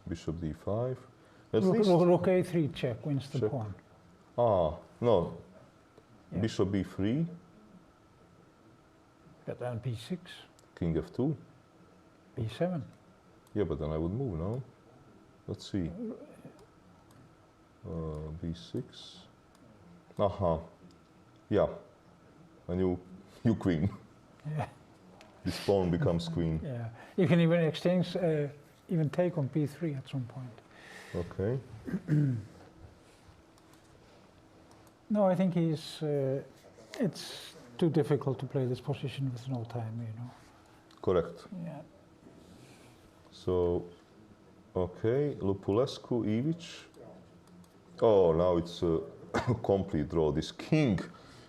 Bishop d5. At Rook, least. rook a3 check wins the Check. pawn. No. Yeah. Bishop b3. But then b6, King f2. b7. Yeah, but then I would move, no? Let's see. b6. Aha. Yeah. A new queen. Yeah. This pawn becomes queen. Yeah. You can even exchange, even take on b3 at some point. Okay. No, I think he's. It's too difficult to play this position with no time, you know. Correct. Yeah. So, okay, Lupulescu, Ivic. Oh, now it's a complete draw. This king,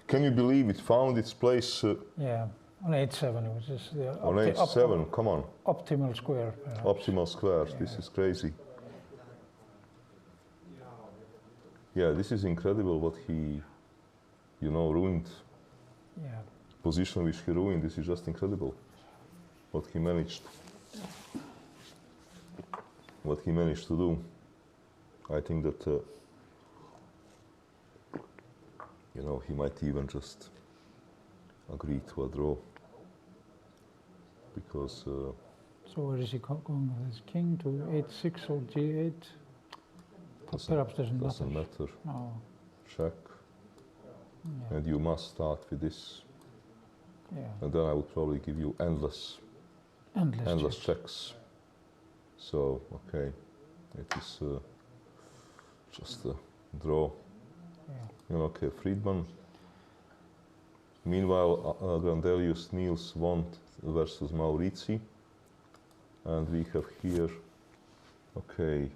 can you believe it found its place Yeah. On h7, which is the on h7? Come on, optimal square. Perhaps. optimal squares. Yeah. This is crazy. Yeah, this is incredible what he, ruined. Yeah. Position which he ruined. This is just incredible. What he managed. What he managed to do. I think that, he might even just agree to a draw. Because. So where is he going with his king to h6 or g8? Perhaps doesn't matter. No. Check. Yeah. And you must start with this. Yeah. And then I would probably give you endless Endless checks. checks. So, okay, it is just a draw. Yeah. Okay, Friedman. Meanwhile, Grandelius Niels won versus Maurizi. And we have here, okay,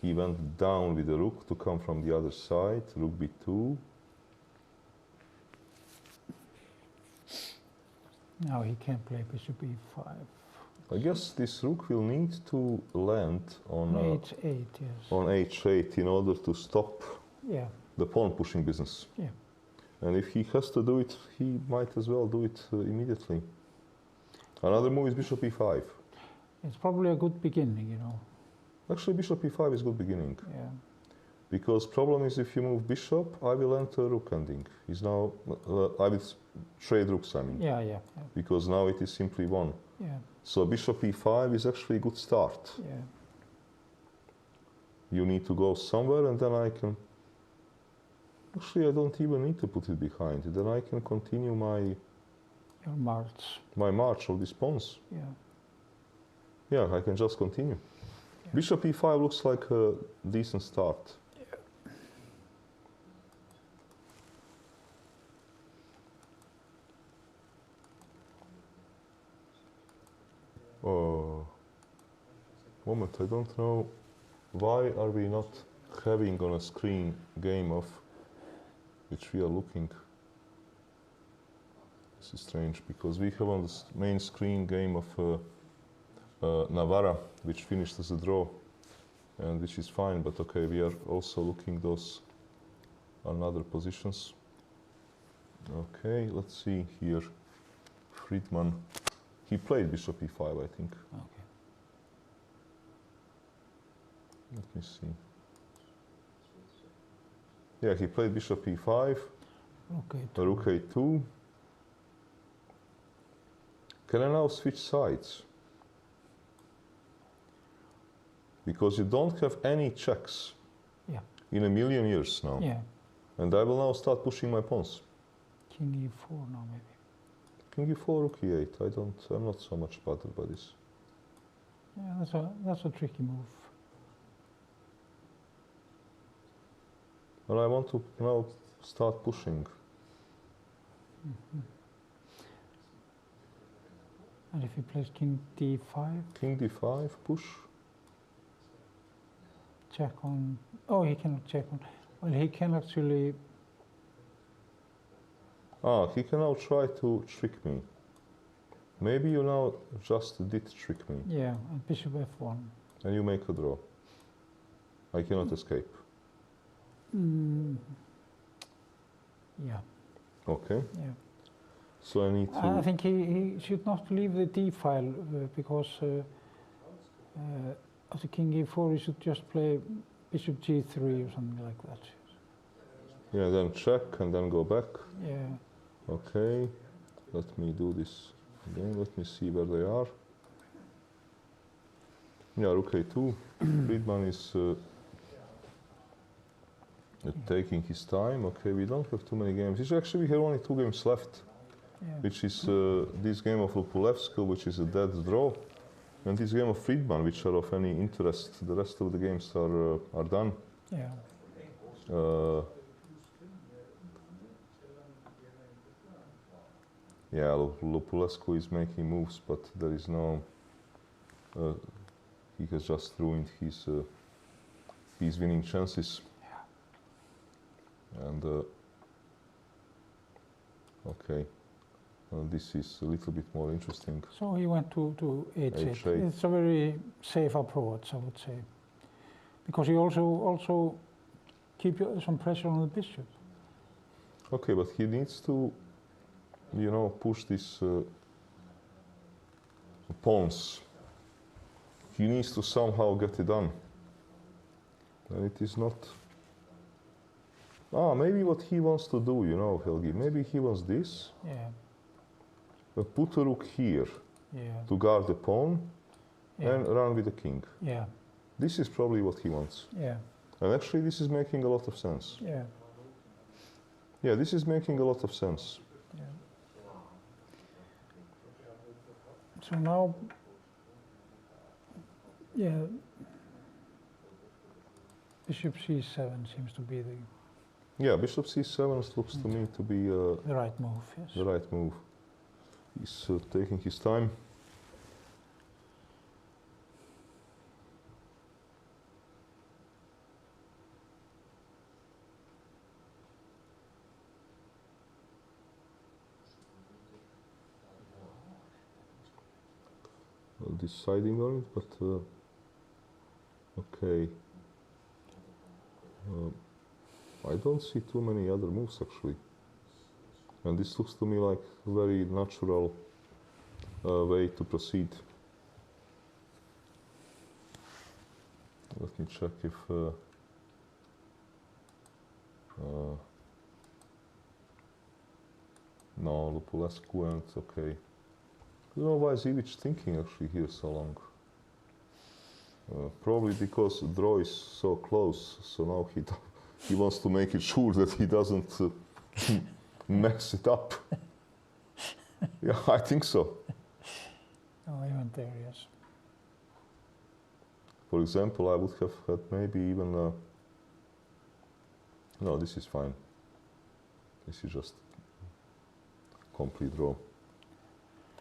he went down with the rook to come from the other side, rook b2. Now he can play bishop e5. I guess this rook will need to land on h8, yes. on h8 in order to stop Yeah. the pawn pushing business. Yeah. And if he has to do it, he might as well do it immediately. Another move is bishop e5. It's probably a good beginning, you know. Actually, bishop e5 is good beginning. Yeah. Because problem is if you move bishop, I will enter rook ending. Is now I will trade rooks, I mean. Yeah, yeah, yeah. Because now it is simply one. Yeah. So bishop e5 is actually a good start. Yeah. You need to go somewhere and then I can... Actually, I don't even need to put it behind. Then I can continue my Your march. march of these pawns. Yeah. Yeah, I can just continue. Yeah. Bishop e5 looks like a decent start. Oh, moment, I don't know why are we not having on a screen game of which we are looking. This is strange because we have on the main screen game of Navarra, which finished as a draw, and which is fine. But okay, we are also looking those on other positions. Okay, let's see here. Friedman, he played bishop e5, I think. Okay. Let me see. Yeah, he played bishop e5, rook a2. Can I now switch sides? Because you don't have any checks in a million years now. Yeah. And I will now start pushing my pawns. King e4 now, maybe. King e4, rook e8. I'm not so much bothered by this. Yeah, that's a tricky move. And I want to now start pushing. And if he plays king d5, King d5, push. check on. Oh, he cannot check on. Well, he can actually. Ah, he can now try to trick me. Maybe you now just did trick me. Yeah, and bishop f1. And you make a draw. I cannot escape. Yeah. Okay. Yeah. So I need to. I think he should not leave the d file because after king e4 he should just play bishop g3 or something like that. Yeah, then check and then go back. Yeah. Okay. Let me do this again. Let me see where they are. Yeah, rook a2. Friedman is taking his time. Okay, we don't have too many games. Actually, we have only 2 games left, Yeah. which is this game of Lupulevsko, which is a dead draw, and this game of Friedman, which are of any interest. The rest of the games are done. Yeah. Yeah, Lupulescu is making moves, but there is no. He has just ruined his winning chances. And okay, this is a little bit more interesting. So he went to h8. H8. It's a very safe approach, I would say, because he also keep some pressure on the bishop. Okay, but he needs to, you know, push these pawns. He needs to somehow get it done. And it is not. Ah, maybe what he wants to do, you know, Helgi, maybe he wants this. Yeah. Put a rook here Yeah. to guard the pawn Yeah. and run with the king. Yeah. This is probably what he wants. Yeah. And actually, this is making a lot of sense. Yeah. Yeah, this is making a lot of sense. Yeah. So now, yeah, bishop c7 seems to be Yeah, bishop c7 looks to me to be the right move, yes. the right move. He's taking his time. Deciding on it, but okay. I don't see too many other moves actually, and this looks to me like a very natural way to proceed. Let me check if no, Lupulescu and okay. I don't know why is Ivic thinking actually here so long. Probably because the draw is so close, so now he wants to make it sure that he doesn't mess it up. Yeah, I think so. Oh, even there, yes. For example, I would have had maybe even. No, this is fine. This is just complete draw.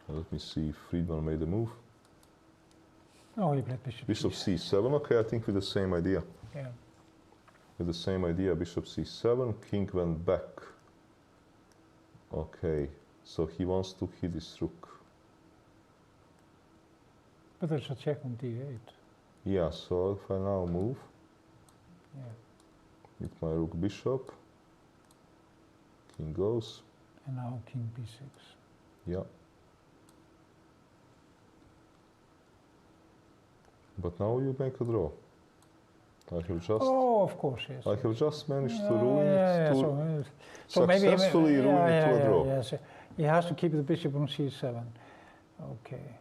Let me see if Friedman made a move. Oh, he played bishop. Bishop c7, okay, I think with the same idea. Yeah. With the same idea, bishop c7, king went back. Okay, so he wants to hit his rook. But there's a check on d8. Yeah, so if I now move Yeah. with my rook bishop, king goes. And now king b6. Yeah. But now you make a draw. I have just. Oh, of course, yes. I have just managed to Yeah, ruin yeah, it to so maybe successfully ruin it to a draw. yes. He has to keep the bishop on c7. Okay.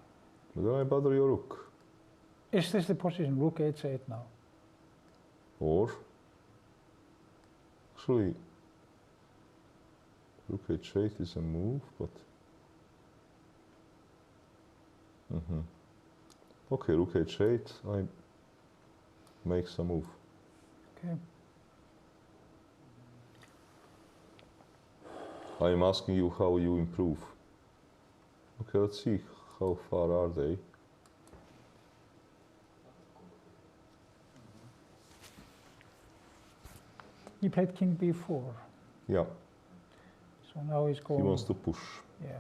But then I bother your rook. Is this the position? Rook h8 now. Or actually, rook h8 is a move, but. Okay, rook h8. I make some move. Okay. I'm asking you how you improve. Okay, let's see how far are they. He played king b4. Yeah, So now he's going. he wants to push. Yeah.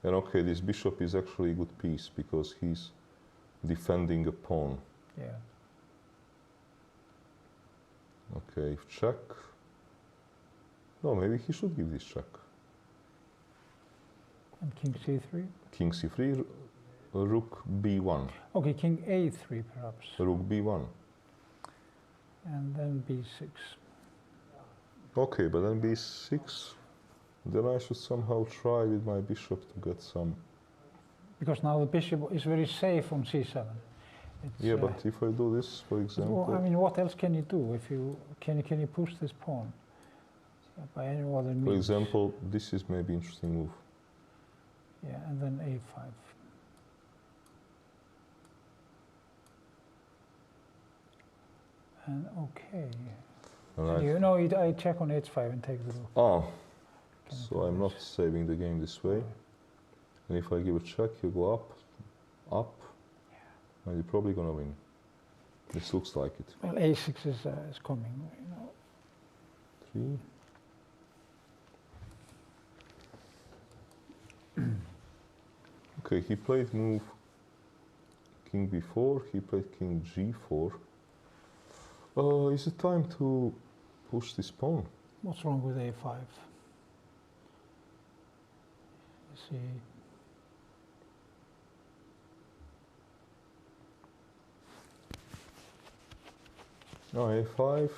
And okay, this bishop is actually a good piece because he's defending a pawn. Yeah. Okay, check. No, maybe he should give this check. And king c3. King c3, rook b1. Okay, king a3 perhaps. Rook b1. And then b6. Okay, but then b6. Then I should somehow try with my bishop to get some. Because now the bishop is very safe on c7. It's, Yeah, but if I do this, for example. well, I mean, what else can you do if you can you push this pawn by any other means? For example, this is maybe interesting move. Yeah, and then a5. And okay. And You know, I check on h5 and take the rook. ah, Can I so do I'm not this? saving the game this way. And if I give a check, you go up, up, and you're probably gonna win. This looks like it. Well, a6 is coming. You know. 3. Okay, he played move king b4, he played king g4. Is it time to push this pawn? What's wrong with a5? You see. No, a5.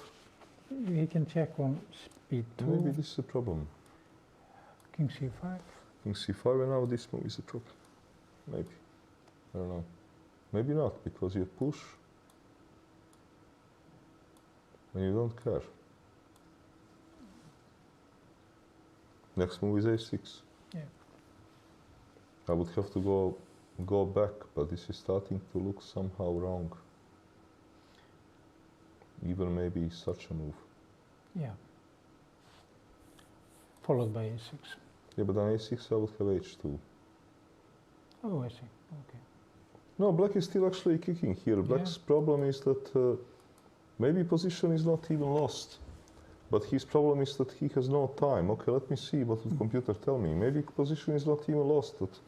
He can check on b2. Maybe this is a problem. King c5. King c5, and now this move is a problem. Maybe. I don't know. Maybe not, because you push and you don't care. Next move is a6. Yeah. I would have to go back, but this is starting to look somehow wrong. Even maybe such a move. Yeah. Followed by a6. Yeah, but on a6 I would have h2. Oh, I see. Okay. No, black is still actually kicking here. Black's problem is that maybe position is not even lost. But his problem is that he has no time. Okay, let me see what the computer tell me. Maybe position is not even lost. That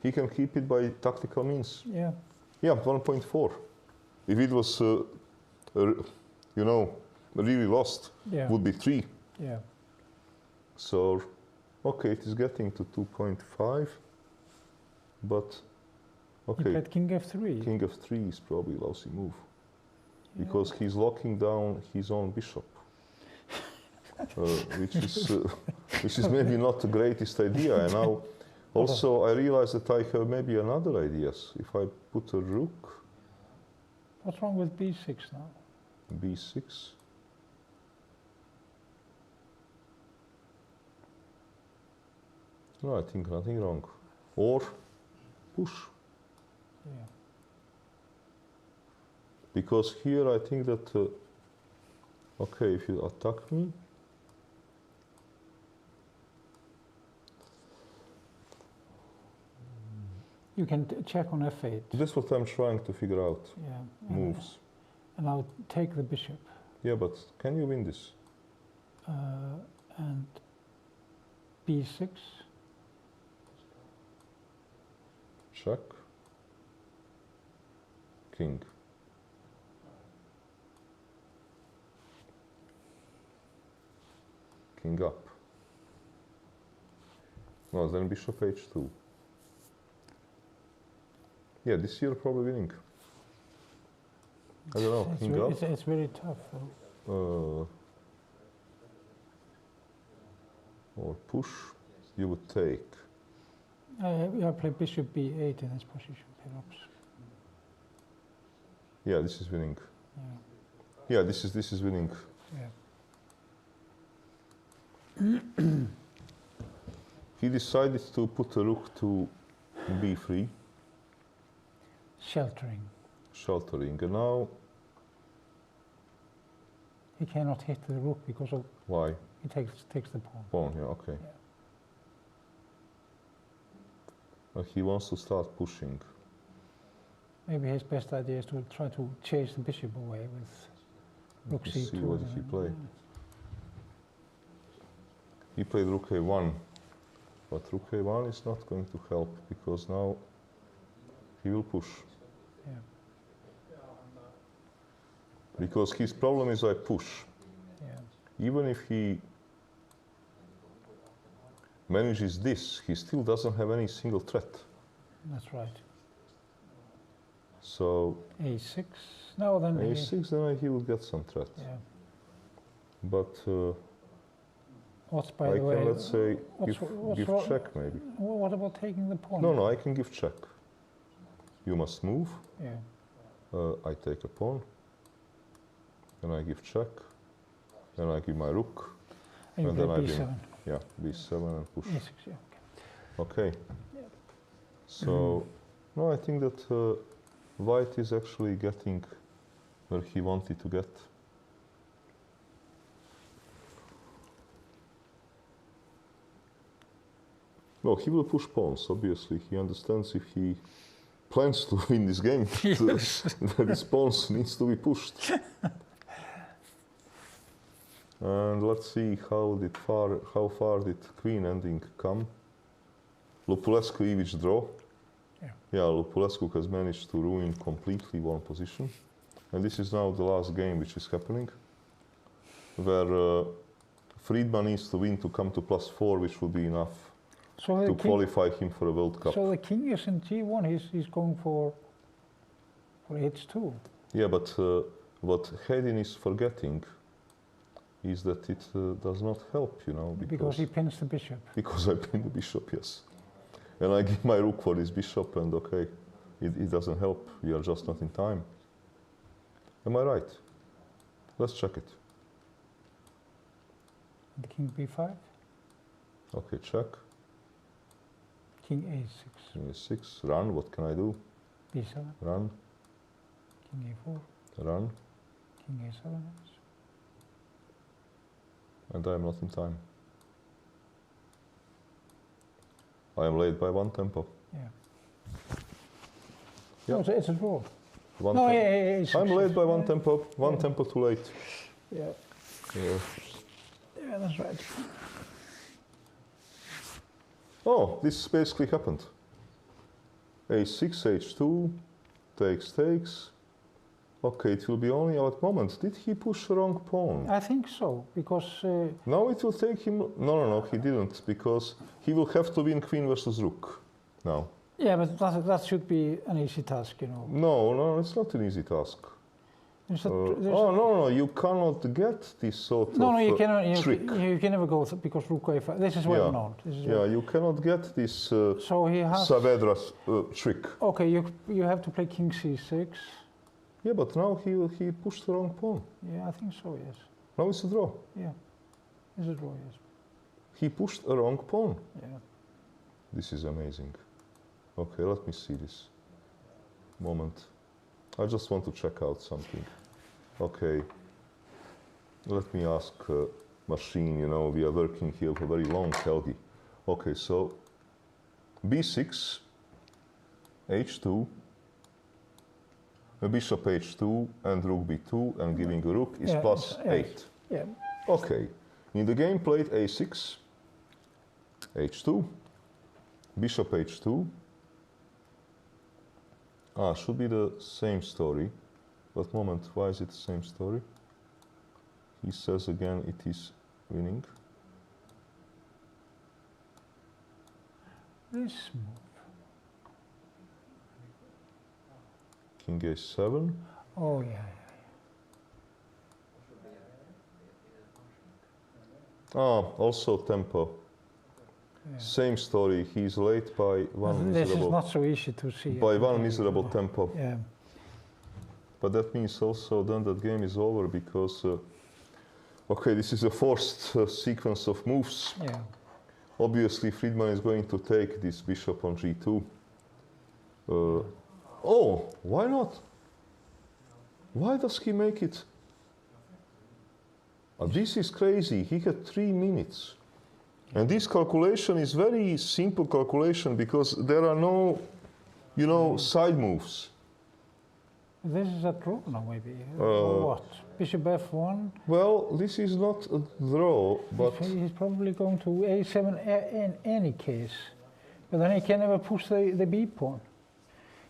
he can keep it by tactical means. Yeah. Yeah, 1.4. If it was, you know, really lost, Yeah. would be 3. Yeah. So, okay, it is getting to 2.5. But, He okay, played king f3. king f3 is probably a lousy move. Yeah. Because he's locking down his own bishop. Which is maybe not the greatest idea. And now, also, I realize that I have maybe another ideas. If I put a rook, What's wrong with b6 now? b6. No, I think nothing wrong. Or push. Yeah. Because here I think that, okay, if you attack me, You can check on f8. that's what I'm trying to figure out. Yeah. Moves. And I'll take the bishop. Yeah, but can you win this? And b6. Check. King. King up. No, then bishop h2. Yeah, this you're probably winning. I don't know, It's, king very, up. it's very tough. Or push, you would take. I play bishop b8 in this position, perhaps. Yeah, this is winning. Yeah. Yeah, this is winning. Yeah. He decided to put a rook to b3, Sheltering. sheltering, and now He cannot hit the rook because of Why? he takes the pawn. Pawn, yeah, okay. Yeah. He wants to start pushing. Maybe his best idea is to try to chase the bishop away with rook Let's c2. see what and he then- played. He played rook a1, but rook a1 is not going to help because now he will push. Yeah. Because his problem is I push. Yeah. Even if he manages this, he still doesn't have any single threat. That's right. So a6. No, then a6, then he will get some threat. Yeah. But What's by I the can, way? let's say, what's give wrong- check maybe. What about taking the pawn? No, I can give check. You must move. Yeah. I take a pawn. And I give check. Then I give my rook. And you And play then I b7. Yeah, b7 and push. a6. Yeah. Okay. Yeah. So, no, I think that White is actually getting where he wanted to get. No, he will push pawns, obviously. He understands if he plans to win this game, Yes. that his pawns needs to be pushed. And let's see how far did queen ending come. Lupulescu Ivic draw. Yeah, Lupulescu has managed to ruin completely one position. And this is now the last game which is happening, where Friedman needs to win to come to +4, which will be enough So to the king, qualify him for a World Cup. so the king is in g1. He's going for h2. Yeah, but what Hedin is forgetting is that it does not help, you know, Because he pins the bishop. because I pin the bishop, yes. And I give my rook for this bishop, and okay, it doesn't help. We are just not in time. Am I right? Let's check it. And king b5. Okay, check. King a6. King a6. Run. What can I do? b7. Run. King a4. Run. King a7. And I am not in time. I am late by one tempo. Yeah. Yeah. No, it's a draw. One No, tem- yeah, a6. I'm late by one Yeah. tempo. One Yeah. tempo too late. Yeah. Yeah. Yeah, that's right. Oh, this basically happened. a6, h2, takes. Okay, it will be only at moment. Did he push the wrong pawn? I think so, because Now it will take him... No, he didn't, because he will have to win queen versus rook now. yeah, but that should be an easy task, you know. No, it's not an easy task. There's a, Oh, no, you cannot get this sort no, of you cannot. trick. You can never go because rook a5. This is well Yeah. known. This is Yeah, you cannot get this So he has. Saavedra trick. Okay, you have to play king c6. Yeah, but now he pushed the wrong pawn. Yeah, I think so. Yes. Now it's a draw. Yeah. It's a draw. Yes. He pushed a wrong pawn. Yeah. This is amazing. Okay, let me see this. Moment. I just want to check out something. Okay. Let me ask machine, you know, we are working here for very long, Helgi. Okay, so b6, h2, a bishop h2 and rook b2 and giving a rook is Yeah, plus yeah. 8. Yeah. Okay, in the game played a6, h2, bishop h2. Should be the same story. But moment, why is it the same story? He says again it is winning. This move. King a7. Oh yeah. Also tempo. Yeah. Same story. He's late by one This is miserable, not so easy to see. by one Okay. miserable tempo. Yeah. But that means also then that game is over because, okay, this is a forced sequence of moves. Yeah. Obviously, Friedman is going to take this bishop on g2. Oh, why not? Why does he make it? This is crazy. He had 3 minutes. And this calculation is very simple calculation because there are no, you know, side moves. This is a draw now, maybe. Or what? Bishop f1. Well, this is not a draw, but He's probably going to a7 in any case. But then he can never push the b pawn.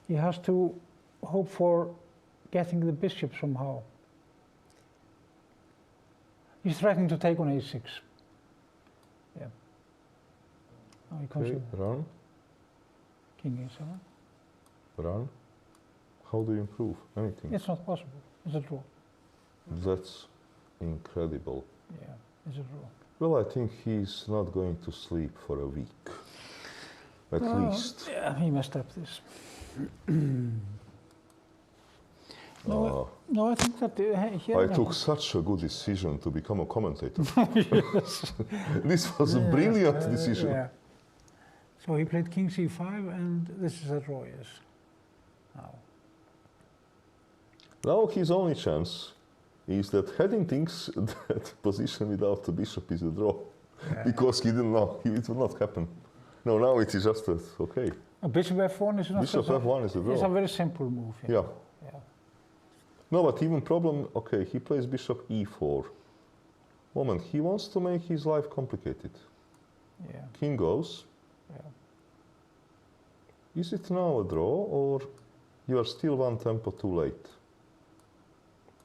He has to hope for getting the bishop somehow. He's threatening to take on a6. Yeah. Now he comes okay, to run, king a7. run. How do you improve anything? It's not possible. It's a draw. That's incredible. Yeah, it's a draw. Well, I think he's not going to sleep for a week, at least. Yeah, he messed up this. No, I think that here I took such a good decision to become a commentator. yes. This was a brilliant decision. Yeah. So he played king c5, and this is a draw, yes. Now his only chance is that Heading thinks that position without the bishop is a draw, because he didn't know it will not happen. No, now it is just that, okay. A bishop f1 is not Bishop f1 is a draw. It's a very simple move. Yeah. No, but even problem, okay, he plays bishop e4. Moment, he wants to make his life complicated. Yeah. King goes. Yeah. Is it now a draw, or you are still 1 tempo too late?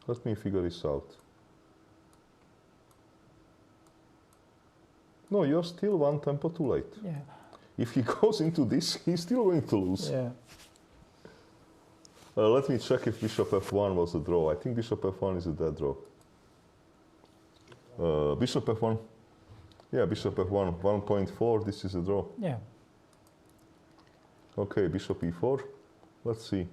Let me figure this out. No, you're still 1 tempo too late. Yeah. If he goes into this, he's still going to lose. Yeah. Let me check if bishop f1 was a draw. I think bishop f1 is a dead draw. Bishop f1. Yeah, bishop f1, 1.4, this is a draw. Yeah. Okay, bishop e4. Let's see.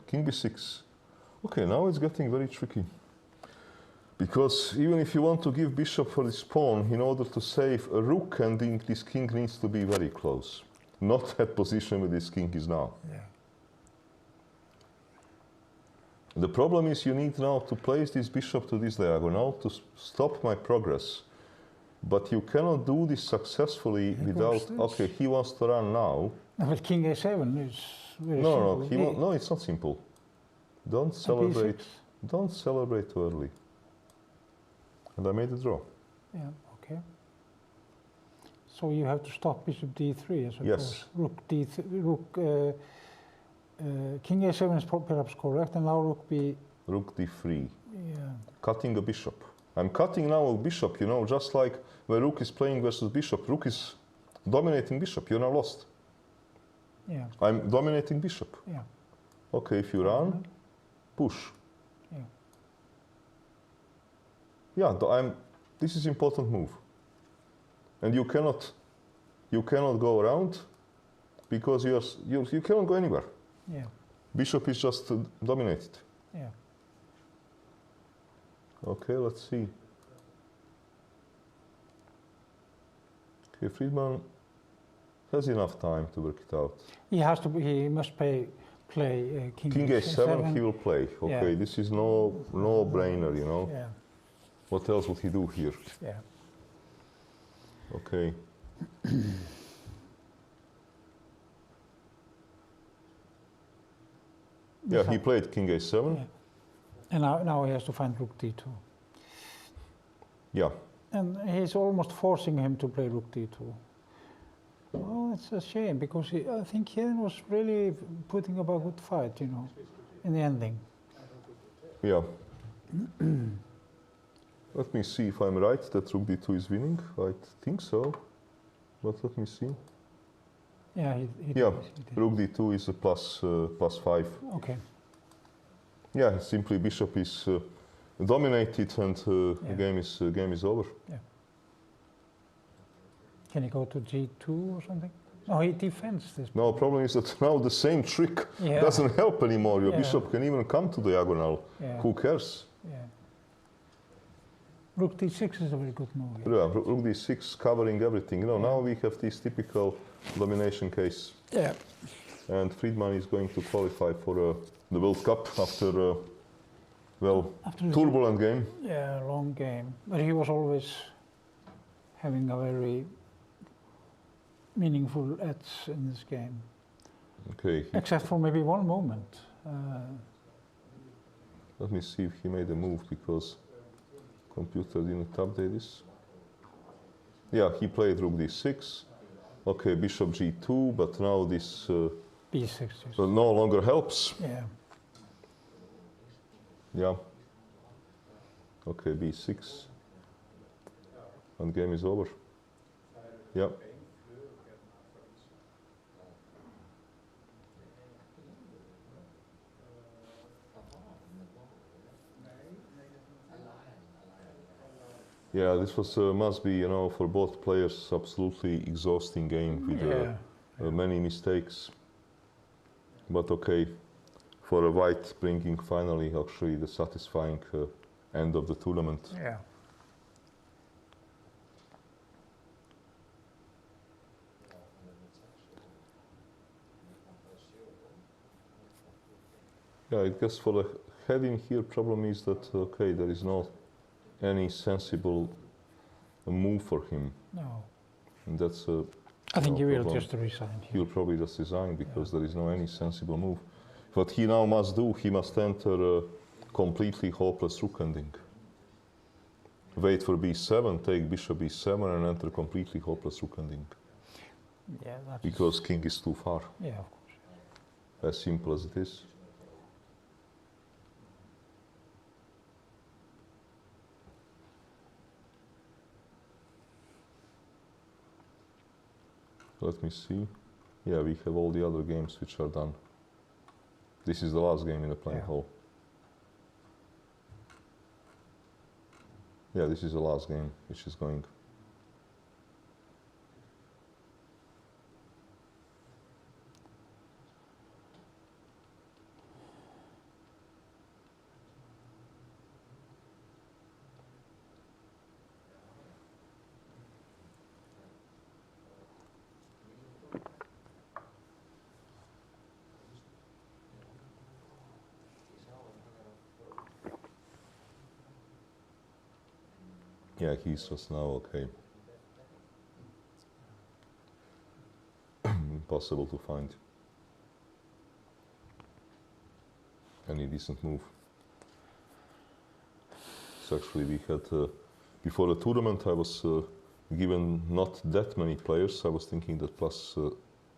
King b6. Okay, now it's getting very tricky. Because even if you want to give bishop for this pawn, in order to save a rook, and this king needs to be very close. Not that position where this king is now. Yeah. The problem is you need now to place this bishop to this diagonal to stop my progress. But you cannot do this successfully without... Okay, he wants to run now. No, but king a7 is very simple. No, it's not simple. Don't celebrate. Don't celebrate too early. And I made a draw. Yeah, okay. So you have to stop bishop d3, I suppose. Yes. Rook d3, king a7 is perhaps correct, and now rook b. Rook d3. Yeah. Cutting a bishop. I'm cutting now a bishop, you know, just like when rook is playing versus bishop. Rook is dominating bishop. You're now lost. Yeah. I'm dominating bishop. Yeah. Okay, if you run, push. Yeah. Yeah, this is important move. And you cannot go around because you cannot go anywhere. Yeah. Bishop is just dominated. Yeah. Okay, let's see. Okay, Friedman has enough time to work it out. He must play king a7, he will play. Okay, yeah. This is no brainer, you know. Yeah. What else would he do here? Yeah. Okay. Yeah, he played king a7. Yeah. And now he has to find rook d2. Yeah. And he's almost forcing him to play rook d2. Oh, it's a shame, because I think he was really putting up a good fight, you know, in the ending. Yeah. Let me see if I'm right that rook d2 is winning. I think so, but let me see. Yeah, he yeah, did. Rook d2 is a plus 5. Okay. Yeah, simply bishop is dominated, and the game is over. Yeah. Can he go to g2 or something? No, he defends this. No, problem is that now the same trick doesn't help anymore. Your bishop can even come to diagonal. Yeah. Who cares? Yeah. Rook d6 is a very good move. Yeah, rook d6 covering everything. You know, now we have this typical domination case. Yeah. and Friedman is going to qualify for the World Cup after after turbulent game. Yeah, long game. But he was always having a very meaningful edge in this game. Okay. Except for maybe one moment. Let me see if he made a move, because computer didn't update this. Yeah, he played rook d6. Okay, bishop g2, but now this b6 no longer helps. Yeah. Yeah. Okay, b6. And game is over. Yeah. Yeah, this was must be, you know, for both players, absolutely exhausting game with many mistakes. But okay, for a white, bringing finally actually the satisfying end of the tournament. Yeah. Yeah, I guess for the heading here, problem is that okay, there is not any sensible move for him. No. And that's I think he will problem. just resign. He'll probably just resign, because there is no any sensible move. What he now must do, he must enter a completely hopeless rook ending. Wait for b7, take bishop b7 and enter completely hopeless rook ending. Yeah, that's... Because king is too far. Yeah, of course. As simple as it is. Let me see. Yeah, we have all the other games which are done. This is the last game in the playing hall. Yeah, this is the last game which is going. Yeah, he's just now okay. Impossible to find any decent move. So actually we had, before the tournament I was given not that many players. I was thinking that plus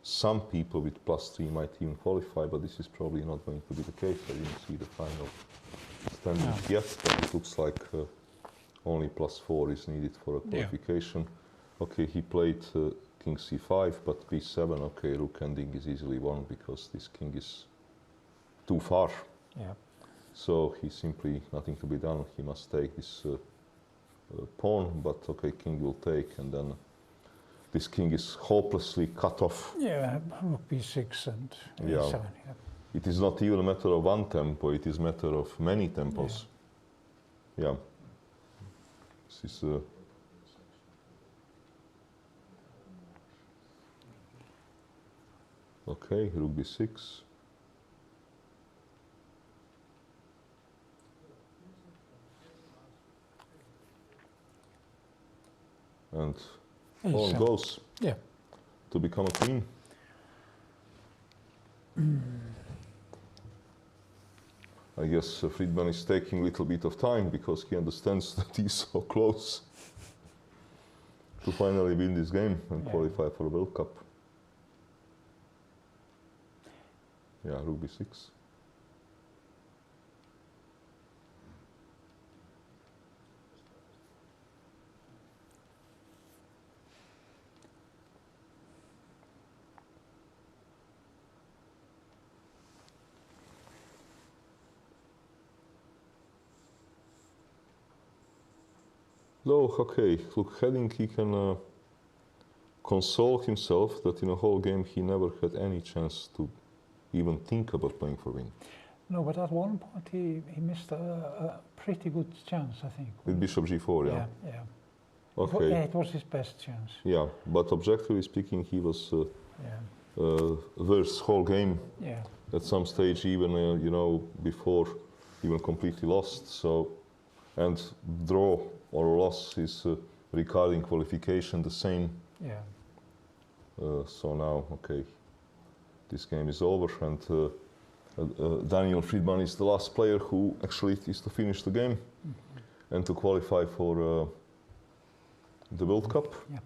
some people with +3 might even qualify, but this is probably not going to be the case. I didn't see the final standings yet, but it looks like only +4 is needed for a qualification. Yeah. Okay, he played king c5, but b7. Okay, rook ending is easily won because this king is too far. Yeah. So he's simply nothing to be done. He must take this pawn, but okay, king will take, and then this king is hopelessly cut off. Yeah, rook b6 and yeah. a7. Yeah. It is not even a matter of one tempo, it is a matter of many tempos. Yeah. This is okay, rook b6. And pawn goes to become a queen. I guess Friedman is taking a little bit of time because he understands that he's so close to finally win this game and qualify for the World Cup. Yeah, rook b6. No, okay, look, heading he can console himself that in a whole game he never had any chance to even think about playing for win. No, but at one point he missed a pretty good chance, I think. With bishop g4, yeah? Yeah. Okay. Yeah, it was his best chance. Yeah, but objectively speaking he was verse whole game Yeah. at some stage, even you know, before even completely lost. So, and draw or loss is regarding qualification the same. Yeah. So now, okay, this game is over, and Daniel Friedman is the last player who actually is to finish the game and to qualify for the World Cup. Yeah.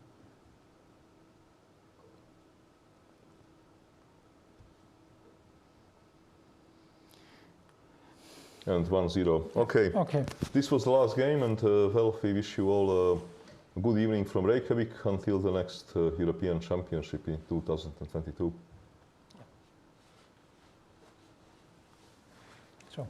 And 1-0. Okay. Okay. This was the last game, and well, we wish you all a good evening from Reykjavik until the next European Championship in 2022. So.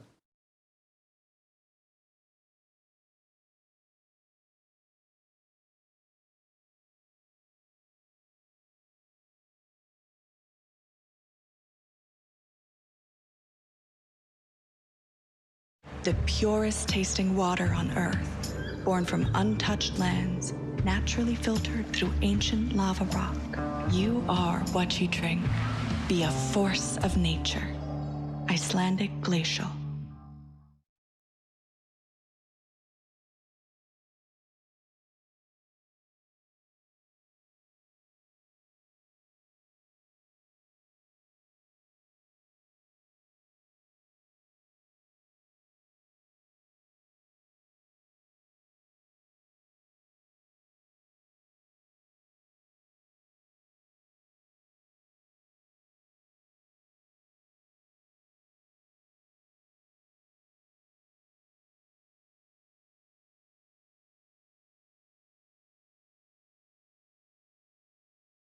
The purest tasting water on Earth, born from untouched lands, naturally filtered through ancient lava rock. You are what you drink. Be a force of nature. Icelandic Glacial.